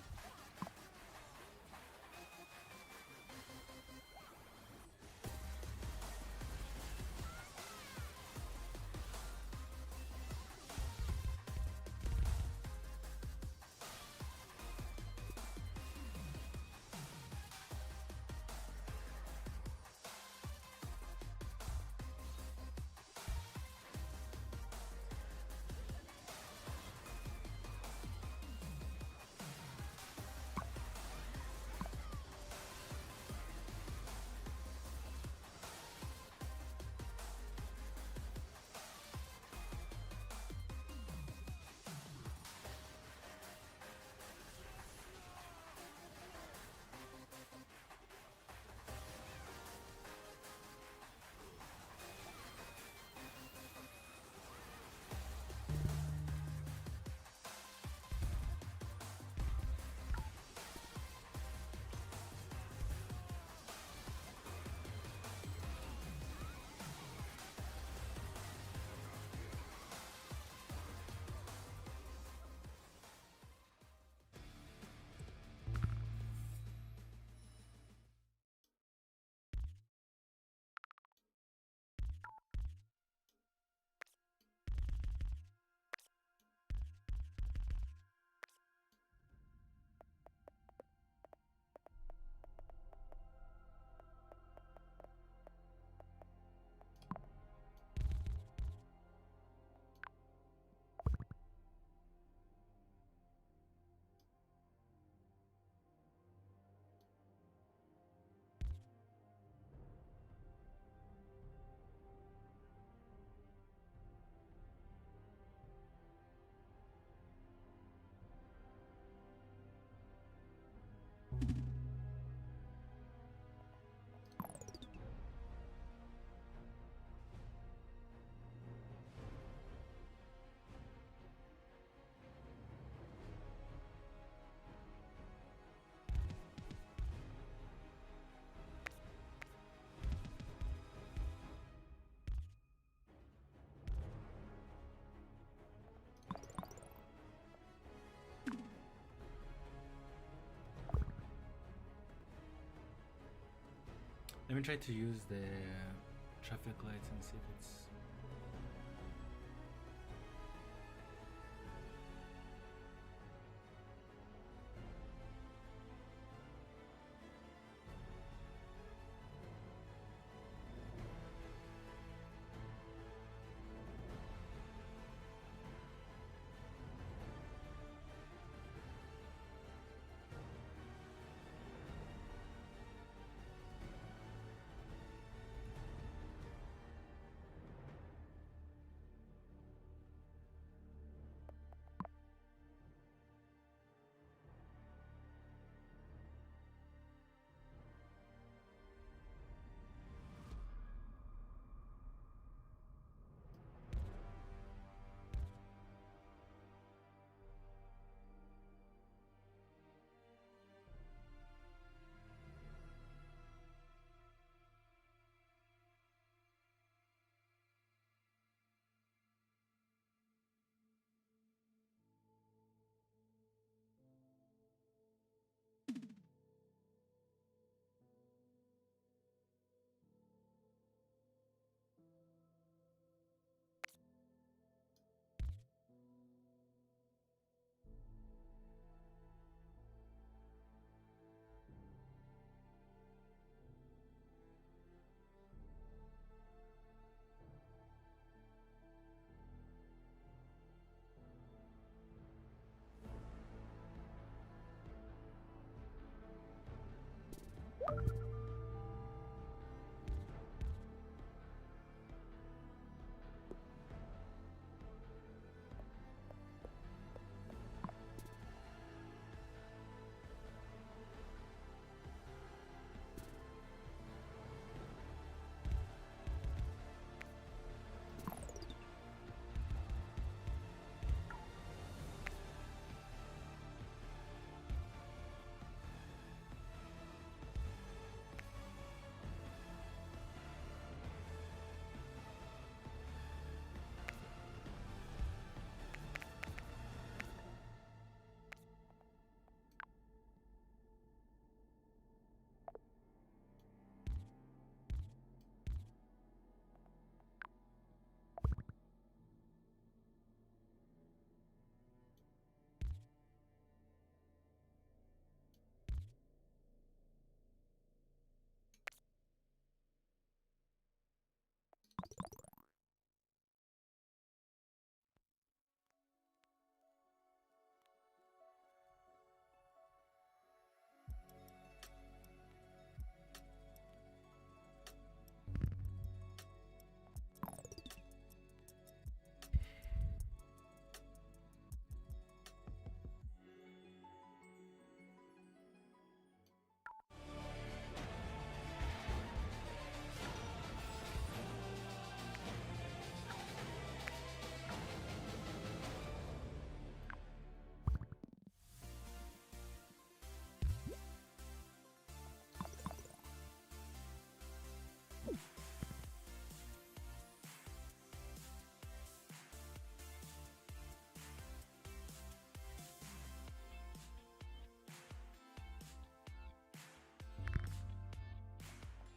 Let me try to use the traffic lights and see if it's.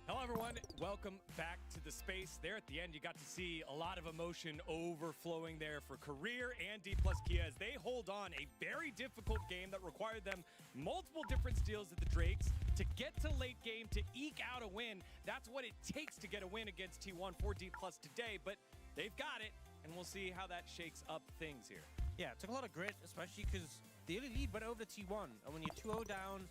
Hello, everyone. Welcome back to the space. There at the end, you got to see a lot of emotion overflowing there for Career and D+ Kia as they hold on a very difficult game that required them multiple different steals at the Drakes to get to late game to eke out a win. That's what it takes to get a win against T1 for D+ today, but they've got it, and we'll see how that shakes up things here. Yeah, it took a lot of grit, especially because the early lead went over to T1, and when you're 2-0 down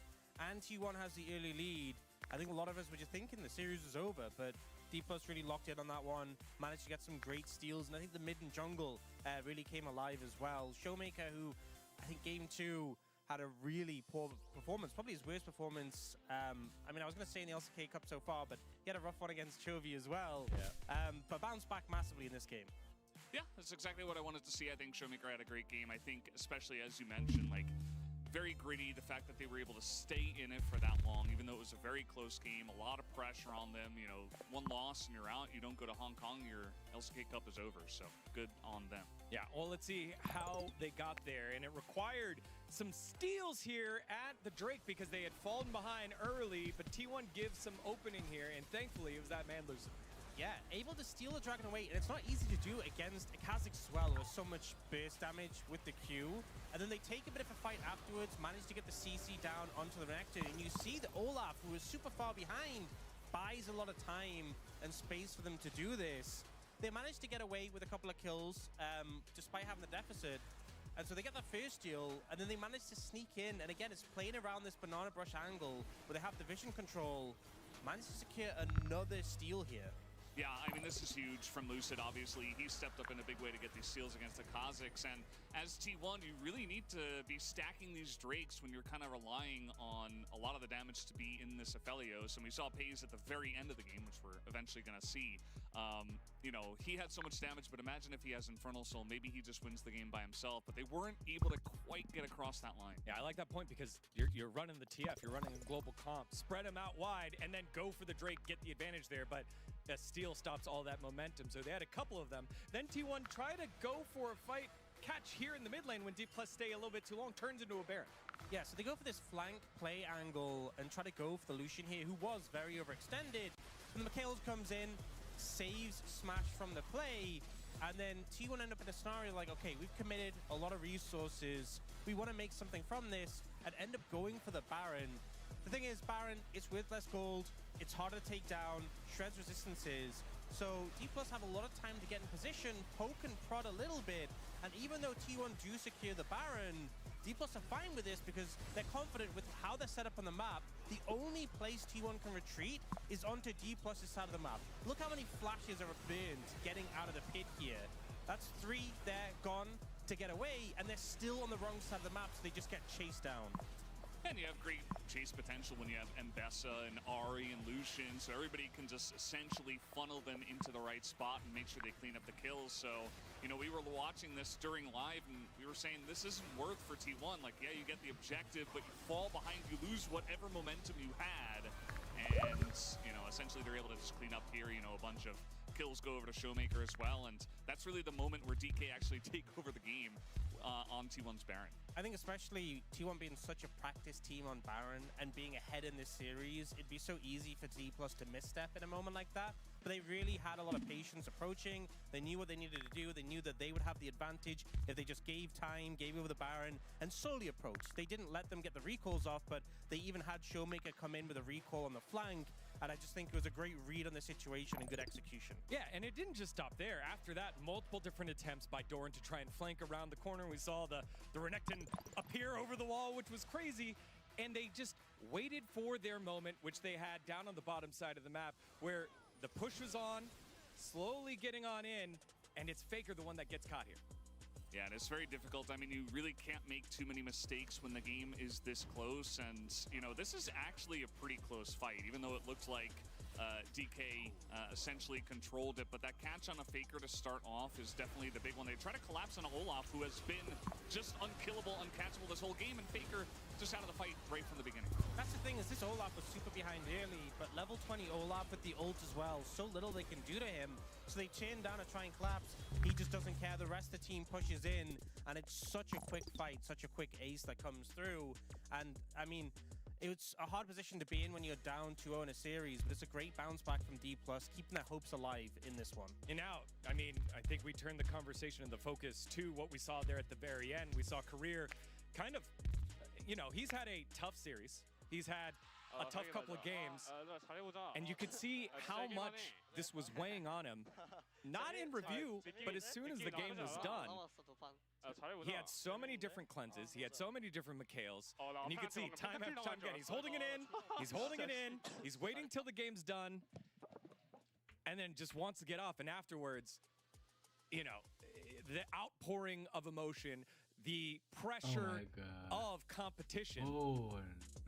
and T1 has the early lead, I think a lot of us were just thinking the series was over, but D+ really locked in on that one, managed to get some great steals, and I think the mid and jungle really came alive as well. Showmaker, who I think game 2 had a really poor performance, probably his worst performance. I mean, I was going to say in the LCK Cup so far, but he had a rough one against Chovy as well, but bounced back massively in this game. Yeah, that's exactly what I wanted to see. I think Showmaker had a great game. I think, especially as you mentioned, like, very gritty, the fact that they were able to stay in it for that long, even though it was a very close game, a lot of pressure on them. You know, one loss and you're out. You don't go to Hong Kong, your LCK Cup is over. So good on them. Yeah, well, let's see how they got there. And it required some steals here at the Drake because they had fallen behind early, but T1 gives some opening here, and thankfully it was that man losing. Yeah, able to steal the Dragon away, and it's not easy to do against a Kha'Zix Swell who has so much burst damage with the Q. And then they take a bit of a fight afterwards, manage to get the CC down onto the Renekton, and you see that Olaf, who is super far behind, buys a lot of time and space for them to do this. They manage to get away with a couple of kills, despite having the deficit. And so they get that first steal, and then they manage to sneak in. And again, it's playing around this banana brush angle where they have the vision control. Manage to secure another steal here. Yeah, I mean, this is huge from Lucid, obviously. He stepped up in a big way to get these steals against the Kha'Zix, and as T1, you really need to be stacking these Drakes when you're kind of relying on a lot of the damage to be in this Aphelios, and we saw Pays at the very end of the game, which we're eventually going to see. You know, he had so much damage, but imagine if he has Infernal Soul, maybe he just wins the game by himself, but they weren't able to quite get across that line. Yeah, I like that point because you're running the TF, you're running a global comp, spread them out wide, and then go for the Drake, get the advantage there, but a steal stops all that momentum, so they had a couple of them. Then T1 try to go for a fight, catch here in the mid lane when D+ stay a little bit too long, turns into a Baron. Yeah, so they go for this flank play angle and try to go for the Lucian here, who was very overextended. And the Mikhails comes in, saves Smash from the play, and then T1 end up in a scenario like, okay, we've committed a lot of resources, we want to make something from this, and end up going for the Baron. The thing is, Baron, it's with less gold, it's harder to take down, shreds resistances, so D+ have a lot of time to get in position, poke and prod a little bit, and even though T1 do secure the Baron, D+ are fine with this because they're confident with how they're set up on the map. The only place T1 can retreat is onto D+'s side of the map. Look how many flashes are burned getting out of the pit here. That's 3 there, gone to get away, and they're still on the wrong side of the map, so they just get chased down. And you have great chase potential when you have Mbessa and Ahri and Lucian, so everybody can just essentially funnel them into the right spot and make sure they clean up the kills. So, you know, we were watching this during live, and we were saying this isn't worth for T1. Like, yeah, you get the objective, but you fall behind, you lose whatever momentum you had. And, you know, essentially they're able to just clean up here, you know, a bunch of kills go over to Showmaker as well, and that's really the moment where DK actually take over the game on T1's Baron. I think especially T1 being such a practice team on Baron and being ahead in this series, it'd be so easy for D+ to misstep in a moment like that. But they really had a lot of patience approaching. They knew what they needed to do. They knew that they would have the advantage if they just gave time, gave over the Baron, and slowly approached. They didn't let them get the recalls off, but they even had Showmaker come in with a recall on the flank. And I just think it was a great read on the situation and good execution. Yeah, and it didn't just stop there. After that, multiple different attempts by Doran to try and flank around the corner. We saw the Renekton appear over the wall, which was crazy. And they just waited for their moment, which they had down on the bottom side of the map, where the push was on, slowly getting on in, and it's Faker the one that gets caught here. Yeah, and it's very difficult. I mean, you really can't make too many mistakes when the game is this close. And, you know, this is actually a pretty close fight, even though it looked like DK essentially controlled it. But that catch on a Faker to start off is definitely the big one. They try to collapse on Olaf, who has been just unkillable, uncatchable this whole game, and Faker just out of the fight right from the beginning. That's the thing, is this Olaf was super behind early, but level 20 Olaf with the ult as well. So little they can do to him. So they chain down to try and collapse. He just doesn't care. The rest of the team pushes in, and it's such a quick fight, such a quick ace that comes through. And, I mean, it's a hard position to be in when you're down 2-0 in a series, but it's a great bounce back from D+, keeping their hopes alive in this one. And now, I mean, I think we turned the conversation and the focus to what we saw there at the very end. We saw Career kind of, you know, he's had a tough series. He's had a tough couple of games, and you could see how much this was weighing on him. Not in review, but as soon as the game was done, he had so many different cleanses, he had so many different Mikhails, and you could see time after time again, he's holding it in, he's holding it in, he's waiting till the game's done, and then just wants to get off, and afterwards, you know, the outpouring of emotion, the pressure of competition.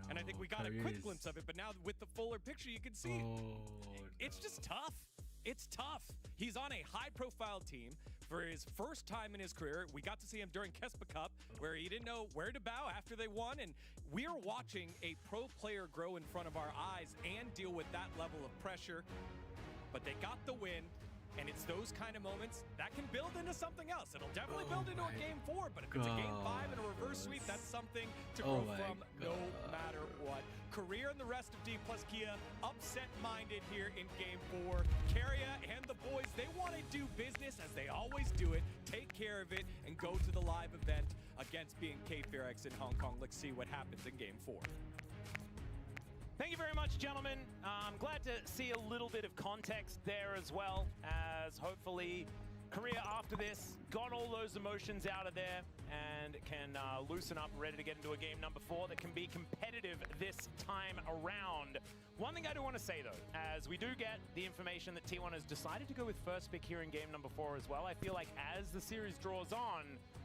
And I think we got a quick glimpse of it, but now with the fuller picture, you can see it's just tough. It's tough. He's on a high-profile team for his first time in his career. We got to see him during Kespa Cup, where he didn't know where to bow after they won, and we are watching a pro player grow in front of our eyes and deal with that level of pressure. But they got the win, and it's those kind of moments, that can build into something else. It'll definitely build into a game 4, but if it's a game 5 and a reverse sweep, that's something to grow from no matter what. Career and the rest of D plus Kia upset-minded here in game 4. Keria and the boys, they want to do business as they always do it, take care of it, and go to the live event against BNK Ferex in Hong Kong. Let's see what happens in game 4. Thank you very much, gentlemen. I'm glad to see a little bit of context there as well, as hopefully Korea after this got all those emotions out of there and can loosen up, ready to get into a game number 4 that can be competitive this time around. One thing I do want to say though, as we do get the information that T1 has decided to go with first pick here in game number 4 as well, I feel like as the series draws on,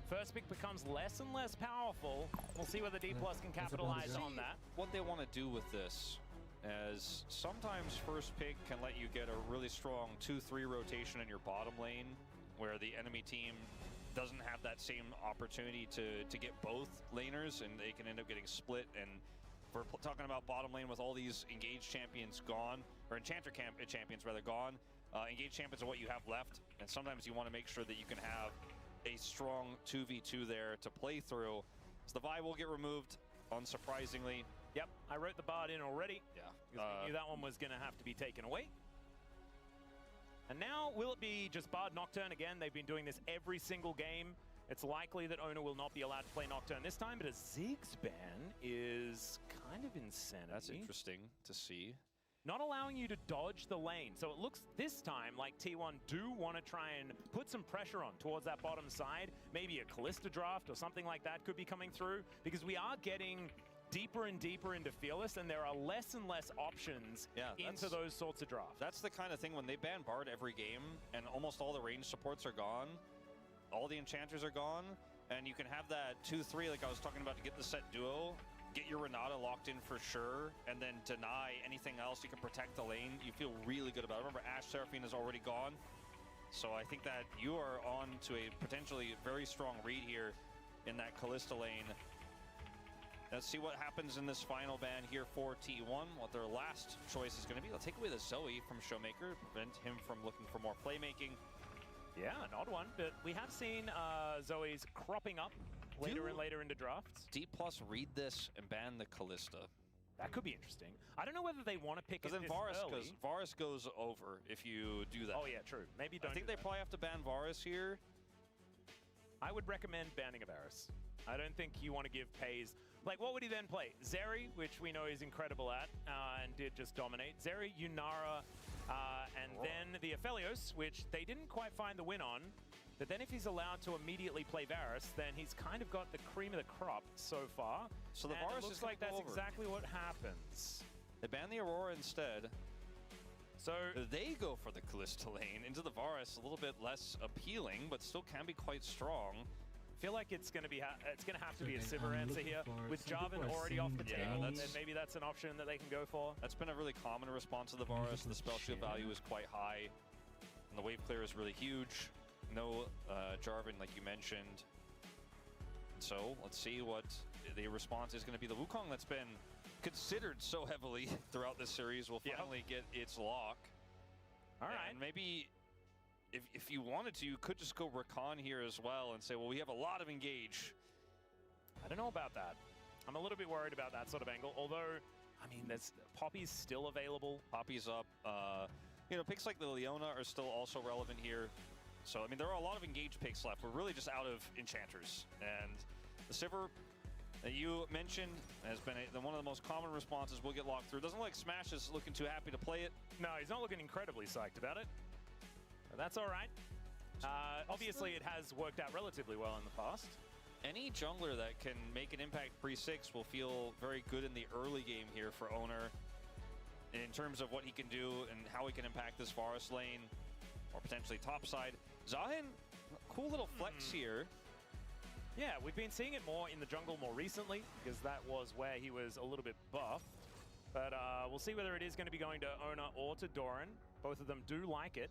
first pick becomes less and less powerful. We'll see whether D+ can capitalize on that. What they want to do with this, as sometimes first pick can let you get a really strong 2-3 rotation in your bottom lane, where the enemy team doesn't have that same opportunity to get both laners, and they can end up getting split. And we're talking about bottom lane with all these engaged champions gone, or enchanter champions rather gone. Engaged champions are what you have left, and sometimes you want to make sure that you can have a strong 2v2 there to play through. So the Vi will get removed, unsurprisingly. Yep, I wrote the Bard in already. Yeah. Because we knew that one was going to have to be taken away. And now, will it be just Bard Nocturne again? They've been doing this every single game. It's likely that Owner will not be allowed to play Nocturne this time, but a Ziggs ban is kind of insanity. That's interesting to see. Not allowing you to dodge the lane. So it looks this time like T1 do want to try and put some pressure on towards that bottom side. Maybe a Callista draft or something like that could be coming through, because we are getting deeper and deeper into Fearless, and there are less and less options into those sorts of drafts. That's the kind of thing when they ban Bard every game and almost all the range supports are gone, all the enchanters are gone, and you can have that 2-3 like I was talking about to get the set duo, get your Renata locked in for sure, and then deny anything else. You can protect the lane. You feel really good about it. Remember, Ashe Seraphine is already gone, so I think that you are on to a potentially very strong read here in that Callista lane. Let's see what happens in this final ban here for T1, what their last choice is going to be. They'll take away the Zoe from Showmaker, prevent him from looking for more playmaking. Yeah, an odd one, but we have seen Zoe's cropping up later and later into drafts. D+ read this and ban the Callista. That could be interesting. I don't know whether they want to pick it then this early. Varus goes over if you do that. Oh yeah, true. Maybe don't. I think they probably have to ban Varus here. I would recommend banning a Varus. I don't think you want to give Pays. Like, what would he then play? Zeri, which we know he's incredible at, and did just dominate. Zeri, Yunara, and then the Aphelios, which they didn't quite find the win on. But then if he's allowed to immediately play Varus, then he's kind of got the cream of the crop so far. So the Varus looks like that's exactly what happens. They ban the Aurora instead. So they go for the Callista lane into the Varus, a little bit less appealing, but still can be quite strong. I feel like it's going to be have to be a Sivir answer here with Jarvan already off the table. And maybe that's an option that they can go for. That's been a really common response to the Varus. The spell shield value is quite high, and the wave clear is really huge. No Jarvan, like you mentioned. So let's see what the response is going to be. The Wukong that's been considered so heavily throughout this series will finally get its lock. All right. And maybe if you wanted to, you could just go Rakan here as well and say, well, we have a lot of engage. I don't know about that. I'm a little bit worried about that sort of angle. Although, I mean, there's Poppy's still available. Poppy's up. You know, picks like the Leona are still also relevant here. So, I mean, there are a lot of engaged picks left. We're really just out of enchanters. And the Sivir that you mentioned has been one of the most common responses. Will get locked through. Doesn't look like Smash is looking too happy to play it. No, he's not looking incredibly psyched about it. But that's all right. Obviously, it has worked out relatively well in the past. Any jungler that can make an impact pre-6 will feel very good in the early game here for Owner in terms of what he can do and how he can impact this Varus lane or potentially topside. Zahin, cool little flex here. Yeah, we've been seeing it more in the jungle more recently because that was where he was a little bit buffed. But we'll see whether it is going to be going to Owner or to Doran. Both of them do like it.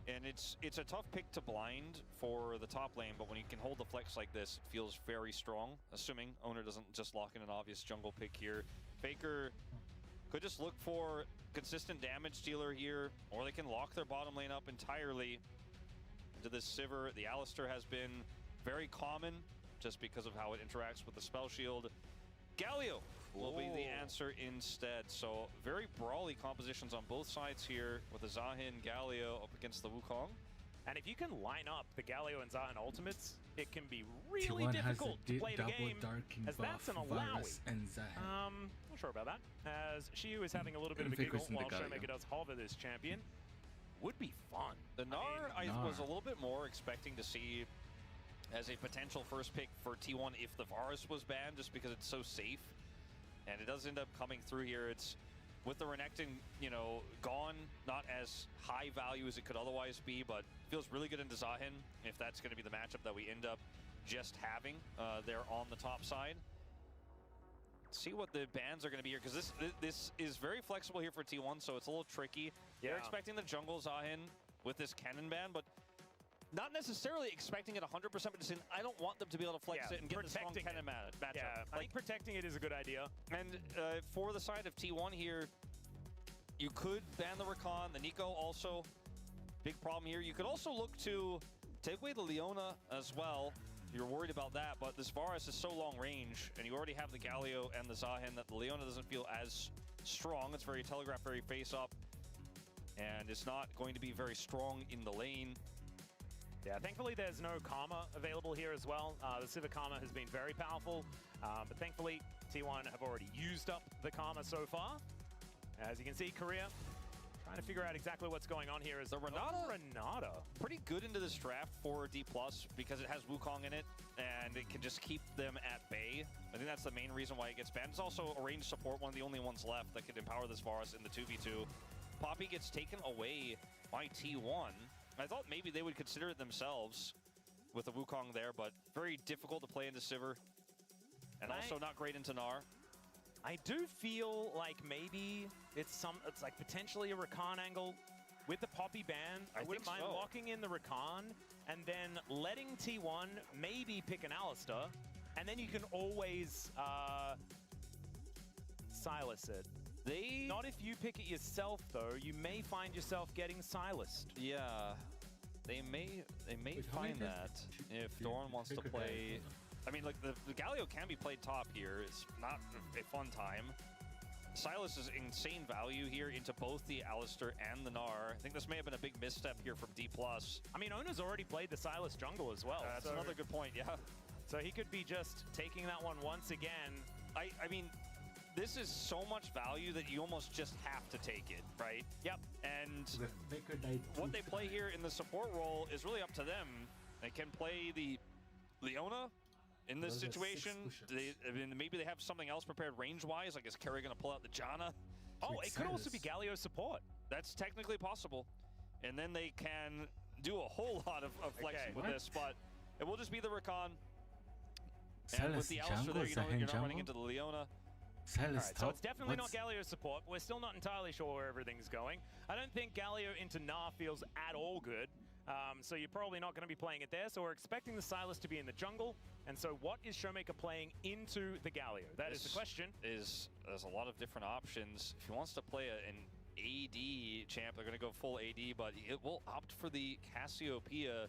And it's a tough pick to blind for the top lane, but when you can hold the flex like this, it feels very strong, assuming Owner doesn't just lock in an obvious jungle pick here. Faker Could just look for consistent damage dealer here, or they can lock their bottom lane up entirely into this Sivir. The Alistar has been very common just because of how it interacts with the spell shield. Galio will be the answer instead. So very brawly compositions on both sides here with the Zahin Galio up against the Wukong. And if you can line up the Galio and Zahin ultimates, it can be really difficult to play the game, as that's an Alawi. Not sure about that, as Shiyu is having a little bit of a giggle while Showmaker does hover this champion. Would be fun. The Gnar, I was a little bit more expecting to see as a potential first pick for T1 if the Varus was banned, just because it's so safe. And it does end up coming through here. It's with the Renekton, you know, gone, not as high value as it could otherwise be, but feels really good into Zahin if that's going to be the matchup that we end up just having there on the top side. See what the bans are going to be here, because this is very flexible here for T1, so it's a little tricky. Yeah. They're expecting the jungle Zahin with this cannon ban, but not necessarily expecting it 100%, but just saying, I don't want them to be able to flex it and get the strong cannon matchup. Yeah, I think protecting it is a good idea. And for the side of T1 here, you could ban the Rakan, the Nico also. Big problem here. You could also look to take away the Leona as well. You're worried about that, but this Varus is so long range, and you already have the Galio and the Zahin, that the Leona doesn't feel as strong. It's very telegraph, very face-up, and it's not going to be very strong in the lane. Yeah, thankfully there's no Karma available here as well. The Sivir Karma has been very powerful, but thankfully T1 have already used up the Karma so far. As you can see, Korea trying to figure out exactly what's going on here. Is the Renata pretty good into this draft for D+, because it has Wukong in it, and it can just keep them at bay. I think that's the main reason why it gets banned. It's also a ranged support, one of the only ones left that could empower this Varus in the 2v2. Poppy gets taken away by T1. I thought maybe they would consider it themselves with the Wukong there, but very difficult to play into Sivir, and also not great into Gnar. I do feel like maybe it's like potentially a Rakan angle with the Poppy ban. I wouldn't mind locking in the Rakan and then letting T1 maybe pick an Alistar, and then you can always Silas it. Not if you pick it yourself, though. You may find yourself getting silenced. Yeah, they may find that if Doran wants to play. I mean, like the Galio can be played top here. It's not a fun time. Silas is insane value here into both the Alistar and the Gnar. I think this may have been a big misstep here from D+. I mean, Ona's already played the Silas jungle as well. That's another good point, yeah. So he could be just taking that one once again. I mean, this is so much value that you almost just have to take it, right? Yep. And what they play here in the support role is really up to them. They can play the Leona in this situation. I mean, maybe they have something else prepared range-wise. Like, is Kerry going to pull out the Janna? Oh, it could also be Galio support. That's technically possible. And then they can do a whole lot of flexing with this, but it will just be the Rakan. And with the Alistar there, you know, you're not running into the Leona. Alright, so it's definitely not Galio support. We're still not entirely sure where everything's going. I don't think Galio into Gnar feels at all good. So you're probably not going to be playing it there. So we're expecting the Silas to be in the jungle. And so what is Showmaker playing into the Galio? That is the question. There's a lot of different options. If he wants to play an AD champ, they're going to go full AD, but it will opt for the Cassiopeia.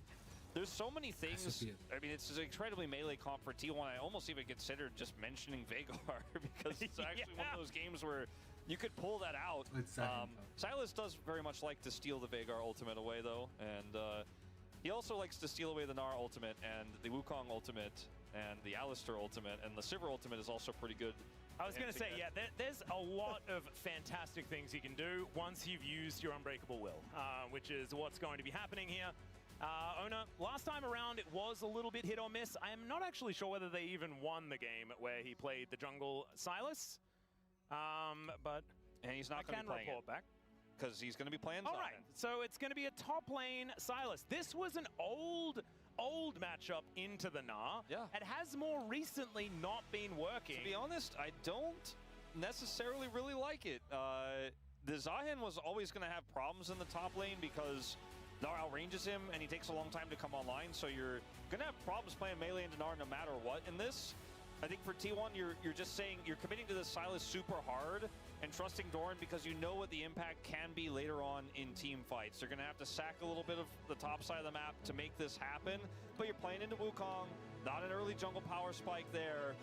There's so many things. I mean, it's an incredibly melee comp for T1. I almost even considered just mentioning Veigar because it's actually one of those games where you could pull that out. Silas does very much like to steal the Veigar ultimate away, though, and he also likes to steal away the Gnar ultimate and the Wukong ultimate and the Alistar ultimate, and the Sivir ultimate is also pretty good. I was going to say, yeah, there's a lot of fantastic things you can do once you've used your Unbreakable Will, which is what's going to be happening here. Ona, last time around, it was a little bit hit or miss. I am not actually sure whether they even won the game where he played the jungle Silas. But and he's not going to be playing it back because he's going to be playing Zahin. All right, so it's going to be a top lane Silas. This was an old matchup into the Gnar. Yeah. It has more recently not been working. To be honest, I don't necessarily really like it. The Zahin was always going to have problems in the top lane because Gnar outranges him and he takes a long time to come online, so you're going to have problems playing melee into Gnar no matter what in this. I think for T1, you're just saying you're committing to this Silas super hard, and trusting Doran because you know what the impact can be later on in team fights. They're going to have to sack a little bit of the top side of the map to make this happen, but you're playing into Wukong, not an early jungle power spike there.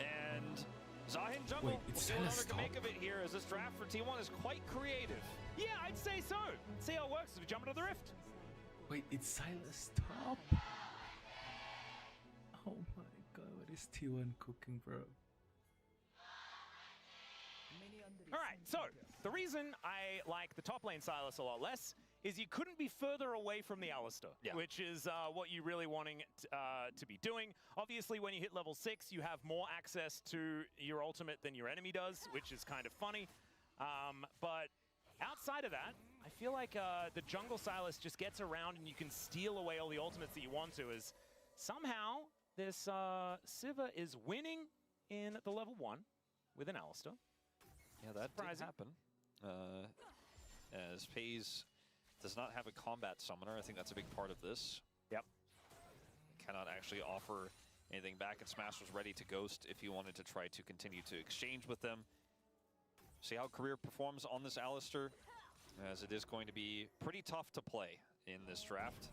And Zahin jungle, we'll see what Hunter can make of it here, as this draft for T1 is quite creative. Yeah, I'd say so. See how it works as we jump into the rift. Wait, it's Silas top? Oh my god, what is T1 cooking, bro? Alright, so the reason I like the top lane Silas a lot less is you couldn't be further away from the Alistar, which is what you're really wanting to be doing. Obviously, when you hit level 6, you have more access to your ultimate than your enemy does, which is kind of funny. But outside of that, I feel like the jungle Silas just gets around and you can steal away all the ultimates that you want to, as somehow this Sivir is winning in the level 1 with an Alistar. Yeah, that did happen. As FaZe does not have a combat summoner. I think that's a big part of this. Yep. Cannot actually offer anything back, and Smash was ready to ghost if he wanted to try to continue to exchange with them. See how Career performs on this Alistar, as it is going to be pretty tough to play in this draft.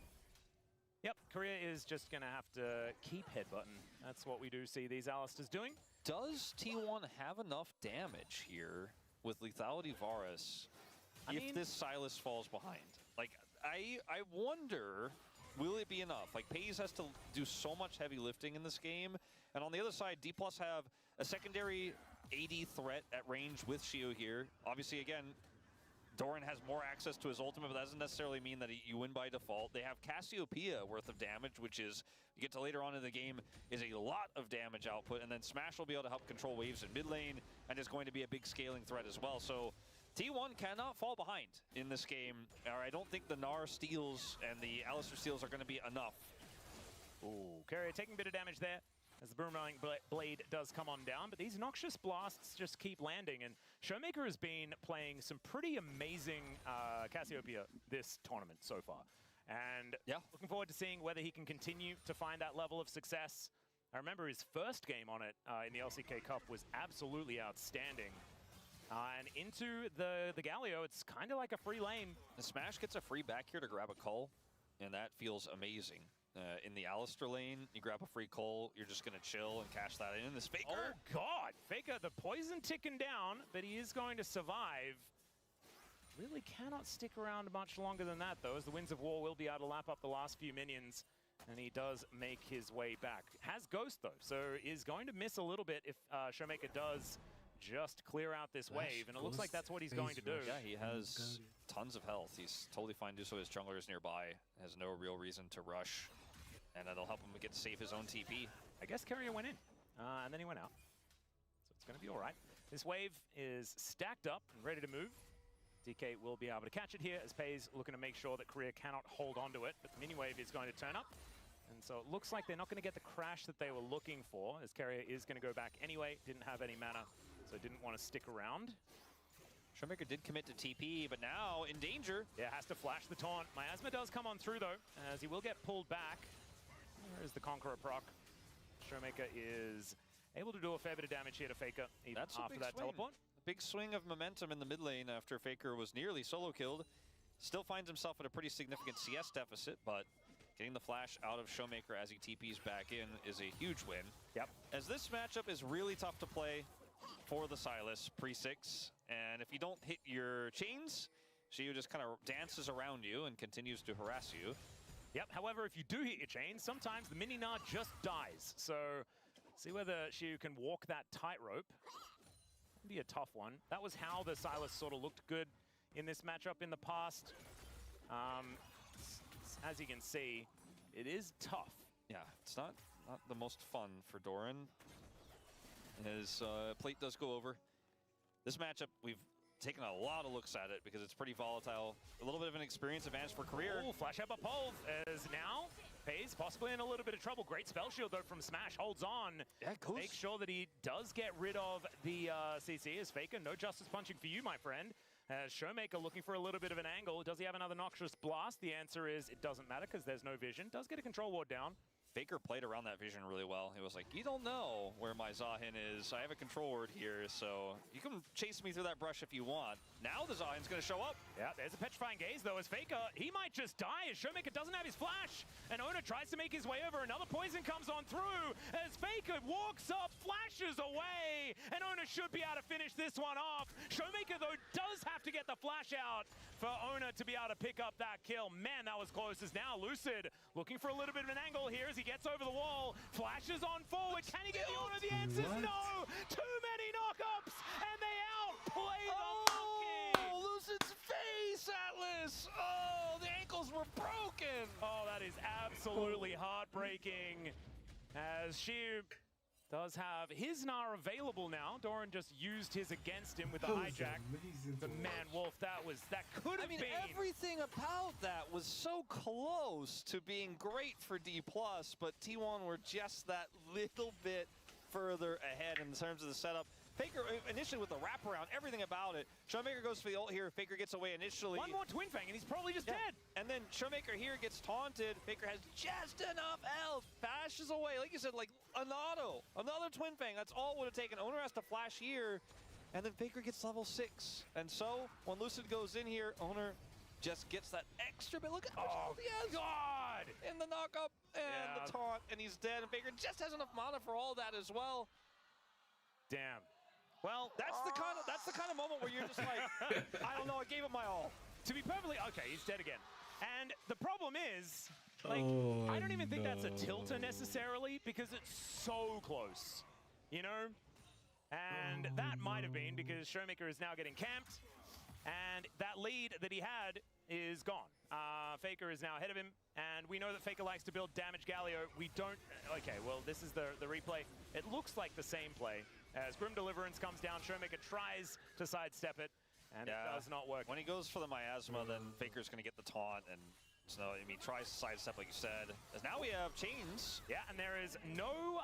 Yep, Career is just going to have to keep headbutting. That's what we do see these Alistars doing. Does T1 have enough damage here with Lethality Varus if this Silas falls behind? Like, I wonder, will it be enough? Like, FaZe has to do so much heavy lifting in this game, and on the other side, D+ have a secondary AD threat at range with Shio here. Obviously, again, Doran has more access to his ultimate, but that doesn't necessarily mean that you win by default. They have Cassiopeia worth of damage, which is, you get to later on in the game, is a lot of damage output, and then Smash will be able to help control waves in mid lane, and is going to be a big scaling threat as well. So T1 cannot fall behind in this game, or I don't think the Gnar steals and the Alistar steals are going to be enough. Ooh, Carrier taking a bit of damage there as the Boomerang Blade does come on down, but these Noxious Blasts just keep landing, and Showmaker has been playing some pretty amazing Cassiopeia this tournament so far. And looking forward to seeing whether he can continue to find that level of success. I remember his first game on it in the LCK Cup was absolutely outstanding. And into the Galio, it's kind of like a free lane. And Smash gets a free back here to grab a cull, and that feels amazing. In the Alistar lane, you grab a free cull, you're just going to chill and cash that in. This Faker. Oh, God. Faker, the poison ticking down, but he is going to survive. Really cannot stick around much longer than that, though, as the Winds of War will be able to lap up the last few minions, and he does make his way back. Has Ghost, though, so is going to miss a little bit if Showmaker does just clear out this wave, and it looks like that's what he's going to do. Yeah, he has tons of health. He's totally fine to do so. His jungler is nearby, has no real reason to rush, and that'll help him get to save his own TP. I guess Carrier went in, and then he went out. So it's going to be all right. This wave is stacked up and ready to move. DK will be able to catch it here as FaZe looking to make sure that Career cannot hold onto it, but the mini wave is going to turn up. And so it looks like they're not going to get the crash that they were looking for, as Carrier is going to go back anyway. Didn't have any mana, so didn't want to stick around. Showmaker did commit to TP, but now in danger. Yeah, has to flash the taunt. Miasma does come on through, though, as he will get pulled back. Where is the Conqueror proc? Showmaker is able to do a fair bit of damage here to Faker even after that teleport. A big swing of momentum in the mid lane after Faker was nearly solo killed. Still finds himself at a pretty significant CS deficit, but getting the flash out of Showmaker as he TPs back in is a huge win. Yep. As this matchup is really tough to play for the Silas pre-6, and if you don't hit your chains, Shiyu just kind of dances around you and continues to harass you. Yep, however, if you do hit your chains, sometimes the mini Gnar just dies. So see whether Shiyu can walk that tightrope. Be a tough one. That was how the Silas sort of looked good in this matchup in the past. As you can see, it is tough. Yeah, it's not the most fun for Doran. His plate does go over. This matchup, we've taken a lot of looks at it because it's pretty volatile. A little bit of an experience advantage for Career. Oh, flash up pole as now FaZe possibly in a little bit of trouble. Great spell shield though from Smash, holds on. Yeah, make sure that he does get rid of the CC as Faker. No justice punching for you, my friend. As Showmaker looking for a little bit of an angle. Does he have another Noxious Blast? The answer is it doesn't matter because there's no vision. Does get a control ward down. Faker played around that vision really well. He was like, you don't know where my Zahin is. I have a control word here, so you can chase me through that brush if you want. Now the Zahin's going to show up. Yeah, there's a petrifying gaze, though, as Faker, he might just die as Showmaker doesn't have his flash. And Ona tries to make his way over. Another poison comes on through as Faker walks up, flashes away. And Ona should be able to finish this one off. Showmaker, though, does have to get the flash out for Ona to be able to pick up that kill. Man, that was close. As now Lucid looking for a little bit of an angle here as he gets over the wall. Flashes on forward. Can he get the Ona? The answer's no. Too many knockups, and they outplay the monkey. Lucid's face, Atlas. Oh, the ankles were broken. Oh, that is absolutely heartbreaking. As she does have his Gnar available now. Doran just used his against him with the hijack. But man, Wolf, that could have been. Everything about that was so close to being great for D+, but T1 were just that little bit further ahead in terms of the setup. Faker initially with the wraparound, everything about it. Showmaker goes for the ult here. Faker gets away initially. One more Twin Fang and he's probably just dead. And then Showmaker here gets taunted. Faker has just enough health. Bashes away. Like you said, like an auto. Another Twin Fang. That's all it would have taken. Owner has to flash here. And then Faker gets level 6. And so when Lucid goes in here, Owner just gets that extra bit. Look at how much health he has. God! In the knockup and the taunt. And he's dead. And Faker just has enough mana for all that as well. Damn. Well, that's the kind of moment where you're just like, I don't know, I gave it my all. To be perfectly okay, he's dead again. And the problem is, like, I don't even think that's a tilter necessarily because it's so close, you know? And that might have been because Showmaker is now getting camped, and that lead that he had is gone. Faker is now ahead of him, and we know that Faker likes to build damage Galio. We don't. Okay, well, this is the replay. It looks like the same play. As Grim Deliverance comes down, Showmaker tries to sidestep it, and it does not work. When he goes for the miasma, then Faker's going to get the taunt, and so I mean, he tries to sidestep like you said. As now we have chains. Yeah, and there is no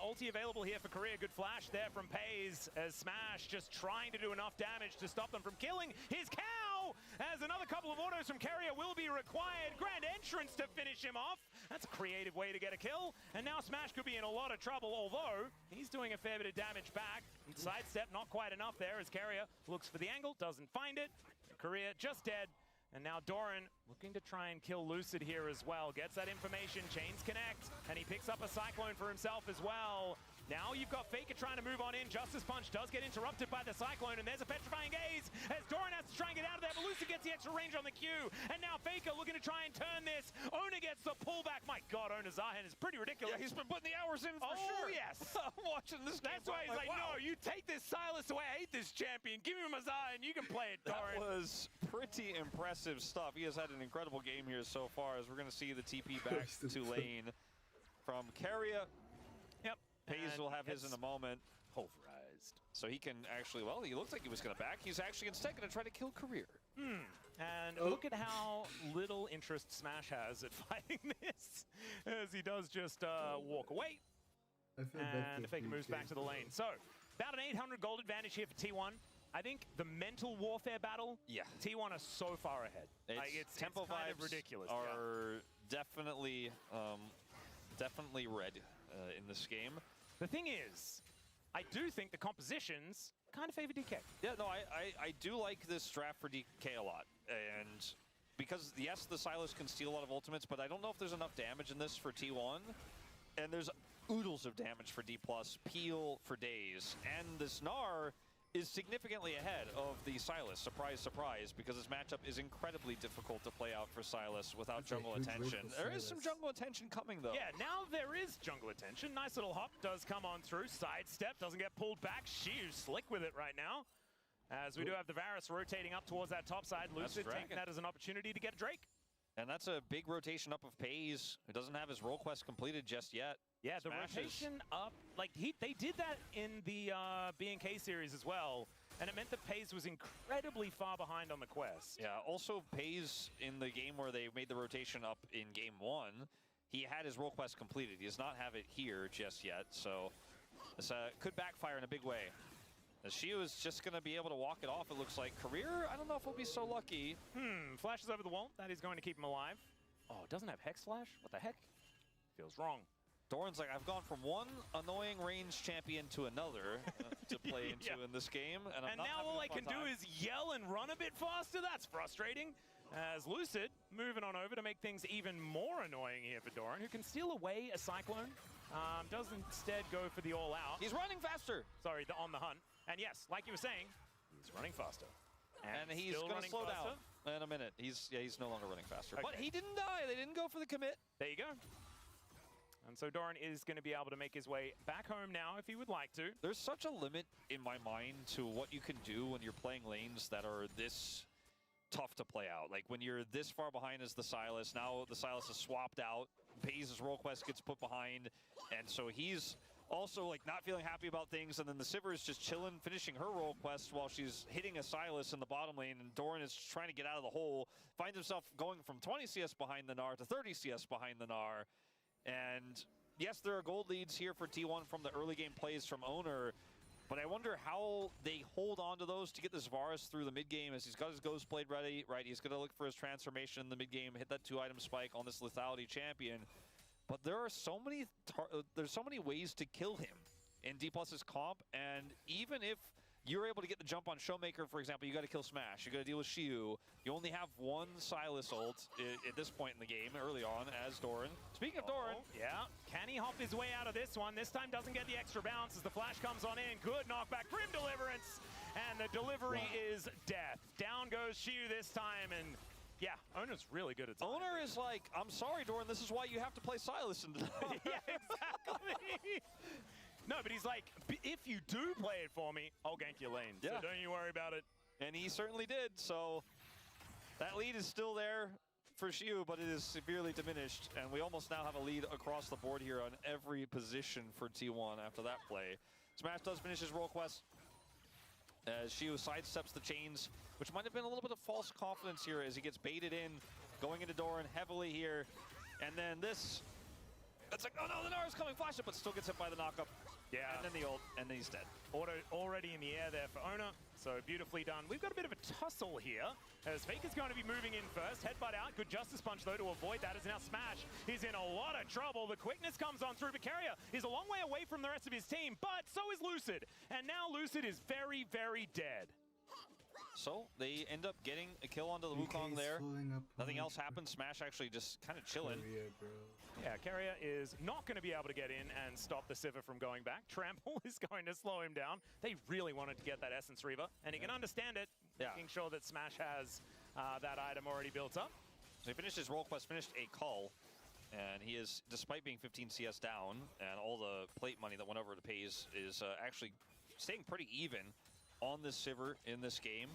ulti available here for Korea. Good flash there from Pays as Smash just trying to do enough damage to stop them from killing his cow, as another couple of autos from Carrier will be required. Grand entrance to finish him off. That's a creative way to get a kill. And now Smash could be in a lot of trouble, although he's doing a fair bit of damage back. Sidestep, not quite enough there as Carrier looks for the angle, doesn't find it. Korea just dead. And now Doran looking to try and kill Lucid here as well. Gets that information, chains connect, and he picks up a Cyclone for himself as well. Now you've got Faker trying to move on in. Justice Punch does get interrupted by the Cyclone, and there's a petrifying gaze as Doran has to try and get out of there, but Lucid gets the extra range on the Q. And now Faker looking to try and turn this. Ona gets the pullback. My God, Ona Zahin is pretty ridiculous. Yeah, he's been putting the hours in for Oh, sure. yes. I'm watching this game. That's why he's like, no, you take this Silas away. I hate this champion. Give me my Zahin. You can play it, Doran. That was pretty impressive stuff. He has had an incredible game here so far, as we're going to see the TP back to lane from Carrier. Yep. Pays will have his in a moment. Pulverized. So he can actually, well, he looked like he was going to back. He's actually instead going to try to kill Career. And look at how little interest Smash has at fighting this, as he does just walk away. And Faker moves back to the lane. So, about an 800 gold advantage here for T1. I think the mental warfare battle, T1 are so far ahead. It's tempo kind vibes of ridiculous. Are definitely, definitely red in this game. The thing is, I do think the compositions kind of favor DK. Yeah, no, I do like this draft for DK a lot. And because, yes, the Silas can steal a lot of ultimates, but I don't know if there's enough damage in this for T1. And there's oodles of damage for D+, Peel for days. And this Gnar is significantly ahead of the Silas. Surprise, surprise, because this matchup is incredibly difficult to play out for Silas without jungle attention. There is some jungle attention coming, though. Yeah, now there is jungle attention. Nice little hop does come on through. Sidestep, doesn't get pulled back. She's slick with it right now. As we do have the Varus rotating up towards that top side. Lucid taking that as an opportunity to get Drake. And that's a big rotation up of Pays, who doesn't have his role quest completed just yet. Yeah, the rotation up, like they did that in the B&K series as well, and it meant that Pays was incredibly far behind on the quest. Yeah, also Pays in the game where they made the rotation up in game 1, he had his role quest completed. He does not have it here just yet, so this could backfire in a big way. As she was just going to be able to walk it off, it looks like. Career, I don't know if we'll be so lucky. Flashes over the wall. That is going to keep him alive. Oh, it doesn't have Hex Flash? What the heck? feels wrong. Doran's like, I've gone from one annoying range champion to another to play into in this game, and I'm not now having all a I fun can do time. is yell and run a bit faster. That's frustrating. As Lucid moving on over to make things even more annoying here for Doran, who can steal away a Cyclone. Does instead go for the all-out. He's running faster. Sorry, on the hunt. And yes, like you were saying, he's running faster. And he's going to slow down in a minute. He's no longer running faster. Okay. But he didn't die. They didn't go for the commit. There you go. And so Doran is going to be able to make his way back home now if he would like to. There's such a limit in my mind to what you can do when you're playing lanes that are this tough to play out. Like when you're this far behind as the Sylas, now the Sylas is swapped out, Pays' role quest gets put behind, and so he's also like not feeling happy about things, and then the Sivir is just chilling, finishing her role quest while she's hitting a Sylas in the bottom lane, and Doran is trying to get out of the hole, finds himself going from 20 CS behind the Gnar to 30 CS behind the Gnar. And yes, there are gold leads here for T1 from the early game plays from Owner, but I wonder how they hold on to those to get this Varus through the mid game as he's got his Ghost Blade ready, right? He's going to look for his transformation in the mid game, hit that 2-item spike on this lethality champion. But there are so many there's so many ways to kill him in D+'s comp, and even if you're able to get the jump on Showmaker, for example, you got to kill Smash, you got to deal with Shiu. You only have one Sylas ult at this point in the game, early on, as Doran. Speaking of Doran. Yeah, can he hop his way out of this one? This time doesn't get the extra bounce as the flash comes on in. Good knockback, Grim Deliverance, and the delivery is death. Down goes Shiu this time, and yeah, Owner's really good at it. Owner is like, I'm sorry, Doran, this is why you have to play Sylas in the Yeah, exactly. No, but he's like, if you do play it for me, I'll gank your lane. Yeah. So don't you worry about it. And he certainly did, so that lead is still there for Shiu, but it is severely diminished, and we almost now have a lead across the board here on every position for T1 after that play. Smash does finish his role quest as Shiu sidesteps the chains, which might have been a little bit of false confidence here as he gets baited in, going into Doran heavily here, and then this, it's like, oh no, the Gnar is coming, flash it, but still gets hit by the knockup. Yeah. And then the ult, and then he's dead. Already in the air there for Owner, so beautifully done. We've got a bit of a tussle here, as Faker's going to be moving in first. Headbutt out, good Justice Punch though to avoid that, as now Smash is in a lot of trouble. The quickness comes on through, but Carrier is a long way away from the rest of his team, but so is Lucid. And now Lucid is very, very dead. So they end up getting a kill onto the Wukong there. Nothing else happens. Smash actually just kind of chilling. Yeah, Carrier is not going to be able to get in and stop the Sivir from going back. Trample is going to slow him down. They really wanted to get that Essence Reaver, and he can understand it, making sure that Smash has that item already built up. So he finished his role quest, finished a cull, and he is, despite being 15 CS down, and all the plate money that went over to Pays is actually staying pretty even on this Sivir in this game.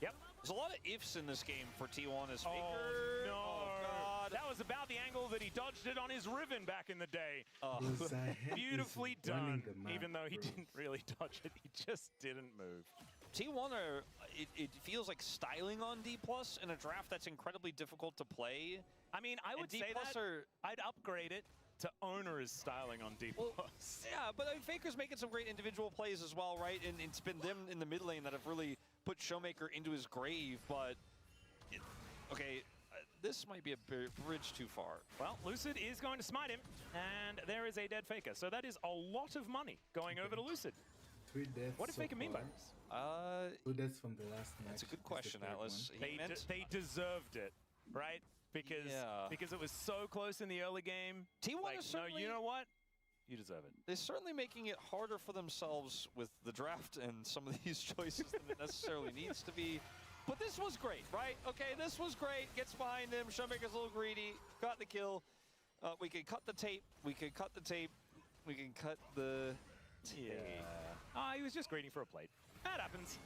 Yep. There's a lot of ifs in this game for T1 as Faker. Oh, no. Oh, God. That was about the angle that he dodged it on his Riven back in the day. Beautifully is running done, the map, even though he bro. didn't really dodge it. He just didn't move. T1 are, it feels like styling on D+ in a draft that's incredibly difficult to play. I mean, I would D+ say that are, I'd upgrade it to Owner's styling on D+. well, yeah, but I mean, Faker's making some great individual plays as well, right? And it's been them in the mid lane that have really put Showmaker into his grave, but okay, this might be a bridge too far. Well, Lucid is going to smite him, and there is a dead Faker. So that is a lot of money going over to Lucid. 3 deaths. What did so Faker mean by far. this? 2 deaths from the last match. That's a good This is the question, third Atlas. one. They deserved it, right? Because it was so close in the early game. T1 like, is certainly, no, you know what? You deserve it. They're certainly making it harder for themselves with the draft and some of these choices than it necessarily needs to be. But this was great, right? Okay, this was great. Gets behind him. Showmaker's a little greedy. Got the kill. We can cut the tape. We can cut the tape. We can cut the tape. Yeah. He was just greedy for a plate. That happens.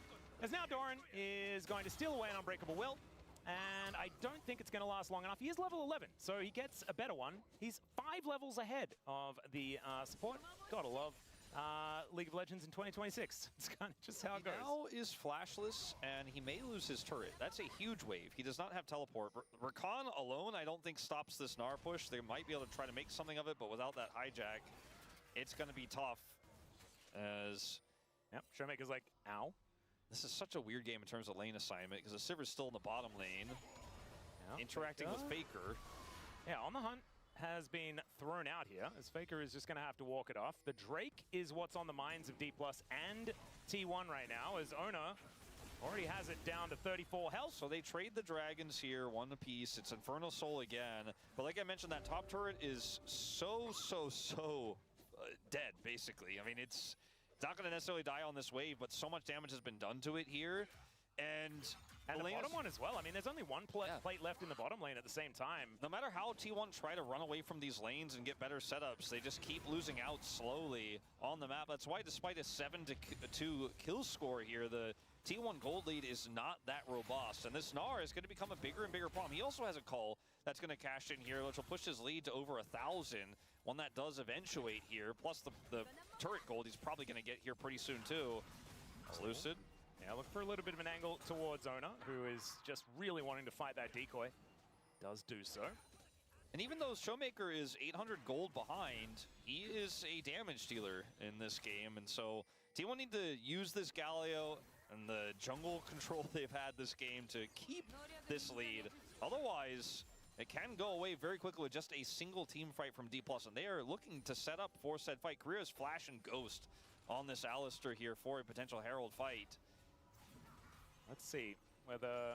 As now Doran is going to steal away an Unbreakable Will. And I don't think it's going to last long enough. He is level 11, so he gets a better one. He's 5 levels ahead of the support. Gotta love League of Legends in 2026. It's kind of just how it goes. Now is flashless, and he may lose his turret. That's a huge wave. He does not have teleport. Rakan alone, I don't think, stops this Gnar push. They might be able to try to make something of it, but without that hijack, it's going to be tough. As yep, Showmaker's like, ow. This is such a weird game in terms of lane assignment because the Sivir's still in the bottom lane, interacting with Faker. Yeah, on the hunt. has been thrown out here, as Faker is just going to have to walk it off. The Drake is what's on the minds of D+ and T1 right now, as Ona already has it down to 34 health. So they trade the dragons here, one apiece. It's Infernal Soul again. But like I mentioned, that top turret is so dead, basically. I mean, it's not going to necessarily die on this wave, but so much damage has been done to it here. And the bottom one as well. I mean, there's only one plate left in the bottom lane at the same time. No matter how T1 try to run away from these lanes and get better setups, they just keep losing out slowly on the map. That's why, despite a 7-2 kill score here, the T1 gold lead is not that robust. And this Gnar is going to become a bigger and bigger problem. He also has a call that's going to cash in here, which will push his lead to over 1,000. One that does eventuate here, plus the turret gold he's probably going to get here pretty soon too. Lucid. Yeah, look for a little bit of an angle towards Ona, who is just really wanting to fight that decoy. Does do so. And even though Showmaker is 800 gold behind, he is a damage dealer in this game. And so T1 need to use this Galio and the jungle control they've had this game to keep this lead. Otherwise, it can go away very quickly with just a single team fight from D+. And they are looking to set up for said fight. Korea's Flash and Ghost on this Alistar here for a potential Herald fight. Let's see whether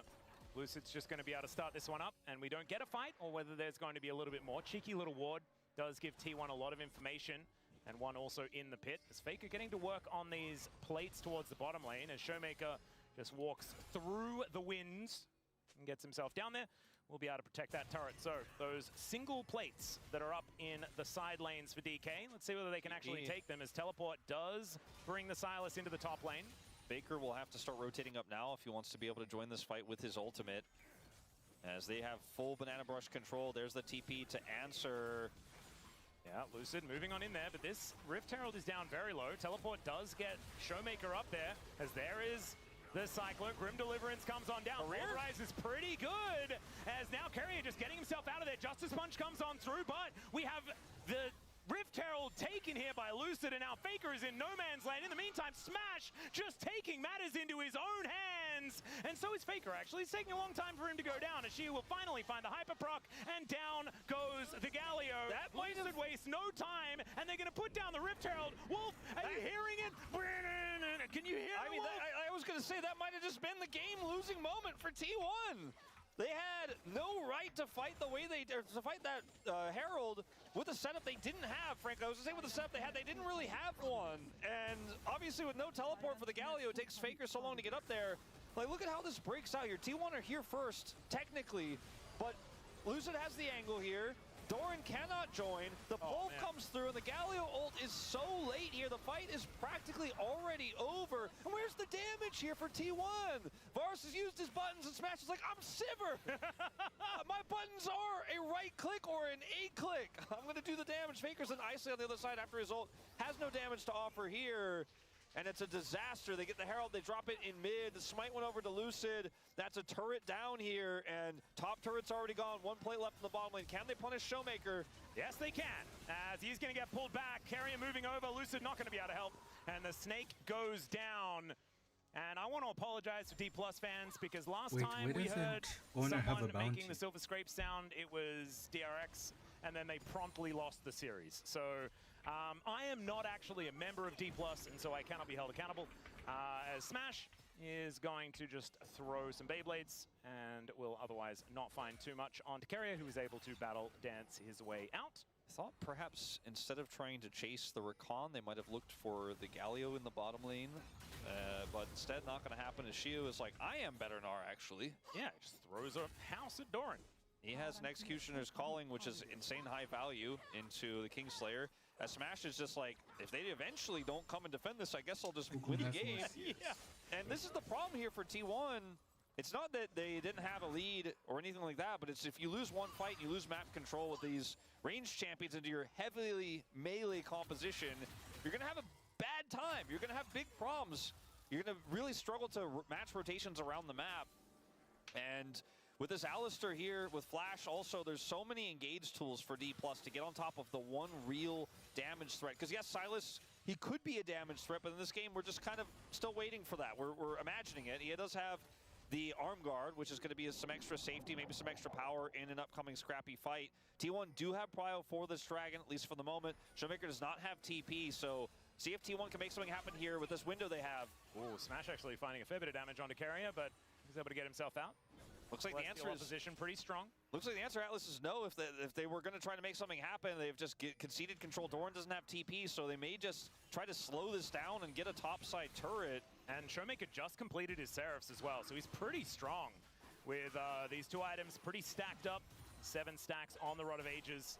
Lucid's just going to be able to start this one up and we don't get a fight, or whether there's going to be a little bit more. Cheeky little ward does give T1 a lot of information, and one also in the pit. As Faker getting to work on these plates towards the bottom lane, as Showmaker just walks through the winds and gets himself down there. We'll be able to protect that turret. So those single plates that are up in the side lanes for DK, let's see whether they can actually take them, as Teleport does bring the Sylas into the top lane. Faker will have to start rotating up now if he wants to be able to join this fight with his ultimate, as they have full Banana Brush control. There's the TP to answer. Yeah, Lucid moving on in there, but this Rift Herald is down very low. Teleport does get Showmaker up there, as there is the Cyclone. Grim Deliverance comes on down. Rise is pretty good, as now Carrier just getting himself out of there. Justice Punch comes on through, but we have the Rift Herald taken here by Lucid, and now Faker is in no man's land. In the meantime, Smash just taking matters into his own hands, and so is Faker, actually. It's taking a long time for him to go down, as she will finally find the Hyper Proc, and down goes the Galio. That Lucid wastes no time, and they're going to put down the Rift Herald. Wolf, are you hearing it? Can you hear it? I was going to say that might have just been the game-losing moment for T1. They had no right to fight the way they did, to fight that Herald with a setup they didn't have, frankly. I was going to say with the setup they had, they didn't really have one. And obviously with no teleport for the Galio, it takes Faker so long to get up there. Like, look at how this breaks out here. T1 are here first, technically, but Lucid has the angle here. Doran cannot join. The Pulp comes through, and the Galio ult is so late here. The fight is practically already over. And where's the damage here for T1? Varus has used his buttons, and Smash is like, I'm Sivir. My buttons are a right click or an A click. I'm going to do the damage. Faker's an isolate on the other side after his ult. Has no damage to offer here. And it's a disaster. They get the Herald, they drop it in mid. The smite went over to Lucid. That's a turret down here, and top turret's already gone. One plate left in the bottom lane. Can they punish Showmaker? Yes, they can, as he's going to get pulled back. Carrier moving over. Lucid not going to be able to help, and the snake goes down. And I want to apologize to D+ fans, because last time we heard someone making the Silver Scrape sound, it was DRX, and then they promptly lost the series. So I am not actually a member of D+, and so I cannot be held accountable. As Smash is going to just throw some Beyblades, and will otherwise not find too much onto Carrier, who is able to battle dance his way out. I thought perhaps instead of trying to chase the Rakan, they might have looked for the Galio in the bottom lane. But instead, not going to happen, as Shio is like, I am better Gnar, actually. Yeah, just throws a house at Doran. He has an Executioner's Calling, which is insane high value, into the Kingslayer. As Smash is just like, if they eventually don't come and defend this, I guess I'll just win the game. Yeah. And this is the problem here for T1. It's not that they didn't have a lead or anything like that, but it's if you lose one fight and you lose map control with these ranged champions into your heavily melee composition, you're going to have a bad time. You're going to have big problems. You're going to really struggle to match rotations around the map. And with this Alistar here, with Flash also, there's so many engage tools for D+ to get on top of the one real damage threat. Because yes, Sylas, he could be a damage threat, but in this game, we're just kind of still waiting for that. We're imagining it. He does have the arm guard, which is going to be some extra safety, maybe some extra power in an upcoming scrappy fight. T1 do have prio for this dragon, at least for the moment. Showmaker does not have TP, so see if T1 can make something happen here with this window they have. Ooh, Smash actually finding a fair bit of damage onto Carrier, but he's able to get himself out. Looks like the answer is position pretty strong. Looks like the answer, Atlas, is no. If they were going to try to make something happen, they've just conceded control. Doran doesn't have TP, so they may just try to slow this down and get a topside turret. And Showmaker just completed his Seraphs as well, so he's pretty strong with these two items pretty stacked up. 7 stacks on the Rod of Ages.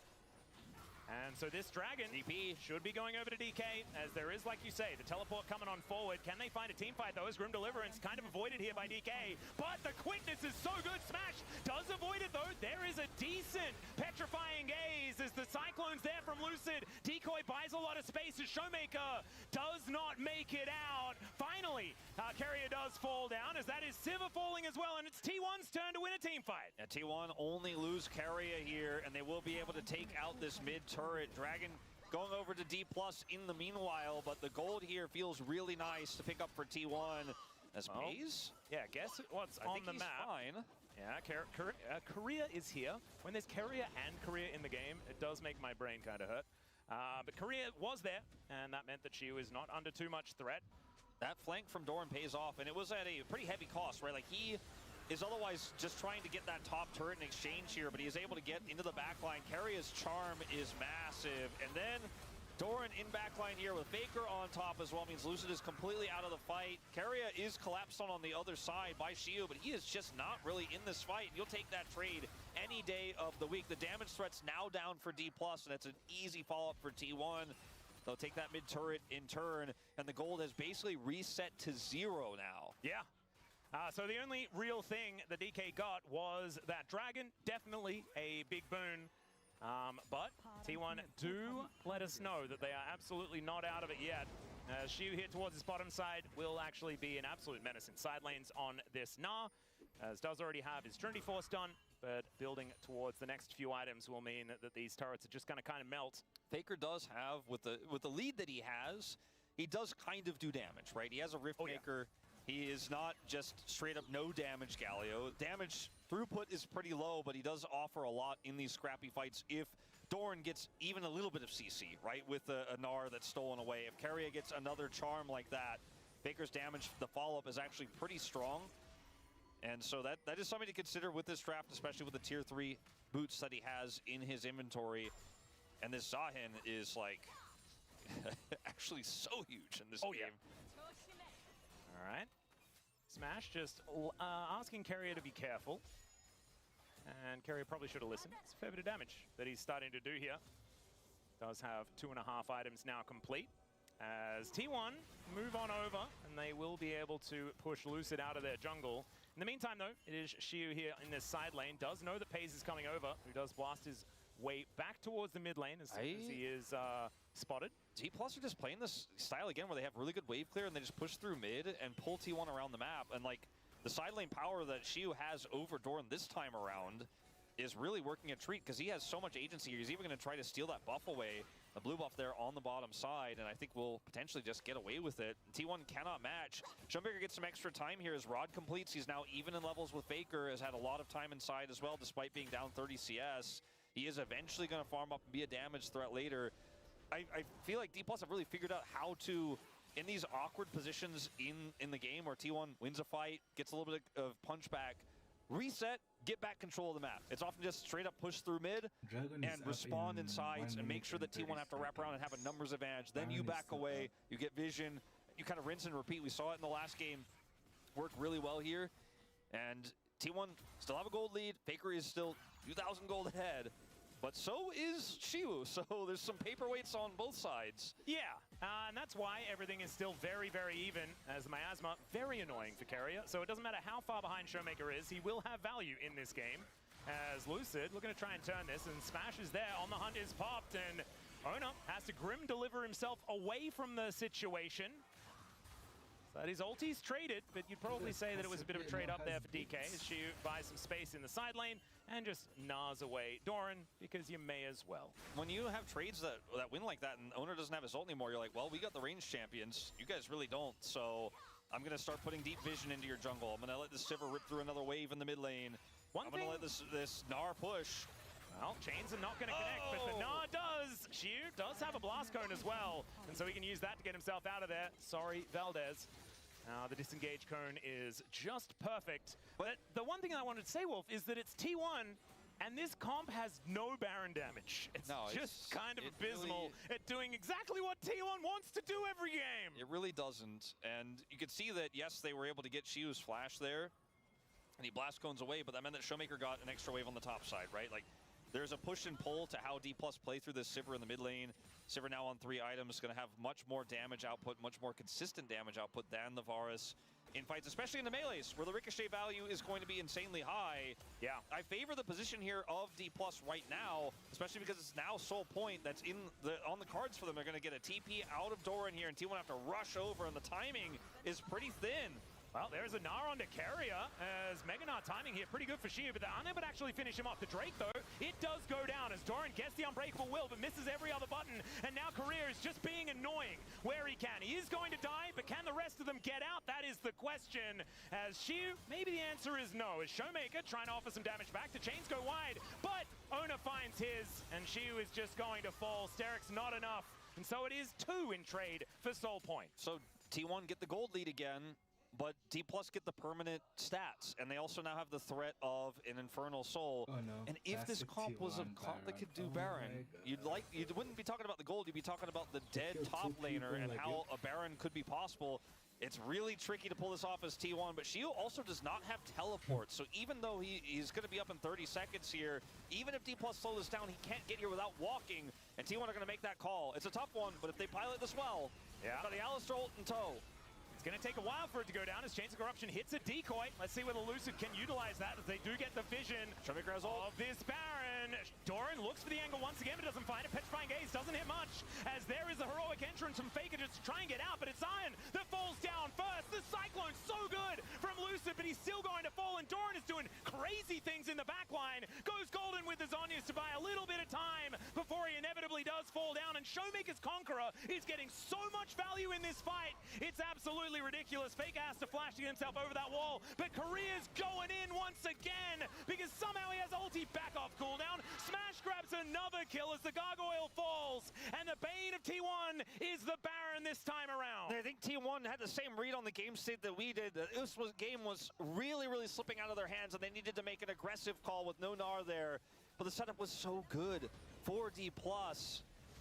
And so this dragon DP should be going over to DK, as there is, like you say, the teleport coming on forward. Can they find a team fight, though, as Grim Deliverance kind of avoided here by DK? But the quickness is so good. Smash does avoid it, though. There is a decent petrifying gaze as the Cyclone's there from Lucid. Decoy buys a lot of space as Showmaker does not make it out. Finally, Carrier does fall down, as that is Sivir falling as well, and it's T1's turn to win a team fight. Yeah, T1 only lose Carrier here, and they will be able to take out this mid turret. Dragon going over to D+ in the meanwhile, but the gold here feels really nice to pick up for T1. As Maze? Yeah, guess what's on the map. Fine. Yeah, Korea is here. When there's Carrier and Korea in the game, it does make my brain kind of hurt. But Korea was there, and that meant that she was not under too much threat. That flank from Doran pays off, and it was at a pretty heavy cost, right? Like, he is otherwise just trying to get that top turret in exchange here, but he is able to get into the backline. Carrier's charm is massive, and then Doran in backline here with Faker on top as well means Lucid is completely out of the fight. Carrier is collapsed on the other side by Shiu, but he is just not really in this fight. You'll take that trade any day of the week. The damage threat's now down for D+, and it's an easy follow-up for T1. They'll take that mid turret in turn, and the gold has basically reset to 0 now. Yeah. So the only real thing the DK got was that dragon. Definitely a big boon. But T1 do let us know that they are absolutely not out of it yet. Shiu here towards his bottom side will actually be an absolute menace in side lanes on this Nah, as does already have his Trinity Force done, but building towards the next few items will mean that these turrets are just going to kind of melt. Faker does have, with the lead that he has, he does kind of do damage, right? He has a Rift Maker. He is not just straight up no damage Galio. Damage throughput is pretty low, but he does offer a lot in these scrappy fights if Doran gets even a little bit of CC, right? With a Gnar that's stolen away. If Carrier gets another charm like that, Faker's damage, the follow-up is actually pretty strong. And so that is something to consider with this draft, especially with the tier 3 boots that he has in his inventory. And this Zahin is like actually so huge in this game. Yeah. All right. Smash just asking Carrier to be careful. And Carrier probably should have listened. It's a fair bit of damage that he's starting to do here. Does have 2.5 items now complete. As T1 move on over, and they will be able to push Lucid out of their jungle. In the meantime, though, it is Shiu here in this side lane. Does know that Paze is coming over, who does blast his way back towards the mid lane as soon as he is spotted. D+ are just playing this style again where they have really good wave clear and they just push through mid and pull T1 around the map. And like the side lane power that Shiu has over Doran this time around is really working a treat because he has so much agency. He's even going to try to steal that buff away, the blue buff there on the bottom side, and I think we'll potentially just get away with it. T1 cannot match. Schumberger gets some extra time here as Rod completes. He's now even in levels with Faker, has had a lot of time inside as well despite being down 30 CS. He is eventually going to farm up and be a damage threat later. I feel like D+ have really figured out how to, in these awkward positions in the game where T1 wins a fight, gets a little bit of punchback, reset, get back control of the map. It's often just straight up push through mid and respond in sides and make sure that T1 have to wrap around and have a numbers advantage. Then you back away, you get vision, you kind of rinse and repeat. We saw it in the last game. Worked really well here. And T1 still have a gold lead. Faker is still 2,000 gold ahead. But so is Shiu, so there's some paperweights on both sides. Yeah, and that's why everything is still very, very even, as Miasma, very annoying for Carrier. So it doesn't matter how far behind Showmaker is, he will have value in this game. As Lucid looking to try and turn this, and Smash is there, on the hunt is popped, and Ona has to Grim deliver himself away from the situation. That his ulti's traded, but you'd probably say that it was a bit of a trade up there for DK as Shiu buys some space in the side lane and just gnaws away Doran, because you may as well. When you have trades that win like that and owner doesn't have his ult anymore, you're like, well, we got the range champions. You guys really don't. So I'm going to start putting deep vision into your jungle. I'm going to let this Sivir rip through another wave in the mid lane. I'm going to let this Gnar push. Well, chains are not going to connect, but the Gnar does. Shiu does have a blast cone as well, and so he can use that to get himself out of there. Sorry, Valdez. The disengage cone is just perfect. But the one thing I wanted to say, Wolf, is that it's T1, and this comp has no Baron damage. It's just kind of abysmal at doing exactly what T1 wants to do every game. It really doesn't. And you can see that, yes, they were able to get Shiu's flash there, and he blast cones away, but that meant that Showmaker got an extra wave on the top side, right? Like, there's a push and pull to how D+ play through this Sivir in the mid lane. Sivir now on 3 items, going to have much more damage output, much more consistent damage output than the Varus in fights, especially in the melees, where the ricochet value is going to be insanely high. Yeah. I favor the position here of D+ right now, especially because it's now Soul Point that's on the cards for them. They're going to get a TP out of Doran here, and T1 have to rush over, and the timing is pretty thin. Well, there's a Gnar onto Carrier, as Mega Gnar timing here pretty good for Shiu, but they're unable to actually finish him off. The Drake, though, it does go down as Doran gets the Unbreakable Will, but misses every other button, and now Career is just being annoying where he can. He is going to die, but can the rest of them get out? That is the question. As Shiu, maybe the answer is no, as Showmaker trying to offer some damage back. The chains go wide, but Ona finds his, and Shiu is just going to fall. Sterik's not enough, and so it is 2 in trade for Soul Point. So T1 get the gold lead again, but D+ get the permanent stats, and they also now have the threat of an Infernal Soul. Oh no! And if this comp was a comp that could do Baron, you wouldn't be talking about the gold. You'd be talking about the dead top laner and how a Baron could be possible. It's really tricky to pull this off as T1, but Shiu also does not have teleport. So even though he's going to be up in 30 seconds here, even if D+ slow this down, he can't get here without walking. And T1 are going to make that call. It's a tough one, but if they pilot this well, got the Alistar ult in tow. It's going to take a while for it to go down as Chains of Corruption hits a decoy. Let's see whether Lucid can utilize that as they do get the vision of this Baron. Doran looks for the angle once again, but doesn't find it. Petrifying Gaze doesn't hit much as there is a heroic entrance from Faker just to try and get out, but it's Iron that falls down first. The Cyclone so good from Lucid, but he's still going to fall, and Doran is doing crazy things in the back line. Goes golden with his Zhonya's to buy a little bit of time before he inevitably does fall down, and Showmaker's Conqueror is getting so much value in this fight. It's absolutely ridiculous. Faker has to flash to get himself over that wall, but Career's going in once again because somehow he has ulti back off cooldown. Smash grabs another kill as the Gargoyle falls, and the bane of T1 is the Baron this time around. I think T1 had the same read on the game state that we did. This game was really, really slipping out of their hands, and they needed to make an aggressive call with no Gnar there. But the setup was so good for D+.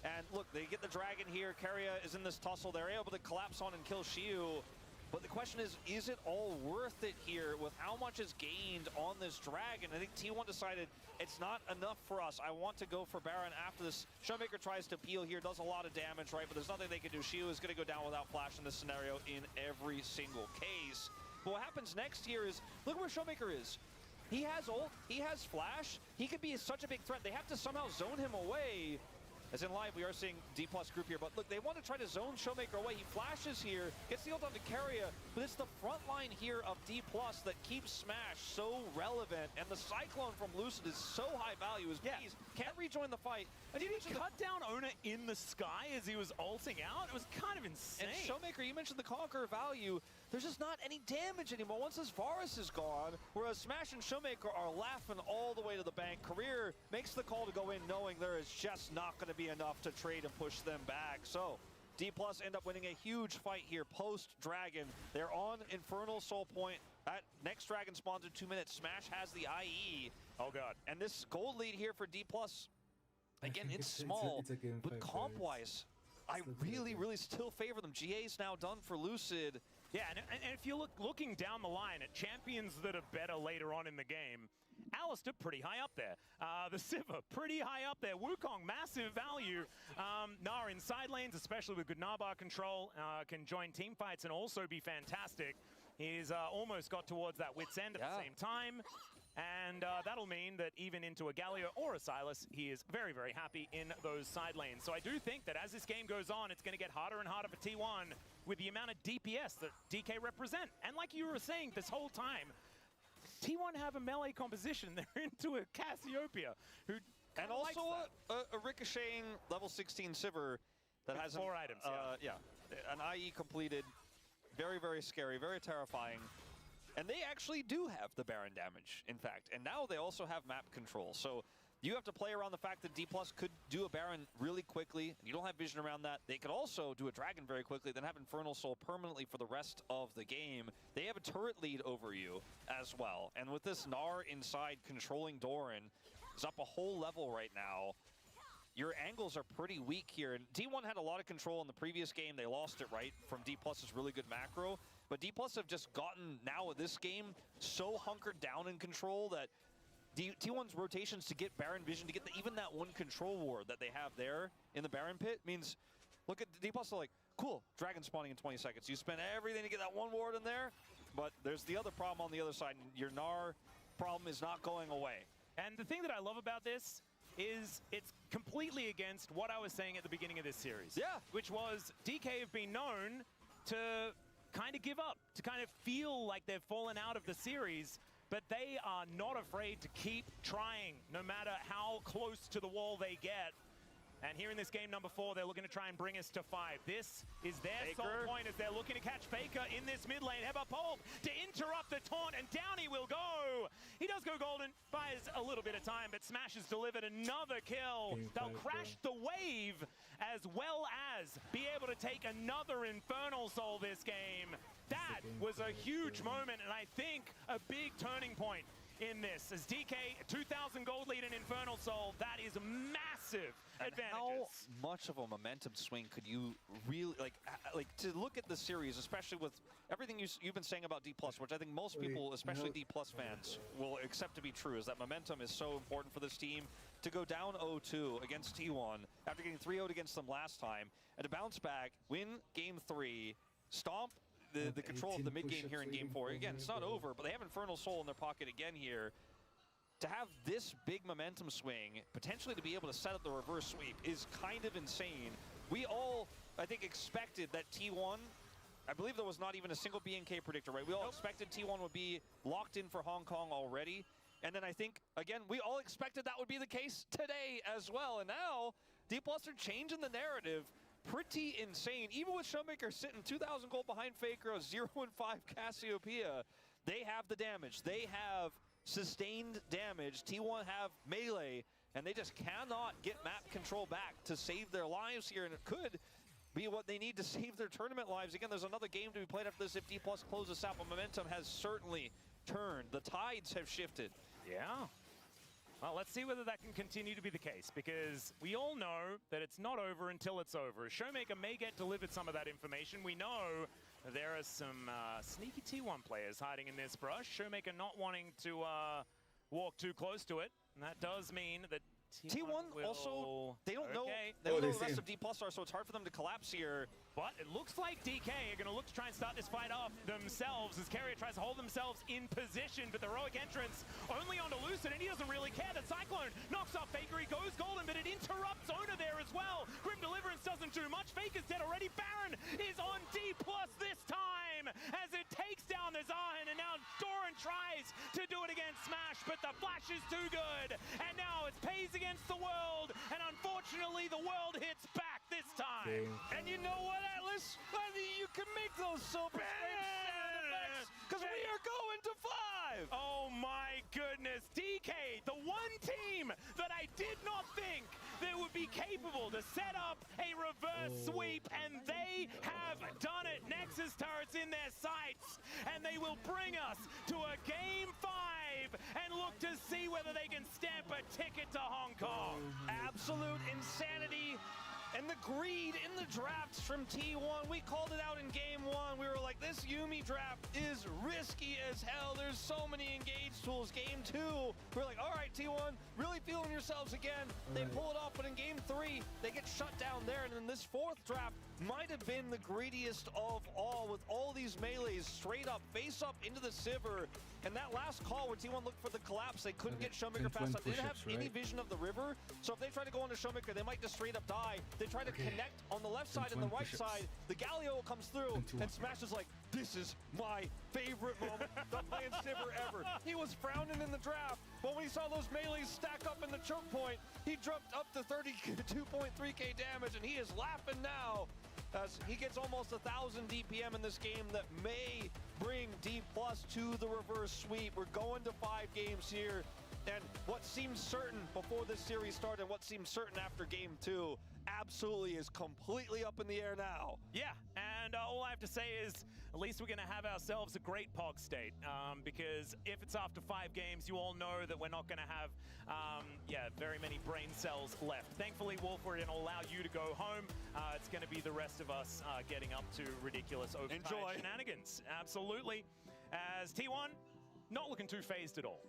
And look, they get the dragon here. Carrier is in this tussle. They're able to collapse on and kill Shiu. But the question is it all worth it here with how much is gained on this dragon? I think T1 decided it's not enough for us. I want to go for Baron after this. Showmaker tries to peel here, does a lot of damage, right? But there's nothing they can do. Shiu is going to go down without flash in this scenario in every single case. But what happens next here is, look where Showmaker is. He has ult, he has flash. He could be such a big threat. They have to somehow zone him away. As in live, we are seeing D+ group here, but look, they want to try to zone Showmaker away. He flashes here, gets the ult onto Carrier, but it's the front line here of D+ that keeps Smash so relevant, and the Cyclone from Lucid is so high value. His bees can't rejoin the fight. And did he cut down Ona in the sky as he was ulting out? It was kind of insane. And Showmaker, you mentioned the Conqueror value. There's just not any damage anymore once his Varus is gone, whereas Smash and Showmaker are laughing all the way to the bank. Career makes the call to go in knowing there is just not going to be enough to trade and push them back. So D+ end up winning a huge fight here post-Dragon. They're on Infernal Soul Point. That next Dragon spawns in 2 minutes. Smash has the IE. Oh god. And this gold lead here for D+, again, it's small, but comp-wise, I really still favor them. GA's now done for Lucid. Yeah, and if you're looking down the line at champions that are better later on in the game, Alistar pretty high up there. The Sivir pretty high up there. Wukong, massive value. Gnar in side lanes, especially with good Narbar control, can join team fights and also be fantastic. He's almost got towards that wit's end at the same time. And that'll mean that even into a Galio or a Sylas, he is very, very happy in those side lanes. So I do think that as this game goes on, it's going to get harder and harder for T1 with the amount of DPS that DK represent. And like you were saying this whole time, T1 have a melee composition. They're into a Cassiopeia who and also a ricocheting level 16 Sivir that has 4 items. an IE completed. Very, very scary, very terrifying. And they actually do have the Baron damage, in fact. And now they also have map control. So you have to play around the fact that D+ could do a Baron really quickly. You don't have vision around that. They could also do a Dragon very quickly, then have Infernal Soul permanently for the rest of the game. They have a turret lead over you as well. And with this Gnar inside controlling Doran, is up a whole level right now. Your angles are pretty weak here. And D1 had a lot of control in the previous game. They lost it, right, from D+'s really good macro. But D+ have just gotten, now with this game, so hunkered down in control that T1's rotations to get Baron vision, to get even that one control ward that they have there in the Baron pit means, look at D+, are like, cool, Dragon spawning in 20 seconds. You spend everything to get that one ward in there, but there's the other problem on the other side, and your Gnar problem is not going away. And the thing that I love about this is it's completely against what I was saying at the beginning of this series. Yeah. Which was DK have been known to kind of give up, to kind of feel like they've fallen out of the series, but they are not afraid to keep trying, no matter how close to the wall they get. And here in this game number 4, they're looking to try and bring us to 5. This is their sole point as they're looking to catch Faker in this mid lane. Heba Polk to interrupt the taunt, and down he will go. He does go golden, buys a little bit of time, but Smash has delivered another kill. They'll crash the wave as well as be able to take another Infernal Soul this game. That was a huge moment, and I think a big turning point in this. As DK, 2,000 gold lead in Infernal Soul, that is massive advantages. How much of a momentum swing could you really, like to look at the series, especially with everything you've been saying about D+, which I think most people, especially D+ fans, will accept to be true, is that momentum is so important for this team. To go down 0-2 against T1 after getting 3-0 against them last time, and to bounce back, win Game 3, stomp the control of the mid game here in Game 4. Again, it's not over, but they have Infernal Soul in their pocket again here. To have this big momentum swing, potentially to be able to set up the reverse sweep, is kind of insane. We all, I think, expected that T1, I believe there was not even a single BNK predictor, right? We all expected T1 would be locked in for Hong Kong already. And then I think, again, we all expected that would be the case today as well. And now, D+ are changing the narrative. Pretty insane. Even with Showmaker sitting 2,000 gold behind Faker, 0-5 Cassiopeia, they have the damage. They have sustained damage. T1 have melee, and they just cannot get map control back to save their lives here, and it could be what they need to save their tournament lives. Again, there's another game to be played after this if D+ closes out, but momentum has certainly turned. The tides have shifted. Yeah. Well, let's see whether that can continue to be the case, because we all know that it's not over until it's over. Showmaker may get delivered some of that information. We know there are some sneaky T1 players hiding in this brush. Showmaker not wanting to walk too close to it. And that does mean that T1 also, they don't know, they don't know the rest of D+ are, so it's hard for them to collapse here. But it looks like DK are going to look to try and start this fight off themselves as Carrier tries to hold themselves in position, but the heroic entrance only onto Lucid, and he doesn't really care. The Cyclone knocks off Faker, he goes golden, but it interrupts Ona there as well. Grim Deliverance doesn't do much. Faker's dead already. Baron is on D+ this time as it takes down the Zahin, and now Doran tries to do it against Smash, but the flash is too good, and now it's pays against the world, and unfortunately the world hits back this time. And you know what, Atlas? I mean, you can make those silver sound effects, because we are going to 5! Oh my goodness, DK, the one team that I did not think that would be capable to set up a reverse sweep, and they have done it. Nexus turrets in their sights, and they will bring us to a Game 5 and look to see whether they can stamp a ticket to Hong Kong. Absolute insanity. And the greed in the drafts from T1, we called it out in Game 1. We were like, this Yuumi draft is risky as hell. There's so many engage tools. Game 2, we're like, all right, T1, really feeling yourselves again. They pull it off, but in Game 3, they get shut down there. And then this 4th draft might have been the greediest of all, with all these melees straight up, face up into the Sivir. And that last call where T1 looked for the collapse, they couldn't get Showmaker fast enough. They didn't have any vision of the river, so if they try to go into Showmaker, they might just straight up die. They try to connect on the left side and the right side. The Galio comes through, and Smash is like, this is my favorite moment of playing Sivir ever. He was frowning in the draft, but when he saw those melees stack up in the choke point, he jumped up to 32.3k damage, and he is laughing now. as he gets almost 1,000 DPM in this game that may bring D+ to the reverse sweep. We're going to 5 games here, and what seemed certain before this series started, what seemed certain after game 2, absolutely is completely up in the air now. Yeah, and all I have to say is at least we're going to have ourselves a great POG state, because if it's after 5 games, you all know that we're not going to have, very many brain cells left. Thankfully, Wolf, we're going to allow you to go home. It's going to be the rest of us getting up to ridiculous overtime shenanigans. Absolutely. As T1, not looking too phased at all.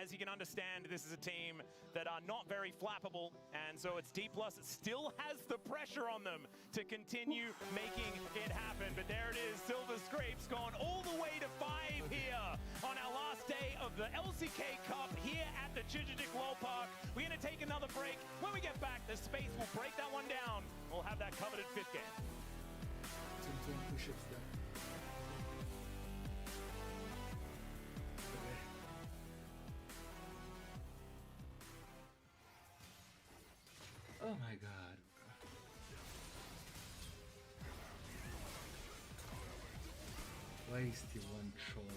As you can understand, this is a team that are not very flappable, and so it's D+. It still has the pressure on them to continue making it happen. But there it is, Silver Scrapes going all the way to 5 here on our last day of the LCK Cup here at the Chijijik World Park. We're going to take another break. When we get back, the space will break that one down. We'll have that covered at 5th game. Some push-ups there. Oh my god. Why is the one trolling?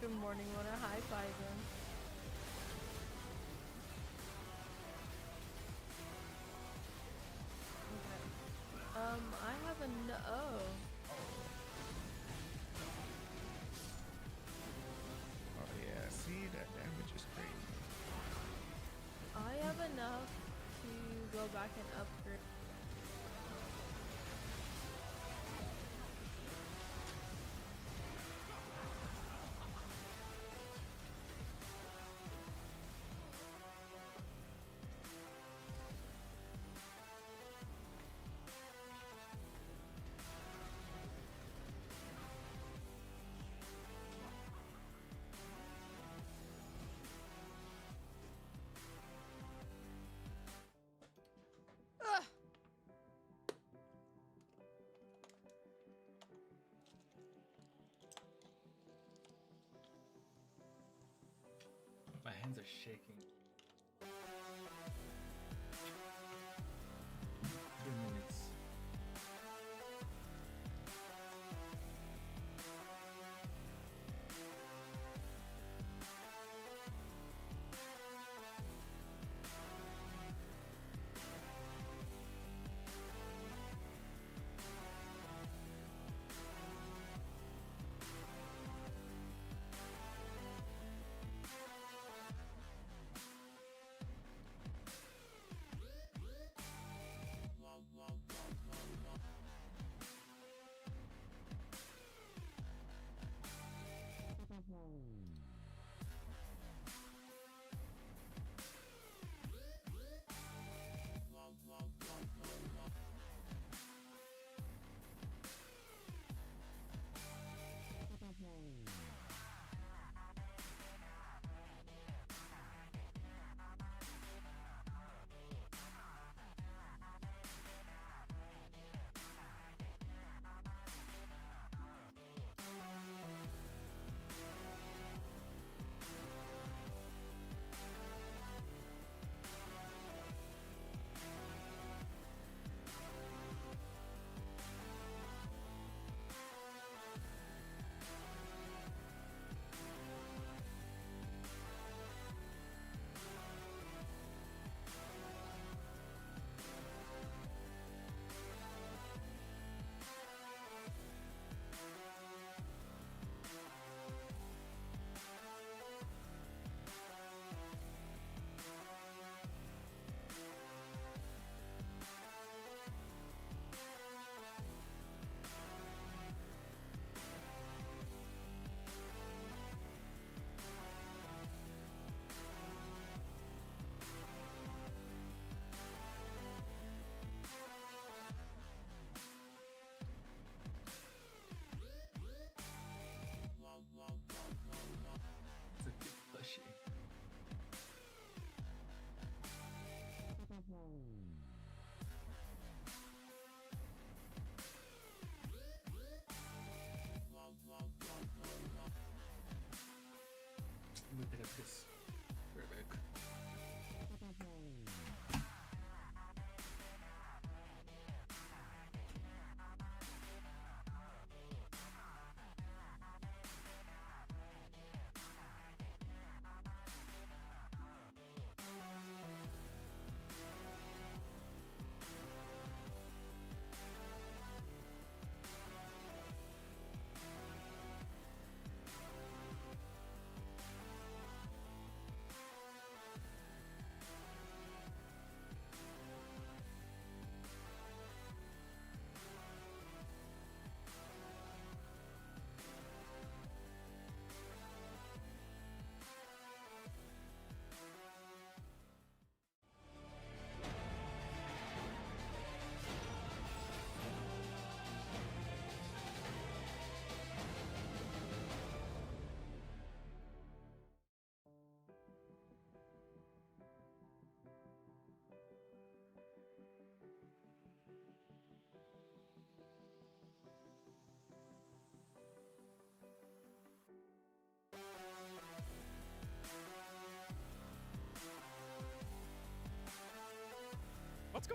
Good morning, wanna high five him. Okay. I have a no. Oh, yeah, see, that damage is crazy. I have enough to go back and upgrade. My hands are shaking. 3 minutes.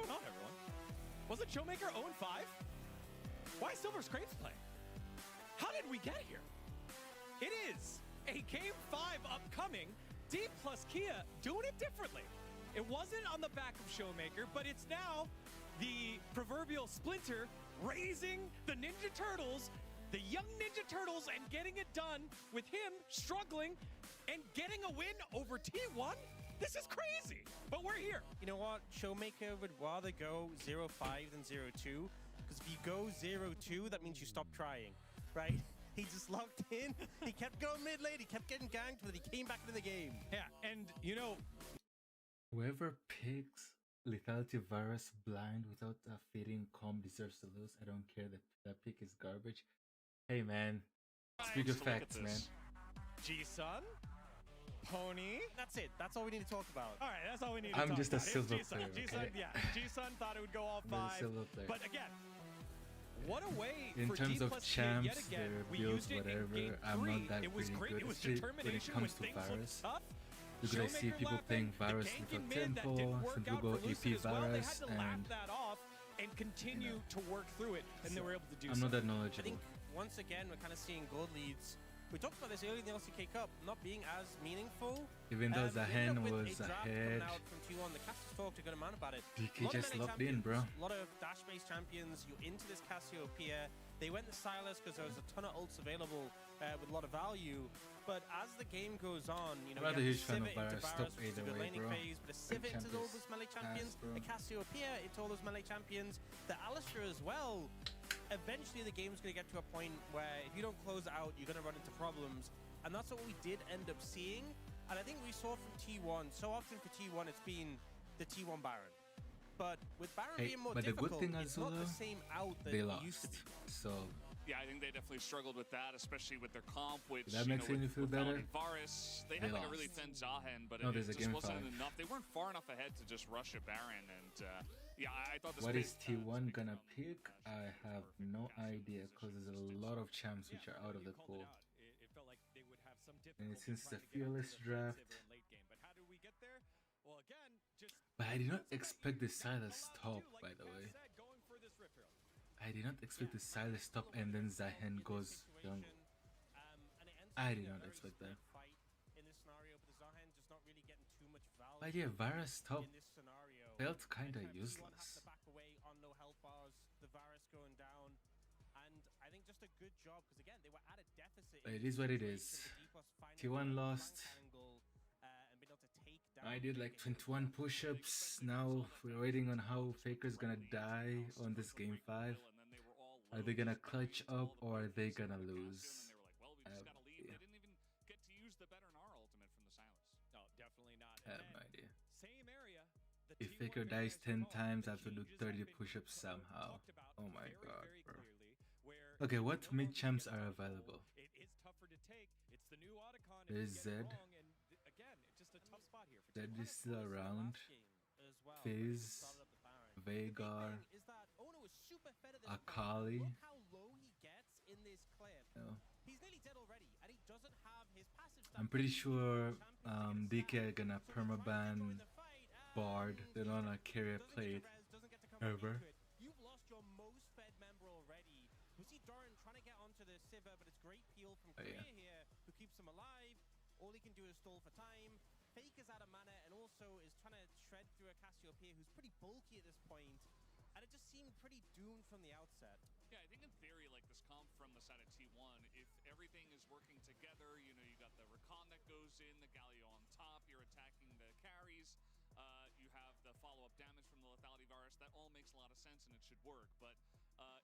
going on, everyone? Wasn't Showmaker 0-5? Why is Silver Scrapes playing? How did we get here? It is a Game 5 upcoming. D plus Kia doing it differently. It wasn't on the back of Showmaker, but it's now the proverbial Splinter raising the Ninja Turtles, the young Ninja Turtles, and getting it done with him struggling and getting a win over T1? This is crazy, but we're here. You know what? Showmaker would rather go 0-5 than 0-2, because if you go 0-2, that means you stop trying, right? He just locked in. He kept going mid lane. He kept getting ganked, but he came back into the game. Yeah, and you know, whoever picks Lethality Virus blind without a fitting comp deserves to lose. I don't care that that pick is garbage. Hey man, speak of facts, man. G-Sun, Pony. That's it. That's all we need to talk about. All right, that's all we need to I'm talk just a about. It's silver G-Sun. player, G-Sun, okay? yeah. G-Sun thought it would go all I'm a 5. silver player. But again, what a way In for terms D of plus Kia yet champs, again. their We builds, used it in whatever, game I'm 3. not that It was really great. good It was at it when it determination comes when to things Virus. looked tough. Because I see Showmaker people laughing, playing Virus the with a ganking mid that tempo, didn't work some out people for go Lucid EP as well. They Virus, had to laugh and that off and continue to work through it, and they were able to do I'm so. not that I knowledgeable. think once again, we're kind of seeing gold leads. We talked about this earlier in the LCK Cup, not being as meaningful. Even though We ended Zahen up with was a draft ahead, coming out from T1. The casters talked a good amount about it. DK just locked in, bro. A lot of dash-based champions. You're into this Cassiopeia. They went to Silas because there was a ton of ults available with a lot of value. But as the game goes on, you know, Rather you huge have fan the of Sivir into Virus. Top Varus, which is a either good way, laning bro. phase, but a Sivir into all those melee champions, bro. the Cassiopeia into all those melee champions, the Alistar as well. Eventually the game's going to get to a point where if you don't close it out, you're going to run into problems. And that's what we did end up seeing. And I think we saw from T1, so often for T1 it's been the T1 Baron. But with Baron Hey, being more but the difficult, good thing it's also, not the same out that they it lost. used to be. So Yeah, I think they definitely struggled with that, especially with their comp, which, that makes you know, you feel with better. Varus, they had like a really thin Zahen, but No, it there's a just game wasn't 5. enough. They weren't far enough ahead to just rush a Baron, and yeah, I thought this what is space, T1 gonna pick? I have no idea because there's a lot of champs which are out of the pool. It felt like they would have some And difficulty since the trying to get fearless onto the draft, Sivir in late game. But how did we get there? Well, again, just but I did not expect the Silas top, by the way. going for this Rip Hero. I did not expect the Silas top and then Zahen goes jungle. I did not expect that. In this scenario, but the Zahen just not really getting too much value. But yeah, Varus top in this scenario. felt kinda T1 has useless. to back away on no health bars, the Varus going down, and I think just a good job because again they were at a deficit. But it is what it is. T1 lost. I did like 21 push-ups. Now we're waiting on how Faker's gonna die on this game 5. Are they gonna clutch up or are they gonna lose? I have no idea. they didn't even get to use the better Gnar ultimate from the Silas. No, definitely not. I have no idea. Same area. If Faker dies 10 times, I have to do 30 push-ups somehow. Oh my god, bro. Okay, what mid champs are available? It is tougher to take. It's the new Otacon. There's Zed. Again, it's just a tough spot here. Zed is still around. Fizz, Veigar, Akali. No. I'm pretty sure DK are gonna permaban Bard. They don't wanna carry a plate ever. You've lost your most fed member already. We see Doran trying to get onto the Sivir, but it's great peel from Korea here, who keeps him alive. All he can do is stall for time. Faker's out of mana and also is trying to shred through a Cassiopeia who's pretty bulky at this point. And it just seemed pretty doomed from the outset. Yeah, I think in theory, like this comp from the side of T1, if everything is working together, you know, you got the Recon that goes in, the Galio on top, you're attacking the carries, you have the follow-up damage from the Lethality Virus, that all makes a lot of sense and it should work. But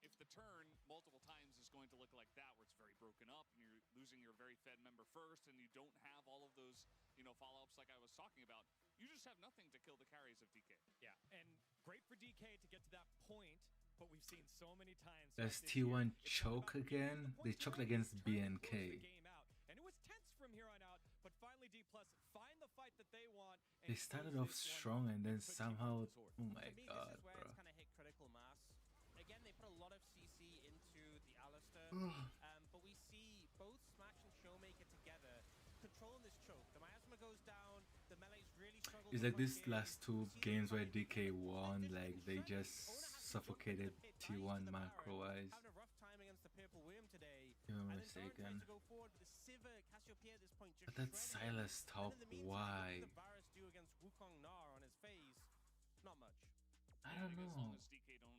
if the turn multiple times is going to look like that, where it's very broken up and you're losing your very fed member first and you don't have all of those, you know, follow-ups like I was talking about, you just have nothing to kill the carries of DK. Yeah, and great for DK to get to that point, but we've seen so many times. Does T1 choke again? They choked against BNK. And it was tense from here on out, but finally D+ find the fight that they want. They started off strong and then somehow, oh my god, bro. It's kind of hit critical mass. Again, they put a lot of CC into the Alistar, but we see both Smash and Showmaker together controlling this choke. The miasma goes down, the melee's really struggled. It's like these last two games where DK won, like they just suffocated T1 macro wise. Having a rough time against the purple worm today. If I'm And then mistaken. to go forward with the Sivir, Cassiopeia at this point just But that's shredding. Silas top. And in the meantime, Why? what did the Varus do against Wukong Nar on his face? Not much. I don't think know. as long as DK don't,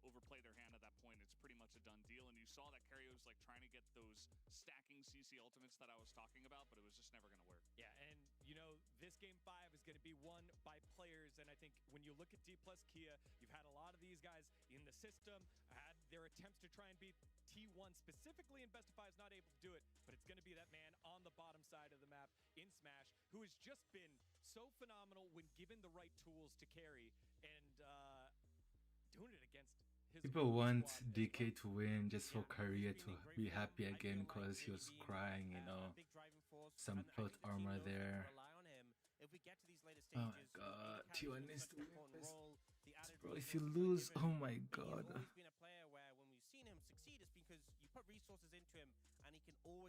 overplay their hand at that point, it's pretty much a done deal. And you saw that Carry was like trying to get those stacking CC ultimates that I was talking about, but it was just never going to work. Yeah, and this game 5 is going to be won by players, and I think when you look at D plus Kia, you've had a lot of these guys in the system, had their attempts to try and beat T1 specifically in Best of 5 is not able to do it, but it's going to be that man on the bottom side of the map in Smash who has just been so phenomenal when given the right tools to carry, and doing it against his People want squad. DK to win just for Korea to be happy again because he was crying, Some plot armor there. Oh my god, T1 needs to win this. Bro, if you lose, oh my god.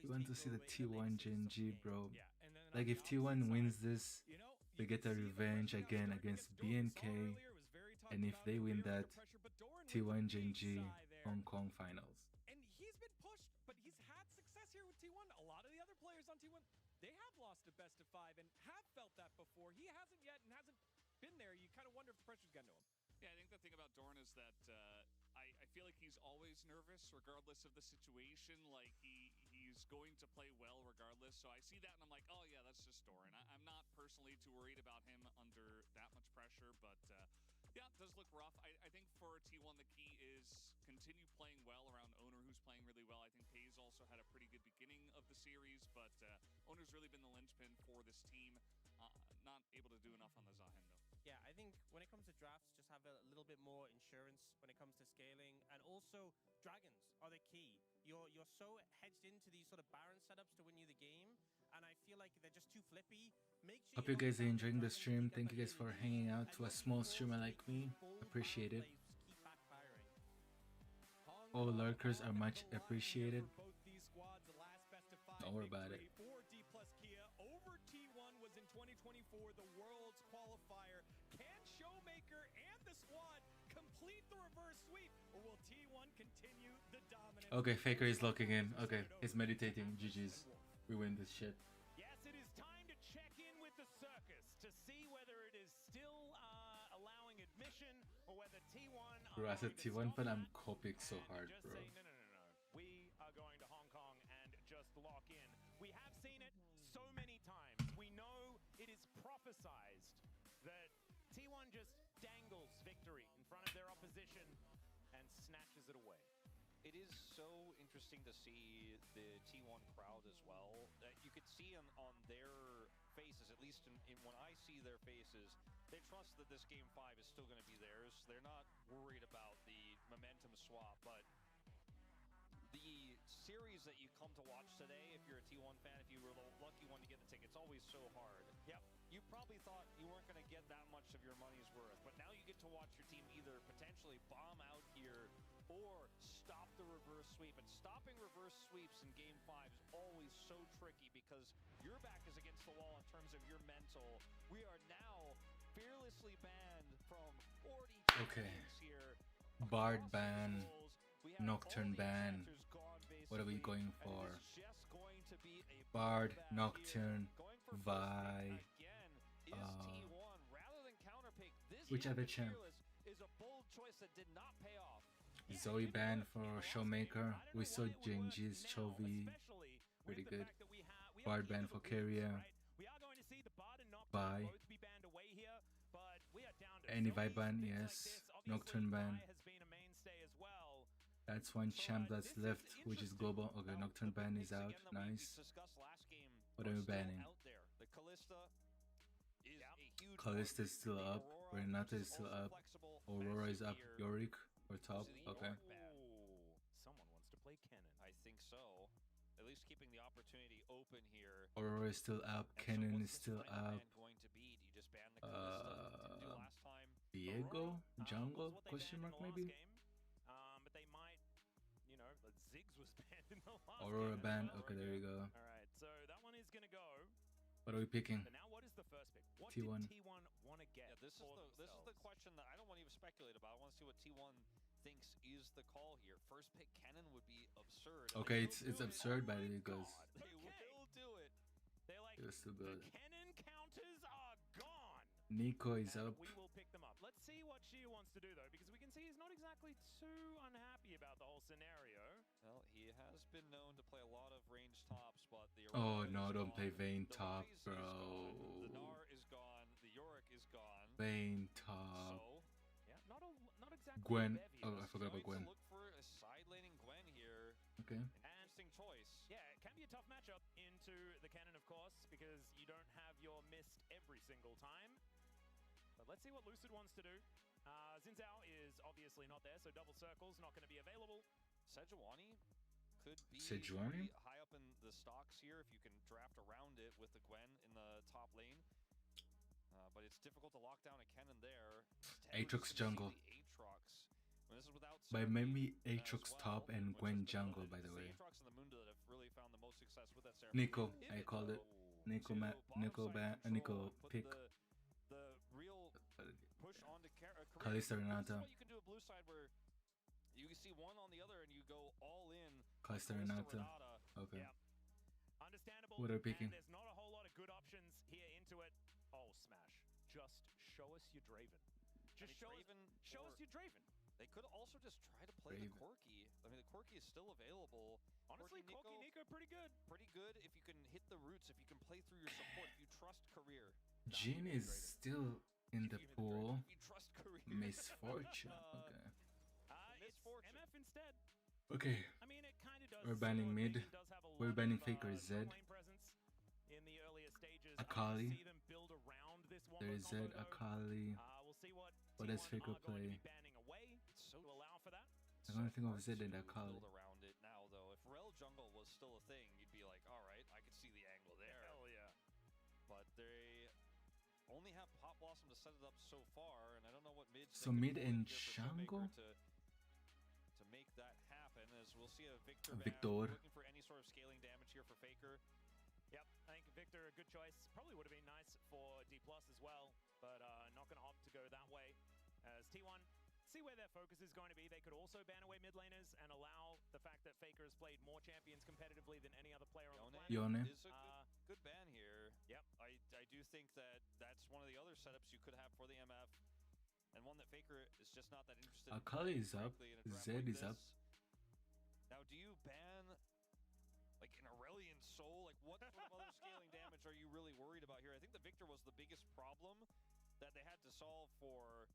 You want to see the T1 GNG, bro. Like if T1 wins this, they get a revenge again against BNK. And if they win that, T1 GNG Hong Kong finals. And he's been pushed, but he's had success here with T1. A lot of the other players on T1, they have lost a best of 5 and have felt that before. He hasn't yet and hasn't been there. You kind of wonder if the pressure's gotten to him. Yeah, I think the thing about Dorn is that I feel like he's always nervous regardless of the situation. Like he's going to play well regardless. So I see that and I'm like, oh yeah, that's just Dorn. I'm not personally too worried about him under that much pressure, but yeah, it does look rough. I think for T1 the key is continue playing well around Owner, who's playing really well. I think Hayes also had a pretty good beginning of the series, but Owner's really been the linchpin for this team. Not able to do enough on the Zahen though. Yeah, I think when it comes to drafts, just have a little bit more insurance when it comes to scaling, and also dragons are the key. You're so hedged into these sort of Baron setups to win you the game, and I feel like they're just too flippy. Make sure Hope you guys are enjoying the stream. Thank you guys for hanging out to a small streamer like me. Appreciate it. All lurkers are much appreciated. Don't worry about it. D plus Kia over T1 was in 2024, the world's qualifier. Can Showmaker and the squad complete the reverse sweep, or will T1 continue the dominance? Okay, Faker is locking in. Okay, he's meditating. GG's. We win this shit. Yes, it is time to check in with the circus to see whether it is still allowing admission or whether T1 Bro, I said T1, but I'm copying so hard, bro. say, no. We are going to Hong Kong and just lock in. We have seen it so many times. We know it is prophesized that T1 just dangles victory in front of their opposition and snatches it away. It is so interesting to see the T1 crowd as well. You could see on their faces, at least in when I see their faces, they trust that this game 5 is still going to be theirs. They're not worried about the momentum swap, but the series that you come to watch today, if you're a T1 fan, if you were the lucky one to get the ticket, it's always so hard. Yep. You probably thought you weren't going to get that much of your money's worth, but now you get to watch your team either potentially bomb out here or stop the reverse sweep. And stopping reverse sweeps in game 5 is always so tricky because your back is against the wall in terms of your mental. We are now fearlessly banned from 40 games here. Bard ban. Nocturne ban. What are we going for? Bard, Nocturne, Vi. Which other champ? Zoe ban for Showmaker. We saw Genji's Chovy. Pretty good. Bard ban for Carrier. Vi. Any Vi ban, yes. Nocturne ban. That's one champ that's left, which is global. Okay, Nocturne ban is out. Nice. What are we banning? Kalista is still up. Renata is still up. Aurora is up. Yorick or top. Okay. Someone wants to play Kennen. I think so. At least keeping the opportunity open here. Aurora is still up. Kennen is still up. Diego? Jungle? Question mark maybe? But they might, the Ziggs was banned in the last Aurora game. ban. Okay, there you go. Alright, so that one is going to go. What are we picking? So now what is the first pick? What T1. did T1 this is the question that I don't want to even speculate about. I want to see what T1 thinks is the call here. First pick Kennen would be absurd. Okay, it's absurd, but it goes. They will do it. They're like, It was too good. the Kennen counters are gone. Nico is up. We will pick them up. Let's see what she wants to do, though, because we can see he's not exactly too unhappy about the whole scenario. Well, he has been known to play a lot of ranged tops, but the Oh Aurora no, is don't gone, play Vayne the top, Ryze is bro. gone, the Gnar is gone, the Yorick is gone. Vayne top. So, yeah, not exactly. Gwen. Bevy, Oh, I forgot about going Gwen. to look for a side laning Gwen here. Okay. Interesting choice. Yeah, it can be a tough matchup into the Kennen, of course, because you don't have your mist every single time. But let's see what Lucid wants to do. Xin Zhao is obviously not there, so double circle's not going to be available. Sejuani could be Sejuani? very high up in the stocks here if you can draft around it with the Gwen in the top lane. But it's difficult to lock down a Kennen there. Aatrox jungle. Aatrox. This is without By Serapine maybe as Aatrox well, top and which Gwen has been jungle, noted. by the It's way. Aatrox and the Mundo that have really found the most success with that Serapine. Nico, I Pivot, called it. though, Nico, to Nico, bottom side control Nico and put pick. the real push onto Kalista This is Renata. what you can do a blue side where you can see one on the other and you go all in. Kalista Renata. Okay. Yeah. Understandable. What are we picking? And there's not a whole lot of good options here into it. Oh, Smash. Just show us your Draven. Just show us your Draven. They could also just try to play the Corki. I mean, the Corki is still available. Honestly, Corki Nico pretty good. Pretty good if you can hit the roots, if you can play through your support, if you trust career. Jin is still in the pool. If you trust career. Misfortune. Okay. It's MF instead. Okay. I mean, it kind of does. We're banning mid. We're banning Faker Zed. In the earlier stages, Akali. see them build around this There is Zed, Akali. We'll see what does Faker play? banning away to allow for that. I don't think of Zed and Akali. Build around it now, though. If Rel jungle was still a thing, you'd be like, all right, I could see the angle there. Hell yeah. But they only have Pop Blossom to set it up so far, and I don't know what mid. So mid and jungle. To make that happen, as we'll see a Victor. Looking for any sort of scaling damage here for Faker. Yep, I think Victor a good choice. Probably would have been nice for D+ as well, but not going to opt to go that way. As T1, see where their focus is going to be. They could also ban away mid laners and allow the fact that Faker has played more champions competitively than any other player on the planet. Yone is a good ban here. Yep. I do think that that's one of the other setups you could have for the MF, and one that Faker is just not that interested in. Akali is up. Zed is up. Now, do you ban like an Aurelion Soul? Like, what sort of other scaling damage are you really worried about here? I think the Victor was the biggest problem that they had to solve for.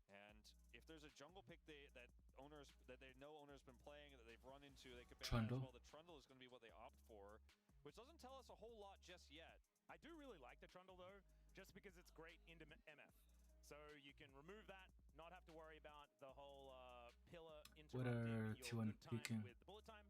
And if there's a jungle pick that they know owners been playing that they've run into, they could ban as well. The Trundle is going to be what they opt for, which doesn't tell us a whole lot just yet. I do really like the Trundle though, just because it's great into MF. So you can remove that, not have to worry about the whole pillar interrupting your good time with the bullet time.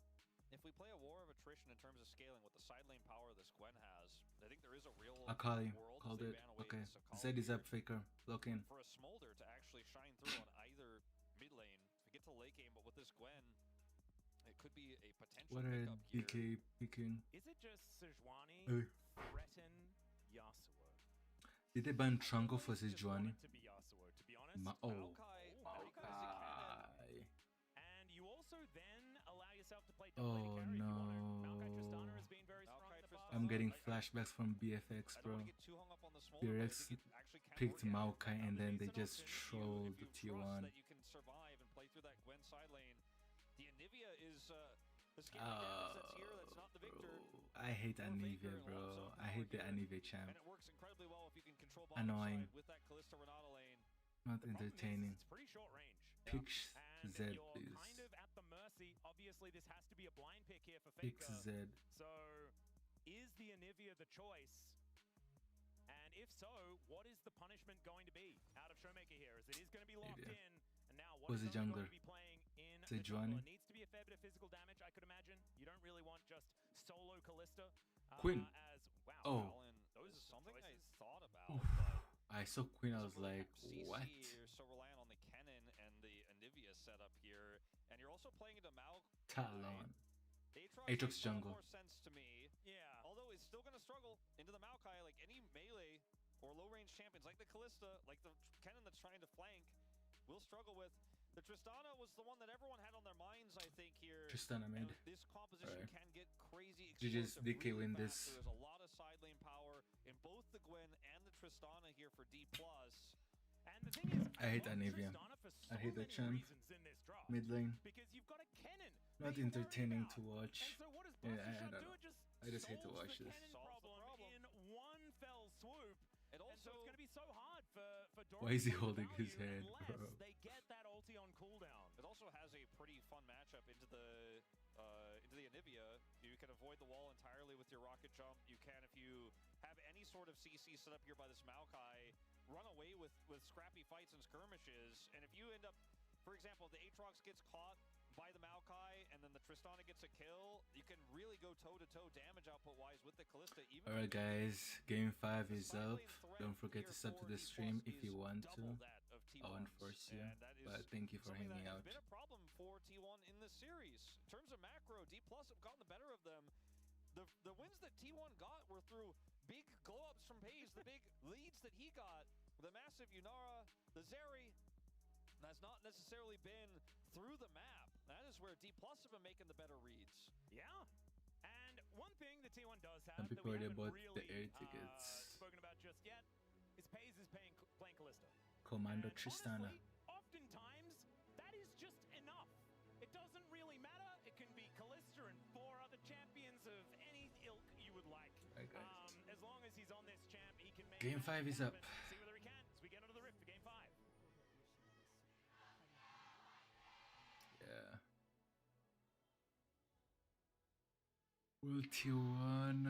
If we play a war of attrition in terms of scaling with the side lane power this Gwen has, I think there is a real Akali world called if they it. ban away Okay. this Akali Zed is here. up, Faker. Lock in. For a Smolder to actually shine through on either mid lane, if we get to late game, but with this Gwen, it could be a potential What are pickup here. DK picking? Is it just Sejuani, Breton, Yasuo? Did they ban Trungo for Sejuani? To be Yasuo, to be honest. Maokai. And you also then allow yourself to play double carry if you want to. Maokai Tristana has been very strong in the past. I'm getting flashbacks from BFX, bro. BFX picked Maokai and then they just trolled T1. That you can survive and play through that Gwen side lane. The Anivia is the scaling damage that's here. That's not the Victor. I hate Anivia, bro. I hate the Anivia champ. And it works incredibly well if you can control bottom Annoying. side with that Kalista Renata lane. Not entertaining. It's pretty short range. Pick And Zed, you're please. kind of at the mercy. Obviously, this has to be a blind pick here for Pick Faker. Zed. So, is the Anivia the choice? And if so, what is the punishment going to be out of Showmaker here? As it is going to be locked in. And now, what Who's is the Sony jungler? going to be playing in the jungle? Sejuani? It needs to be a fair bit of physical damage, I could imagine. You don't really want just solo Kalista. Quinn. As, wow, Oh. Alan, Those are something I thought about. Oof. I saw Queen, I was like, what? You're so reliant on the Kennen and the Anivia setup here, and you're also playing into Mal. Talon. Aatrox Aatrox makes a lot jungle. more sense to me. Yeah. Although it's still going to struggle into the Maokai. Like any melee or low-range champions like the Callista, like the Kennen that's trying to flank, will struggle with. The Tristana was the one that everyone had on their minds, I think, here. Tristana mid. This composition can get crazy GG's explosive DK really win fast. this. There's a lot of side lane power in both the Gwen and the Tristana here for D+. And the thing is, I hate Anivia. I hate the champ. Mid lane. Because you've got a Kennen. Not entertaining to watch. So what does Yeah, Buster I don't do? know. It I just hate to watch this. Problem in one fell swoop. And also, so it's going to be so hard for Doran. Why is he holding his head, bro? They get that ulti on cooldown. It also has a pretty fun matchup into the Anivia. You can avoid the wall entirely with your rocket jump. You can, if you have any sort of CC set up here by this Maokai, run away with scrappy fights and skirmishes. And if you end up, for example, the Aatrox gets caught by the Maokai and then the Tristana gets a kill, you can really go toe-to-toe damage output-wise with the Callista. Alright guys, game 5 is up. Don't forget to sub to the stream if you want to. I won't force you, but thank you for hanging out. It's been a problem for T1 in this series. In terms of macro, D+ have gotten the better of them. The wins that T1 got were through big glow-ups from Paige, the big leads that he got, the massive Yunara, the Zeri. That's not necessarily been through the map. That is where D+ have been making the better reads. Yeah. And one thing that T1 does have Some that people we already haven't bought really the air tickets. spoken about just yet is FaZe is playing Callista. Commando And Tristana. honestly, oftentimes, that is just enough. It doesn't really matter. It can be Callista and 4 other champions of any ilk you would like. Right, guys. As long as he's on this champ, he can make Game 5 is up. See whether he can as we get into the rift for game 5. Yeah. Will T1.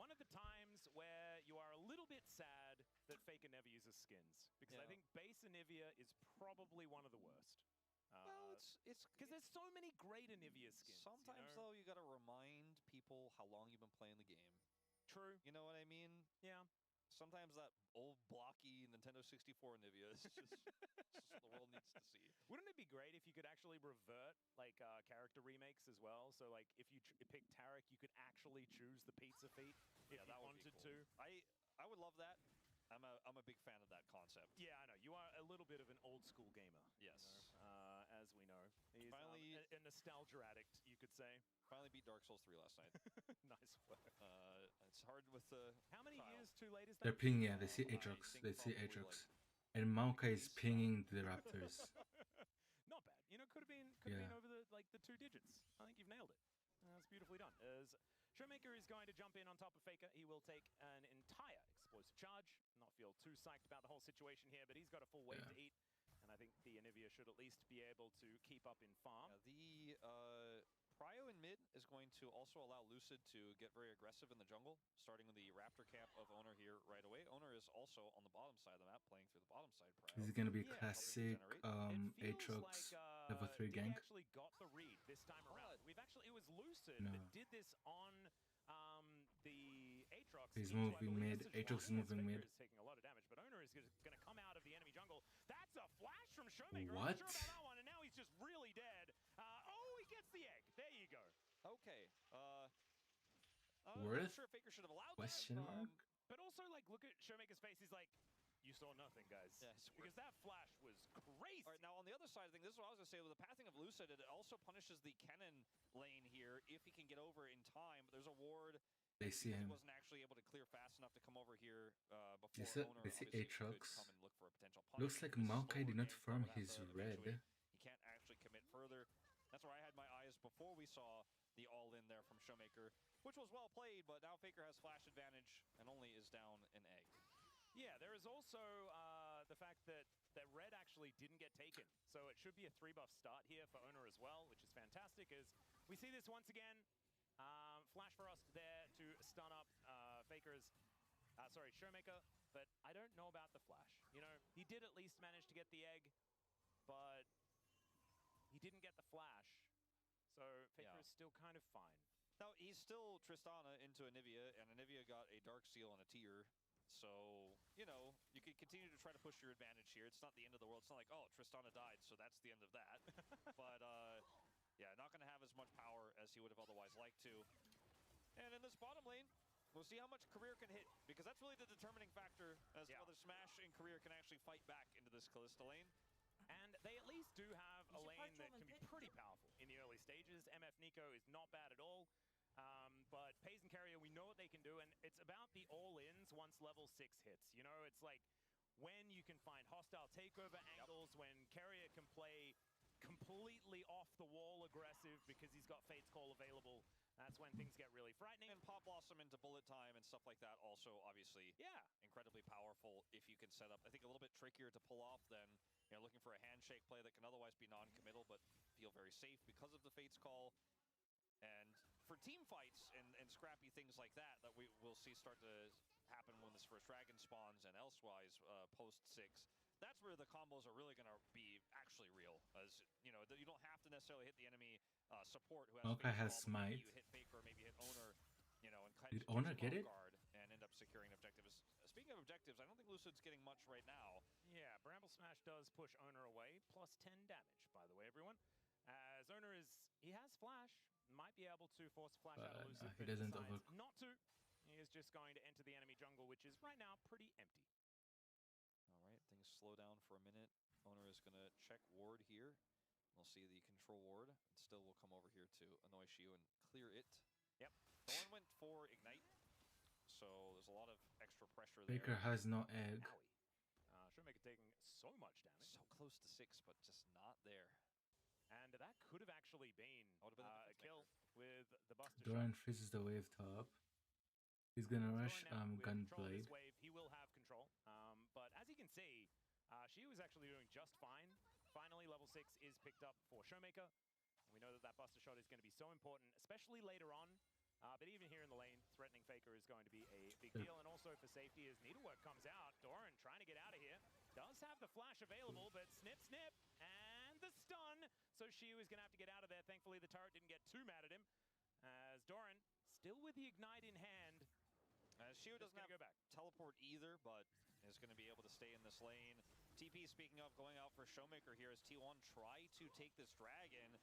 One of the times where you are a little bit sad that Faker never uses skins. Because I think base Anivia is probably one of the worst. Well, it's because there's so many great Anivia skins. Sometimes, though, you gotta remind people how long you've been playing the game. True. You know what I mean? Yeah. Sometimes that old blocky Nintendo 64 Anivia is just what the world needs to see. Wouldn't it be great if you could actually revert like character remakes as well? So like if you pick Tarek, you could actually choose the pizza feet if you wanted to. I would love that. I'm a big fan of that concept. Yeah, I know. You are a little bit of an old school gamer. Yes. As we know. He's finally a nostalgia addict, you could say. Finally beat Dark Souls 3 last night. Nice work. It's hard with the How many years too late is that? They're pinging, yeah, they see Aatrox. They see Aatrox. And Maokai is pinging the Raptors. Not bad. You know, could have been over the 2 digits. I think you've nailed it. That's beautifully done. As Showmaker is going to jump in on top of Faker, he will take an entire explosive charge. Not feel too psyched about the whole situation here, but he's got a full wave to eat. And I think the Anivia should at least be able to keep up in farm. The Prio in mid is going to also allow Lucid to get very aggressive in the jungle, starting with the Raptor camp of Owner here right away. Owner is also on the bottom side of the map, playing through the bottom side. Prio. This is gonna be classic Aatrox level 3 gank. We actually got the read this time around. It was Lucid that did this on the Aatrox. He's moving mid. Aatrox is moving mid. Is taking a lot of damage, but Owner is going to come out of the enemy jungle. That's a flash from Showmaker. What? I'm not sure about that one, and now he's just really dead. He gets the egg. There you go. Okay. Worth? I'm sure Faker should have allowed Question that. mark? But also, like, look at Showmaker's face. He's like, you saw nothing, guys. Yes, because that flash was crazy. All right, now on the other side of things, this is what I was going to say. With the pathing of Lucid, it also punishes the Kennen lane here if he can get over in time. But there's a ward. They see him. He wasn't actually able to clear fast enough to come over here before They see Aatrox. come and look for a potential Looks like Maokai did not farm his red. He can't actually commit further. That's where I had my eyes before we saw the all-in there from Showmaker, which was well played, but now Faker has flash advantage and only is down an egg. Yeah, there is also the fact that red actually didn't get taken. So it should be a 3-buff start here for Owner as well, which is fantastic as we see this once again. Flash for us there to stun up Showmaker, but I don't know about the flash. You know, he did at least manage to get the egg, but he didn't get the flash. So Faker is still kind of fine. Now, he's still Tristana into Anivia, and Anivia got a Dark Seal and a tier. So, you know, you can continue to try to push your advantage here. It's not the end of the world. It's not like, oh, Tristana died, so that's the end of that. But, yeah, not going to have as much power as he would have otherwise liked to. And in this bottom lane, We'll see how much career can hit, because that's really the determining factor as to whether Smash and career can actually fight back into this Kalista lane. And they at least do have a lane that can be pretty powerful in the early stages. MF Nico is not bad at all. But Pays and Carrier, we know what they can do, and it's about the all-ins once level 6 hits. You know, it's like when you can find hostile takeover angles, when Carrier can play completely off-the-wall aggressive because he's got Fate's Call available. That's when things get really frightening. And Pop Blossom into bullet time and stuff like that also obviously incredibly powerful if you can set up. I think a little bit trickier to pull off than looking for a handshake play that can otherwise be non-committal but feel very safe because of the Fate's Call. And for team fights and scrappy things like that we will see start to happen when this first dragon spawns and elsewise post-6, that's where the combos are really going to be actually real. As you don't have to necessarily hit the enemy support who has Smite. you hit Faker, maybe hit Owner, and Did Owner get it? guard and end up securing objectives. Speaking of objectives, I don't think Lucid's getting much right now. Yeah, Bramble Smash does push Owner away, plus 10 damage, by the way, everyone. As Owner he has Flash, might be able to force a Flash out of Lucid, he doesn't not to. He is just going to enter the enemy jungle, which is right now pretty empty. All right, things slow down for a minute. Owner is going to check ward here. We'll see the control ward. And still will come over here to annoy Shiu and clear it. Yep. Thorn went for Ignite. So there's a lot of extra pressure Baker there. has no egg. Showmaker taking so much damage. So close to 6, but just not there. And that could have actually been a kill with the Buster Doran shot. freezes the wave top. He's gonna rush Gunblade. Wave, he will have control. But as you can see, she was actually doing just fine. Finally, level 6 is picked up for Showmaker. We know that Buster shot is going to be so important, especially later on. But even here in the lane, threatening Faker is going to be a big deal. And also for safety, as Needlework comes out, Doran trying to get out of here. Does have the flash available, but snip, and the stun. So she was going to have to get out of there. Thankfully, the turret didn't get too mad at him. As Doran, still with the Ignite in hand. Shiu doesn't have teleport either, but is going to be able to stay in this lane. TP, speaking of, going out for Showmaker here as T1 try to take this dragon.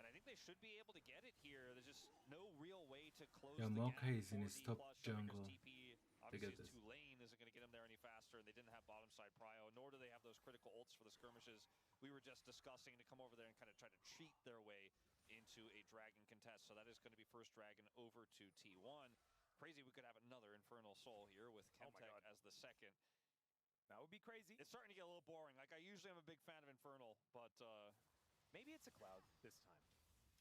And I think they should be able to get it here. There's just no real way to close the gap. Is in his top jungle. TP, obviously his 2 lane isn't going to get him there any faster. They didn't have bottom side prio, nor do they have those critical ults for the skirmishes we were just discussing to come over there and kind of try to cheat their way into a dragon contest. So that is going to be first dragon over to T1. Crazy we could have another Infernal Soul here with Chemtech as the second. That would be crazy. It's starting to get a little boring. Like, I usually am a big fan of Infernal, but maybe it's a Cloud this time.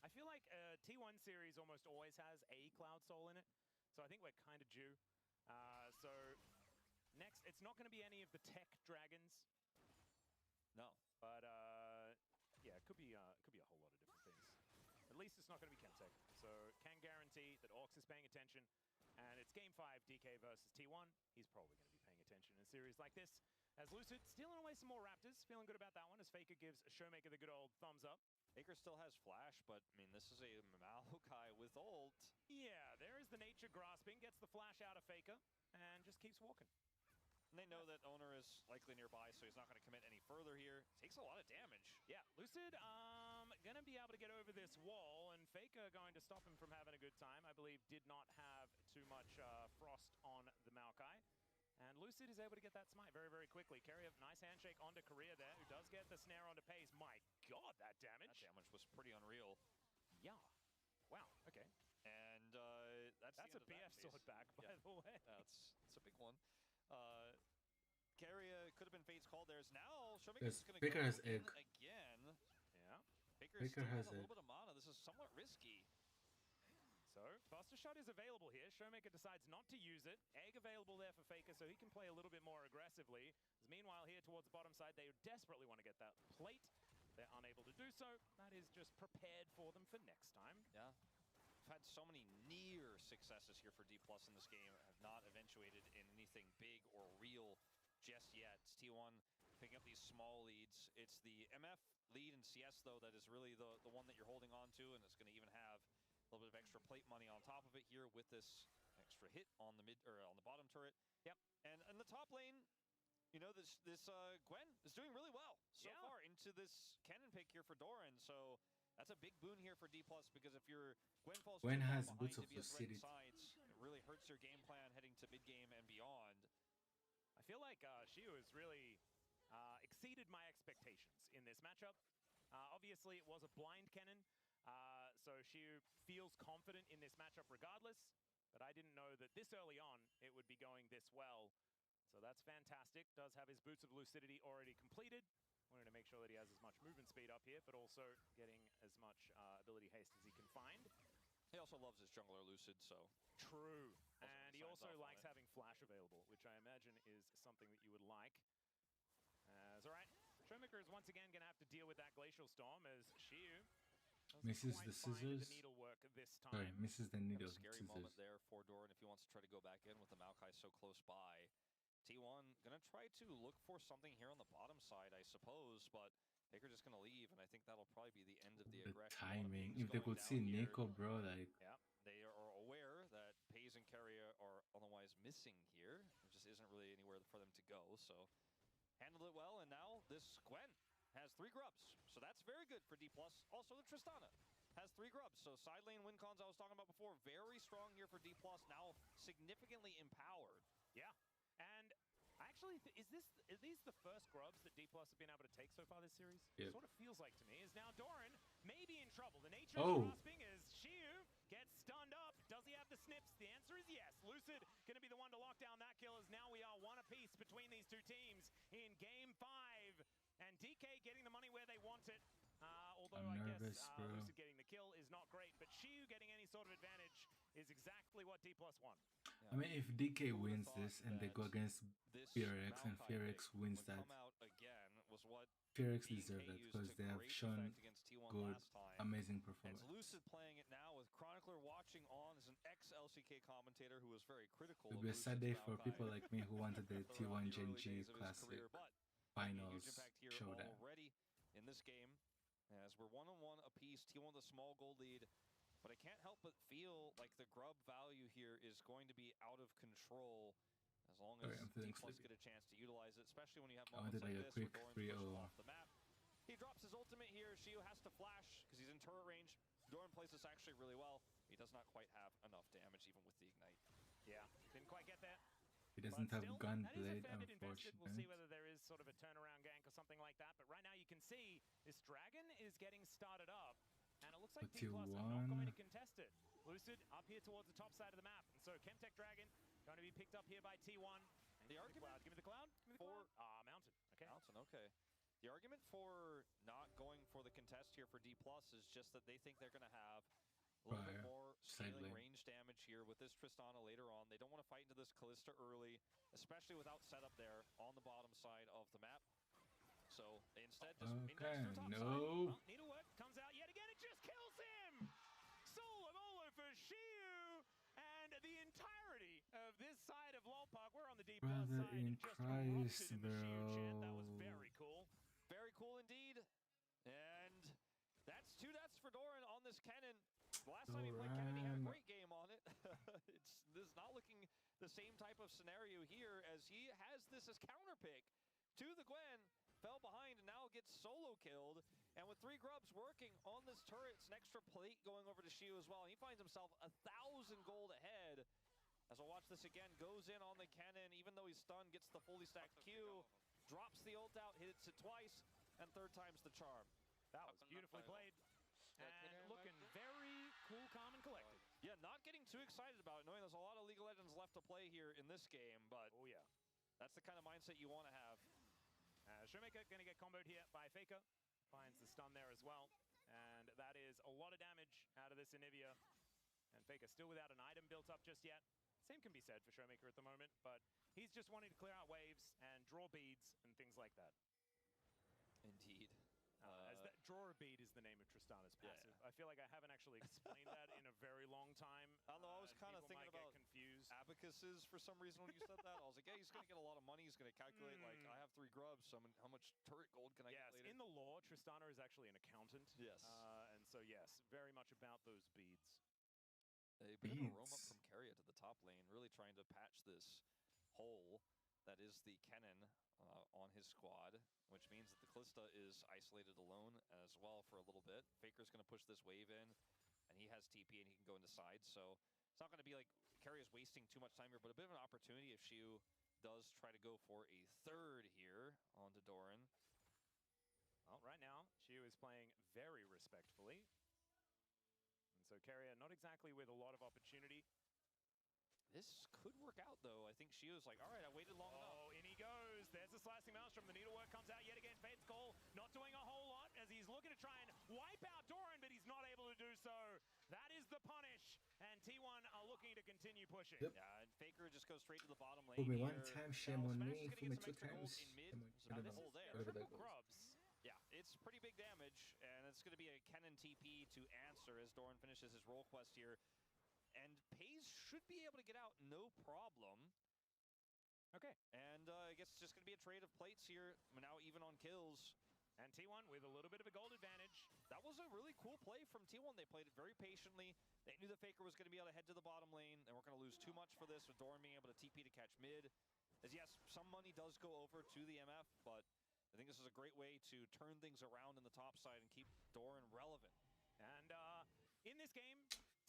I feel like T1 series almost always has a Cloud Soul in it, so I think we're kind of due. So next, it's not going to be any of the tech dragons. No. But yeah, it could be a whole lot of different things. At least it's not going to be Chemtech. So can guarantee that Orcs is paying attention. And it's Game 5, DK versus T1. He's probably going to be paying attention in a series like this. As Lucid stealing away some more Raptors. Feeling good about that one as Faker gives Showmaker the good old thumbs up. Faker still has Flash, but I mean, this is a Maokai with ult. Yeah, there is the nature grasping. Gets the Flash out of Faker and just keeps walking. And they know that Owner is likely nearby, so he's not going to commit any further here. Takes a lot of damage. Yeah, Lucid going to be able to get over this wall, and Faker going to stop him from having a good time. I believe did not have too much frost on the Maokai. And Lucid is able to get that smite very, very quickly. Carry a nice handshake onto Korea there, who does get the snare onto Pays. My God, that damage. That damage was pretty unreal. Yeah. Wow, okay. And that's a BF sword back, by the way. That's a big one. Carrier could have been Fate's Call. There's now Showmaker's going to go has in egg. again. Yeah. Baker still has a little bit of mana. This is somewhat risky. So, Buster Shot is available here. Showmaker decides not to use it. Egg available there for Faker, so he can play a little bit more aggressively. As meanwhile, here towards the bottom side, they desperately want to get that plate. They're unable to do so. That is just prepared for them for next time. Yeah. We've had so many near successes here for D+ in this game. Have not eventuated in anything big or real just yet. It's T1 picking up these small leads. It's the MF lead in CS, though, that is really the one that you're holding on to, and it's going to even have a little bit of extra plate money on top of it here with this extra hit on the on the bottom turret. Yep. And in the top lane, you know, this Gwen is doing really well so far into this cannon pick here for Doran. So that's a big boon here for D+, because if your Gwen falls Gwen too far has behind Boots to of be a threat Lucidity. sides, it really hurts your game plan heading to mid-game and beyond. I feel like Shiu has really exceeded my expectations in this matchup. Obviously, it was a blind Kennen, so Shiu feels confident in this matchup regardless, but I didn't know that this early on it would be going this well. So that's fantastic. Does have his Boots of Lucidity already completed. Wanted to make sure that he has as much movement speed up here, but also getting as much ability haste as he can find. He also loves his jungler Lucid, so... True. And he also likes having flash available, which I imagine is something that you would like. All right, Showmaker is once again going to have to deal with that Glacial Storm as Shiu misses the scissors. The needlework this time. Sorry, misses the needle. Scary moment there for Doran if he wants to try to go back in with the Maokai so close by. T1 going to try to look for something here on the bottom side, I suppose, but Faker just going to leave, and I think that'll probably be the end of the aggression. Timing. If they could see Nico, bro, like... Yeah, they are aware that Pays and Keria are otherwise missing here. There just isn't really anywhere for them to go, so... Handled it well, and now this Gwen has 3 grubs. So that's very good for D+. Also, the Tristana has 3 grubs. So side lane win cons I was talking about before, very strong here for D+, now significantly empowered. Yeah, and actually, are these the first grubs that D+ have been able to take so far this series? Yep. Sort of feels like to me. Is now Doran may be in trouble. The nature of grasping is Shiu gets stunned up. Does he have the snips? The answer is yes. Lucid going to be the one to lock down that kill, as now we are one apiece between these two teams in Game 5. And DK getting the money where they want it. Although I guess Lucid getting the kill is not great, but Shiu getting any sort of advantage is exactly what D+ want. I mean, if DK wins this and they go against Fearx and Fearx wins that, Fearx deserve that because they have shown good, amazing performance. And Lucid playing it now with Chronicler watching on as an ex-LCK commentator who was very critical. It would be a sad day for people like me who wanted the T1 Gen G Classic Finals showdown. Already in this game, as we're 1-1 apiece, T1 with a small gold lead. But I can't help but feel like the grub value here is going to be out of control as long as D+ get a chance to utilize it, especially when you have moments like this where Doran's pushed off the map. He drops his ultimate here. Shiu has to flash because he's in turret range. Doran plays this actually really well. He does not quite have enough damage even with the ignite. Yeah, didn't quite get that. He doesn't have Gunblade, unfortunately. We'll see whether there is sort of a turnaround gank or something like that. But right now you can see this dragon is getting started up. And it looks like D+ are not going to contest it. Lucid up here towards the top side of the map. And so Chemtech Dragon going to be picked up here by T1. And the argument... Give me the cloud. Give me the cloud. Mountain. Okay. Mountain, okay. The argument for not going for the contest here for D+ is just that they think they're going to have a little bit more scaling range damage here with this Tristana later on. They don't want to fight into this Kalista early, especially without setup there on the bottom side of the map. So they instead just Needlework comes out yet again. It just kills him. Soul for Shiu, and the entirety of this side of Lolpark. We're on the D+ side. In Christ, bro. That was very cool. Very cool indeed. And that's 2 deaths for Doran on this Kennen. The last time he played Kennen, he had a great game on it. This is not looking the same type of scenario here, as he has this as counter pick to the Gwen. Fell behind and now gets solo killed. And with 3 grubs working on this turret, it's an extra plate going over to Shiu as well. And he finds himself 1,000 gold ahead. As I'll watch this again, goes in on the Kennen, even though he's stunned, gets the fully stacked Q, drops the ult out, hits it twice, and 3rd time's the charm. That was beautifully played. And looking very cool, calm, and collected. Yeah, not getting too excited about it, knowing there's a lot of League of Legends left to play here in this game, but oh yeah, that's the kind of mindset you want to have. Showmaker going to get comboed here by Faker. Finds the stun there as well. And that is a lot of damage out of this Anivia. And Faker still without an item built up just yet. Same can be said for Showmaker at the moment, but he's just wanting to clear out waves and draw beads and things like that. Indeed. As that draw a bead is the name of Tristana's passive. Yeah. I feel like I haven't actually explained that in a very long time. Although I was kind of thinking about confused abacuses for some reason when you said that. I was like, yeah, he's going to get a lot of money. He's going to calculate, like, I have 3 grubs, so how much turret gold can I get later? In the lore, Tristana is actually an accountant. Yes. And so, yes, very much about those beads. A bit of a roam up from Keria to the top lane, really trying to patch this hole that is the Kennen on his squad, which means that the Kalista is isolated alone as well for a little bit. Faker's going to push this wave in, and he has TP and he can go into side, so not going to be like Carrie is wasting too much time here, but a bit of an opportunity if Shiu does try to go for a third here onto Doran. Well, right now, Shiu is playing very respectfully. And so Carrier not exactly with a lot of opportunity. This could work out, though. I think Shio's like, all right, I waited long enough. Oh, in he goes. There's the slicing maelstrom. The needlework comes out yet again. Fate's Call not doing a whole lot as he's looking to try and wipe out Doran, but he's not able to do so. That is the punish, and T1 are looking to continue pushing. Yep. Yeah, and Faker just goes straight to the bottom lane. Fool me here. one time, shame on me. Fool me two times. Mid, Shame on- hole there. whatever that Triple goes. grubs. Yeah, it's pretty big damage, and it's going to be a Kennen TP to answer as Doran finishes his role quest here. And Pays should be able to get out, no problem. Okay. And I guess it's just going to be a trade of plates here, now even on kills. And T1 with a little bit of a gold advantage. That was a really cool play from T1. They played it very patiently. They knew the Faker was going to be able to head to the bottom lane. They weren't going to lose too much for this, with Doran being able to TP to catch mid. As yes, some money does go over to the MF, but I think this is a great way to turn things around in the top side and keep Doran relevant. And in this game,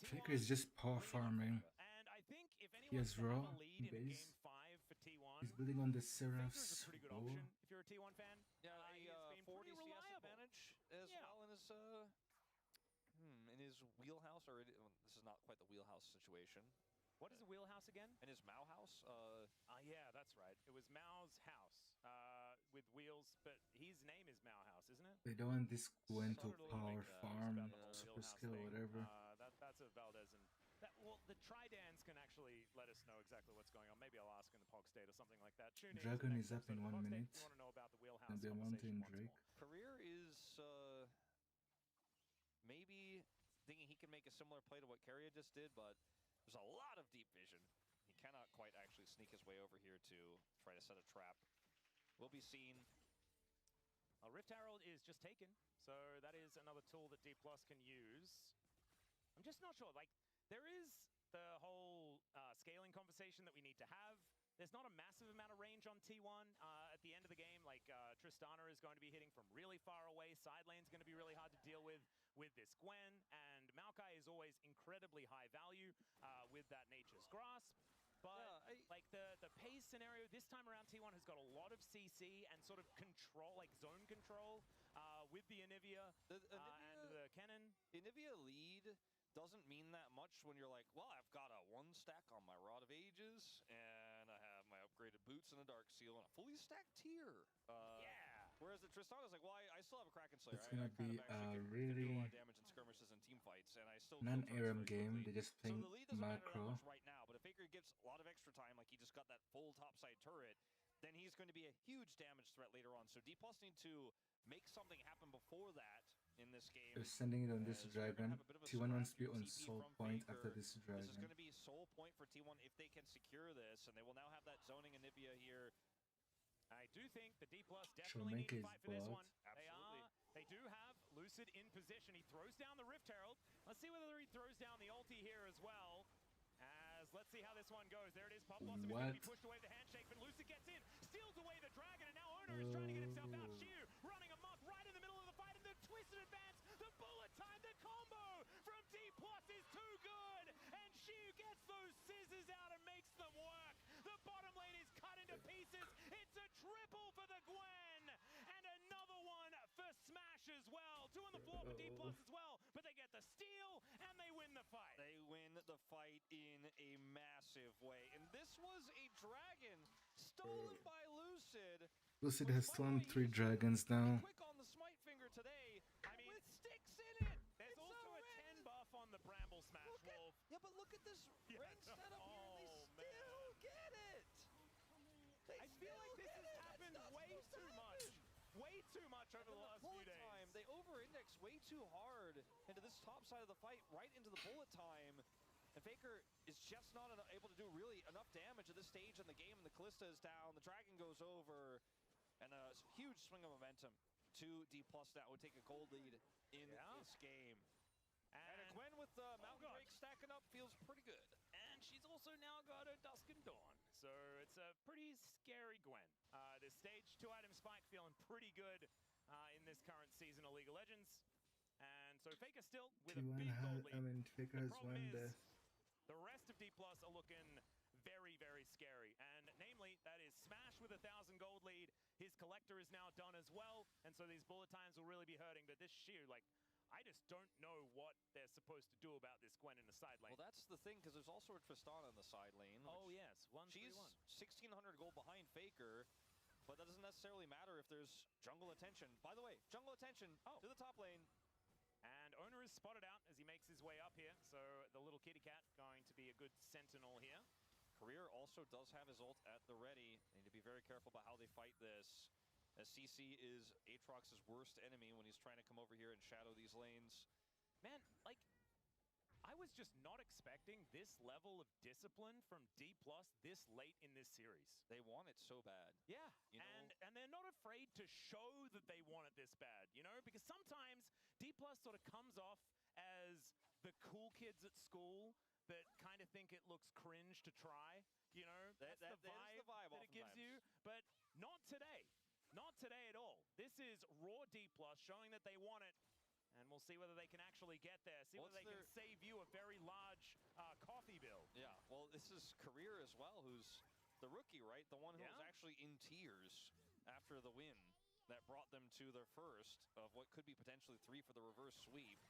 Faker is just power farming. and I think if He anyone's has to have raw a lead in base. game 5 for T1, He's building on the Faker's a Seraph's pretty good bow. option if you're a T1 fan. Yeah, He has been 40 pretty CS reliable. advantage as well in his wheelhouse, or this is not quite the wheelhouse situation. What is a wheelhouse again? In his Mao house? Yeah, that's right. It was Mao's house with wheels, but his name is Mao House, isn't it? They don't want this Gwen to Totally power like, farm, about the whole super wheelhouse skill, thing. whatever. That's a Valdez and well, the Tridans can actually let us know exactly what's going on. Maybe I'll ask in the Pog State or something like that. Tune in to Dragon the is next up in episode of the 1 Pog State minute. if you want to know about the wheelhouse And they want conversation in once Drake. more. Career is maybe thinking he can make a similar play to what Carrier just did, but there's a lot of deep vision. He cannot quite actually sneak his way over here to try to set a trap. Will be seen. Rift Herald is just taken, so that is another tool that D Plus can use. I'm just not sure. Like, there is the whole scaling conversation that we need to have. There's not a massive amount of range on T1 at the end of the game. Like, Tristana is going to be hitting from really far away. Side lane's going to be really hard to deal with this Gwen. And Maokai is always incredibly high value with that Nature's Grasp. But like the Pays scenario, this time around T1 has got a lot of CC and sort of control, like zone control with the Anivia, and the Kennen. Anivia lead doesn't mean that much when you're like, well, I've got a 1 stack on my Rod of Ages, and I have my upgraded boots and a Dark Seal, and a fully stacked tier. Yeah. Whereas the Tristana's like, well, I still have a Kraken Slayer. It's gonna be a can do a really lot of damage in skirmishes and team fights, and I still non-ARAM game. They're just so playing the lead doesn't matter that macro. much right now, but if Faker gives a lot of extra time, like he just got that full topside turret, then he's going to be a huge damage threat later on. So D Plus need to make something happen before that in this game. They're sending it on this dragon. T1 wants to be on TP Soul from Point Faker. after this This is dragon. going to be Soul Point for T1 if they can secure this, and they will now have that zoning Anivia here. I do think the D Plus definitely need to Showmaker is fight for this bot. one. They do have Lucid in position. He throws down the Rift Herald. Let's see whether he throws down the ulti here as well. Let's see how this one goes. There it is. Pop Blossom is going to be pushed away with the handshake, but Lucid gets in, steals away the dragon, and now Owner is trying to get himself out. Shiu running amok right in the middle of the fight, and the twisted advance, the bullet time, the combo from D Plus is too good, and Shiu gets those scissors out and makes them work. The bottom lane is cut into pieces. It's a triple for the Gwen, and another one for Smash as well. 2 on the floor for D Plus as well, but they get the steal, and they win the fight. They win the fight in a massive way, and this was a dragon stolen by Lucid. Lucid has stolen 3 dragons now. Quick on the smite finger today. I mean, with sticks in it. There's also a 10 buff on the Bramble Smash Wolf. Yeah, but look at this range setup here. They still get it. I feel like this has happened way too much. Way too much over the last few days. They over-index way too hard into this top side of the fight, right into the bullet time. And Faker is just not able to do really enough damage at this stage in the game, and the Callista is down, the Dragon goes over, and a huge swing of momentum to D Plus now would take a gold lead in this game. And a Gwen with the Mountain Drake stacking up feels pretty good. And she's also now got a Dusk and Dawn, so it's a pretty scary Gwen. This stage 2-item spike feeling pretty good in this current season of League of Legends. And so Faker still with a T1 big gold lead. Faker has won the The rest of D Plus are looking very, very scary. And namely, that is Smash with a 1,000 gold lead. His collector is now done as well. And so these bullet times will really be hurting. But this Shiu, like, I just don't know what they're supposed to do about this Gwen in the side lane. Well, that's the thing, because there's also a Tristana in the side lane. Oh, yes. She's 1,600 gold behind Faker, but that doesn't necessarily matter if there's jungle attention. By the way, jungle attention to the top lane. And Owner is spotted out as he makes his way up here. So the little kitty cat going to be a good sentinel here. Career also does have his ult at the ready. They need to be very careful about how they fight this, as CC is Aatrox's worst enemy when he's trying to come over here and shadow these lanes. Man, like, I was just not expecting this level of discipline from D+ this late in this series. They want it so bad. Yeah, and they're not afraid to show that they want it this bad, you know? Because sometimes D+ sort of comes off as the cool kids at school that kind of think it looks cringe to try, you know? That's the vibe that it gives you, but not today. Not today at all. This is raw D+, showing that they want it, and we'll see whether they can actually get there. See whether they can save you a very large coffee bill. Yeah, well, this is Career as well, who's the rookie, right? The one who was actually in tears after the win that brought them to their first of what could be potentially 3 for the reverse sweep.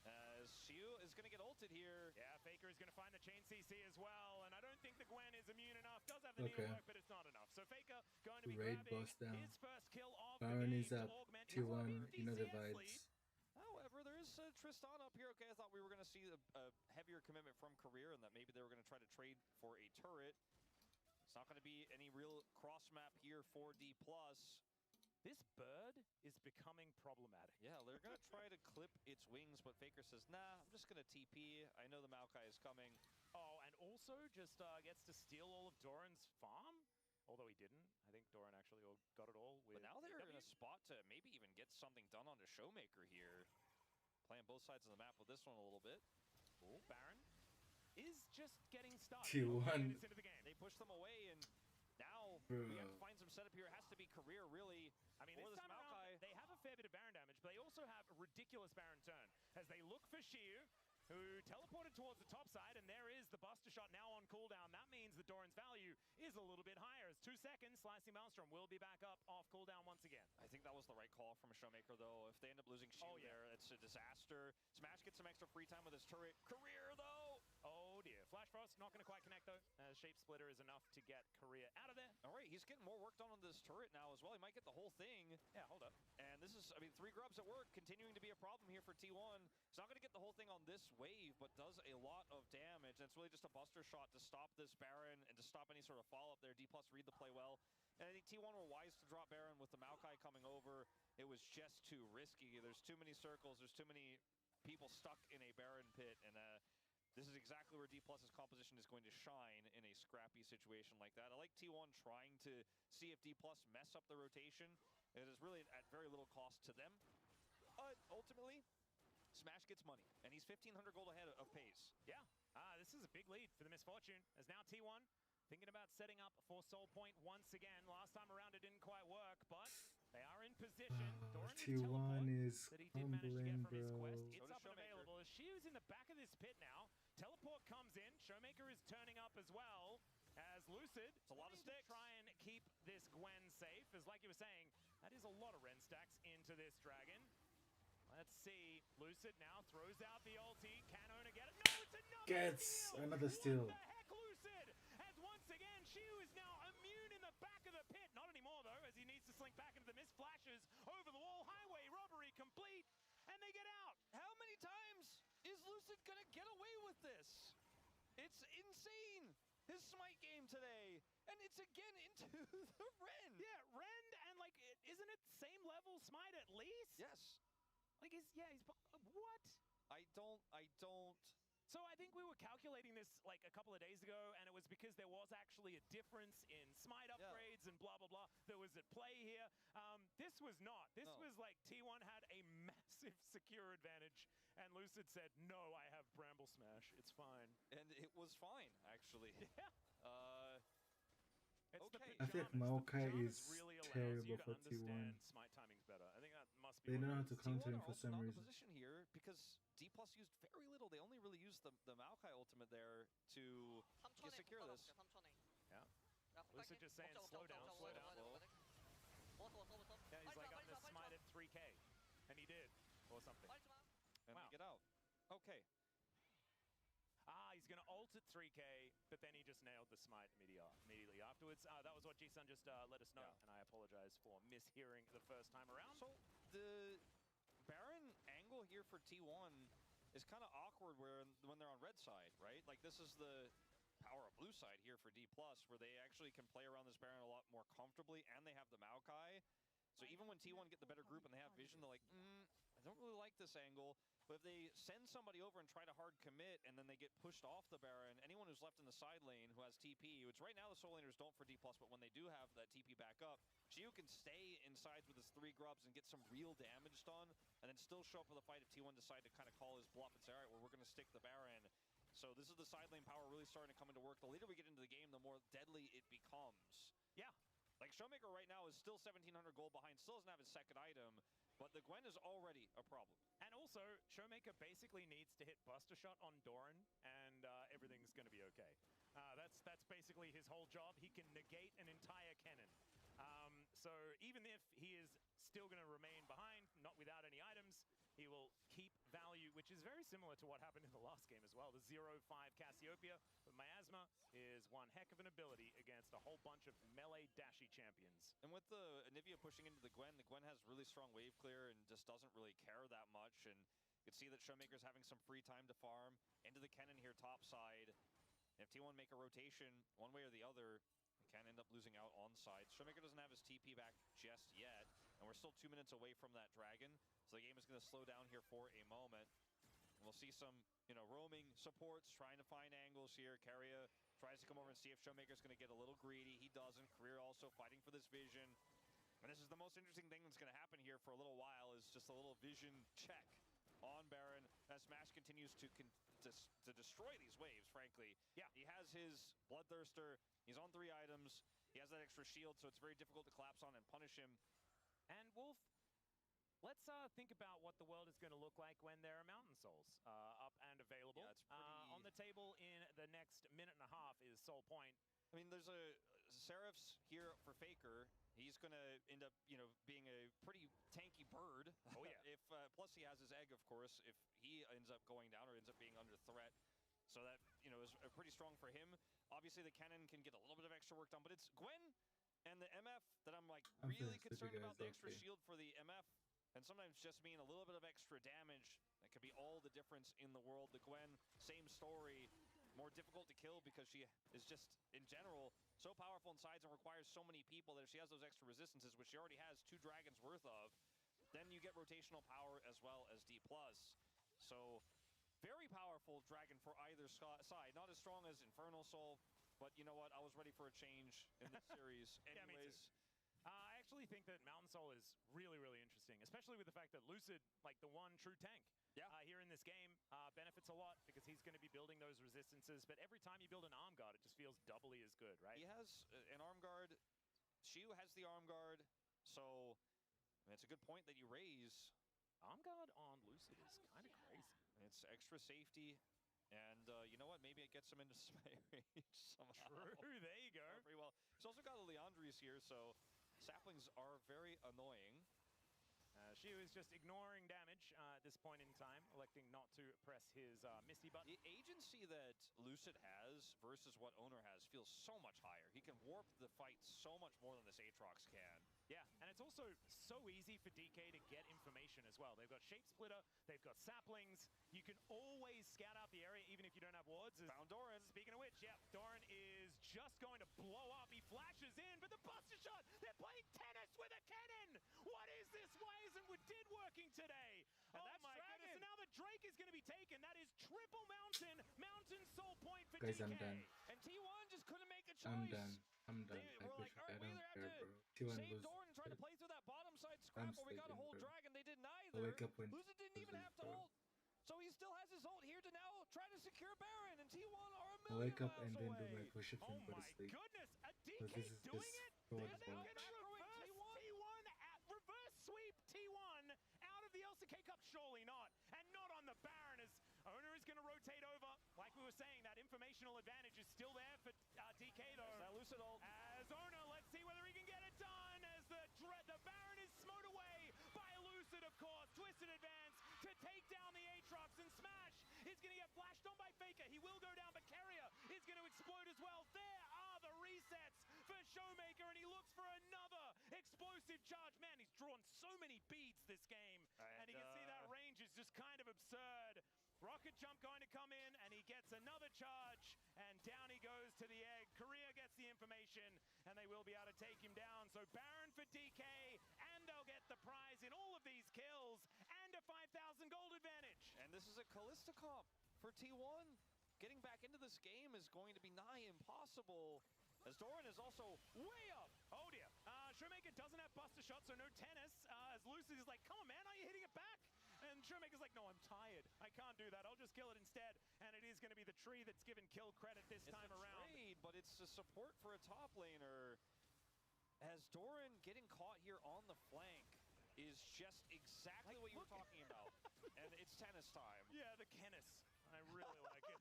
As Shiu is going to get ulted here. Yeah, Faker is going to find the chain CC as well, and I don't think the Gwen is immune enough. Does have the needlework, but it's not enough. So Faker going to be grabbing his first kill of Baron the is game up. to augment 2-1, you know the DCS vibes. lead. However, there is Tristan up here. Okay, I thought we were going to see a heavier commitment from Career and that maybe they were going to try to trade for a turret. It's not going to be any real cross map here for D+. This bird is becoming problematic. Yeah, they're going to try to clip its wings, but Faker says, nah, I'm just going to TP. I know the Maokai is coming. Oh, and also just gets to steal all of Doran's farm? Although he didn't. I think Doran actually got it all. But now they're in a spot to maybe even get something done on the Showmaker here. Playing both sides of the map with this one a little bit. Oh, Baron is just getting started. T1. Into the game. They push them away, and now Bro. we have to find some setup here. It has to be Career, really. I mean, this time around, they have a fair bit of Baron damage, but they also have a ridiculous Baron turn. As they look for Shiu, who teleported towards the top side, and there is the Buster Shot now on cooldown. That means that Doran's value is a little bit higher. As 2 seconds, Slicing Maelstrom will be back up off cooldown once again. I think that was the right call from a Showmaker, though. If they end up losing Shiu there, it's a disaster. Smash gets some extra free time with his turret. Career, though! Oh, dear. Flash Frost not going to quite connect, though. Shape Splitter is enough to get Career out of there. All right, he's getting more work done on this turret now as well. He might get the whole thing. Yeah, hold up. And this is, I mean, 3 grubs at work, continuing to be a problem here for T1. He's not going to get the whole thing on this wave, but does a lot of damage. And it's really just a Buster Shot to stop this Baron and to stop any sort of follow-up there. D+ read the play well. And I think T1 were wise to drop Baron with the Maokai coming over. It was just too risky. There's too many circles. There's too many people stuck in a Baron pit. And this is exactly where D+'s composition is going to shine in a scrappy situation like that. I like T1 trying to see if D+ mess up the rotation. It is really at very little cost to them. But ultimately, Smash gets money, and he's 1,500 gold ahead of pace. Yeah, this is a big lead for the Misfortune, as now T1 thinking about setting up for Soul Point once again. Last time around it didn't quite work, but they are in position. T1 is that he did manage to get humbling, from his quest. bro. It's up and available. As Shiu's in the back of this pit now. Teleport comes in. Showmaker is turning up as well. As Lucid, it's a lot of sticks. Try and keep this Gwen safe. As like you were saying, that is a lot of Ren stacks into this Dragon. Let's see. Lucid now throws out the ulti. Can Owner get it? No, it's another Gets steal. another steal. What the heck, Lucid? As once again, Shiu is now immune in the back of the pit. Not anymore, though, as he needs to slink back into the mist. Flashes over the wall. Highway robbery complete. And they get out. How many times is Lucid going to get away with this? It's insane. His smite game today. And it's again into the Ren. Yeah, Ren, and like, isn't it same level smite at least? Yes. Like, he's what? I don't. So I think we were calculating this like a couple of days ago, and it was because there was actually a difference in smite upgrades and blah, blah, blah that was at play here. This was not. This was like T1 had a massive secure advantage, and Lucid said, no, I have Bramble Smash. It's fine. And it was fine, actually. Yeah. I think Maokai is really terrible for T1. Smite timing's better. I think that must They be. don't know how to counter him for some T1 are also not in reason. the position here because D+ Plus used very little. They only really used the Maokai ultimate there to secure this. Yeah. Lucid just saying slow down, slow down. Yeah, he's like, I'm gonna smite at 3K. And he did. Or something. And they get out. Okay. Ah, he's gonna ult at 3K, but then he just nailed the smite immediately afterwards. That was what G-Sun just let us know, and I apologize for mishearing the first time around. So the Baron angle here for T1 is kind of awkward when they're on red side, right? Like this is the power of blue side here for D+, where they actually can play around this Baron a lot more comfortably, and they have the Maokai. So even when T1 get the better group and they have vision, they're like, I don't really like this angle. But if they send somebody over and try to hard commit, and then they get pushed off the Baron, anyone who's left in the side lane who has TP, which right now the soul laners don't for D+, but when they do have that TP back up, Gio can stay in sides with his 3 grubs and get some real damage done, and then still show up for the fight if T1 decide to kind of call his bluff and say, all right, well, we're going to stick the Baron. So this is the side lane power really starting to come into work. The later we get into the game, the more deadly it becomes. Yeah. Like, Showmaker right now is still 1,700 gold behind, still doesn't have his second item, but the Gwen is already a problem. And also, Showmaker basically needs to hit Buster Shot on Doran, and everything's going to be okay. That's basically his whole job. He can negate an entire cannon. So even if he is still going to remain behind, not without any items, he will keep value, which is very similar to what happened in the last game as well. The 0-5 Cassiopeia, but Miasma is one heck of an ability against a whole bunch of melee dashy champions. And with the Anivia pushing into the Gwen has really strong wave clear and just doesn't really care that much. And you can see that Showmaker's having some free time to farm into the cannon here top side. And if T1 make a rotation one way or the other, can end up losing out on side. Showmaker doesn't have his TP back just yet, and we're still 2 minutes away from that dragon, so the game is going to slow down here for a moment. And we'll see some, roaming supports trying to find angles here. Keria tries to come over and see if Showmaker's going to get a little greedy. He doesn't. Career also fighting for this vision. And this is the most interesting thing that's going to happen here for a little while, is just a little vision check on Baron as Smash continues to destroy these waves, frankly. Yeah. He has his Bloodthirster. He's on 3 items. He has that extra shield, so it's very difficult to collapse on and punish him. And Wolf, let's think about what the world is going to look like when there are Mountain Souls up and available. Yeah, it's pretty... on the table in the next minute and a half is Soul Point. I mean, there's a Seraph's here for Faker. He's going to end up, being a pretty tanky bird. Oh, yeah. If plus he has his egg, of course, if he ends up going down or ends up being under threat. So that, is pretty strong for him. Obviously, the cannon can get a little bit of extra work done, but it's Gwen and the MF that I'm really concerned about the extra shield for the MF. And sometimes just mean a little bit of extra damage. That could be all the difference in the world. The Gwen, same story. More difficult to kill because she is just, in general, so powerful in sides and requires so many people that if she has those extra resistances, which she already has 2 dragons worth of, then you get rotational power as well as D+. So, very powerful dragon for either side. Not as strong as Infernal Soul, but you know what? I was ready for a change in this series anyways. Yeah, me too. I actually think that Mountain Soul is really, really interesting, especially with the fact that Lucid, like the one true tank here in this game, benefits a lot because he's going to be building those resistances. But every time you build an arm guard, it just feels doubly as good, right? He has an arm guard. Shiu has the arm guard. So, I mean, it's a good point that you raise. Arm guard on Lucid is kind of crazy. It's extra safety. And you know what? Maybe it gets him into smite range somehow. True, there you go. Pretty well. He's also got a Leandri's here, so saplings are very annoying. Shiu is just ignoring damage at this point in time, electing not to press his Misty button. The agency that Lucid has versus what Owner has feels so much higher. He can warp the fight so much more than this Aatrox can. Yeah, and it's also so easy for DK to get information as well. They've got Shape Splitter, they've got Saplings. You can always scout out the area even if you don't have wards. Found Doran. Speaking of which, yeah, Doran is just going to blow up. He flashes in, but the Buster Shot, they're playing tennis with a cannon. What is this? Why isn't Wadid working today? And that's my goodness, and now the Drake is going to be taken. That is triple Mountain Soul Point for Guys, DK. I'm done. And T1 just couldn't make a choice. I'm done. They were like, all right, we either have to save Doran and try to play through that bottom side scrap, or we got a whole dragon. They did neither. Lucid didn't even have to ult. So he still has his ult here to now try to secure Baron, and T1 are a million wake up miles and then do away. my push-ups and go to sleep. Goodness, a So DK this is doing just it? so They're much now fun. going to reverse T1 at reverse sweep T1 out of the LCK Cup. Surely not. And not on the Baron as Owner is going to rotate over. Like we were saying, that informational advantage is still there for DK though. That Lucid ult. As Owner, let's see whether he can get it done as the Baron is smote away by Lucid, of course. Twisted advance to take down the Aatrox, and Smash is going to get flashed on by Faker. He will go down, but Carrier is going to explode as well. There are the resets for Showmaker, and he looks for another explosive charge. Man, he's drawn so many beads this game, and you can see that range is just kind of absurd. Rocket jump going to come in, and he gets another charge, and down he goes to the egg. Korea gets the information, and they will be able to take him down. So Baron for DK, and they'll get the prize in all of these kills, and a 5,000 gold advantage. And this is a Kalista comp for T1. Getting back into this game is going to be nigh impossible, as Doran is also way up. Oh dear. Showmaker doesn't have buster shots, so no tennis. As Lucid is like, come on, man, are you hitting it back? And Showmaker's like, no, I'm tired. I can't do that. I'll just kill it instead. And it is going to be the tree that's given kill credit this time around. Trade, but it's a support for a top laner. As Doran getting caught here on the flank is just exactly what you were talking about. And it's tennis time. Yeah, the Kennis. I really like it.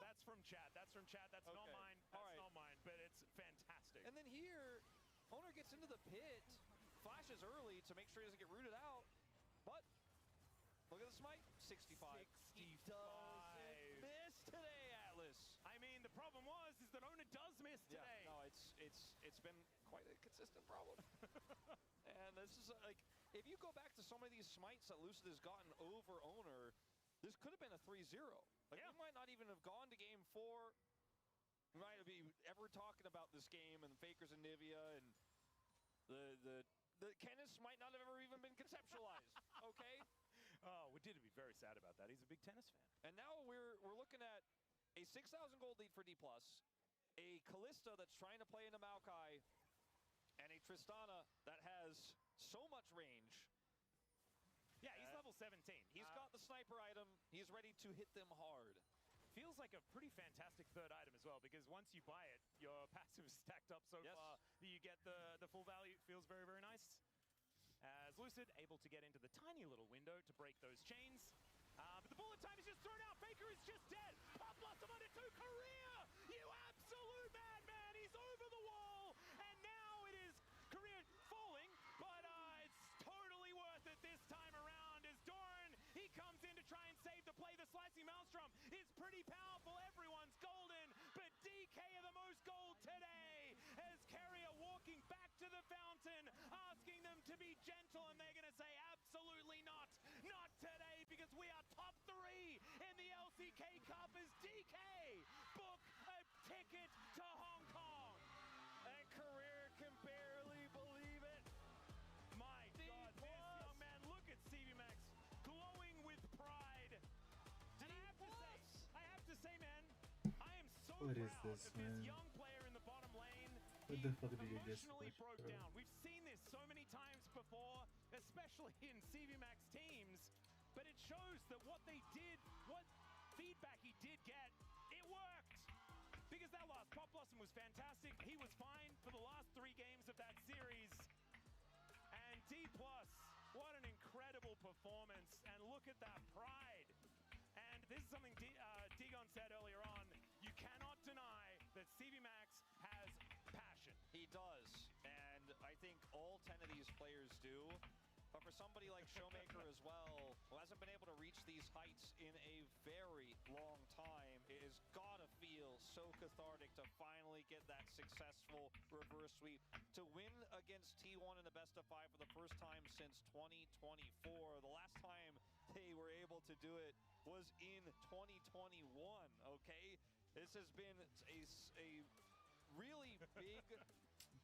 That's from chat. That's from chat. That's not mine. That's not mine, but it's fantastic. And then here, Owner gets into the pit, flashes early to make sure he doesn't get rooted out. But look at the smite, 65. 65. He doesn't miss today, Atlas. I mean, the problem is that Owner does miss today. Yeah, no, it's been quite a consistent problem. And this is like, if you go back to some of these smites that Lucid has gotten over Owner, this could have been a 3-0. Like, we might not even have gone to game 4. We might be ever talking about this game and Fakers and Nivea, and the Kennis might not have ever even been conceptualized. Okay. Oh, we did be very sad about that. He's a big tennis fan. And now we're looking at a 6,000 gold lead for D+, a Kalista that's trying to play into Maokai, and a Tristana that has so much range. Yeah, he's level 17. He's got the sniper item. He's ready to hit them hard. Feels like a pretty fantastic third item as well, because once you buy it, your passive is stacked up so far that you get the full value. It feels very, very nice. As Lucid able to get into the tiny little window to break those chains. But the bullet time is just thrown out. Faker is just dead. Pop Blossom under 2. Korea! You absolute madman! He's over the wall! And now it is Korea falling, but it's totally worth it this time around as Doran, he comes in to try and save the play. The slicing Maelstrom is pretty powerful. Everyone's golden, but DK are the most gold today as Carrier walking back to the fountain, asking them to be gentle, and they're going to say absolutely not. Not today, because we are top 3 in the LCK Cup as DK book a ticket to Hong Kong. And Career can barely believe it. My God, this young man, look at CV Max glowing with pride. And I have to say, man, I am so What proud is this, of man? this young player in the bottom lane. What the fuck did you just Emotionally watch, broke bro? down. We've seen this so many times before, especially in CV Max teams, but it shows that what they did, what feedback he did get, it worked. Because that last Pop Blossom was fantastic. He was fine for the last 3 games of that series. And D+, what an incredible performance. And look at that pride. And this is something Digon said earlier on. You cannot deny that CV Max has passion. He does. And I think all 10 of these players do. But for somebody like Showmaker as well, who hasn't been able to reach these heights in a very long time, it has gotta feel so cathartic to finally get that successful reverse sweep. To win against T1 in the best of 5 for the first time since 2024. The last time they were able to do it was in 2021, okay? This has been a really big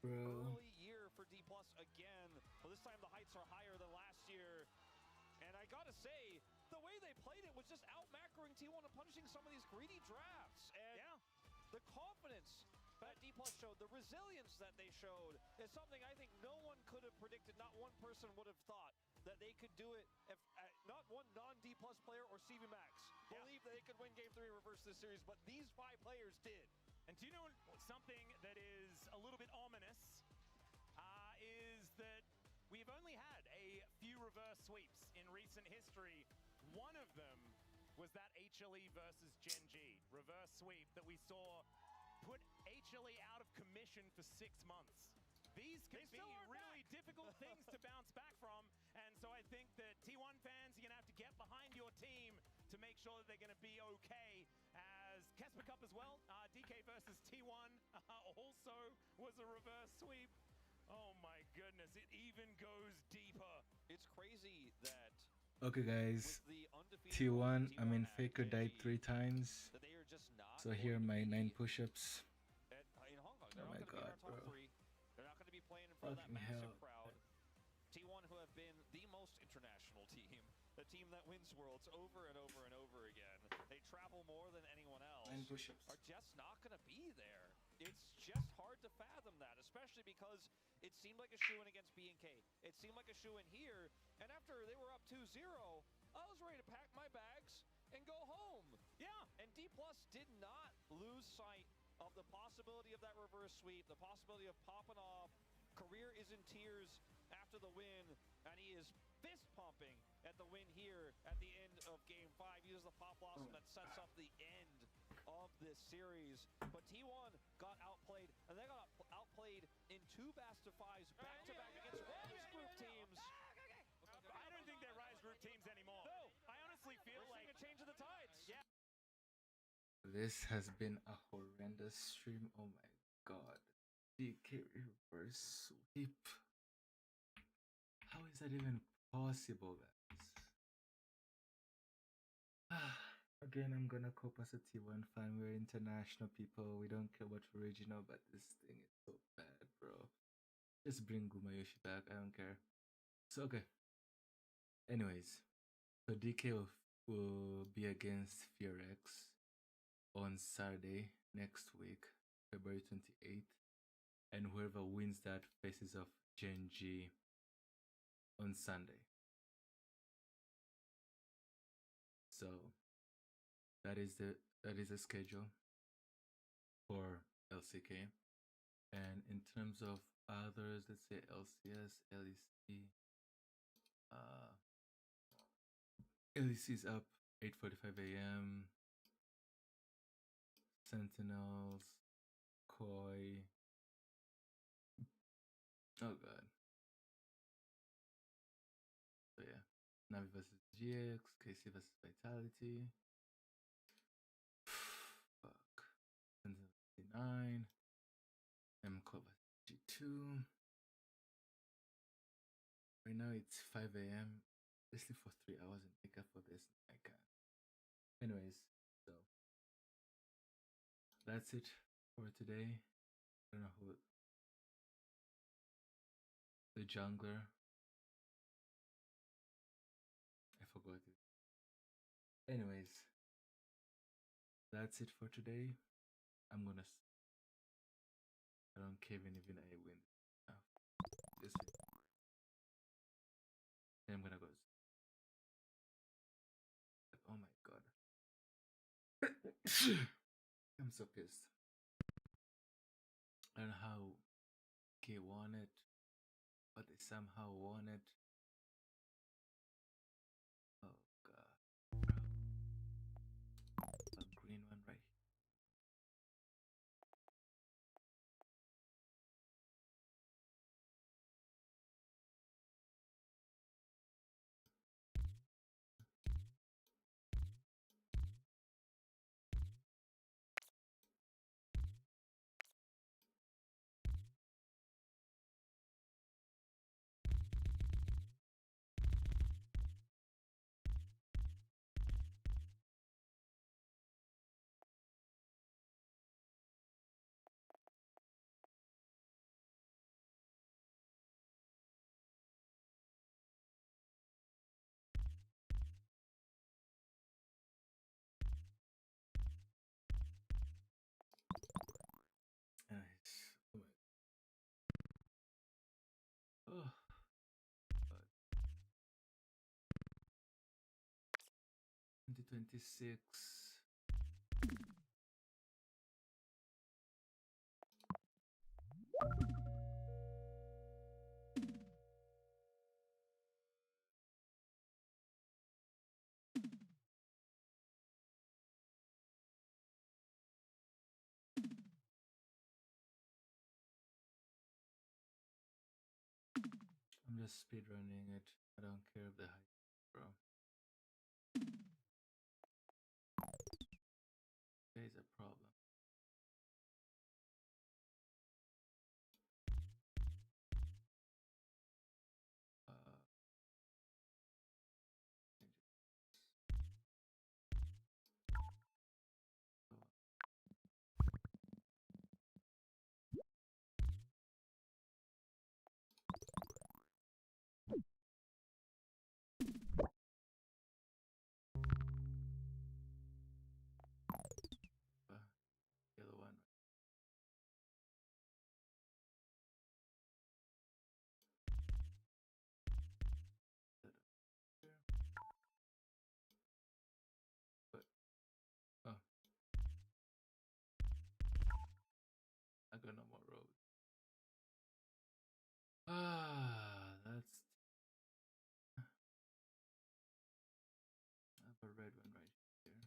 early year for D+ again. Well, this time the heights are higher than last year. And I gotta say, the way they played it was just out-macroing T1 and punishing some of these greedy drafts. And the confidence that D+ showed, the resilience that they showed, is something I think no one could have predicted. Not one person would have thought that they could do it if not one non-D+ player or CV Max believed that they could win Game 3 and reverse this series, but these 5 players did. And do you know something that is a little bit ominous? Is that we've only had a few reverse sweeps in recent history. One of them was that HLE versus Gen G reverse sweep that we saw put HLE out of commission for 6 months. These can be really difficult things to bounce back from, and so I think that T1 fans, you're going to have to get behind your team to make sure that they're going to be okay. As Kesper Cup as well, DK versus T1 also was a reverse sweep. Oh my goodness, it even goes deeper. It's crazy that Okay, guys. T1, I mean, Faker died 3 times. So here are my 9 push-ups. Oh my god, bro. They're not going to be playing in front of that Fucking massive hell. crowd. T1, who have been the most international team, the team that wins Worlds over and over and over again. They travel more than anyone else. 9 push-ups. Are just not going to be there. It's just hard to fathom that, especially because it seemed like a shoe-in against B&K. It seemed like a shoe-in here, and after they were up 2-0, I was ready to pack my bags and go home. Yeah, and D+ did not lose sight of the possibility of that reverse sweep, the possibility of popping off. Career is in tears after the win, and he is fist pumping at the win here at the end of Game 5. He uses the pop blossom that sets up the end of this series. But T1 got outplayed, and they got outplayed in 2 best-of-5s back-to-back against Rise Group teams. I don't think they're Rise Group teams anymore. No, I honestly feel We're like seeing a change of the tides. Yeah. This has been a horrendous stream. Oh my god. DK reverse sweep. How is that even possible, guys? Again, I'm gonna cope as a T1 fan. We're international people. We don't care about regional, but this thing is so bad, bro. Just bring Gumayoshi back. I don't care. So, okay. Anyways, so DK will be against FearX on Saturday next week, February 28th. And whoever wins that faces off Gen G on Sunday. So that is the schedule for LCK. And in terms of others, let's say LCS, LEC. LEC is up 8:45 a.m. Sentinels, Koi. Oh god. So yeah, Navi versus GX, KC versus Vitality. Fuck. Sentinel 59. MCO versus G2. Right now it's 5 a.m. I sleep for 3 hours and wake up for this. I can't. Anyways, so that's it for today. I don't know who the jungler. I forgot it. Anyways, that's it for today. I don't care even I win. This week. Then I'm gonna go. Oh my god. I'm so pissed. I don't know how K won it, but they somehow won it. Oh god. A green one right here. Nice. Oh. 2026. just speedrunning it. I don't care if the hype, bro. There's a problem. Yellow one. But oh, I got no more road. Ah, that's. I have a red one right here.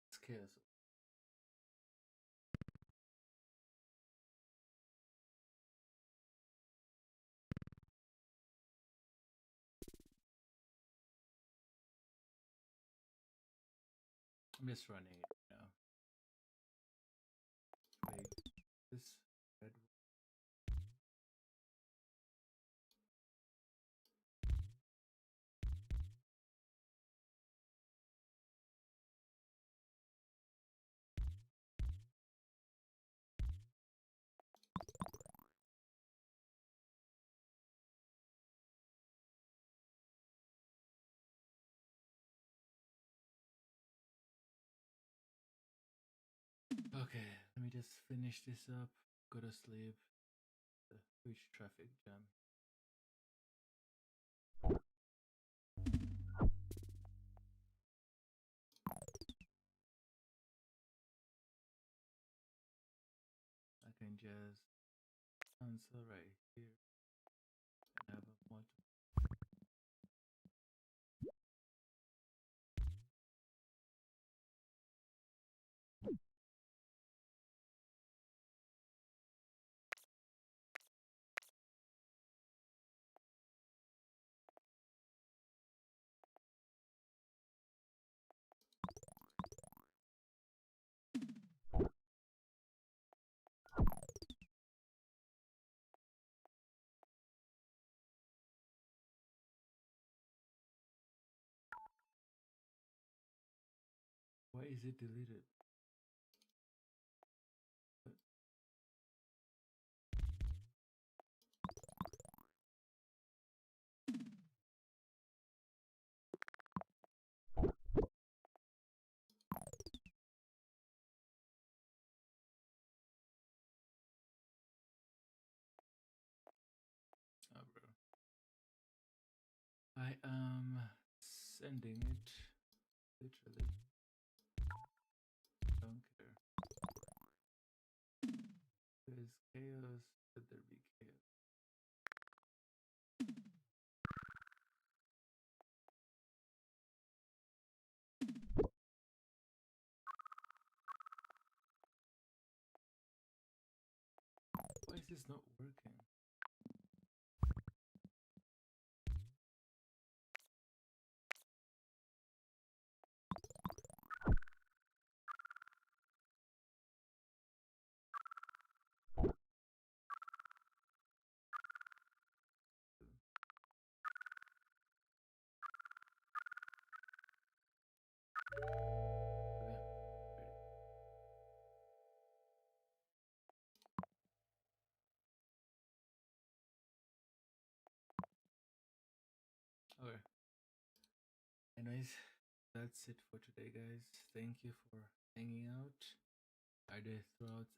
It's chaos. I'm just running it now. Wait, this red. Okay, let me just finish this up. Go to sleep. The huge traffic jam. I can just cancel right here and have a multiple. Why is it deleted? Oh, bro. I am sending it. Literally. Don't care. There's chaos, let there be chaos. Why is this not working? Anyways, that's it for today, guys. Thank you for hanging out. I did throw out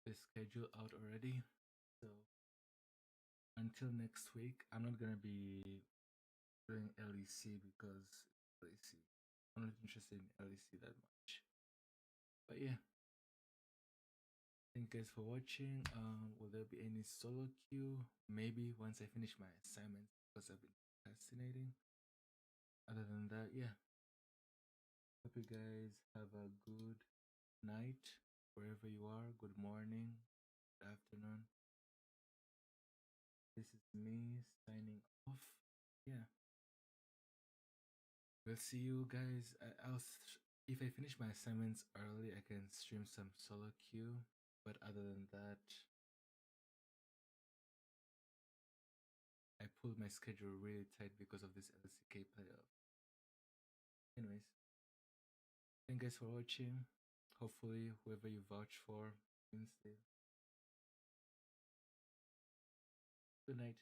the schedule out already, so until next week, I'm not gonna be doing LEC because LEC, I'm not interested in LEC that much. But yeah, thank you guys for watching. Will there be any solo queue? Maybe once I finish my assignments, because I've been procrastinating. Other than that, yeah. Hope you guys have a good night wherever you are. Good morning, good afternoon. This is me signing off. Yeah. We'll see you guys. If I finish my assignments early, I can stream some solo queue. But other than that, I pulled my schedule really tight because of this LCK playoff. Anyways, thank you guys for watching. Hopefully, whoever you vouch for wins still. Good night.